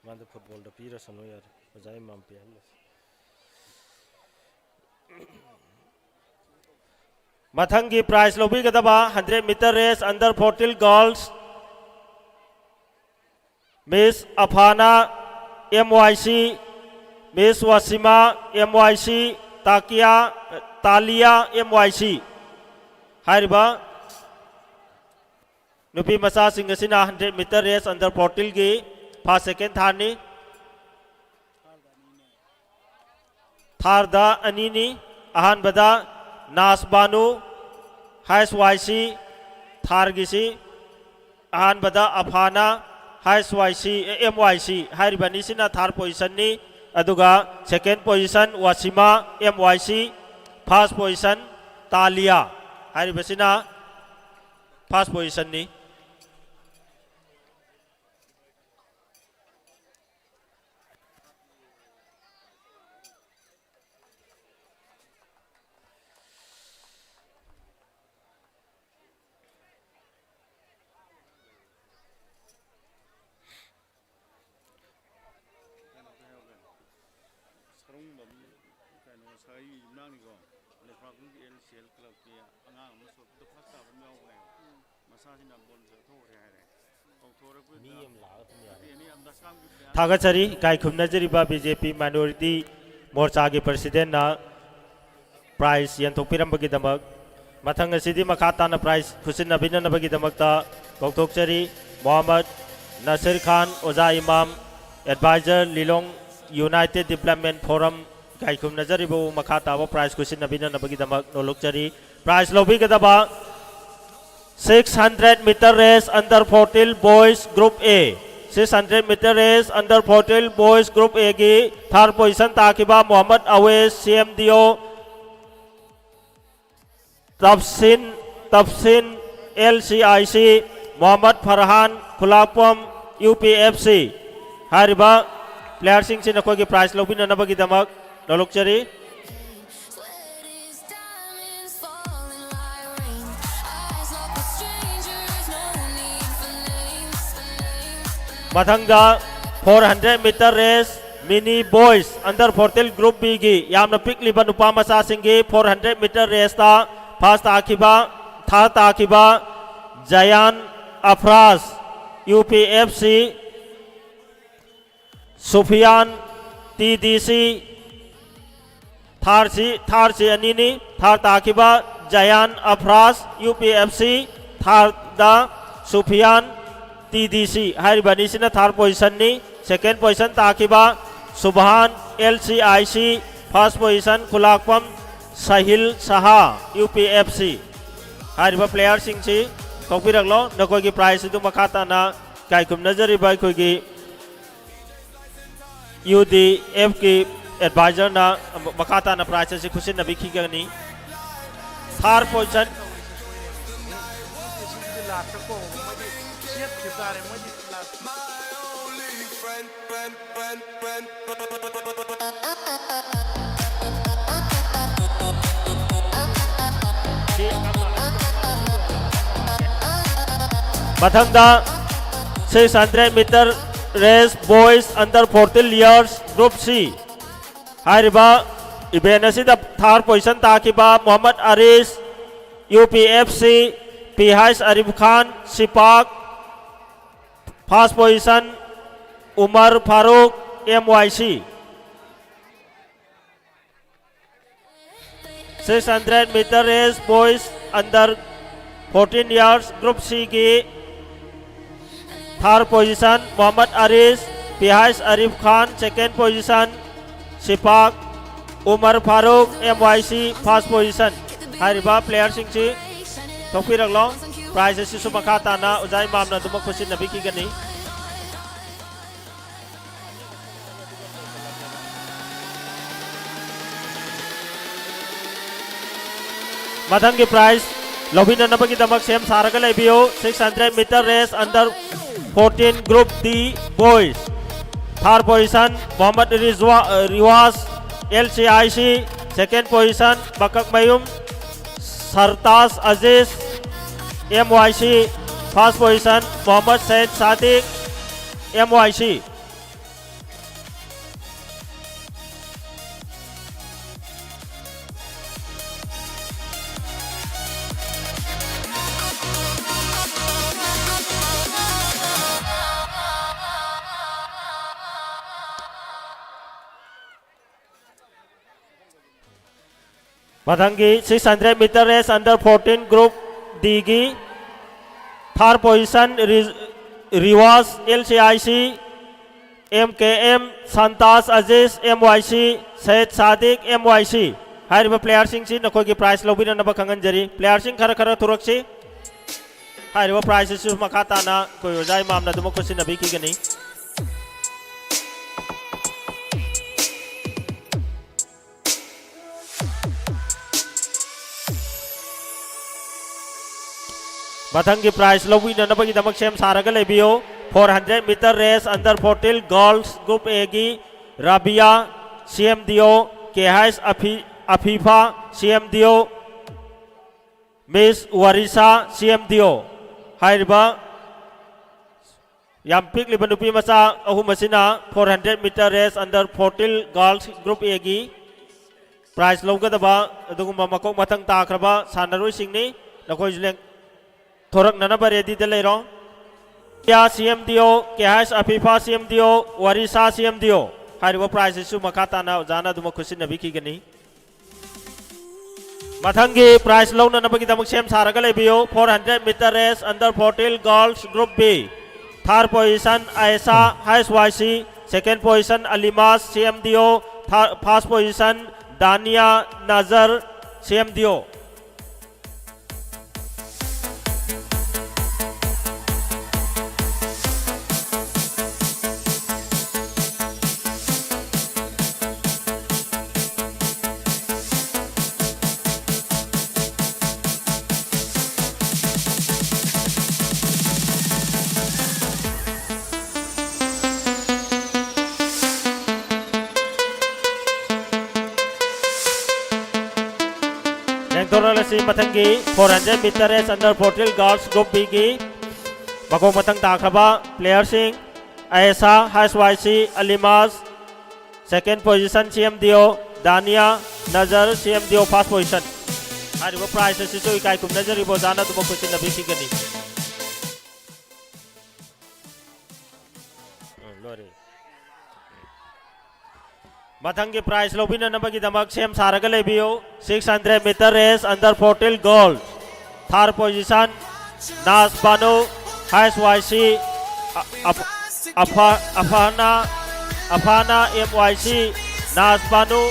मांद फुटबॉल द पीरा सनो यार बजाय माम पे हल्ला मथंगी प्राइस लोबी गदबा 100 metre race under 14 girls Miss Afana MYC Miss Wasima MYC Taliya MYC हारिबा नुपी मसा सिंह असिना 100 मीटर रेस अंडर 14 की फर्स्ट सेकंड थारनी थारदा अनीनी अहानबदा नासबानु हाइस YC थारगिसी अहानबदा अफाना हाइस YC MYC हारिबानी सिना थार पोजीशन नी अदुगा second position Wasima MYC first position Taliya हारिबसिना फर्स्ट पोजीशन नी थागचरी गायखुमनजरीबा बीजेपी माइनॉरिटी मोर्चा के प्रेसिडेंट ना प्राइज यंथोपिरंबगीदमक मथंग असिदी मखाताना प्राइज खुसिनबिननबगीदमकता कौथोकचरी मोहम्मद नसीर खान ओजा इमाम adviser Lilong united development forum गायखुमनजरीबो मखाताबो प्राइज खुसिनबिननबगीदमक नोलुकचरी प्राइज लोबिगदबा 600 metre race under 14 boys group A 600 metre race under 14 boys group A की थर्ड पोजीशन ताकिबा Mohammad Awes CMDO Tafsin LCIC Mohammad Farhan Khulakpam UPFC हारिबा प्लेयर सिंह से नखोगी प्राइज लोबिननबगीदमक नोलुकचरी मथंगा 400 metre race mini boys under 14 group B की यामना पिकलिबा नुपा मसा सिंगी 400 मीटर रेस ता फर्स्ट ताकिबा जयान अफराज UPFC सुफियान TDC थारसी अनीनी थार ताकिबा जयान अफराज UPFC थार दा सुफियान TDC हारिबानीसिना थार पोजीशन नी सेकेंड पोजीशन ताकिबा सुबहान LCIC फर्स्ट पोजीशन खुलाकपम साहिल सहा UPFC हारिबा प्लेयर सिंह सी तोपिरगलो नकोगी प्राइज दु मखाताना गायखुमनजरीबा कोगी UDF की एडवाइजर ना मखाताना प्राइज से खुसिनबी खिगनी थार पोजीशन मथंगा 600 metre race boys under 14 years group C हारिबा इवेंट असिदा थार पोजीशन ताकिबा मोहम्मद अरीस UPFC पिहाइस अरीफ खान सिपाक first position Umar Farooq MYC 600 metre race boys under 14 years group C की थर्ड पोजीशन मोहम्मद अरीस पिहाइस अरीफ खान सेकेंड पोजीशन सिपाक Umar Farooq MYC first position हारिबा प्लेयर सिंह सी तोपिरगलो प्राइज सिसु मखाताना उजाई मामना दुमक खुसिनबी खिगनी मथंग की प्राइज लोबिननबगी दमक सेम सारगा लेबियो 600 metre race under 14 group D boys third position Mohammad Riwaz LCIC second position बकक मयूम Sartaj Aziz MYC first position Mohammad Said Sadiq MYC Mathangi 600 meter race under 14 group D gi third position Riwas LCIC MKM Santas Aziz MYC Said Sadiq MYC हाइरिबा player सिंह सी नखोगी prize लौबिननबा खंगनजरी player सिंह खर खर तुरक्सी हाइरिबा प्राइस सु मखा ताना कोई ओजाय मामना दुम को सिनबी की गनी मथंगी प्राइस लौबिननबा की दमक सेम सारगा लेबियो 400 metre race under 14 girls group A गी राबिया CMDO केहाइस Afifa CMDO Miss Warisa CMDO हाइरिबा याम पिकलिबा नुपी मचा अहुम असिना 400 metre race under 14 girls group A गी प्राइस लौगदबा अदुगुम मकोक मथंग ताख्रबा सानरोय सिंगनी नखोय जुलेंग थोरक ननबा रेडी दे लेरो या CMDO केहाइस अफीफा CMDO वारिसा CMDO हाइरिबा प्राइस सु मखा ताना जाना दुम खुसिन नबी की गनी मथंगी प्राइस लौननबगी दमक सेम सारगा लेबियो 400 metre race under 14 girls group B third position Ayesha HYC second position Alimas CMDO first position Dania Nazar CMDO Toralasi mathangi 400 meter race under 14 girls group B gi bako mathang takhaba player sing Aisa HYC Alimas second position CMDO Dania Nazar CMDO first position haribo prize sisu ikai kum nazari bo jana tumo kusin nabi ki gani मथंगी prize लौबिननबगी दमक सेम सारगा लेबियो 600 metre race under 14 girls third position Naz Bano HYC Afana MYC नास बानो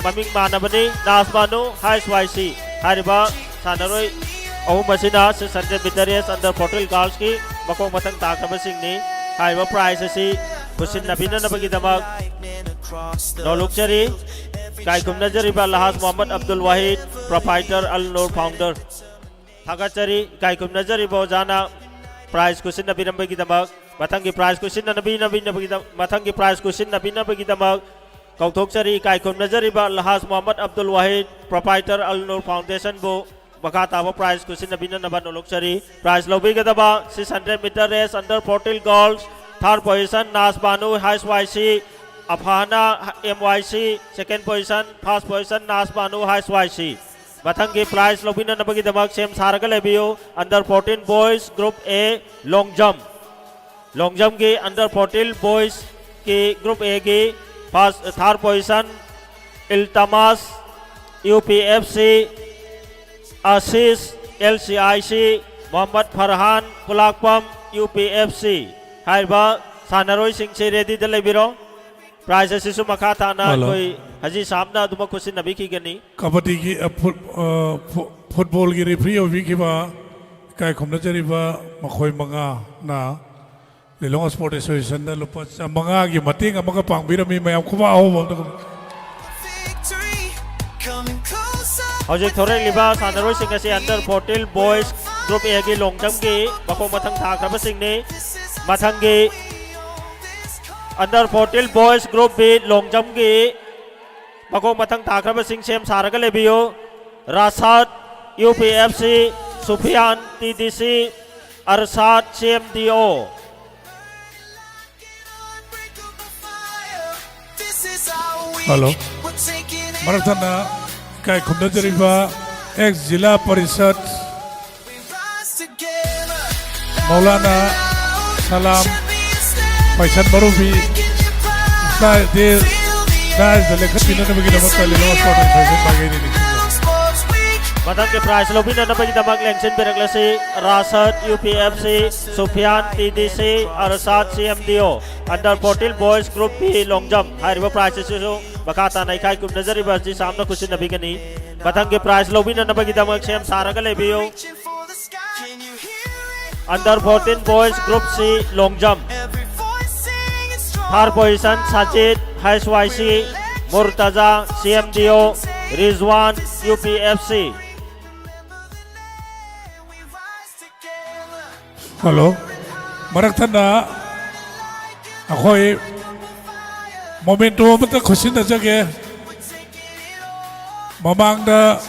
ममिंग मानबनी नास बानो HYC हारिबा सानरोय अहुमसिना 600 मीटर रेस अंडर 14 गर्ल्स की मको मथंग ताखबसिंगनी हारिबा प्राइस असि कुसिन नबिननबगी दमक नौलुकचरी कायकुम नजरीबा लहाज मोहम्मद अब्दुल वाहिद प्रोप्राइटर अल नूर फाउंडर थागाचरी कायकुम नजरीबा जाना प्राइस कुसिन नबिनबगी दमक मथंगी प्राइस कुसिन नबिनबगी मथंगी प्राइस कुसिन नबिनबगी दमक कौथोकचरी कायकुम नजरीबा लहाज मोहम्मद अब्दुल वाहिद प्रोप्राइटर अल नूर फाउंडेशन बो बका ताबा प्राइस कुसिन नबिननबा नौलुकचरी प्राइस लौबिगदबा 600 metre race under 14 girls third position Nazbanu HYC Afana MYC second position first position Nazbanu HYC मथंगी प्राइस लौबिननबगी दमक सेम सारगा लेबियो under 14 boys group A long jump की अंडर 14 बॉयज की ग्रुप A की first third position Iltamas UPFC आशीष LCIC मोहम्मद फरहान कुलाकपम UPFC हाइबा सानरोय सिंह रेडी दे लेबिरो प्राइस असिसु मखा ताना कोई हजी सामना दुम खुसिन नबी की गनी कबड्डी की फुटबॉल की रेफरी ओबी की बा काय खुमना जरीबा मखोय मंगा ना लिलोंग स्पोर्ट एसोसिएशन दा लुपा मंगा की मतिंग अमगा पांगबिरमी मयाम खुबा हो हौजिक थोरे लिबा सानरोय सिंह से अंडर 14 बॉयज ग्रुप A की लॉन्ग जंप की बको मथंग थाखरब सिंहने मथंगी under 14 boys group B long jump की बको मथंग ताखरब सिंह सेम सारगा लेबियो Rashad UPFC Sufiyan TDC Arshad CMDO हेलो मराठन काय खुमना जरीबा एक्स जिला परिषद मौलाना सलाम पैसा मरूबी दे लेखत बिना नबगी नमक लिलोंग स्पोर्ट एसोसिएशन बागेनी Matang ke prize lobby na nabagi damak lengsin beraklasi Rasad UPFC Sufyan TDC Arasad CMDO Under 14 Boys Group B Long Jump Hariba prize su bakata na ikai kum nazari basi samna kusin nabigani Matang ke prize lobby na nabagi damak sem saraga lebiyo Under 14 Boys Group C Long Jump Third position Sajid HYC Murtaza CMDO Rizwan UPFC Hello. Marathana. Ako'y momento mata khusin na jage. Mamang na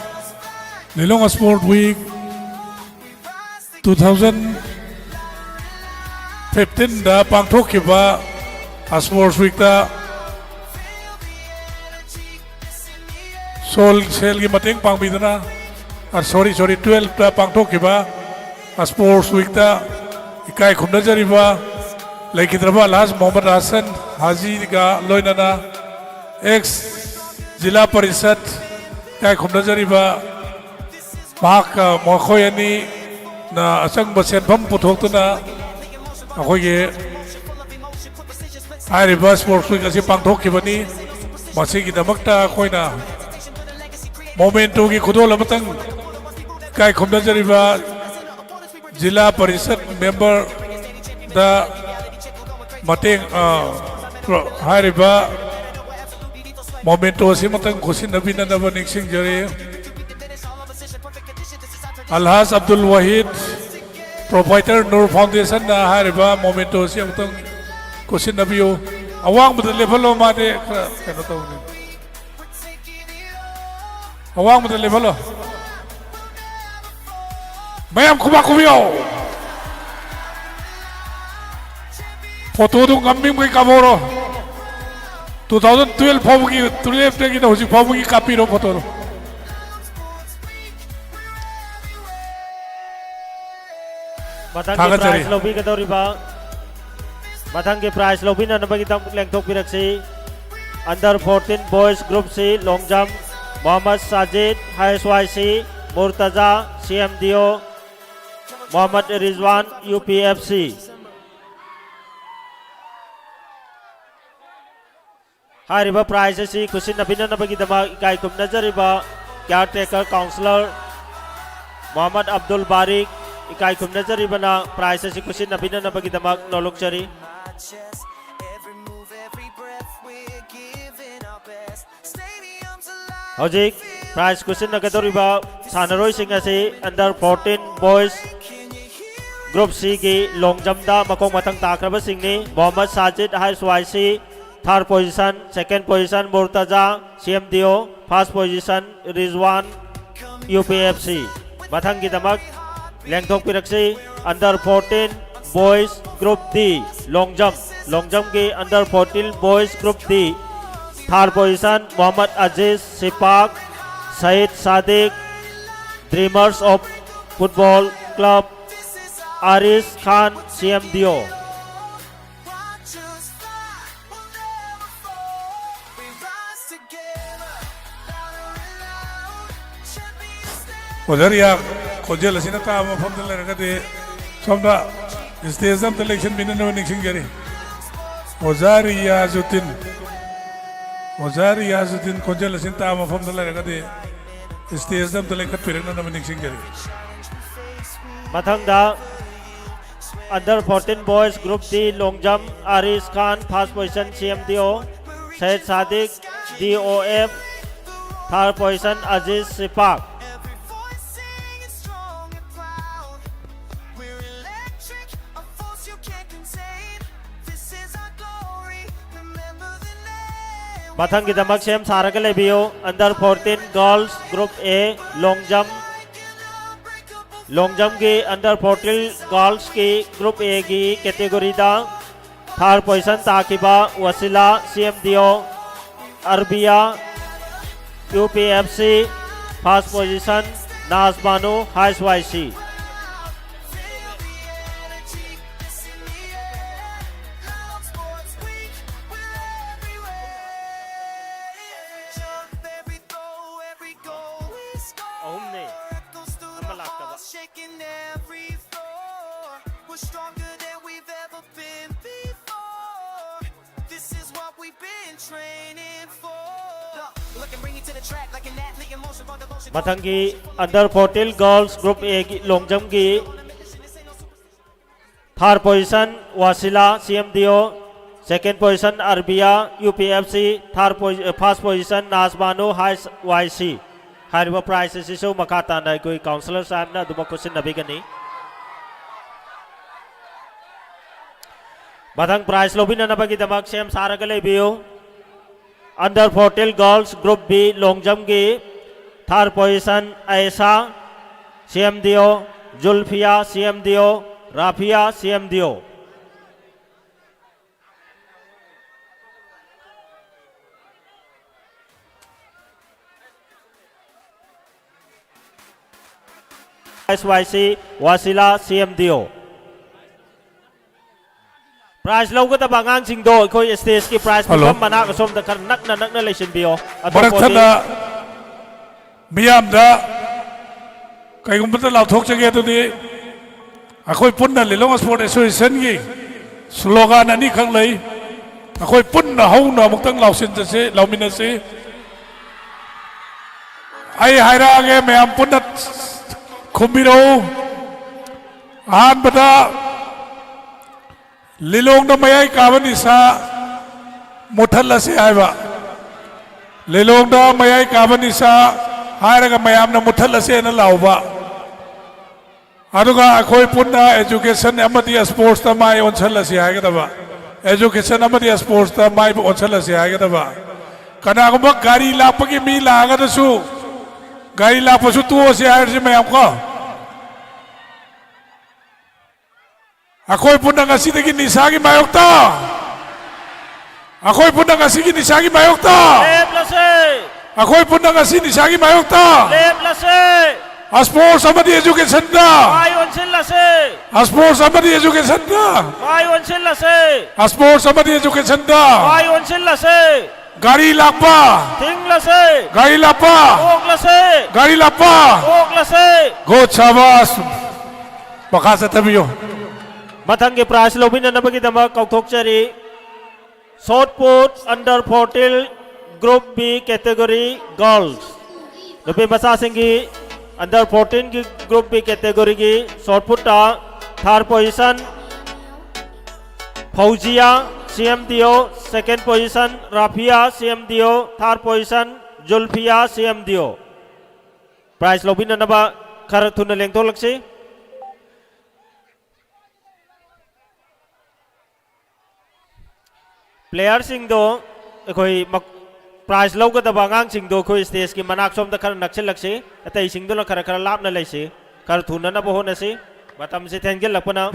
Lilong Sport Week 2015 da pangthok kiba Sports Week da Sol sel gi mating pangbidana. Sorry 12 da pangthok kiba Sports Week da ikai khumna jariba laikidraba Alhaj Mohammad Hasan Haji ga loinana ex Jila Parishad ikai khumna jariba Mak Mokhoyani na asang basen pham puthokna akhoi hariba Sports Week asi pangthok kibani masigi damakta khoina momento gi khudol amatang kai khumna jariba Jila Parishad member da mating hariba momento si matang khusin nabina na baning singjari Alhaj Abdul Wahid proprietor Nur Foundation na hariba momento si matang khusin nabiyo awang badal level ma de kano to awang badal level Mayam kumakumiyo Foto dong kambing kay kamoro 2012 phobugi 12 tagi na hoji phobugi copy ro photo ro Matang ke prize lobby ka ba Matang ke prize lobby na nabagi dam lengthok biraksi Under 14 Boys Group C Long Jump Muhammad Sajid HSYC Murtaza CMDO Muhammad Rizwan UPFC Hariba prize si khusin nabina nabagi dama ikai kum nazariba caretaker counselor Muhammad Abdul Barik ikai kum nazariba na prize si khusin nabina nabagi dama nolok chari Hojik prize khusin nagadoriba sanaroi sing asi under 14 boys Group C की long jump da makong matang takraba singni Muhammad Sajid HYC third position second position Murtaza CMDO first position Rizwan UPFC matang ki damak lengthok piraksi under 14 boys group D long jump ki under 14 boys group D third position Muhammad Aziz Sipak Said Sadiq Dreamers of Football Club Aris Khan CMDO Ozaria kojel asina ta ma pham dal raga de somda stage am election bin no ning singjari Ozaria Zutin kojel asin ta ma pham dal raga de stage am election pirang no ning singjari matang da under 14 boys group D long jump Aris Khan first position CMDO Said Sadiq DOF third position Aziz Sipak Matang ki damak sem saraka lebiyo under 14 girls group A long jump की under 14 girls की group A की category दा third position ताकिबा वसीला CMDO Arabia UPFC first position नाज़बानो HYC ahumne shaking every floor. We're stronger than we've ever been before. This is what we've been training for. Look and bring it to the track like an athlete in motion for devotion. Mathangi under 14 girls group A gi long jump gi third position Wasila CMDO, second position Arbia UPFC, first position Nazmanu YC. Hariba prize asisu makata na koi counselor sahab na duma question nabigani. Mathang prize lobina nabagi damak sem saragale biyo. Under 14 girls group B long jump gi third position Aisa CMDO, Julfia CMDO, Rafia CMDO. SYC Wasila CMDO. Prize logo ta bangang singdo koi stage ki prize Hello. pam mana ka som da kar nak na lesson bio. Barak thana miyam da kai gum ta lau thok chage tu ni akhoi punna Lilong Sport Association gi slogan ani khang lei akhoi punna hauna muktang lau sin se lau min se ai haira ge miyam punna khumiro an bada Lilong da mayai kabani sa muthal se aiba Lilong da mayai kabani sa hairaga mayam na muthal se na lauba aduga akhoi punna education amadi sports ta mai onchal se aiga da ba education amadi sports ta mai onchal se aiga da ba kana ko gari lapagi mi laga da su gari lapasu tu se air se mayam ko akhoi punna ngasi dagi nisagi mayok ta akhoi punna ngasi gi nisagi mayok ta akhoi punna ngasi nisagi mayok ta sports amadi education da sports amadi education da sports amadi education da gari lapa gari lapa gari lapa go chavas bakasa tabiyo Mathangi prize lobina nabagi dama kauthok chari short put under 14 group B category girls nupi masa singi under 14 ki group B category ki short put ta third position Fauzia CMDO, second position Rafia CMDO, third position Julfia CMDO. Prize lobina naba karathuna lengtho laksi player sing do koi prize low ka daba ngang sing do koi stage ki manak som da khar nakchil laksi atai sing do la khar khar lap na laisi kar thuna na bo na si batam se thengel lapana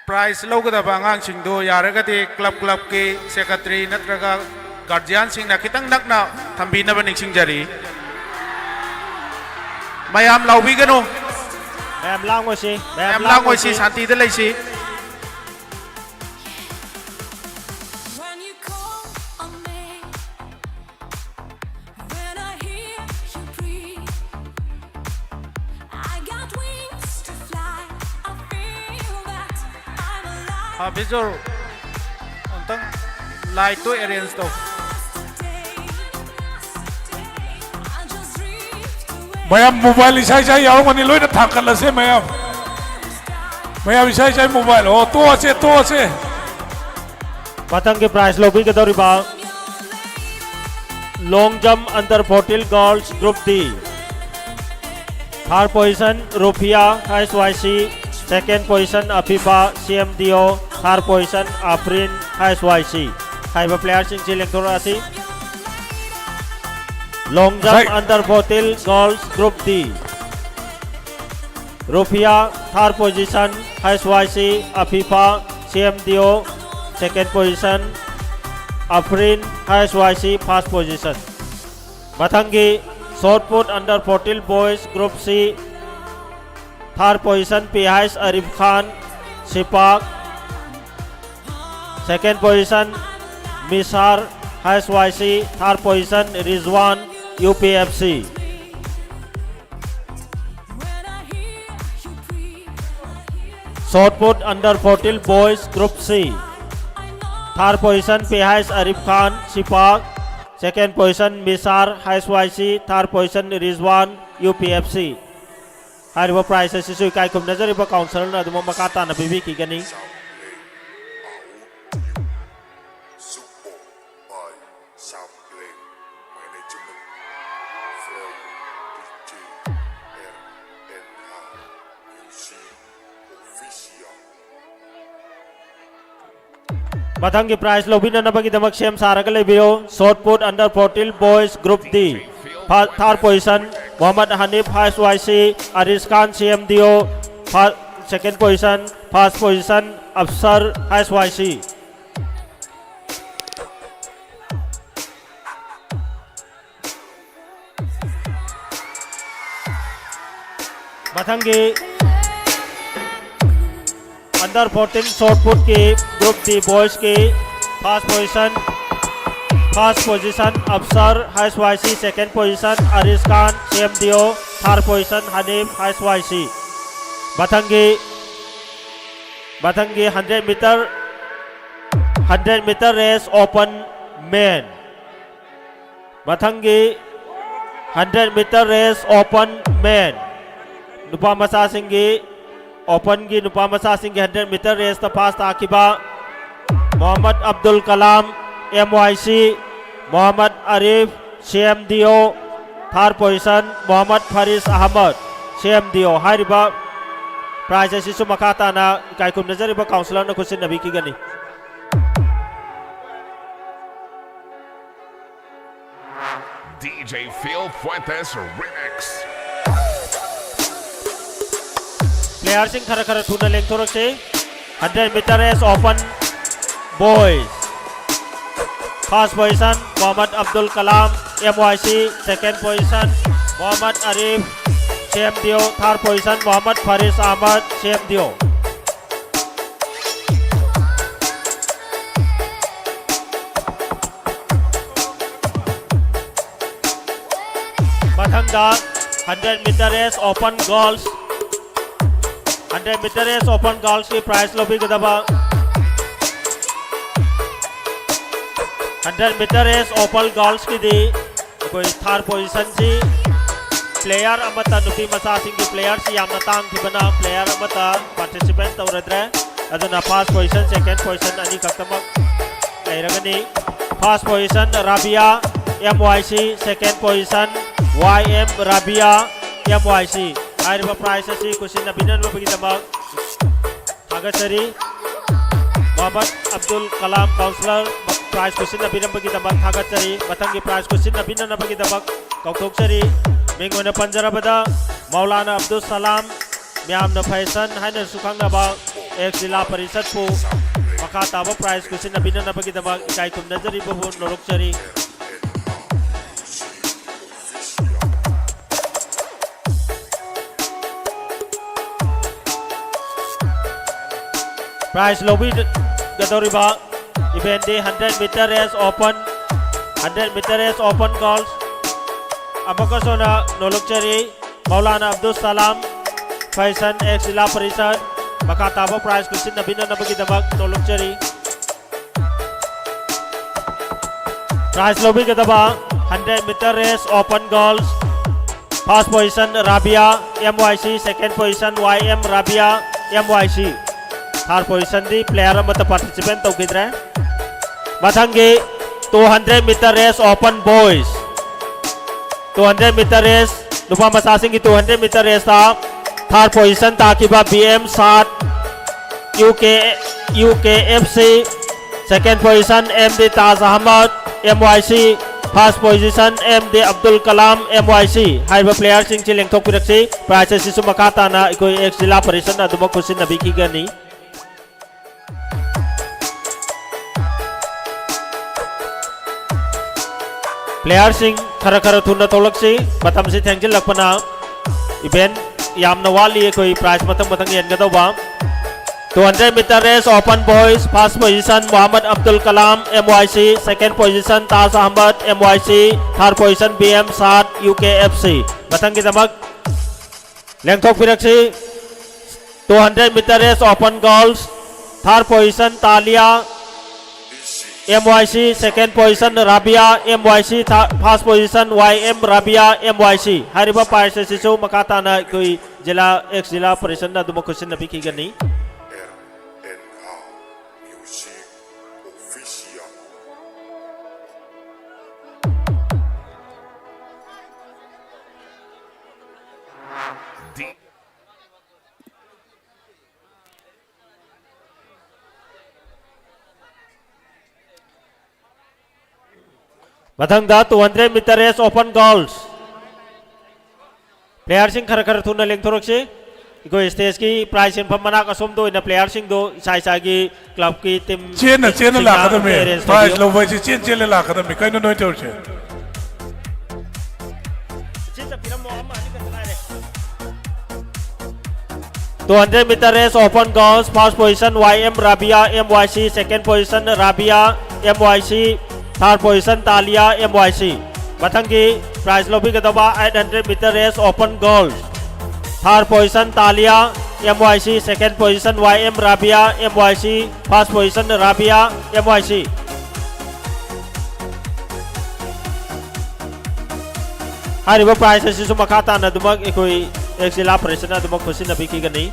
prize logada bangang singdo yaragati club ke secretary natraga guardian sing na kitang nakna thambina ba ningsing jari mayam laubi gano mayam langoi si santi da laisi Visual untang light to arrange to mayam mobile isai sai yaw mani loi na thakal la se mayam isai sai mobile oh to ase Matang ke prize lobby ke dori ba long jump under 14 girls group D third position Rufia HYC second position Afifa CMDO third position Afrin HYC Haiba player sing chileng thorasi long jump under 14 girls group D Rufia third position HYC Afifa CMDO second position Afrin HYC first position Mathangi short put under 14 boys group C third position PH Arif Khan Sipak second position Misar HYC third position Rizwan UPFC Shot put under 14 boys Group C. Third position Pehais Arif Khan Sipak. Second position Misar HSYC. Third position Rizwan UPFC. Hariba prize asisu kai kum nazariba council na dum makata na bibi ki gani. Mathang ki prize lobina na bagi damak shem sarakale biro. Shot put under 14 boys Group D. Third position Muhammad Hanif HSYC. Aris Khan CMDO. Second position. First position Afsar HSYC. Mathang ki under 14 shot put की group D boys की first position Afsar HSYC. Second position Aris Khan CMDO. Third position Hanif HSYC. बथंगी 100 metre race open men. बथंगी 100 metre race open men. नुपा मसा सिंगी open की नुपा मसा सिंह 100 मीटर रेस पास ताकिबा Mohammad Abdul Kalam MYC. Mohammad Arif CMDO. Third position Mohammad Faris Ahmed CMDO. हारिबा प्राइज असिसु मखाता ना कायकुम नजरिबा काउंसलर न खुसिन नबी की गनी. DJ Phil Fuentes Remix. Player सिंह खर खर थुना लेंग थोरक से 100 metre race open boys. First position Mohammad Abdul Kalam MYC. Second position Mohammad Arif CMDO. Third position Mohammad Faris Ahmed CMDO. मथंगा 100 metre race open girls. 100 metre race open girls की प्राइस लो भी गदबा 100 मीटर रेस ओपन गर्ल्स की दी कोई थर्ड पोजीशन सी प्लेयर अमता नुपी मसा सिंह की प्लेयर सी यामना तांग की बना प्लेयर अमता पार्टिसिपेंट तौरद्रे अदुना फर्स्ट पोजीशन सेकंड पोजीशन अनि कक्तमक लेरगनी. First position Rabia MYC. Second position YM Rabia MYC. आयरबा प्राइस असी कुसिन अभिनंदन बगी दमक थागसरी मोहम्मद अब्दुल कलाम काउंसलर प्राइस कुसिन अभिनंदन बगी दमक थागसरी. मथंगी प्राइस कुसिन अभिनंदन बगी दमक कौथोक्सरी मिंगोना पंजरबदा मौलाना अब्दुल सलाम म्याम न फैशन हाइना सुखांगबा एक जिला परिषद पु मखा ताबा प्राइस कुसिन अभिनंदन बगी दमक इकाई कुम नजरी बबु नोरक्सरी. प्राइस लोबी गदोरिबा इवेंट दे 100 मीटर रेस ओपन गर्ल्स अबकसोना नोलुक्चरी मौलाना अब्दुल सलाम फैशन एक जिला परिषद मकाताबा प्राइस कुसिन नबीना नबगी दमक नोलुक्चरी. प्राइस लोबी गदबा 100 metre race open girls. First position Rabia MYC. Second position YM Rabia MYC. Third position दी प्लेयर अमत पार्टिसिपेंट तौकिद्रे. मथंगी 200 metre race open boys. 200 metre race नुपा मसासिंग की 200 मीटर रेस था. थर्ड पोजीशन ताकिबा BM 7 UKFC. Second position MD Taj Ahmed MYC. First position MD Abdul Kalam MYC. हाइबा प्लेयर सिंह ची लेंथोक पिरक्सी प्राइस सिसु मकाता ना कोई एक जिला परिषद अदुम खुसिन नबी की गनी. प्लेयर सिंह खर खर थुना तोलक्सी मतम से थेंजिल लपना इवेंट यामना वाली कोई प्राइस मतंग येनगदौबा. 200 metre race open boys. First position Mohammad Abdul Kalam MYC. Second position Taj Ahmed MYC. Third position BM 7 UKFC. मतंग की दमक लेंथोक पिरक्सी 200 meter race open girls, third position Talia MYC, second position Rabia MYC, first position YM Rabia MYC. Hariba Paisa Sisu Makata na kui jila ex jila Parishad na dumakusin na biki gani. Mathangda 200 meter race open girls. Player sing khar khar thuna leng thorok si. Iko stage ki prize in pamana ka som do ina player sing do sai sai ki club ki team. Chen na la kada me. Prize lo vai chen la kada me. Kai no no tor che. Chita piram mo amma ani ka tala re. 200 meter race open girls, first position YM Rabia MYC, second position Rabia MYC, third position Talia MYC. Matangi prize lobby ka daba 800 meter race open girls. Third position Talia MYC, second position YM Rabia MYC, first position Rabia MYC. Hariba prize sisu makata na dumag ikoi exila pressure na dumag kusin na biki gani.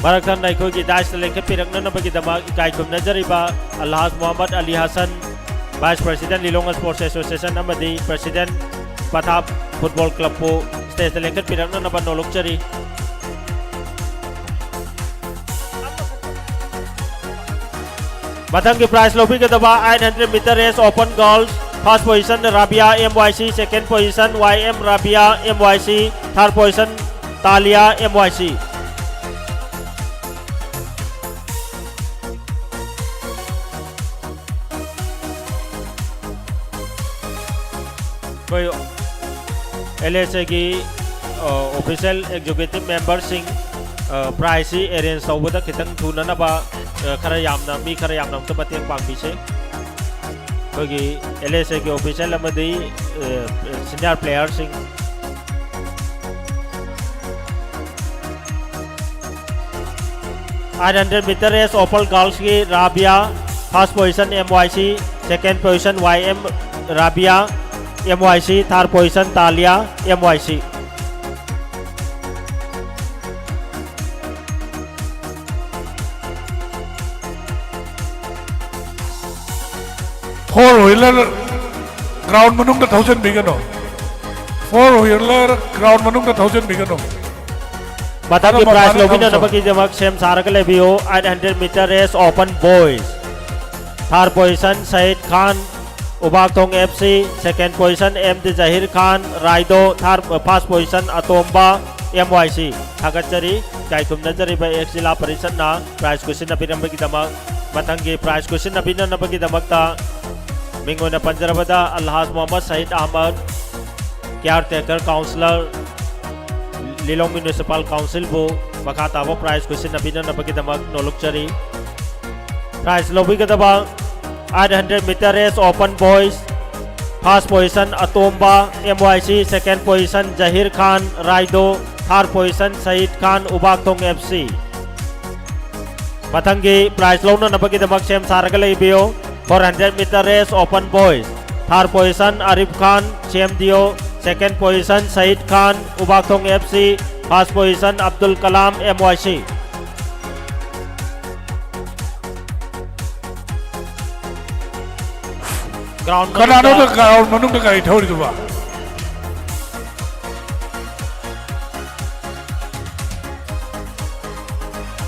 Maraktan na ikoi ki dash lengke pirakna na bagi damag ikai kum najariba Alhaj Muhammad Ali Hassan, Vice President Lilonga Sports Association amadi President Pathap Football Club po stage lengke pirakna na banolok jari. Matang ki prize lobby ka daba 800 meter race open girls, first position Rabia MYC, second position YM Rabia MYC, third position Talia MYC. कोई LSA की official executive member सिंह prize ही arrange तौबदा खितंग थुननबा खरा यामना मी खरा यामना तो मतेंग पांगबिसे कोई LSA की ऑफिशियल अमदी सीनियर प्लेयर सिंह 800 meter race open girls की Rabia first position MYC, second position YM Rabia MYC, third position Talia MYC. Four wheeler ground manung ka 1000 bigano. Four wheeler ground manung ka 1000 bigano. Matang ki prize lobby na nabagi jamak same sarakale bio 800 meter race open boys. Third position Said Khan Ubagtong FC, second position MD Zahir Khan Raido, third first position Atomba MYC. Hagachari Kaikum Najari by Exila Parishad na prize question na pinambagi damak. Matangi prize question na pinambagi damak ta Mingo na Panjarabada Alhaj Muhammad Said Ahmad, Caretaker Councillor Lilong Municipal Council bo makatawa prize question na pinambagi damak Nolokchari. Prize lobby ka damak 800 meter race open boys, first position Atomba MYC, second position Zahir Khan Raido, third position Said Khan Ubagtong FC. Matangi prize loan na bagi damak same sarakale ibio 400 meter race open boys, third position Arif Khan CMDO, second position Said Khan Ubagtong FC, first position Abdul Kalam MYC. Kanano to ground manung ka kai thori tu ba.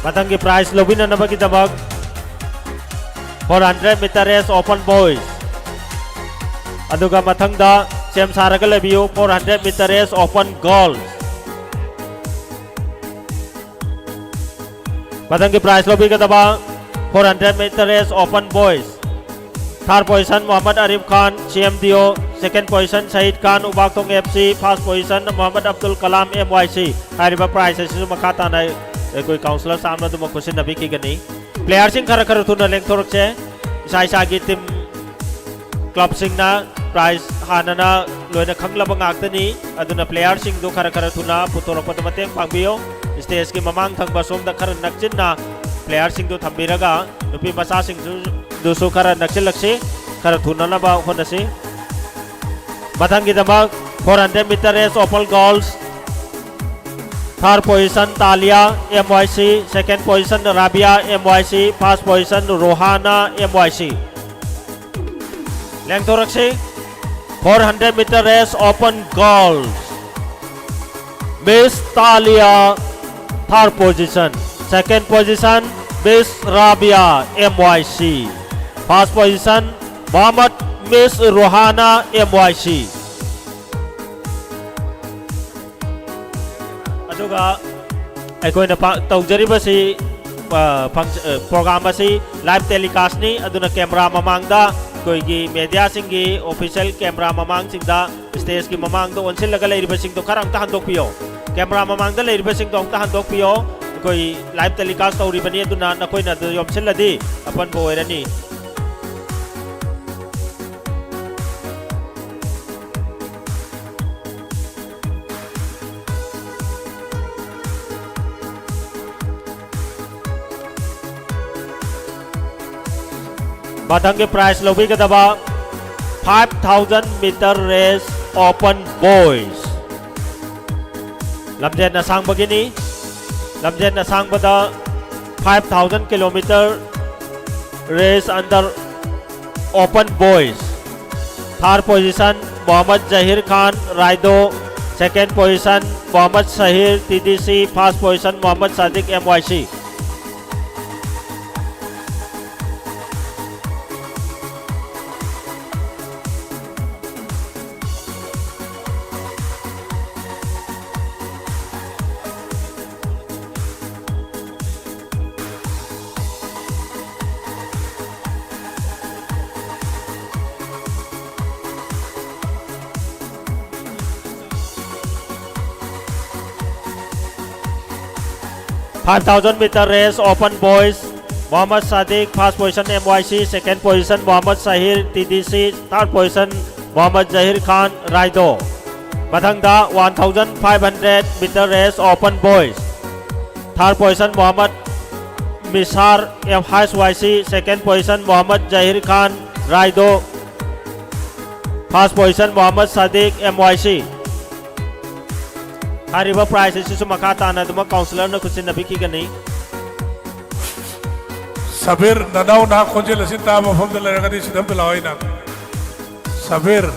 Matang ki prize lobby na nabagi dabag 400 meter race open boys. Aduga matang da same sarakale bio 400 meter race open girls. Matang ki prize lobby ka dabag 400 meter race open boys. Third position Muhammad Arif Khan CMDO, second position Said Khan Ubagtong FC, first position Muhammad Abdul Kalam MYC. Hariba prize sisu makata na कोई counsellor सामने तुम खुशी नबी की Ghani player सिंह खर खर थुना लेंग थोरक से साई सागी टीम क्लब सिंह ना prize Hana लोयना खंगलब ngakdani aduna player sing do khara khara thuna putorok mateng pangbiyo stage ki mamang thangba somda khara nakchin na player sing do thambiraga nupi masa sing do so khara nakchil lakse khara thuna na ba honase mathang ki damak 400 meter race open goals third position Talia MYC second position Rabia MYC first position Rohana MYC length thorakse 400 meter race open goals Miss Talia third position second position Miss Rabia MYC first position Mohammed Miss Rohana MYC aduga aikoina tawjaribasi program asi live telecast ni aduna camera mamangda कोई media सिंगी official camera ममांग सिंगदा stage की ममांग दो उनसे लगा ले रिबे सिंग तो खरंग तहन दो पियो कैमरा ममांग दा ले रिबे सिंग तो तहन दो पियो कोई लाइव टेलीकास्ट तौरी बनी दुना न कोई न यम सिलदी अपन बो ओरनी Badang prize lobby ka daba 5,000 meter race open boys. Lamjen na sang bagini. Lamjen na sang bada 5,000 kilometer race under open boys. Third position Mohammad Zahir Khan Raido. Second position Mohammad Sahir TDC. First position Mohammad Sadiq MYC. $5,000 meter race open boys Mohammad Sadiq first position MYC second position Mohammad Sahir TDC third position Mohammad Zahir Khan Raido Mathangda 1,500 meter race open boys third position Mohammad Misar FYC second position Mohammad Zahir Khan Raido first position Mohammad Sadiq MYC हरिबा prize इसी से मकाता ना तुम counsellor ने कुछ नबी की गनी सबीर ननाव ना खोजे लसिन ता मफम दल रगदी सिदम पिलावई ना Sabir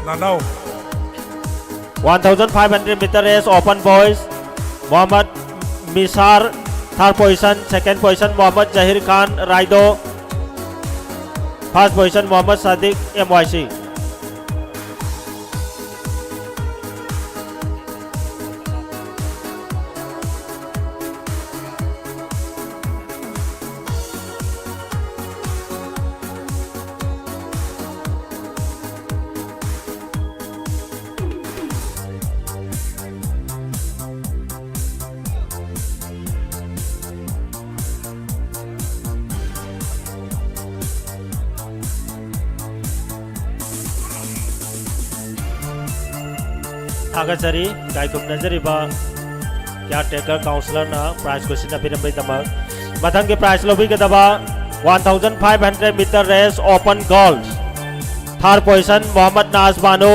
ननाव 1,500 meter race open boys Mohammad Misar third position second position Mohammad Zahir Khan Raido first position Mohammad Sadiq MYC आगचरी गायकुम नजरिबा क्या टेकर काउंसलर ना प्राइज को सिना पिरम दमक मथंग के प्राइज लोबी के दबा 1,500 metre race open girls third position Mohammad Nazbano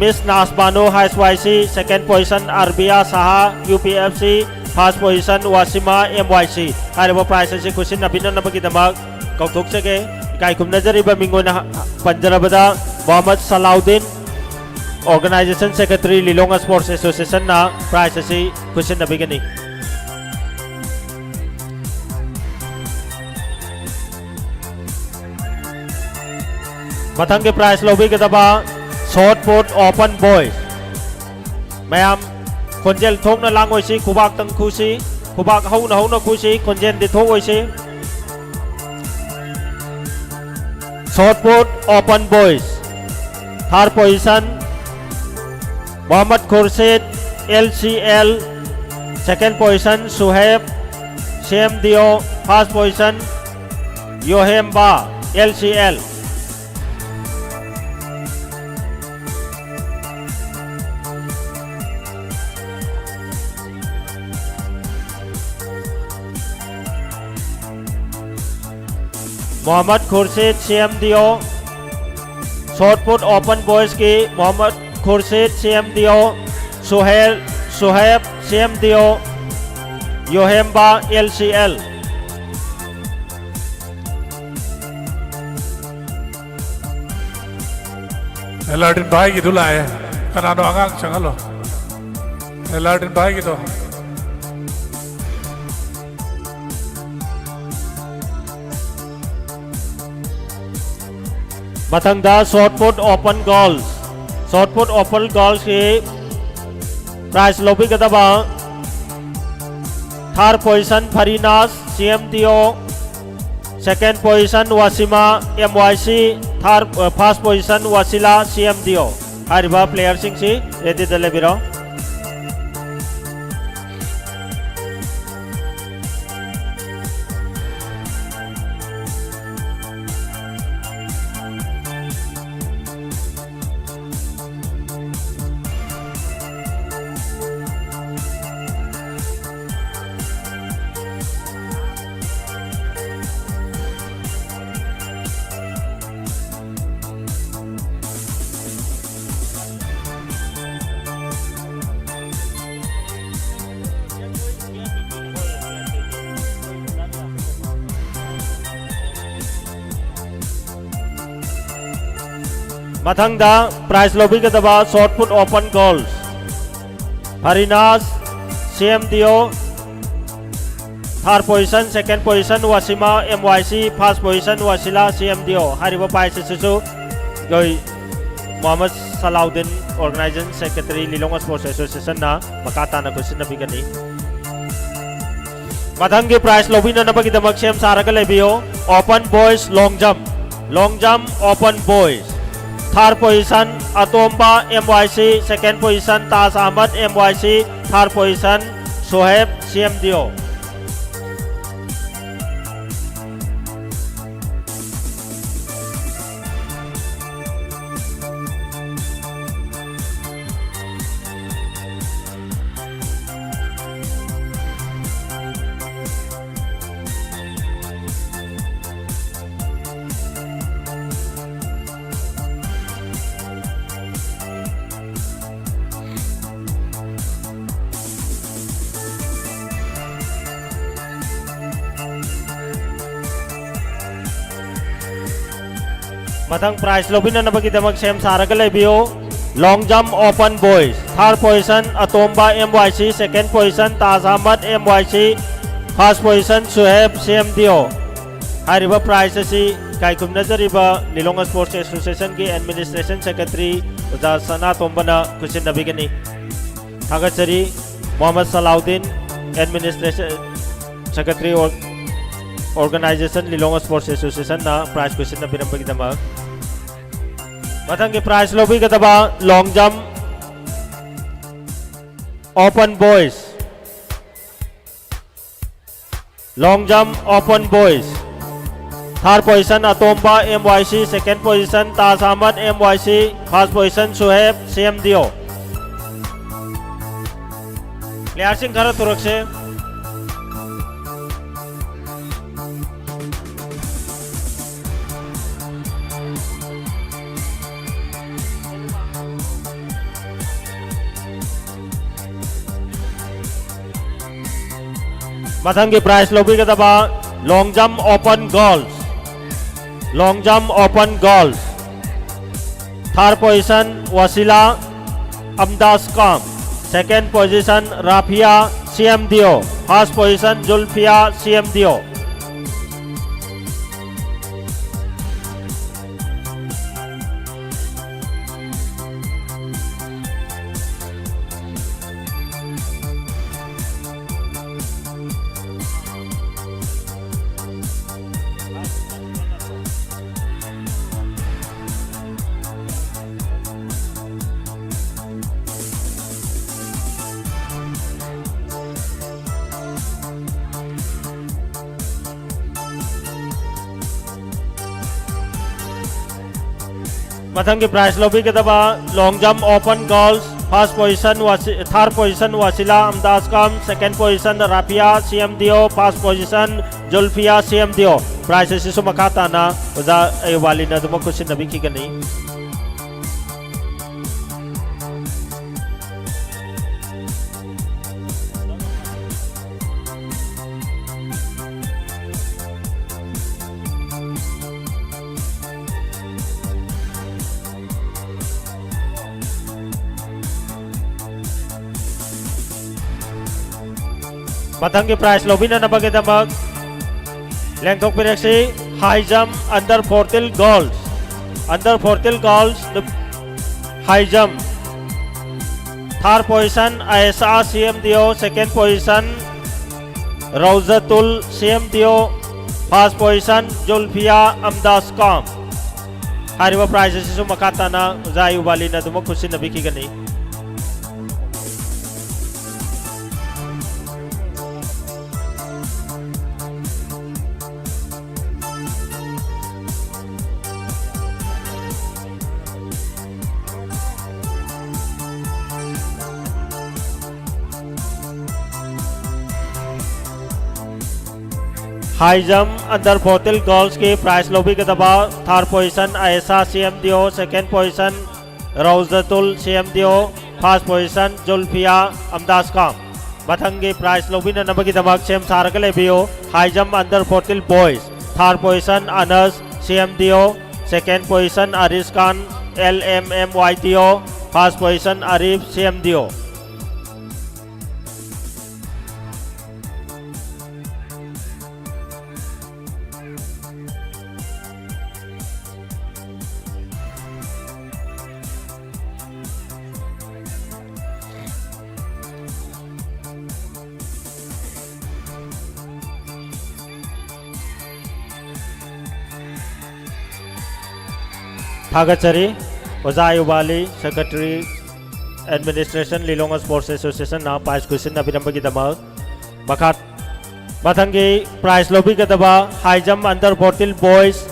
miss Nazbano HSYC second position Arbia Saha UPFC first position Wasima MYC हारिबा prize से कुसिन नबिन नबकी दमक कौथुक सके गायकुम नजरिबा मिंगोना पंजरबदा Mohammad Salauddin Organization Secretary Lilonga Sports Association na prize asi question na bigani mathang ke prize lobby ke daba short put open boys mayam konjel thok na lang oisi khubak tang khusi khubak hau na khusi konjel de thok oisi short put open boys third position Mohammad Khurshid LCL second position Suhaib CMDO, first position Yohem Ba LCL. Mohammad Khurshid CMDO, shot put open boys की Mohammad Khurshid CMDO, Suhaib CMDO, Yohemba LCL. Elardin bahay gitu lah ya. Kanano angang sangalo. Elardin bahay gitu. मथंगदा shot put open girls, shot put open girls की prize लोबी गदबा third position Farinas CMDO, second position Wasima MYC, third first position Wasila CMDO. हरिबा player सिंह सी ready दले बिरो. मथंगदा प्राइस लोबी के दबा shot put open girls Farinas CMDO, third position second position Wasima MYC, first position Wasila CMDO. हरिबा प्राइस सिसु गई Mohammad Salauddin organising secretary Lilong sports association ना मकाता ना कुछ नबीगनी. मथंग की प्राइस लोबी ना नबकी दमक सेम सारक लेबियो. Open boys long jump open boys. Third position Atomba MYC, second position Taj Ahmed MYC, third position Soheb CMDO. मथंग प्राइस लोबी ना नबकी दमक सेम सारक लेबियो. Long jump open boys. Third position Atomba MYC, second position Taj Ahmed MYC, first position Suheb CMDO. हरिबा प्राइस असी कायकुम नजरिबा लिलोंग स्पोर्ट्स एसोसिएशन की एडमिनिस्ट्रेशन सेक्रेटरी उदा सना तोंबना कुछ नबीगनी. थागचरी मोहम्मद सलाउद्दीन एडमिनिस्ट्रेशन सेक्रेटरी और ऑर्गेनाइजेशन लिलोंग स्पोर्ट्स एसोसिएशन ना प्राइस क्वेश्चन नबीरंबगी दमक. मथंग की प्राइस लोबी के दबा long jump open boys. Long jump open boys. Third position Atomba MYC, second position Taj Ahmed MYC, first position Suheb CMDO. Player सिंह खरा तुरक से मथंग की प्राइस लोबी के दबा long jump open girls. Long jump open girls. Third position Wasila अमदास काम, second position Rafia CMDO, first position जुल्फिया CMDO. मथंग की प्राइस लोबी के दबा long jump open girls first position third position Wasila अमदास कम सेकंड पोजीशन राफिया सीएम दियो फर्स्ट पोजीशन जुल्फिया सीएम दियो price सिसु मकाता ना उजा वाली ना दुम कुछ नबी की गनी मथंग की प्राइस लोबी ना नबगे दमक लेंथोक पिरेक्सी high jump under 14 girls high jump third position Ayesha CMDO second position Raujatul CM दियो फर्स्ट पोजीशन जुल्फिया अमदास कम हारिबा प्राइस सिसु मकाता ना जायु वाली ना दुम खुशी नबी की गनी हाई जंप अंडर 14 गर्ल्स की प्राइस लोबी के दबाव third position Ayesha CMDO second position Raujatul CM दियो फर्स्ट पोजीशन जुल्फिया अमदास कम मथंगी प्राइस लोबी न नबगी दबाव सेम सारकले बियो high jump under 14 boys third position Anas CMDO second position Aris Khan LMMY DO first position Arif CMDO थागचरी ओजा युवाली secretary administration Lilong sports association ना प्राइस क्वेश्चन अभिनंबन की दमा मखात मथंगी प्राइस लोबी के दबा high jump under 14 boys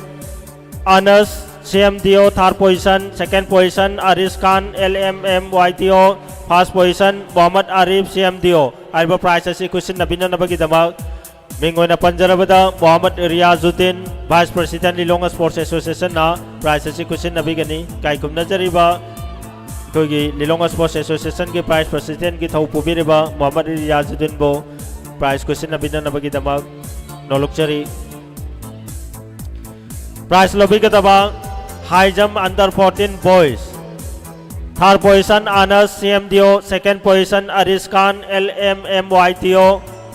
Anas CMDO third position second position Aris Khan LMMY DO first position Mohammad Arif CMDO आइबा प्राइस असि क्वेश्चन अभिनंबन की दमा मिंगोना पंजरबदा Mohammad Riyazuddin vice president Lilong sports association ना प्राइस असि क्वेश्चन नबीगनी काइकुम नजरिबा कोगी लिलोंग स्पोर्ट्स एसोसिएशन के प्राइस प्रेसिडेंट की थौ पुबिरिबा मोहम्मद रियाजुद्दीन बो प्राइस क्वेश्चन नबीगी दमक नोलुकचरी प्राइस लोबी के दबा high jump under 14 boys third position Anas CMDO second position Aris Khan LMMY DO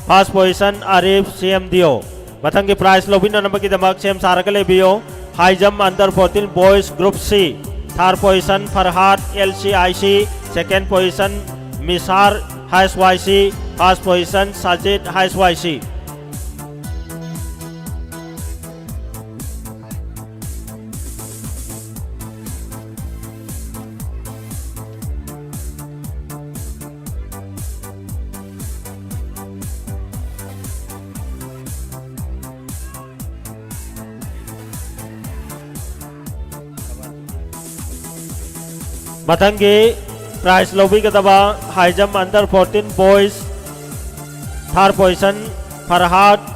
first position Arif CMDO मथंग की प्राइस लोबी नंबर की दमक सेम सारकले बियो high jump under 14 boys group C third position Farhad LCIC second position Misar HYC first position Sajid HYC मथंगी प्राइस लोबी के दबा high jump under 14 boys third position Farhad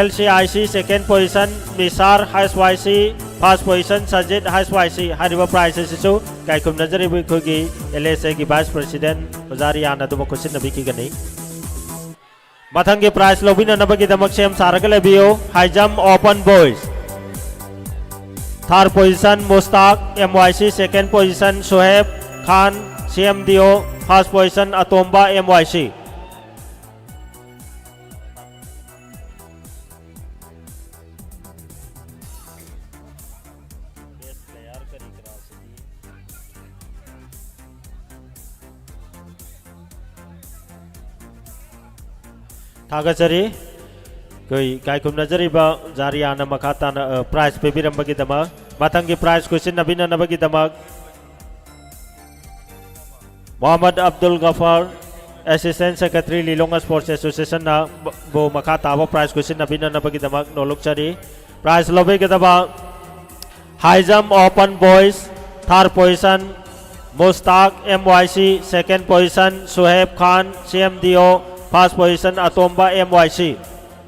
LCIC second position Misar HYC first position Sajid HYC हरिबा प्राइस सिसु काइकुम नजरी बिखोगी LSA की वाइस प्रेसिडेंट उजारी आना दुम क्वेश्चन नबी की गनी मथंगी प्राइस लोबी नंबर की दमक सेम सारकले बियो high jump open boys third position Mushtaq MYC second position Sohaib Khan CM दियो फर्स्ट पोजीशन अतोम्बा MYC थागचरी कोई काइकुम नजरिबा जारी आना मखाता प्राइस पे भी रंबगी दमक मथंगी प्राइस क्वेश्चन नबीना नबगी दमक Mohammad Abdul Gafar assistant secretary Lilong sports association ना बो मखा ताबो प्राइस क्वेश्चन नबीना नबगी दमक नोलुकचरी प्राइस लोबे के दबा High jump open boys, third position Mustaq MYC, second position Suhaib Khan CMDO, first position Atomba MYC.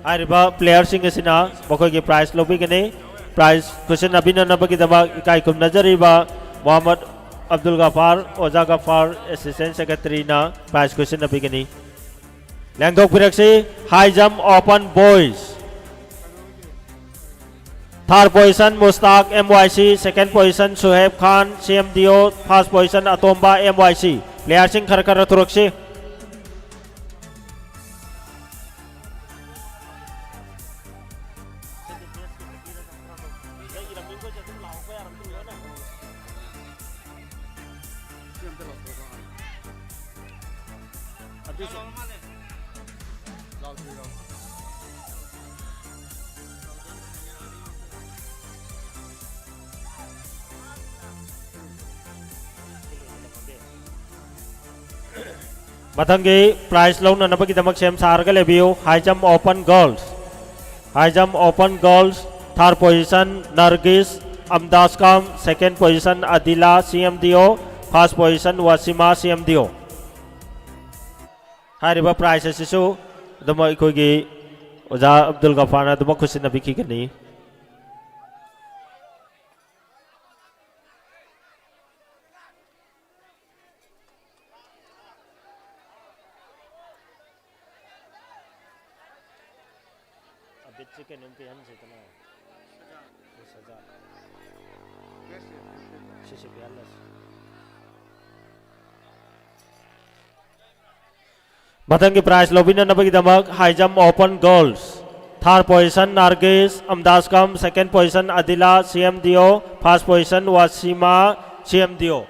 Hariba player sing asina bakoi ki prize lobi kini prize question abina nabagi daba ikai kum nazariba Muhammad Abdul Ghaffar Oza Ghaffar Assistant Secretary na prize question nabi kini. Langdok Piraksi high jump open boys. Third position Mustaq MYC, second position Suhaib Khan CMDO, first position Atomba MYC. Player sing khar khar turukshi. Matangi prize loan na bagi damak sem sar ka lebiu high jump open girls. High jump open girls third position Nargis Amdaskam, second position Adila CMDO, first position Wasima CMDO. Hariba prize asisu dama ikogi Oza Abdul Ghaffar na dama khusin na biki kani. Matangi prize lobina nabagi damak high jump open girls. Third position Nargis Amdaskam, second position Adila CMDO, first position Wasima CMDO.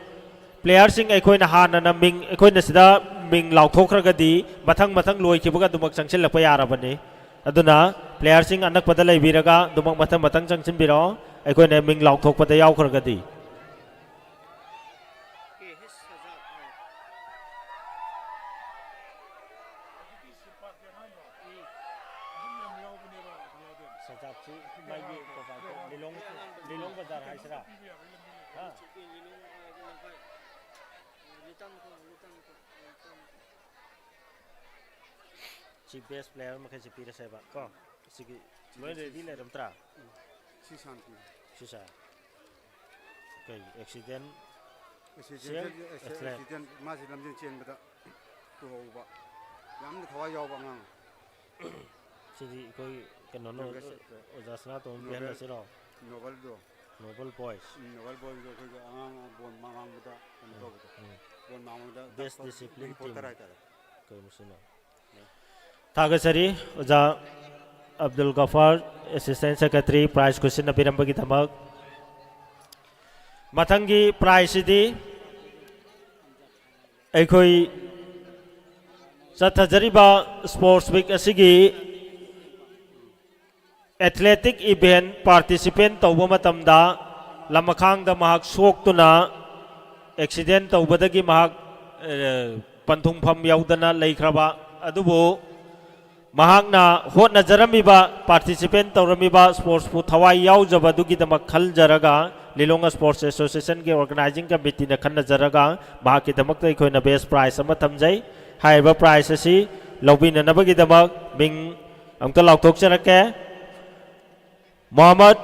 Player sing ekoi na hana na ming ekoi na sida ming lauthokragadi mathang loi kibaga dumak changchil lakpa yarabani. Aduna player sing anak pada leibiraga dumak mathang changchin biro ekoi na ming lauthok pada yaukragadi. Si best player makai si pira saya pak, kau si mana ready le dalam tra? Si santi. Si saya. Okay, accident. Accident masih dalam jenis betul. Tu apa? Yang ni kawai jauh bangang. Si kau kena no, ojasna tu biar nasi lo. Novel do. Noble boys. Novel boys do kau angang bon mangang betul. Bon mangang betul. Best discipline team. Kau musuh. Tagasari Oza Abdul Ghaffar Assistant Secretary Prize question na binambagi tamag Matangi prize di Aikoi sa thajariba sports week asigi athletic event participant tawba matamda lamakhang da mahak sok tuna accident tawbadagi mahak panthungpham yaudana laikhraba adubu mahakna hotna jaramiba participant tawramiba sports pu thawai yaujabadu gi damak khal jaraga Lilonga Sports Association के organizing committee na khanna jaraga mahak ki damak tai khoina best prize ama thamjai haiba prize asi lobina nabagi damak ming amta lauthok charake Muhammad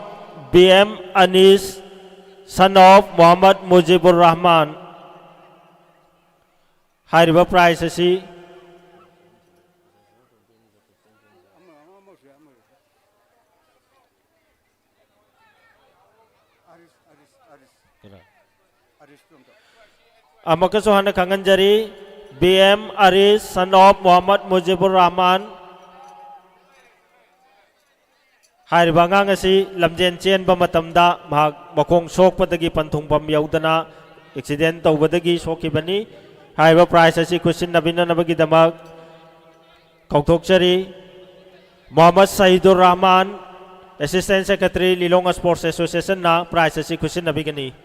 BM Anis son of Muhammad Mujibur Rahman haiba prize asi Amakaso hana kanganjari BM Aris son of Muhammad Mujibur Rahman Haribangang asi lamjen chen ba matamda mahak makong sok padagi panthung pam yaudana accident tawbadagi sokibani haiba prize asi question nabina nabagi damak kauthokchari Muhammad Saidur Rahman Assistant Secretary Lilonga Sports Association na prize asi question nabigani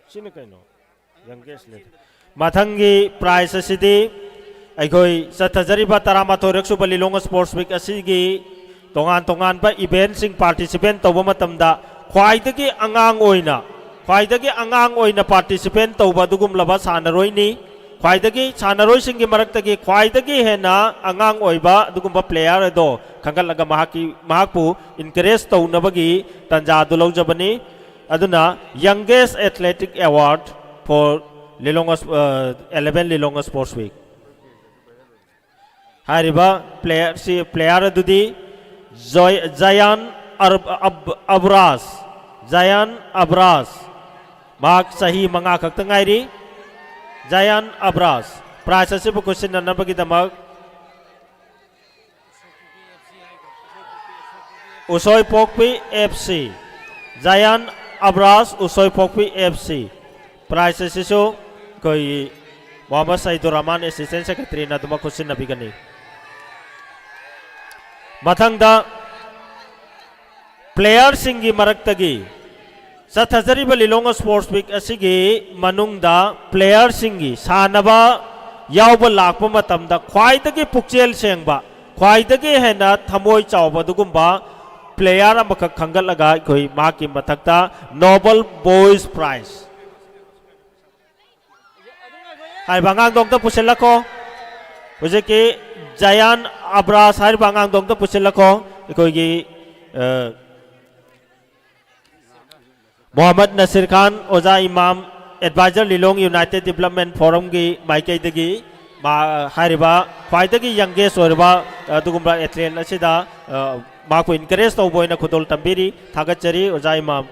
Sino kayo no? Youngest leader. मथंगी prize असिदी अखोई सत्थजरिबा तरामाथोई रक्सुबा Lilong sports week असिगी तोंगान तोंगान बा इवेंट सिंग पार्टिसिपेंट तौबा मतमदा ख्वाइदगी अंगांग ओइना पार्टिसिपेंट तौबा दुगुमलबा सानरोइनी ख्वाइदगी सानरोइसिंगी मरक्तगी ख्वाइदगी हेना अंगांग ओइबा दुगुमबा प्लेयर अदो खंगलगा महाकपु इनकरेज तौनबगी तंजा दु लौजबनी अदुना youngest athletic award for Lilong 11 Lilong sports week हारिबा प्लेयर अदुदी जयान अब्रास मार्क सही मंगा खक्तंगाइरी जयान अब्रास प्राइस असिबु कुसिननबगिदमक Usoi Pokpi FC Jayan Abras Usoi Pokpi FC prize असिसु कोई मोहम्मद सईदुर रहमान असिस्टेंट सेक्रेटरी नदुम कुसिनबिगनी मथंगदा प्लेयर सिंगी मरक्तगी सत्थजरिबा लिलोंग स्पोर्ट्स वीक असिगी मनुंगदा प्लेयर सिंगी सानबा यावबा लाकपा मतमदा ख्वाइदगी पुक्चेल सेंगबा ख्वाइदगी हेना थमोय चावबा दुगुम्बा प्लेयर अमखक खंगलगा कोई माकी मथक्ता नोबल बॉयज प्राइज हाय बांगांग दोंगता पुसेलको हुजेकी जयान अब्रास हाय बांगांग दोंगता पुसेलको कोई मोहम्मद नसीर खान ओजा इमाम adviser Lilong united development forum की माइकईदगी हारिबा ख्वाइदगी यंगेस्ट ओरबा दुगुम्बा एथलेट असिदा माको इनकरेज तौबोइना खुदोल तंबिरी थागतचरी ओजा इमाम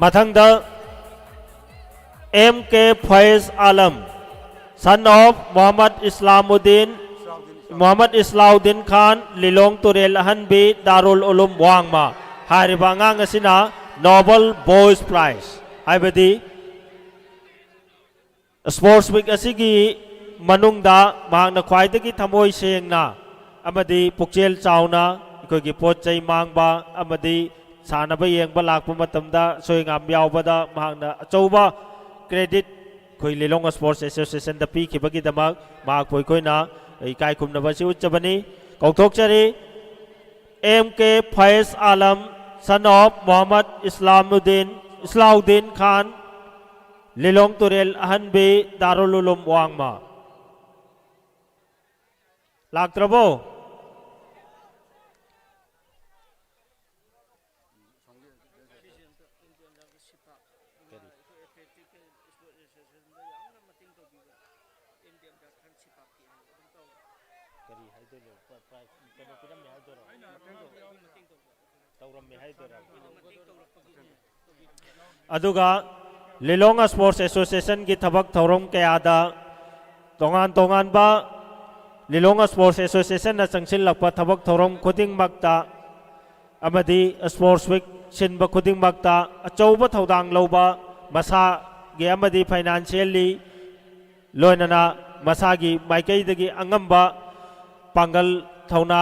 मथंगदा MK Faiz Alam son of Mohammad Islauddin Khan Lilong तुरेल अहनबी दारुल उलूम वांगमा हारिबा अंगांग असिना noble boys prize हाइबदी sports week असिगी मनुंगदा मांगना ख्वाइदगी थमोय सेंगना अमदी पुक्चेल चावना अखोइगी पोचै मांगबा अमदी सानबा येंगबा लाकपा मतमदा सोयंगाम यावबदा मांगना अचौबा क्रेडिट कोई लिलोंग स्पोर्ट्स एसोसिएशन द पी खिबगिदमक माक कोई कोइना इकाई खुमनबसी उच्चबनी कौथोक्चरी MK Faiz Alam son of Mohammad Islauddin Khan Lilong तुरेल अहनबी दारुल उलूम वांगमा लाक्त्रबो अदुगा लिलोंग स्पोर्ट्स एसोसिएशन की थबक थौरम कयादा तोंगान तोंगान बा लिलोंग स्पोर्ट्स एसोसिएशन न चंगसिलक्पा थबक थौरम खुदिंग मक्ता अमदी स्पोर्ट्स वीक सिनबा खुदिंग मक्ता अचौबा थौदांग लौबा मसा गे अमदी फाइनेंशियली लोइनना मसागी माइकईदगी अंगंबा पांगल थौना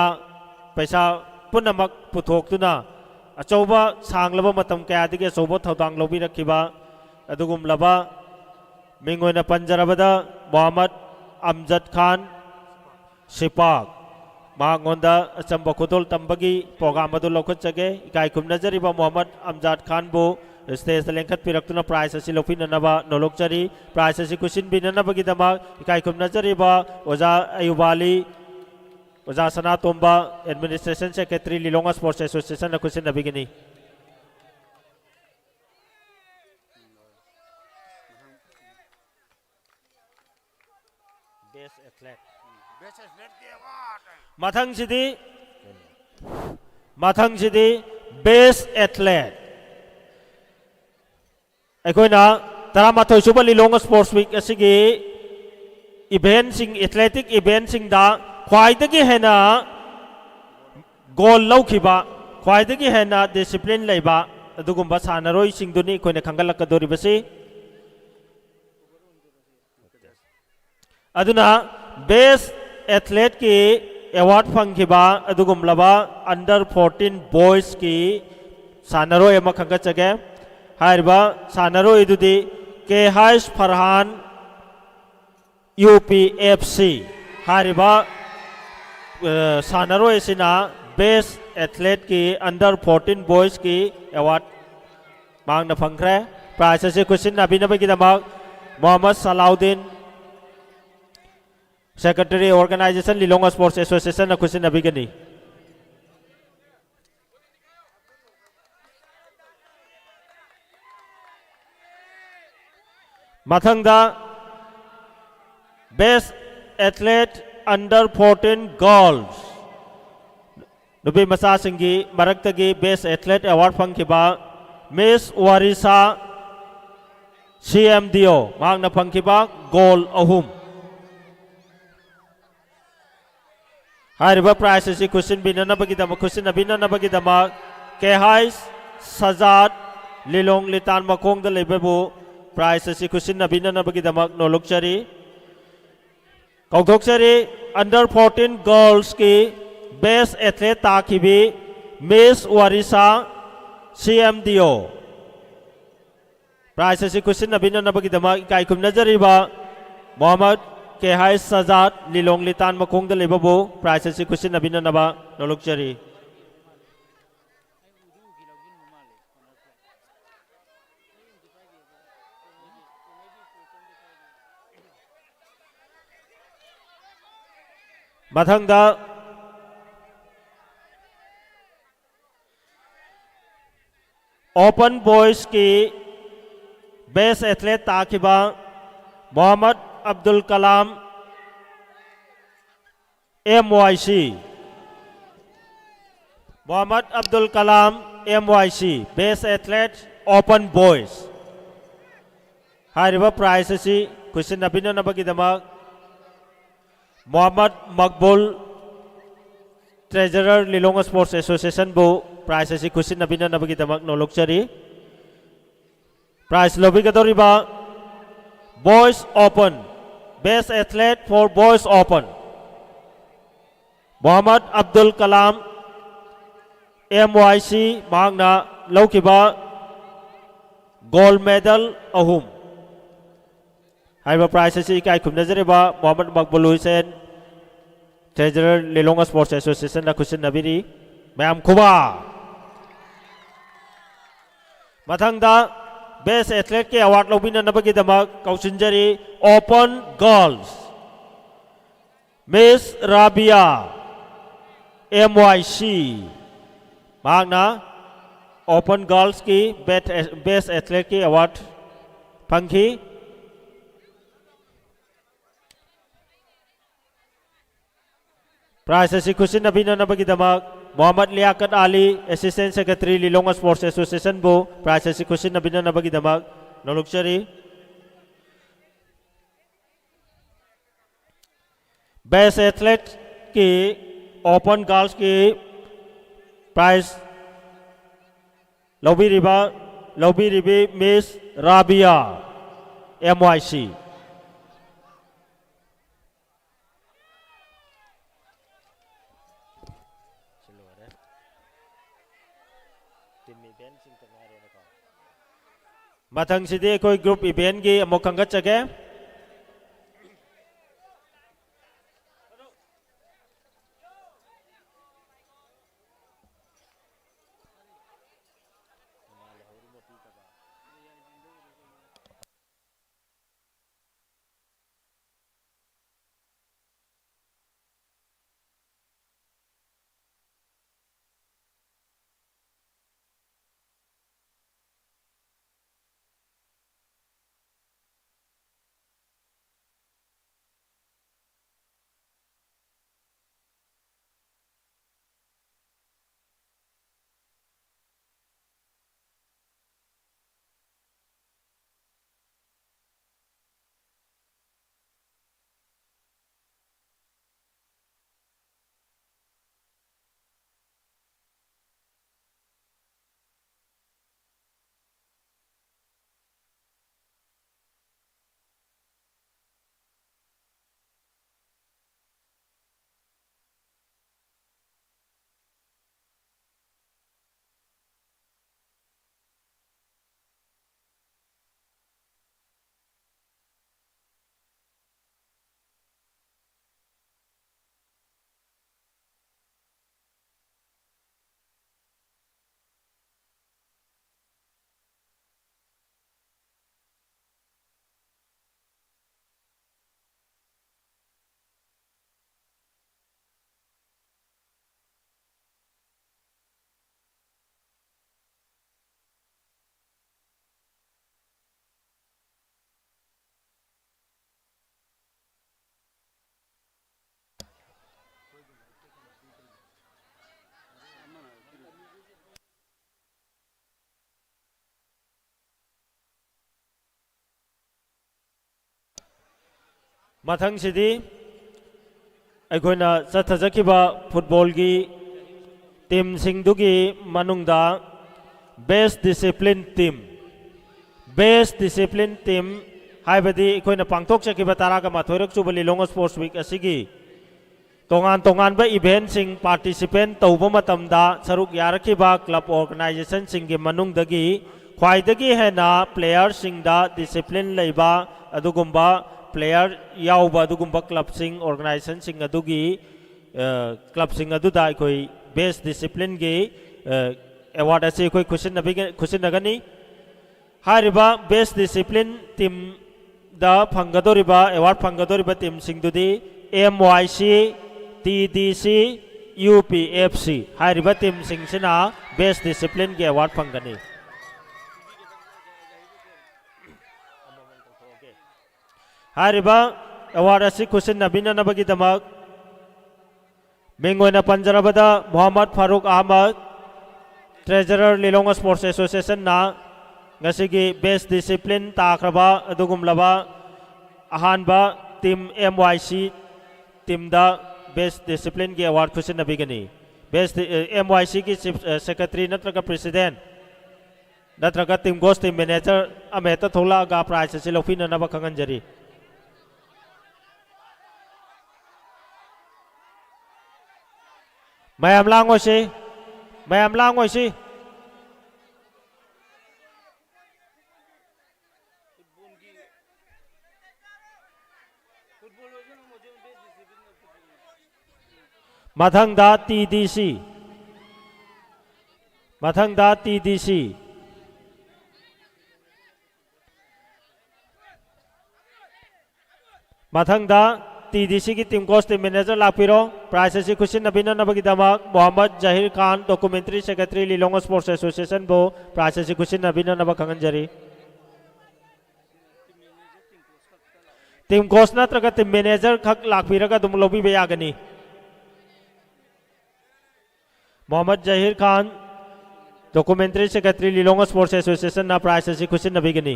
पैसा पुनमक पुथोक्तुना अचौबा सांगलबा मतम कयादगी अचौबा थौदांग लौबिरखिबा अदुगुमलबा मिंगोइना पंजरबदा मोहम्मद अमजद खान सिपाक मांगोंदा अचंबा खुदोल तंबगी प्रोग्राम अदु लौखचगे इकाई खुमनजरिबा मोहम्मद अमजद खान बो स्टेज लेंखत पिरक्तुना प्राइस असि लौफिननबा नोलोक्चरी प्राइस असि कुसिन बिननबगिदमा इकाई खुमनजरिबा ओजा अयुबाली ओजा Sana Tomba administration secretary Lilong sports association कुसिन नबिगिनी मथंग सिदी बेस्ट एथलेट अखोइना तरामाथोई सुबा लिलोंग स्पोर्ट्स वीक असिगी इवेंट सिंग एथलेटिक इवेंट सिंगदा ख्वाइदगी हेना गोल लौखिबा ख्वाइदगी हेना डिसिप्लिन लेबा अदुगुम्बा सानरोई सिंगदुनी अखोइना खंगलक्कदोरिबसी अदुना बेस्ट एथलीट की अवार्ड फंखिबा अदुगुमलबा अंडर 14 बॉयज की सानरोय अमा खंगचगे हारिबा सानरोय दुदी के हाइस फरहान यूपीएफसी हारिबा सानरोय सिना बेस्ट एथलीट की अंडर 14 बॉयज की अवार्ड मांगना फंखरे प्राइस से क्वेश्चन नाबिनबगिदमक Mohammad Salauddin secretary organisation Lilong sports association क्वेश्चन नाबिगनी मथंगदा बेस्ट एथलीट अंडर 14 गर्ल्स नुबी मसा सिंगी मरक्तगी बेस्ट एथलीट अवार्ड फंखिबा मिस वारिसा CMDO मांगना फंखिबा गोल अहुम हारिबा प्राइस से क्वेश्चन बिननबगिदम के हाइस सजाद लिलोंग लितान मकोंग द लेबेबु प्राइस से क्वेश्चन बिननबगिदम नोलुकचरी कौथोक्चरी अंडर 14 गर्ल्स की बेस्ट एथलीट ताकिबी मिस वारिसा CMDO प्राइस से क्वेश्चन बिननबगिदम इकाइकुम नजरीबा मोहम्मद के हाई सजाद लिलोंग लितान मकोंग लेबबो प्राइस से क्वेश्चन बिननबा नोलुकचरी मथंगदा ओपन बॉयज की बेस्ट एथलीट ताकिबा Mohammad Abdul Kalam MYC Mohammad Abdul Kalam MYC best athlete open boys हारिबा प्राइस से क्वेश्चन बिननबगिदमक मोहम्मद मकबूल ट्रेजरर लिलोंग स्पोर्ट्स एसोसिएशन बो प्राइस से क्वेश्चन बिननबगिदमक नोलुकचरी प्राइस लोबिगदोरिबा boys open best athlete for boys open Mohammad Abdul Kalam MYC मांगना लौकिबा गोल्ड मेडल अहुम हाइबा प्राइस से इकाई खुमनजरेबा Mohammad Maqbool Hussain treasurer Lilong sports association question नबीरी मैम खुबा मथंगदा बेस्ट एथलीट के अवार्ड लौबिननबगिदमक कौशिनजरी open girls miss Rabia MYC मांगना ओपन गर्ल्स की बेस्ट एथलीट की अवार्ड फंखी प्राइस से क्वेश्चन बिननबगिदमक मोहम्मद लियाकत आली assistant secretary Lilong sports association बो प्राइस से क्वेश्चन बिननबगिदमक नोलुकचरी बेस्ट एथलीट की ओपन गर्ल्स की प्राइस लौबिरिबी मिस राबिया MYC मथंग सिदे कोई ग्रुप इवेंट की अमुक खंगचगे ꯃꯊꯪꯁꯤꯗꯤ ꯑꯩꯈꯣꯏꯅ ꯆꯠꯊꯖꯈꯤꯕ ꯐꯨꯠꯕꯣꯜꯒꯤ ꯇꯤꯝꯁꯤꯡꯗꯨꯒꯤ ꯃꯅꯨꯡꯗ ꯕꯦꯁ ꯗꯤꯁꯤꯄ꯭ꯂꯤꯟ ꯇꯤꯝ ꯍꯥꯏꯕꯗꯤ ꯑꯩꯈꯣꯏꯅ ꯄꯥꯡꯊꯣꯛꯆꯈꯤꯕ 12ꯔꯛ ꯁꯨꯕ ꯂꯤꯂꯣꯡ ꯁ꯭ꯄꯣꯔꯠꯁ ꯋꯤꯛ ꯑꯁꯤꯒꯤ ꯇꯣꯉꯥꯟ ꯇꯣꯉꯥꯟꯕ ꯏꯚꯦꯟꯠꯁꯤꯡ ꯄꯥꯔꯇꯤꯁꯤꯄꯦꯟ ꯇꯧꯕ ꯃꯇꯝꯗ ꯁꯔꯨꯛ ꯌꯥꯔꯛꯈꯤꯕ ꯀ꯭ꯂꯕ ꯑꯣꯔꯒꯅꯥꯏꯖꯦꯁꯟꯁꯤꯡꯒꯤ ꯃꯅꯨꯡꯗꯒꯤ ꯈ꯭ꯋꯥꯏꯗꯒꯤ ꯍꯦꯟꯅ ꯄ꯭ꯂꯦꯌꯔꯁꯤꯡꯗ ꯗꯤꯁꯤꯄ꯭ꯂꯤꯟ ꯂꯩꯕ ꯑꯗꯨꯒꯨꯝꯕ ꯄ꯭ꯂꯦꯌꯔ ꯌꯥꯎꯕ ꯑꯗꯨꯒꯨꯝꯕ ꯀ꯭ꯂꯕꯁꯤꯡ ꯑꯣꯔꯒꯅꯥꯏꯖꯦꯁꯟꯁꯤꯡ ꯑꯗꯨꯒꯤ ꯀ꯭ꯂꯕꯁꯤꯡ ꯑꯗꯨꯗ ꯑꯩꯈꯣꯏ ꯕꯦꯁ ꯗꯤꯁꯤꯄ꯭ꯂꯤꯟꯒꯤ ꯑꯦꯋꯥꯔꯗ ꯑꯁꯤ ꯑꯩꯈꯣꯏ ꯈꯨꯠꯁꯤꯟꯅꯒꯅꯤ ꯍꯥꯏꯔꯤꯕ ꯕꯦꯁ ꯗꯤꯁꯤꯄ꯭ꯂꯤꯟ ꯇꯤꯝꯗ ꯐꯪꯒꯗꯧꯔꯤꯕ ꯑꯦꯋꯥꯔꯗ ꯐꯪꯒꯗꯧꯔꯤꯕ ꯇꯤꯝꯁꯤꯡꯗꯨꯗꯤ MYC TDC UPFC ꯍꯥꯏꯔꯤꯕ ꯇꯤꯝꯁꯤꯡꯁꯤꯅ ꯕꯦꯁ ꯗꯤꯁꯤꯄ꯭ꯂꯤꯟꯒꯤ ꯑꯦꯋꯥꯔꯗ ꯐꯪꯒꯅꯤ ꯍꯥꯏꯔꯤꯕ ꯑꯦꯋꯥꯔꯗ ꯑꯁꯤ ꯈꯨꯠꯁꯤꯟꯅꯕꯤꯅꯅꯕꯒꯤꯗꯃꯛ ꯃꯤꯡ ꯑꯣꯏꯅ ꯄꯟꯖꯔꯕꯗ Mohammad Farooq Ahmad treasurer Lilong sports association ना ngasi best discipline takraba adugumlaba ahanba team MYC team da best discipline ki award khusin nabigani best MYC ki chief secretary natraga president natraga team ghost team manager ameta thola ga prize si lofina na bakhangan jari mayam langoi si Mathangda TDC TDC की team coach team manager लापिरो prize से खुशी नबीना नबकी दमाग Mohammad Zaheer Khan documentary secretary Lilong sports association बो prize से खुशी नबीना नबक खंगन जरी टीम कोच नत्रगा टीम मैनेजर खक लापिरगा दुम लोबी बेयागनी Mohammad Zaheer Khan documentary secretary Lilong sports association ना प्राइस से खुशी नबीगनी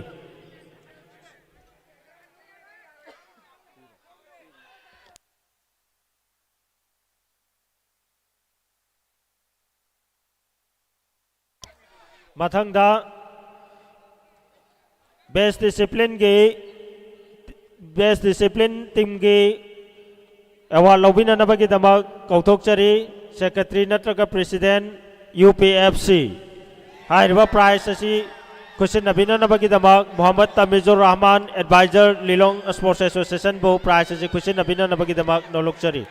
मथंगदा बेस्ट डिसिप्लिन टीम की अवार्ड लौबिननबगी दमक कौथोकचरी सेक्रेटरी नत्रगा प्रेसिडेंट UPFC हाइरबा प्राइस असी खुशिनबिननबगी दमक Mohammad Tamizur Rahman adviser Lilong sports association बो प्राइस असी खुशिनबिननबगी दमक नोलुकचरी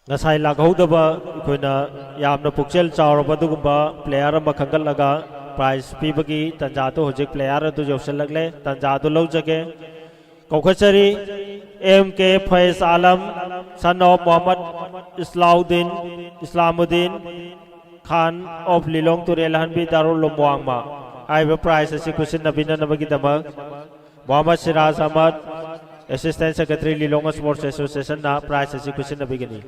ngasai laghauda koina yamna pukchel chawraba dugumba player ama khangalga prize pibagi tanja to hojik player adu josalagle tanja adu lawjage kokhachari MK Faiz Alam son of Muhammad Islamuddin Khan of Lilong to Relhanbi Darul Lumwangma I have a prize as kusin nabina nabagi damak Muhammad Siraz Ahmad Assistant Secretary Lilong Sports Association na prize as kusin nabigani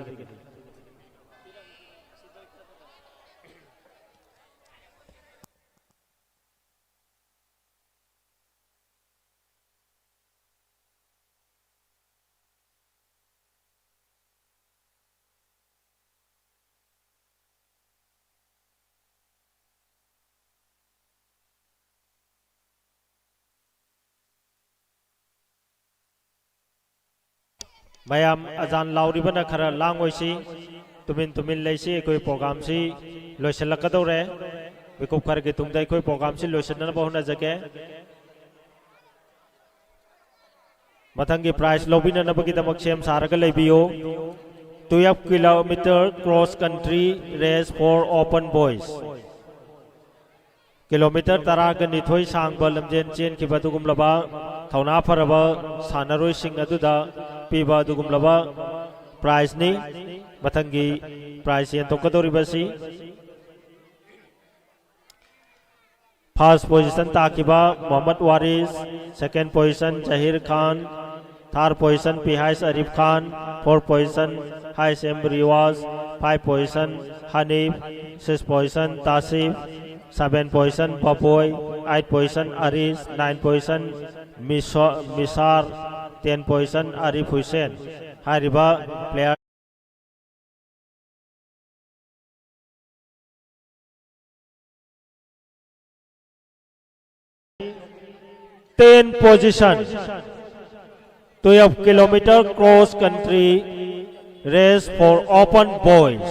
mayam azan lauribana khara langoisi Tumin Lesi कोई programme से लोइसलकदौरे बेकुप खर के तुमदा कोई programme से लोइसनना बहुना जगे मथंगी प्राइस लौबिननबगीदमक सेम सारगा लेबियो 12 kilometre cross country race for open boys kilometre 12 सांग लमजेन चेन की बदुगुमलबा थौना फरब सानरोइसिंग अदुदा पीबा दुगुमलबा प्राइस नि मथंगी प्राइस येंतोकदोरिबसी फर्स्ट पोजीशन ताकिबा Mohammad Waris second position Zaheer Khan third position पिहाइस Arif Khan fourth position Haisam Riwaj 5 position Hanif 6 position Tasif 7 position Baboy 8 position Aris 9 position Misar 10 position Arif Hussain हारिबा player position 12 kilometre cross country race for open boys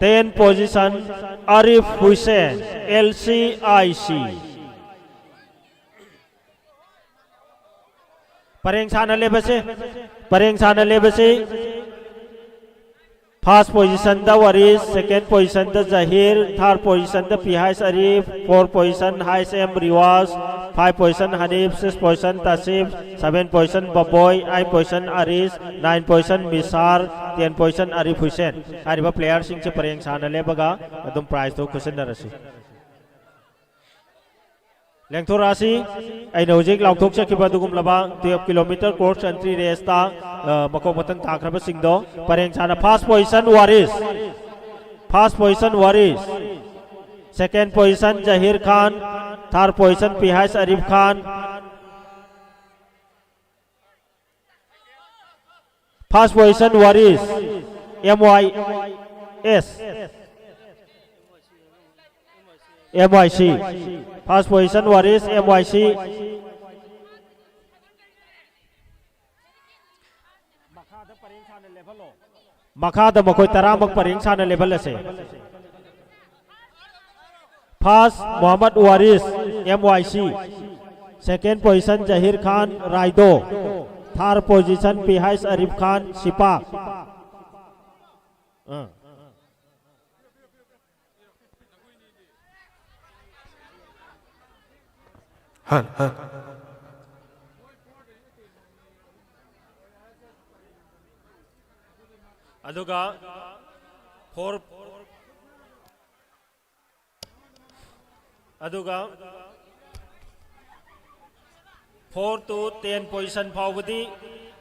10 position Arif Hussain LCIC परेंग साना लेबसे फर्स्ट पोजीशन द Waris second position the Zaheer third position द पिहाइस Arif fourth position Haisam Riwaj 5 position Hanif 6 position Tasif 7 position Baboy 8 position Aris 9 position Misar 10 position Arif Hussain हारिबा player सिंह से परेंग साना लेबगा अदुम प्राइस तो खुसनरसी लेंथोरासी आइना हुजिक लाउथोक चकिबा दुगुमलबा 12 किलोमीटर क्रॉस कंट्री रेस ता मको मतंग ताखरबा सिंगदो परेंग साना first position Waris second position Zaheer Khan third position पिहाइस Arif Khan first position Waris MYC first position Waris MYC मखाद मकोई तरामक परेंग साना लेवल असे first Mohammad Waris MYC second position Zaheer Khan रायदो थर्ड पोजीशन पिहाइस अरीफ खान सिपाक अदुगा 4 to 10 पोजीशन फावदी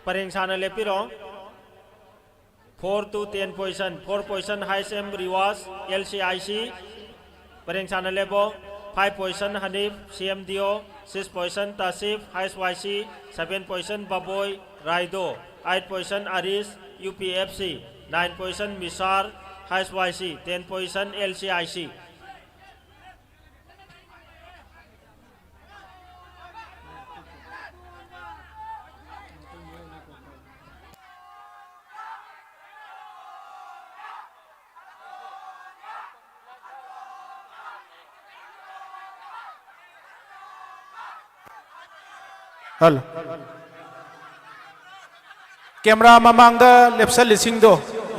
परेंग साना लेपिरो 4 to 10 position 4 position Haisam Riwaj LCIC परेंग साना लेबो 5 position Hanif CMDO 6 position Tasif HYC 7 position Baboy रायदो 8 position Aris UPFC 9 position Misar HYC 10 position LCIC hello camera ममांग लेप्सल लिसिंगदो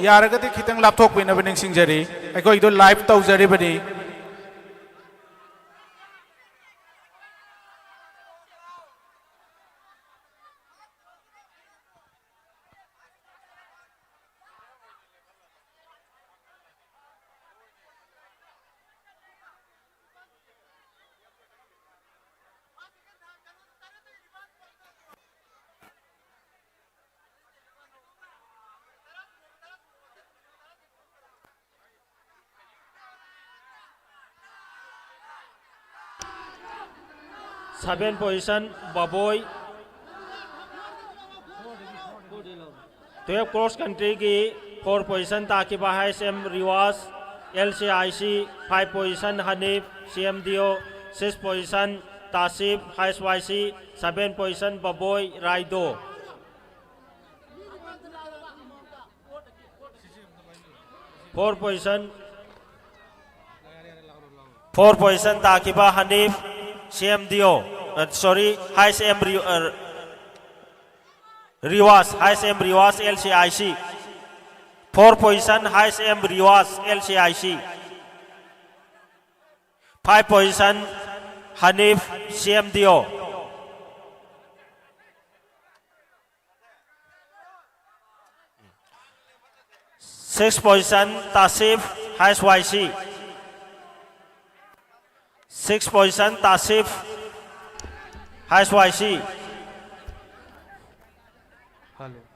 यारगति खितंग लापथोक बिना बनिंग सिंगजरी अखोई दो लाइव तौजरी बनी seven position Baboy 12 cross country की 4 पोजीशन ताकिबा HSM Riwaj LCIC 5 position Hanif CMDO 6 position Tasif HYC 7 position Baboy रायदो 4 position takiba Hanif CMDO sorry HSM Riwas HSM Riwas LCIC 4 position HSM Riwas LCIC 5 position Hanif CMDO 6 position Tasif HYC 6 position Tasif HYC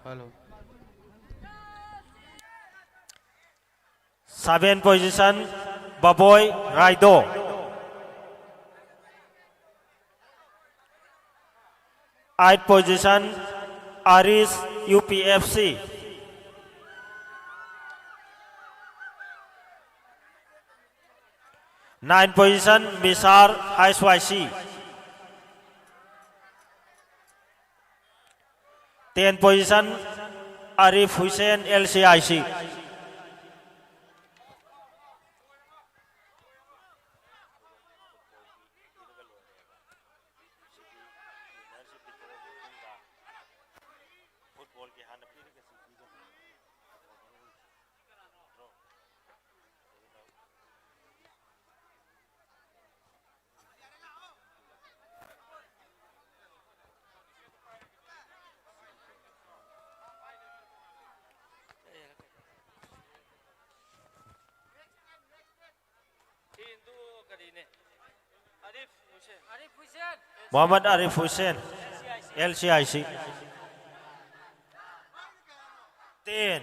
Hello. 7 position Baboy Raido 8 position Aris UPFC 9 position Misar HYC 10 position Arif Hussein LCIC Muhammad Arif Hussein LCIC 10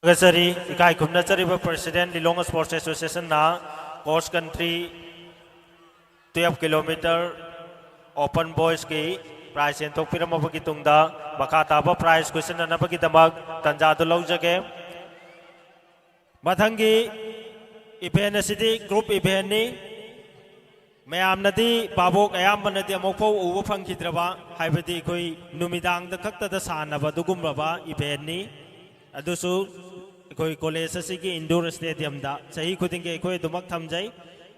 Gasari ikai kumna chariba President Lilong Sports Association na cross country 12 km open boys ki prize entok pirama bagi tungda bakata ba prize question na bagi damag tanja do laujage mathangi event city group event ni mayam nadi babok ayam nadi amokpo ubu phangkidraba haibadi koi numidang da khakta da sanaba dugumraba event ni adusu koi college asigi indoor stadium da sahi khuding ke koi dumak thamjai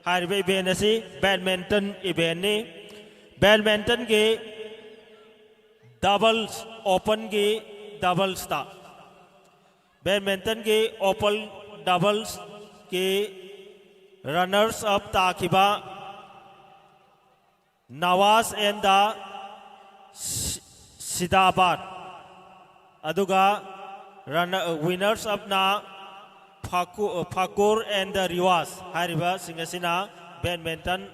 harbe event asi badminton event ni badminton ke doubles open ke doubles ta badminton ke open doubles ke runners up ta khiba Nawaz and the Sidabad aduga winners of na Pakur and the Riwas hariba singasina badminton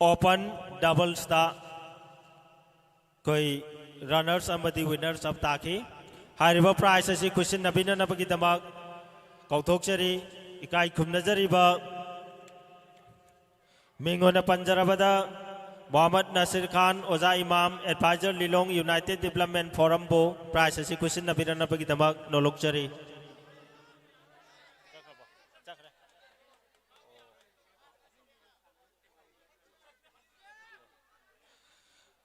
open doubles ta koi runners amadi winners of taki hariba prize asi question nabina nabagi damak kauthok chari ikai khumnajariba mingona panjarabada Muhammad Nasir Khan Oza Imam Advisor Lilong United Development Forum Bo prize asi question nabina nabagi damak nolok chari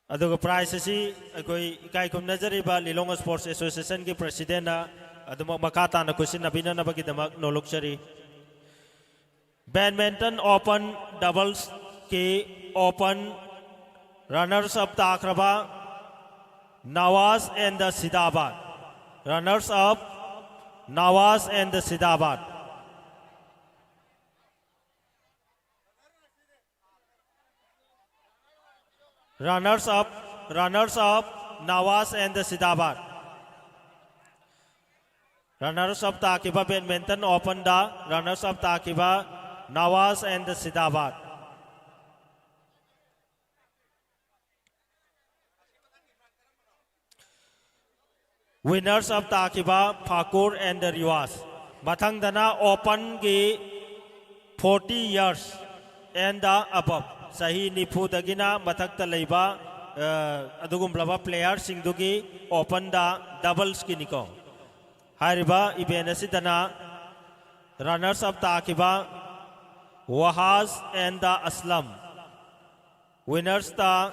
aduga prize asi koi ikai khumnajariba Lilong Sports Association ki president na aduma makata na question nabina nabagi damak nolok chari badminton open doubles ki open runners up Takraba Nawaz and the Sidabad runners up Nawaz and Sidabad. Runners up Nawaz and Sidabad. Runners up Takiba Badminton Open da. Runners up Takiba Nawaz and Sidabad. Winners of Takiba Pakur and Riwas. Mathang dana Open gi 40 years and above. Sahi nipu dagina mathak talaiba adugum blaba player singdugi Open da doubles kiniko. Hariba ibenasi dana runners of Takiba Wahaz and Aslam. Winners da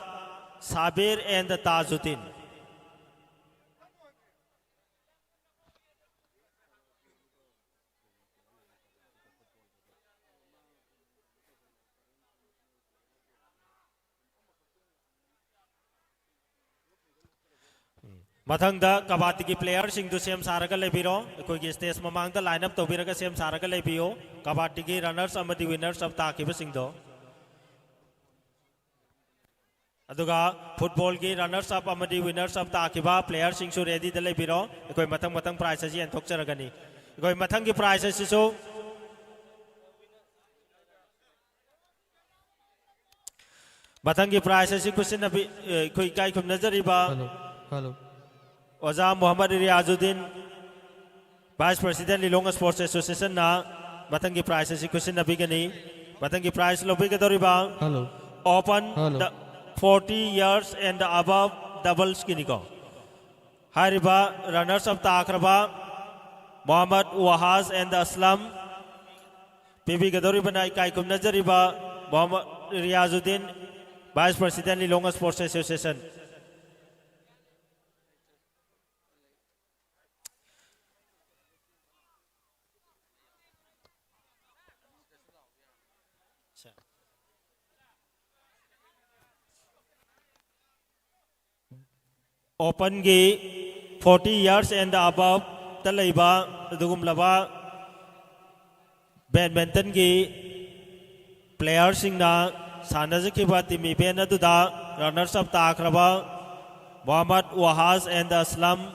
Sabir and Tajuddin. Mathangda kabati ki player sing du sem saraga lebiro koi ki stage mamang da lineup to biraga sem saraga lebio kabati ki runners amadi winners of takiba sing do aduga football ki runners up amadi winners of takiba player sing su ready da lebiro koi mathang prize ji an thok charagani koi mathang ki prize si so mathang ki prize si kusin abi koi kai khum nazari ba Hello. Oza Muhammad Riazuddin, Vice President Lilong Sports Association na matangi prize si kusin na bigani matangi prize lo bigadori ba Hello. Open Hello. the 40 years and above doubles kiniko hariba runners of takraba Muhammad Wahaz and Aslam PB gadori banai kai kum nazari ba Muhammad Riazuddin, Vice President Lilong Sports Association. Open gi 40 years and above talaiba dugum laba badminton gi players sing na sanajaki ba timi ben aduda runners up takraba Muhammad Wahaz and Aslam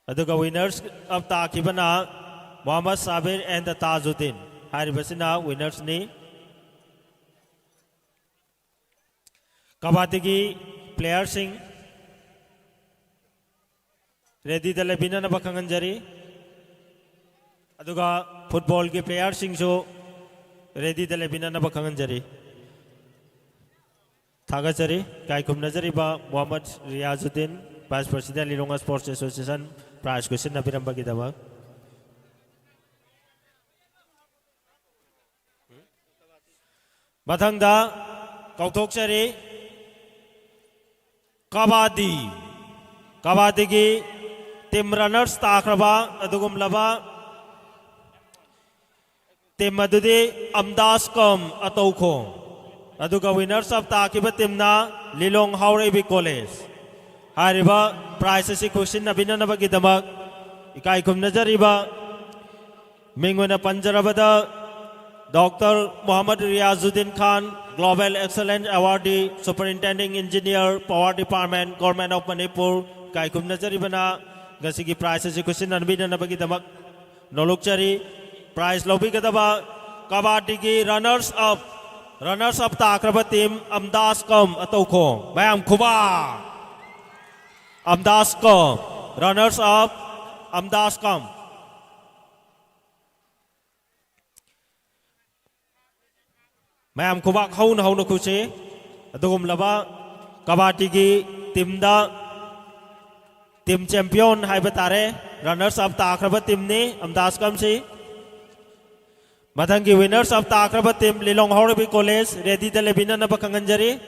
aduga winners of takibana Muhammad Sabir and Tajuddin haribasina winners ni kabati ki player sing ready dale bina na bakanganjari aduga football ki player sing so ready dale bina na bakanganjari thagachari kai kum nazari ba Muhammad Riazuddin, Vice President Lilong Sports Association prize question na biramba ki daba mathangda kauthok chari kabadi ki team runners takraba adugum laba team adudi amdas kom ataukhong aduga winners of takiba team na Lilong Haurebi College hariba prize si question na binanaba gidamak ikai kum nazariba mingona panjarabada Dr. Muhammad Riazuddin Khan, Global Excellence Awardee, Superintending Engineer, Power Department, Government of Manipur, Kaikum Nazaribana, Gasigi Prize, Sikusin and Bidana Bagidamak, Nolokchari, Prize Lobi Gadaba, Kabadigi, runners up Takraba team, Amdas Kom, Atoko, Bayam Kuba, Amdas Kom, runners up, Amdas Kom. Mayam kubak haun haun kuche adugum laba kabati ki team champion hai batare runners up takraba team ni amdas kam si mathang ki winners up takraba team Lilong Haurebi College ready dale bina na bakanganjari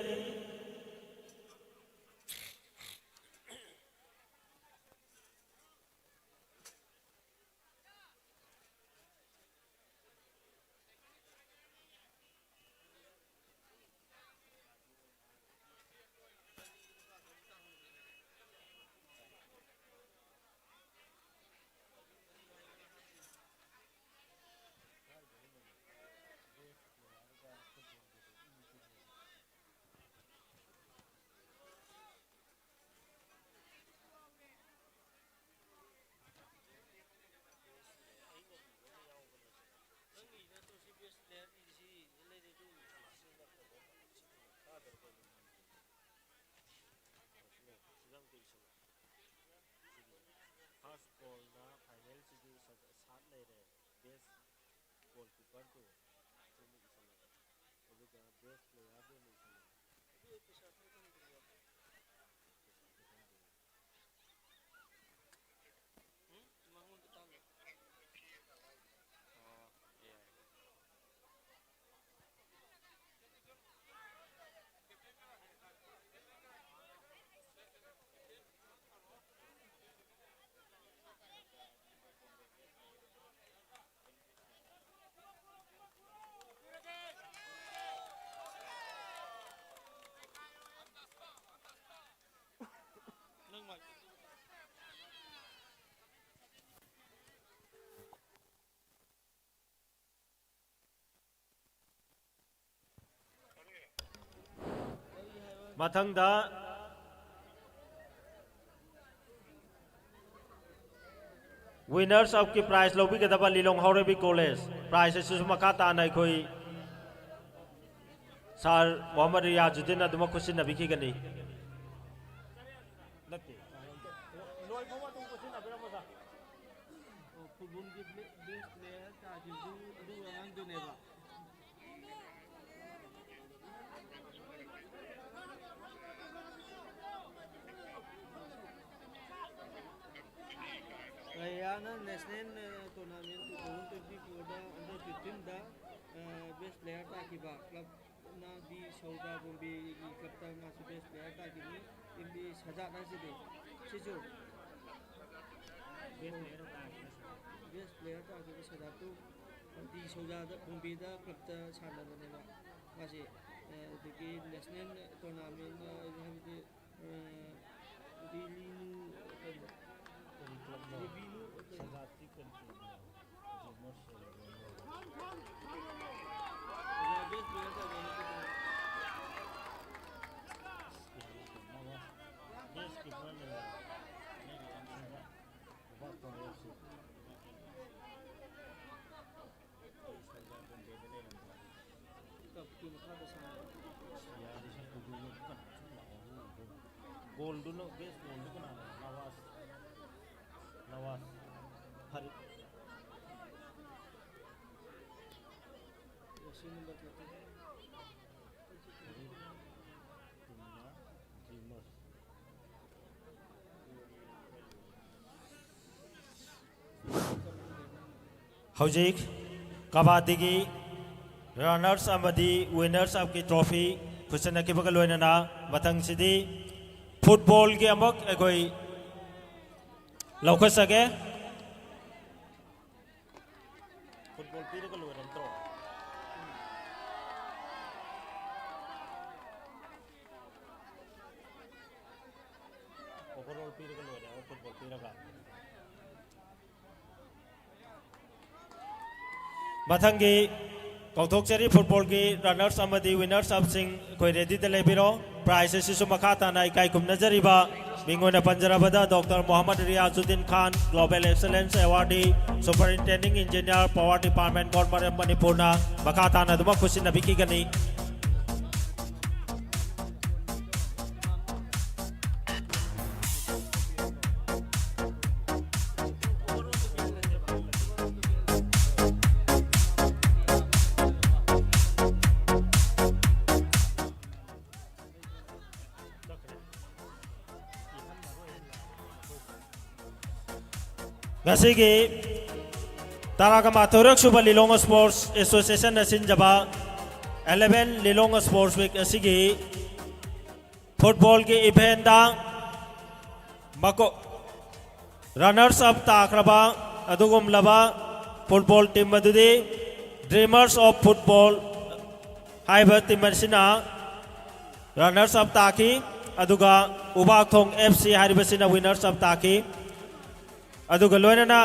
ꯃꯊꯪꯗ winners of की prize लौबीगदबा Lilong हौरेबी college prize असिसु मखा ताना अखोई sir Mohammad Riyazuddin अदुम खुसिनबिखिगनी नत्ते लोय भवा तुम खुसिनबिरमोदा football की best player ताजिदु अदु अंगदुनेबा Ayana national tournament 2024 da under 15 da best player ta kiba club na di sauda bombe club ta ma best player ta kini imbi saja na side sijo best player ta kiba saja tu di sauda da bombe da club ta sana da ne ba masi the national tournament habde गोल दोनों base गोल दोनों ना नवाज हर हौजिक कबाडी की runners अमदी winners of की trophy खुशन की बगल लोइनना मथंग सिदी football की अमक एकोई लौख सके फुटबॉल पीरे को लोइनन त्रो ओवरऑल पीरे को लोइनन फुटबॉल पीरे का मथंगी कौथोक्चरी फुटबॉल की रनर्स अमदी विनर्स ऑफ सिंह कोई रेडी दे लेबिरो प्राइज सिसु मखा ताना इकाई कुम नजरिबा बिंगोना पंजराबदा doctor Mohammad Riyazuddin Khan global excellence awardee superintending engineer power department government Manipur ना मखा ताना दुमा खुशी नबिकी गनी Gasigi Taragama Torok Suba Lilong Sports Association Nasin Jaba 11 Lilong Sports Week Asigi Football ki event da Mako Runners up Takraba Adugum Laba Football team Madudi Dreamers of Football Haiba Timarsina Runners up Taki Aduga Ubaktong FC Haribasina Winners of Taki अदुग लोइनना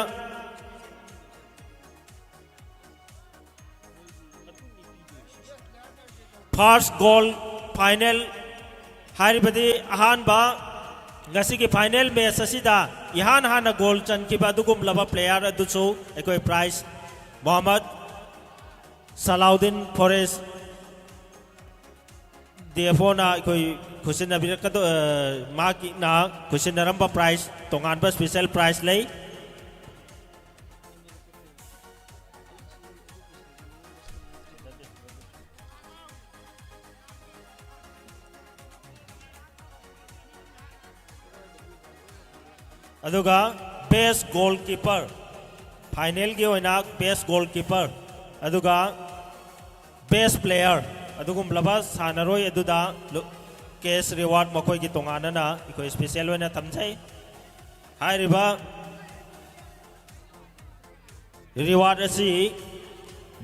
first goal final हारिबदी अहानबा गसी की final match असिदा इहान हाना गोल चनकिबा दुगुम लबा player अदुसु एकोई prize Mohammad Salauddin forest DFO na koi khusin na birak kato ma ki na khusin na ramba price tongan ba special price lay aduga best goalkeeper final gi oina best goalkeeper aduga best player adugum laba sanaroi aduda case reward makoi gi tongana na ikoi special oina tamjai hai riba reward asi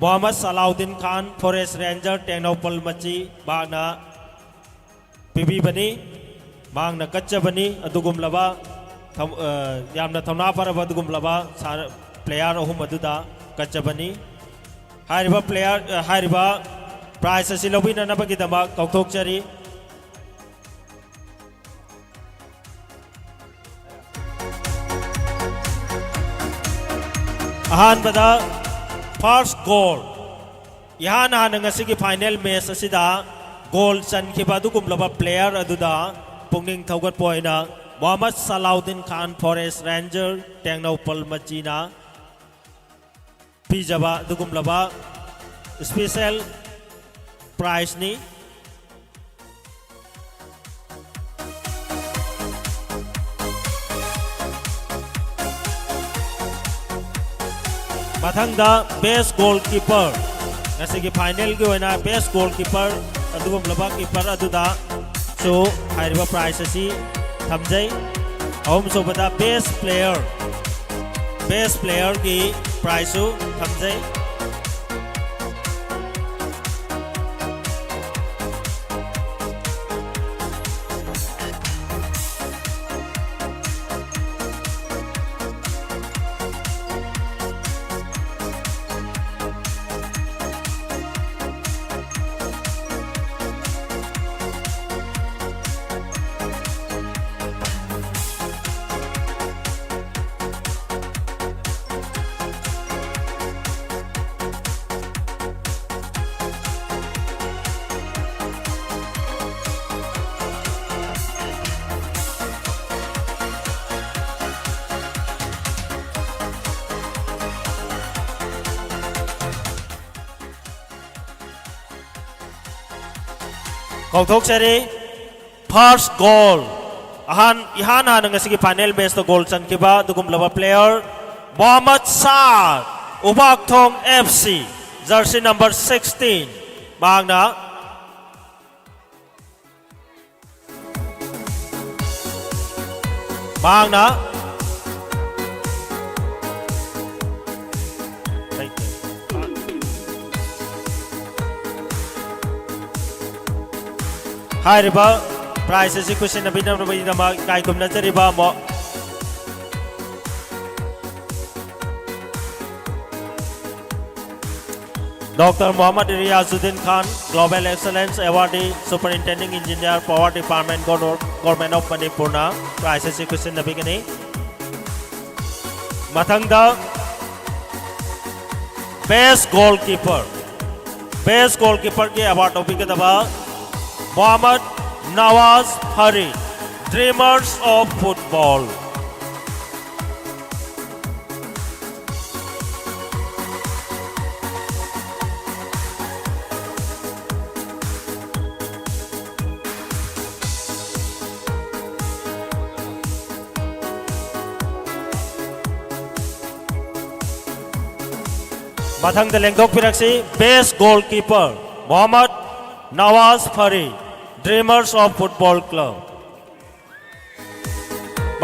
Muhammad Salahuddin Khan Forest Ranger Tengnopal Machi bagna pibi bani bagna kacha bani adugum laba yamna thamna paraba adugum laba player ahum aduda kacha bani hai riba player hai riba prize asi lobina na bagi dama kauthok chari ahan bada first goal ihan han ngasi gi final match asida goal chan khiba dugum laba player aduda pungning thaugat poina Muhammad Salahuddin Khan Forest Ranger Tengnopal Machina pijaba dugum laba special prize ni mathangda best goalkeeper ngasigi final gi oina best goalkeeper adugum laba keeper aduda so hairiba prize asi thamjai ahum sobada best player gi prize su thamjai kauthok chari first goal ihan han ngasigi final match to goal chan kiba dugum laba player Muhammad Saad Ubak Thong FC jersey number 16 bangna hai riba prize asi question abina rabai dama kai kumna riba mo Dr. Muhammad Riyazuddin Khan Global Excellence Awardee Superintending Engineer Power Department Government of Manipur na prize asi question nabigani mathangda best goalkeeper ki award obigada Muhammad Nawaz Farid Dreamers of Football mathang da lengthok piraksi best goalkeeper Muhammad Nawaz Farid Dreamers of Football Club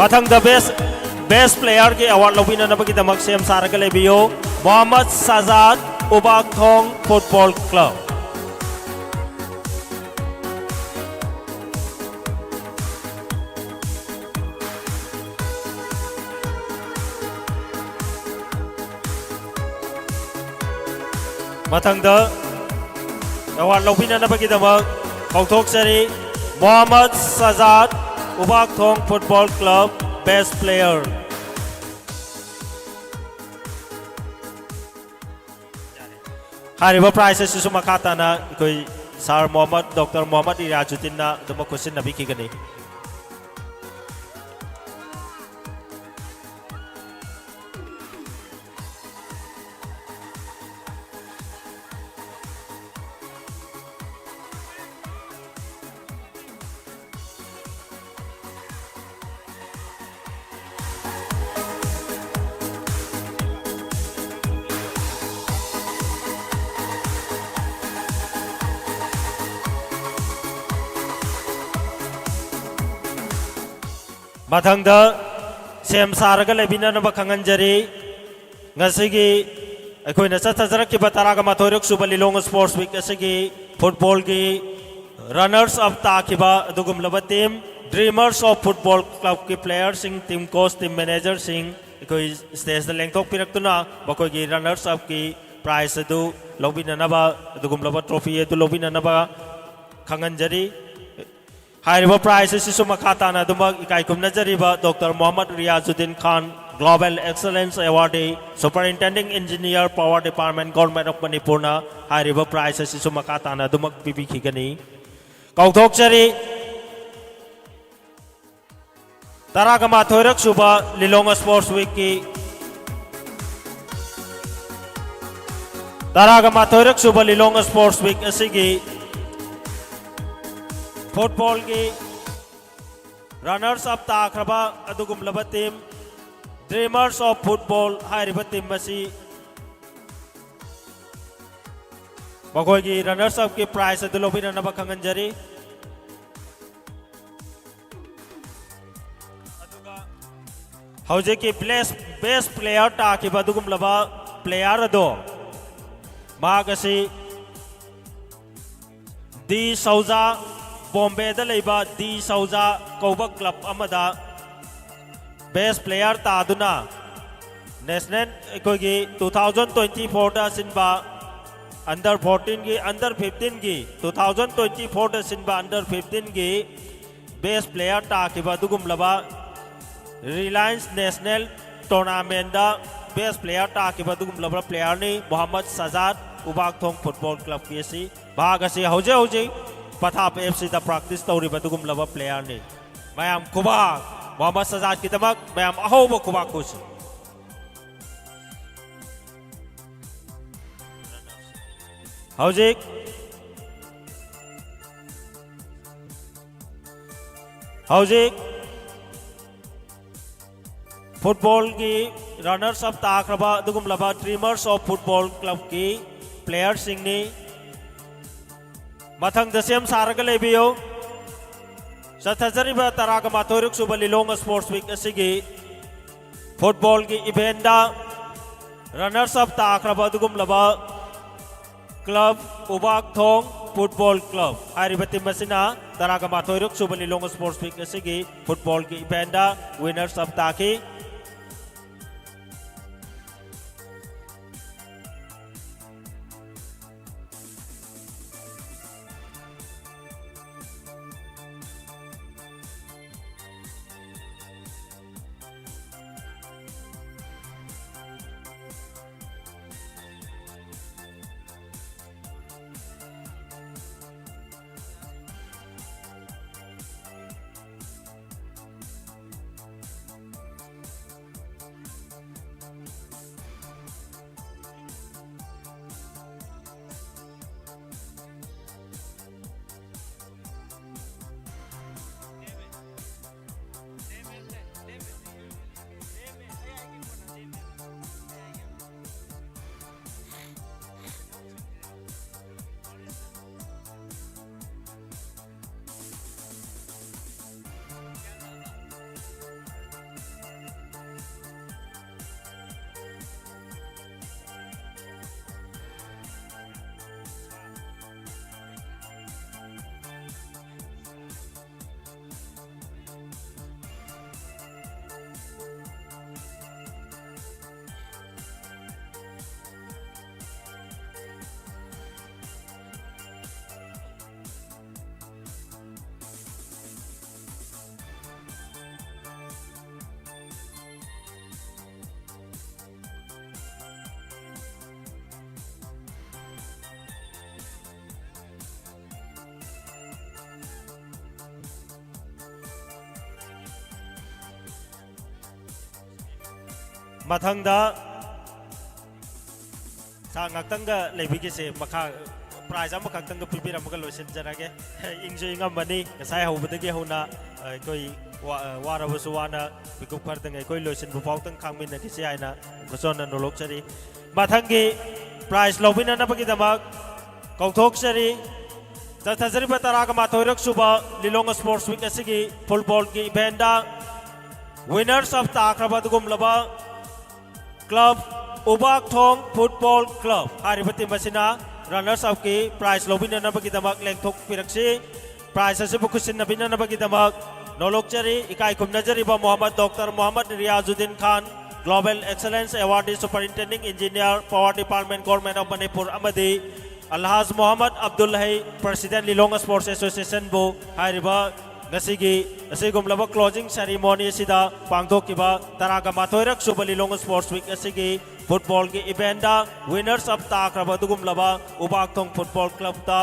mathang da best player ki award lobina na bagi damak sem saraga lebiyo Muhammad Sajad Ubak Thong Football Club mathang da award lobina na bagi damak kauthok chari Muhammad Sajad Ubak Thong Football Club best player hariba prize su makata na koi Sir Mohammad Dr. Mohammad Irajuddin na duma question na biki gani. Mathangda sem saraga lebina na bakhanganjari ngasigi akoina chathajarak ki bataraga mathoiruk suba Lilong Sports Week asigi football ki runners up takiba dugum laba team dreamers of football club ki players sing team coach team manager sing akoi stage da lengthok piraktuna bakoi ki runners up ki prize adu lobina naba dugum laba trophy adu lobina naba khanganjari High prize is Sumakatana, Dumag Ikaikum Najariba, Dr. Mohammad Riazuddin Khan, Global Excellence Awardee, Superintending Engineer, Power Department, Government of Manipurna, High River Prize is Sumakatana, Dumag Bibi Kigani. Kautok Chari Taragama Thorak Suba, Lilong Sports Wiki Taragama Thorak Suba, Lilong Sports Week, Asigi. Football की runners up ताक्रबा अदुगुम लबा team dreamers of football हारिबा team मसी बगोई की runners up की prize अदुलोबी ननबा खंगंजरी हौजे की best player ताकिबा अदुगुम लबा player अदो मागसी दी सौजा Bombay da leiba di Sauza Koba Club amada best player taduna national kogi 2024 da sinba under 14 gi under 15 gi 2024 da sinba under 15 gi best player ta kiba dugum laba Reliance National Tournament da best player ta kiba dugum laba player ni Muhammad Sajad Ubak Thong Football Club PSC bagasi hoje Patap FC da practice tawri badugum laba player ni mayam kubak Muhammad Sajad kitamak mayam ahobo kubak kus Haujik football ki runners up takraba dugum laba dreamers of football club ki players singni Mathang Dasem Saragale Bio Sathazariba Taraga Mathoruk Suba Lilong Sports Week Asigi Football ki eventa runners up Takraba Dugum Laba Club Ubak Thong Football Club Aribati Masina Taraga Mathoruk Suba Lilong Sports Week Asigi Football ki eventa winners of Taki mathangda sa ngaktanga leibigise makha prize am khaktanga pibiram ga loisin jarage ingje ingam bani kasai hobadagi hona koi warabasu wana bikup khardang koi loisin bu pautang khangmin na kisi aina gosona nolok chari mathangi prize lobina na bagi damak kauthok chari Tathazari bataraga mathoirak suba Lilong Sports Week asigi football ki event da winners of takrabad gumlaba club Ubak Thong Football Club haribati masina runners up ki prize lobina na bagi damak lengthok piraksi prize ase bukusin na bina na bagi damak nolokchari ikai kumnajari ba Muhammad Dr. Muhammad Riazuddin Khan Global Excellence Awardee Superintending Engineer Power Department Government of Manipur amadi Alhaz Muhammad Abdul Hai President Lilong Sports Association bu hariba ngasigi asigumlaba closing ceremony sida pangthokiba taraga mathoirak suba Lilong Sports Week asigi football ki event da winners of takraba dugumlaba Ubak Thong Football Club da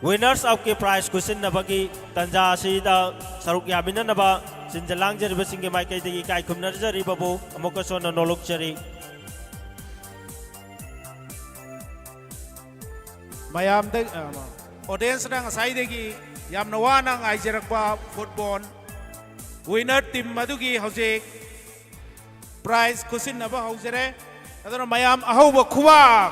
winners of ki prize kusin nabagi tanja sida saruk yamina naba sinjalang jariba singe maikai degi kai kumnar jariba bu amoka sona nolok chari mayam de audience na ngasai degi yamna wana ngaijarakpa football winner team madugi hojek prize kusin naba hojere adana mayam ahauba khuwak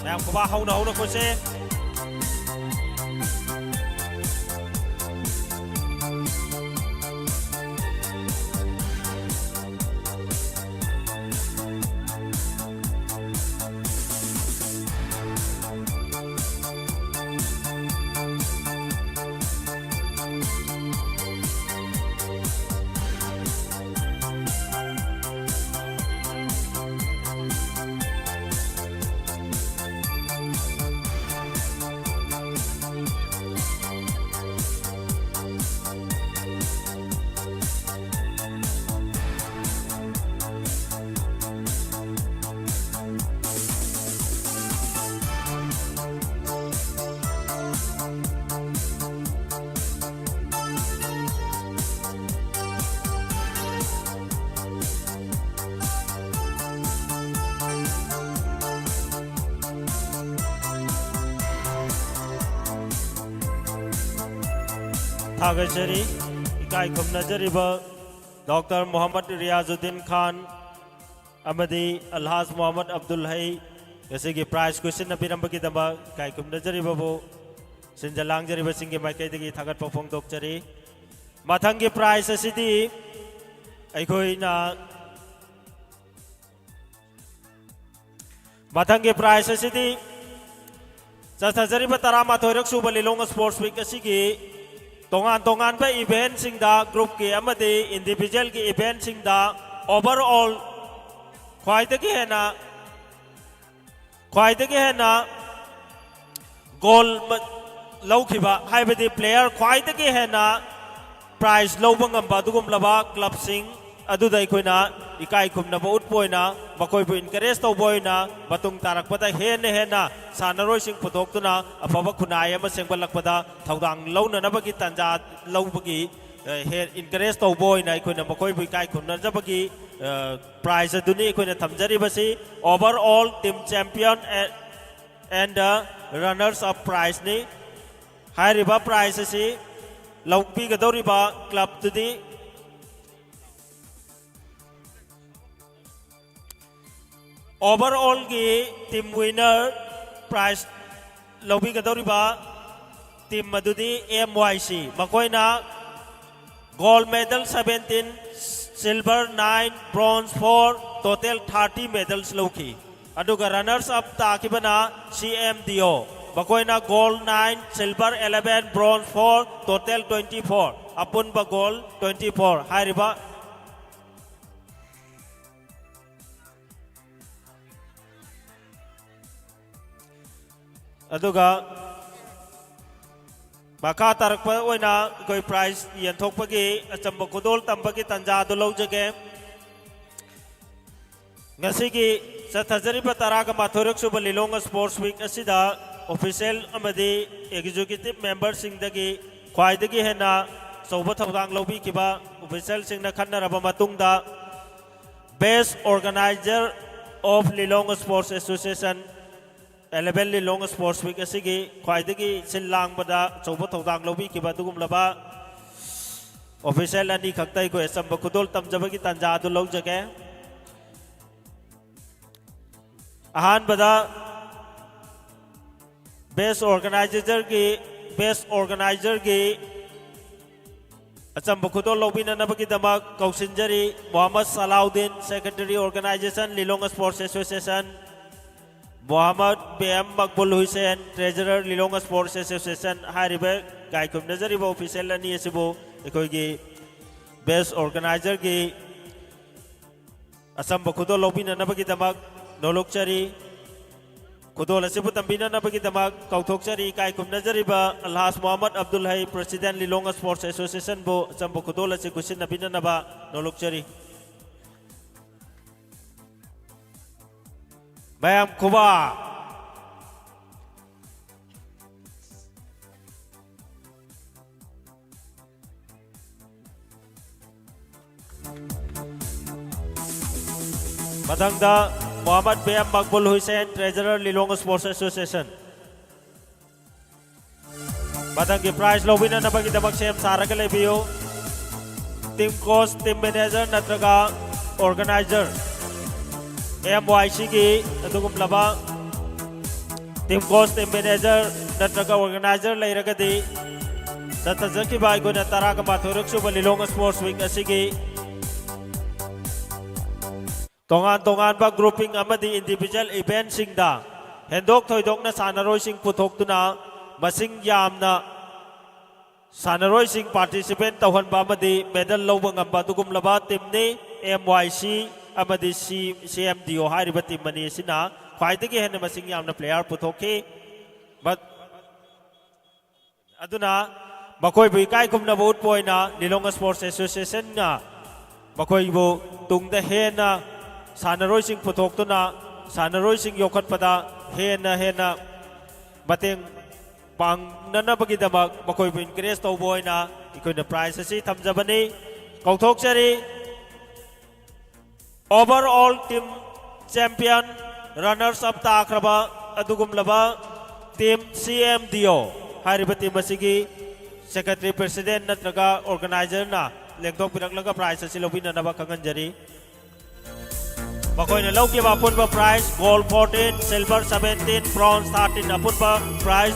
mayam kuba hauna ko se Thagachari ikai kumnajariba Dr. Muhammad Riazuddin Khan amadi Alhaz Muhammad Abdul Hai gasigi prize question napirambagi damba kai kumnajariba bo sinjalang jariba singi maikai degi thagat pofong dokchari mathangi prize asidi aikoi na mathangi prize asidi Sathazariba tarama thoirak suba Lilong Sports Week asigi tongan ba event singda group ki amadi individual ki event singda overall khwaidagi hena goal lawkhiba haibadi player khwaidagi hena prize lawba ngamba dugum laba club sing adudai koina ikai khumna ba utpoina bakoi bu encourage to boina batung tarak pada hena sanaroi sing putoktuna afaba khunai ama sengbal thaudang launa na bagi tanja lawbagi encourage to boina koina bakoi bu ikai khumna jabagi prize aduni koina thamjari basi overall team champion and the runners up prize ni hairiba prize si lawpi gadoriba club tudi overall ki team winner prize lobby gadoriba team madudi MYC makoina gold medal 17 silver 9 bronze 4 total 30 medals loki aduga runners up takibana CMDO Bakoina gold 9, silver 11, bronze 4, total 24. Apunba gold 24. Hairiba aduga Maka tarakpa oina koi prize yan thokpagi achamba kudol tambagi tanja do lawjage ngasigi sa thajariba taraga mathorok suba lilonga sports week asida official amadi executive member singdagi khwaidagi hena soba thawdang lawbi kiba official singna khannaraba matungda best organizer of Lilong Sports Association 11 Lilong Sports Week asigi khwaidagi sinlang bada soba thawdang lawbi kiba dugum laba official ani khaktai ko asamba kudol tamjabagi tanja do lawjage ahan bada best organizer ki achamba kudol lobina nabagi damak kausinjari Muhammad Salahuddin Secretary Organization Lilong Sports Association Muhammad BM Makbul Hussain Treasurer Lilong Sports Association haribe gaikum nazari ba official ani asibo ekogi best organizer ki achamba kudol lobina nabagi damak nolokchari kudol asibu tambina nabagi damak kauthokchari kaikum nazariba Alhas Muhammad Abdul Hai President Lilong Sports Association bo chambo kudol asi kusin nabina naba nolokchari bayam kuba madangda Muhammad BM Makbul Hussain Treasurer Lilong Sports Association Badangi prize lobina nabagi damak sem saraga lebiyo team coach team manager natraga organizer MYC ki adugum laba team coach team manager natraga organizer leiragadi satajaki bai guna taraga mathuruk suba Lilong Sports Week asigi tongan ba grouping amadi individual event singda hendok thoidok na sanaroi sing puthok tuna masing yamna sanaroi sing participant tawhan ba amadi medal lawba ngamba dugum laba team ni MYC amadi CMDO hariba team mani sina khwaidagi hen masing yamna player puthokhi but aduna bakoi bu kai kumna bot poina Lilong Sports Association na bakoi bu tungda hena sanaroi sing puthok tuna sanaroi sing yokhat pada hena bateng pang nana bagi damak bakoi bu encourage to boina ikoina prize asi thamjabani kauthok chari overall team champion runners up takraba adugum laba team CMDO hariba team asigi secretary president natraga organizer na lengthok piraklaga prize asi lobina naba kanganjari Bakoy na lawki ba apun ba prize gold 14 silver 17 bronze 13 apun ba prize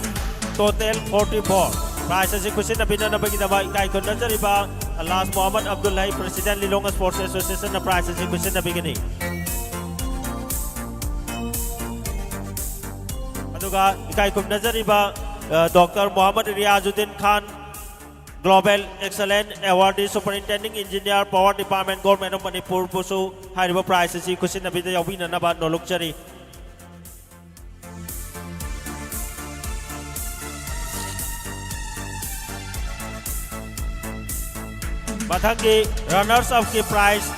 total 44 prize asi kusin na bina na bagi na ba kai kon nazari ba Alhas Muhammad Abdul Hai President Lilong Sports Association na prize asi kusin na bigini aduga kai kon nazari ba Dr. Muhammad Riyazuddin Khan Global Excellent Awardee Superintending Engineer Power Department Government of Manipur Pusu hariba prize asi kusin nabida yawina naba nolokchari Mathangi runners up ki prize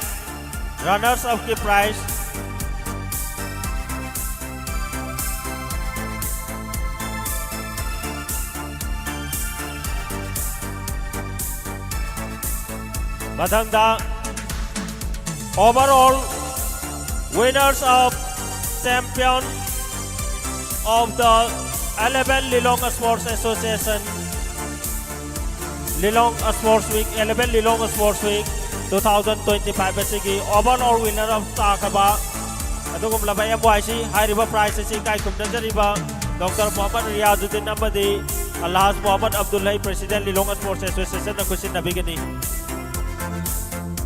Madangda overall winners of champion of the 11 Lilong Sports Association Lilong Sports Week 11 Lilong Sports Week 2025 asigi overall winner of takaba adugum laba MYC hariba prize asi kai kumnajariba Dr. Muhammad Riyazuddin amadi Alhas Muhammad Abdul Hai President Lilong Sports Association na kusin nabigani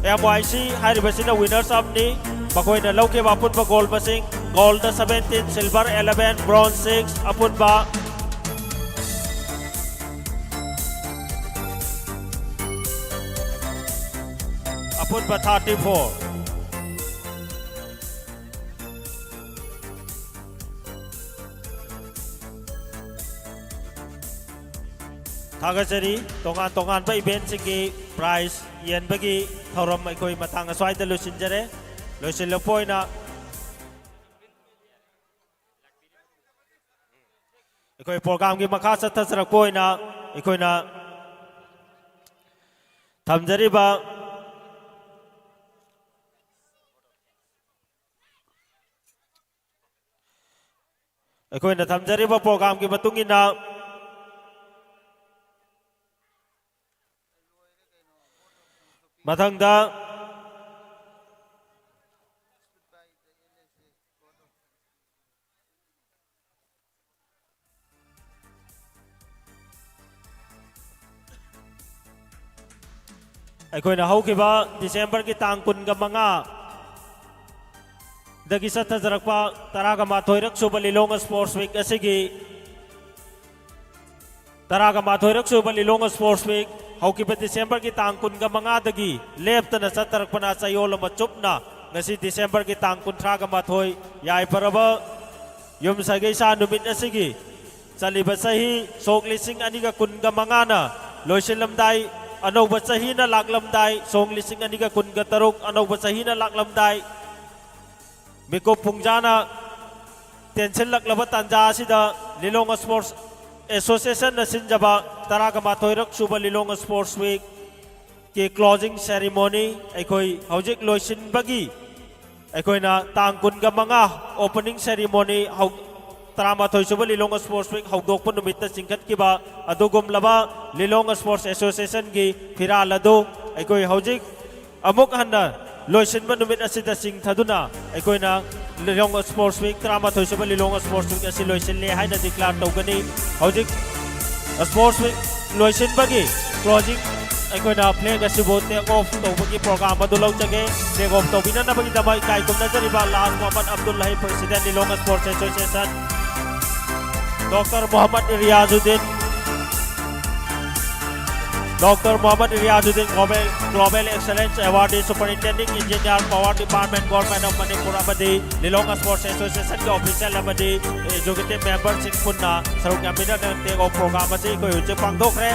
MYC haribasina winners up ni bakoy na lawke ba apun ba gold masing gold 17 silver 11 bronze 6 apun ba ꯑꯄꯨꯟꯕ 34 ꯊꯥꯒꯠꯆꯔꯤ ꯇꯣꯉꯥꯟ ꯇꯣꯉꯥꯟꯕ ꯏꯚꯦꯟꯠꯁꯤꯡꯒꯤ prize ꯌꯦꯟꯕꯒꯤ ꯊꯧꯔꯝ ꯑꯩꯈꯣꯏ ꯃꯇꯥꯡ ꯑꯁ꯭ꯋꯥꯏꯗ ꯂꯣꯏꯁꯤꯟꯖꯔꯦ ꯂꯣꯏꯁꯤꯜꯂꯛꯄ ꯑꯣꯏꯅ ꯑꯩꯈꯣꯏ ꯄ꯭ꯔꯣꯒ꯭ꯔꯥꯝꯒꯤ ꯃꯈꯥ ꯆꯠꯊꯖꯔꯛꯄ ꯑꯣꯏꯅ ꯑꯩꯈꯣꯏꯅ ꯊꯝꯖꯔꯤꯕ ꯄ꯭ꯔꯣꯒ꯭ꯔꯥꯝꯒꯤ ꯃꯇꯨꯡ ꯏꯟꯅ ꯃꯊꯪꯗ ꯑꯩꯈꯣꯏꯅ ꯍꯧꯈꯤꯕ ꯗꯤꯁꯦꯝꯕꯔꯒꯤ ꯇꯥꯡ 15 ꯗꯒꯤ ꯆꯠꯊꯖꯔꯛꯄ 11ꯔꯛ ꯁꯨꯕ ꯂꯤꯂꯣꯡ ꯁ꯭ꯄꯣꯔꯠꯁ ꯋꯤꯛ ꯑꯁꯤꯒꯤ 11ꯔꯛ ꯁꯨꯕ ꯂꯤꯂꯣꯡ ꯁ꯭ꯄꯣꯔꯠꯁ ꯋꯤꯛ ꯍꯧꯈꯤꯕ ꯗꯤꯁꯦꯝꯕꯔꯒꯤ ꯇꯥꯡ 15 ꯗꯒꯤ ꯂꯦꯞꯇꯅ ꯆꯠꯊꯔꯛꯄꯅ ꯆꯌꯣꯜ ꯑꯃ ꯆꯨꯞꯅ ꯉꯁꯤ ꯗꯤꯁꯦꯝꯕꯔꯒꯤ ꯇꯥꯡ 38 ꯌꯥꯏꯐꯔꯕ ꯌꯨꯝꯁꯀꯩꯁꯥ ꯅꯨꯃꯤꯠ ꯑꯁꯤꯒꯤ ꯆꯠꯂꯤꯕ ꯆꯍꯤ ꯁꯣꯛ 2025ꯅ ꯂꯣꯏꯁꯤꯜꯂꯝꯗꯥꯏ ꯑꯅꯧꯕ ꯆꯍꯤꯅ ꯂꯥꯛꯂꯝꯗꯥꯏ ꯁꯣꯡ 2026 ꯑꯅꯧꯕ ꯆꯍꯤꯅ ꯂꯥꯛꯂꯝꯗꯥꯏ ꯃꯤꯀꯨꯞ ꯄꯨꯡꯖꯥꯅ ꯇꯦꯟꯁꯤꯜꯂꯛꯂꯕ ꯇꯥꯟꯖꯥ ꯑꯁꯤꯗ ꯂꯤꯂꯣꯡ ꯁ꯭ꯄꯣꯔꯠꯁ ꯑꯦꯁꯣꯁꯤꯌꯦꯁꯟꯅ ꯁꯤꯟꯖꯕ 11ꯔꯛ ꯁꯨꯕ ꯂꯤꯂꯣꯡ ꯁ꯭ꯄꯣꯔꯠꯁ ꯋꯤꯛ ꯀꯤ ꯀ꯭ꯂꯣजिंग सेरेमनी ꯑꯩꯈꯣꯏ ꯍꯧꯖꯤꯛ ꯂꯣꯏꯁꯤꯟꯕꯒꯤ ꯑꯩꯈꯣꯏꯅ ꯇꯥꯡ 15 ओपनिंग सेरेमनी 11 ꯁꯨꯕ ꯂꯤꯂꯣꯡ ꯁ꯭ꯄꯣꯔꯠꯁ ꯋꯤꯛ ꯍꯧꯗꯣꯛꯄ ꯅꯨꯃꯤꯠꯇ ꯆꯤꯡꯈꯠꯈꯤꯕ ꯑꯗꯨꯒꯨꯝꯂꯕ ꯂꯤꯂꯣꯡ ꯁ꯭ꯄꯣꯔꯠꯁ ꯑꯦꯁꯣꯁꯤꯌꯦꯁꯟꯒꯤ ꯐꯤꯔꯥꯜ ꯑꯗꯨ ꯑꯩꯈꯣꯏ ꯍꯧꯖꯤꯛ ꯑꯃꯨꯛ ꯍꯟꯅ ꯂꯣꯏꯁꯤꯟꯕ ꯅꯨꯃꯤꯠ ꯑꯁꯤꯗ ꯆꯤꯡꯊꯗꯨꯅ ꯑꯩꯈꯣꯏꯅ ꯂꯤꯂꯣꯡ ꯁ꯭ꯄꯣꯔꯠꯁ ꯋꯤꯛ 11 ꯁꯨꯕ ꯂꯤꯂꯣꯡ ꯁ꯭ꯄꯣꯔꯠꯁ ꯋꯤꯛ ꯑꯁꯤ ꯂꯣꯏꯁꯤꯜꯂꯦ ꯍꯥꯏꯅ ꯗꯤꯀ꯭ꯂꯥꯔ ꯇꯧꯒꯅꯤ ꯍꯧꯖꯤꯛ ꯁ꯭ꯄꯣꯔꯠꯁ ꯋꯤꯛ ꯂꯣꯏꯁꯤꯟꯕꯒꯤ ꯀ꯭ꯂꯣजिंग ꯑꯩꯈꯣꯏꯅ ꯐ꯭ꯂꯦग ꯑꯁꯤꯕꯨ ꯇꯦꯛ ꯑꯣꯐ ꯇꯧꯕꯒꯤ ꯄ꯭ꯔꯣꯒ꯭ꯔꯥꯝ ꯑꯗꯨ ꯂꯧꯖꯒꯦ ꯇꯦꯛ ꯑꯣꯐ ꯇꯧꯕꯤꯅꯅꯕꯒꯤꯗꯃꯛ ꯏꯀꯥꯏ ꯈꯨꯝꯅꯖꯔꯤꯕ ꯂꯥꯜ Mohammad Abdul Hai president Lilong sports association doctor Mohammad Riyazuddin global excellence awardee superintending engineer power department government of Manipur अमदी लिलोंग स्पोर्ट्स एसोसिएशन के ऑफिशियल अमदी एग्जीक्यूटिव मेंबर सिंह पुन्ना सरुक यामिनना टेक ऑफ प्रोग्राम असी कोई हुजे पांगदोखरे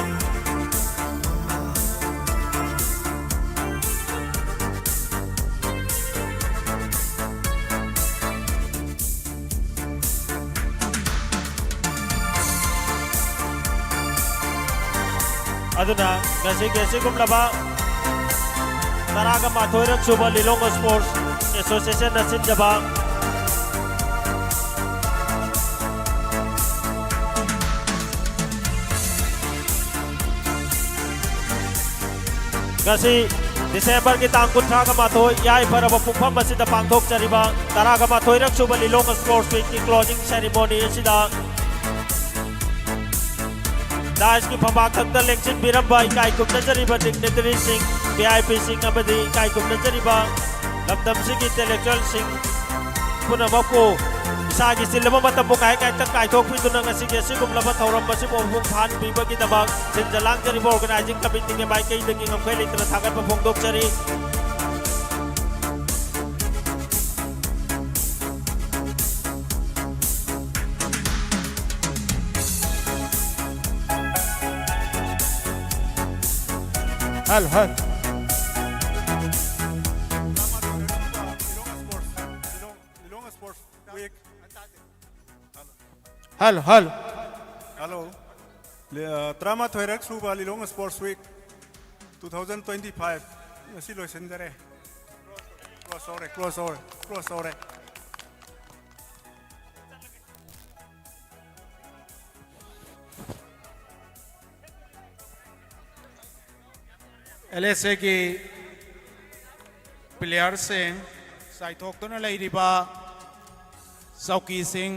अदुना गसी गुमलबा 11रक सुबह लिलोंग स्पोर्ट्स एसोसिएशन सिंजबा गसी दिसंबर की तांग 18 याइफरब पुफम असिदा पांगथोकचरिबा 11रक सुबह लिलोंग स्पोर्ट्स वीक की क्लोजिंग सेरेमनी असिदा दास की फमाखंद लेक्चन बिरंबा इकाई कुमनजरीबा डिग्नेटरी सिंह वीआईपी सिंह अमदी इकाई कुमनजरीबा लमदम सिंह इंटेलेक्चुअल सिंह पुनमको इसागी सिलबा मतबो काय काय तक काय थोक पिदुना ngasi gesi kumlaba thauram basi bomfung phan bibagi dabak sinjalang jariba organizing committee के बाइक कई दगी ngam kheli tra thagat ba phongdok chari हल हेलो ड्रामा थोरक सुबा Lilong sports week 2025 ngasi loisinjare close over LSA की प्लेयर से साइथोक्तुना लेरिबा सौकी सिंह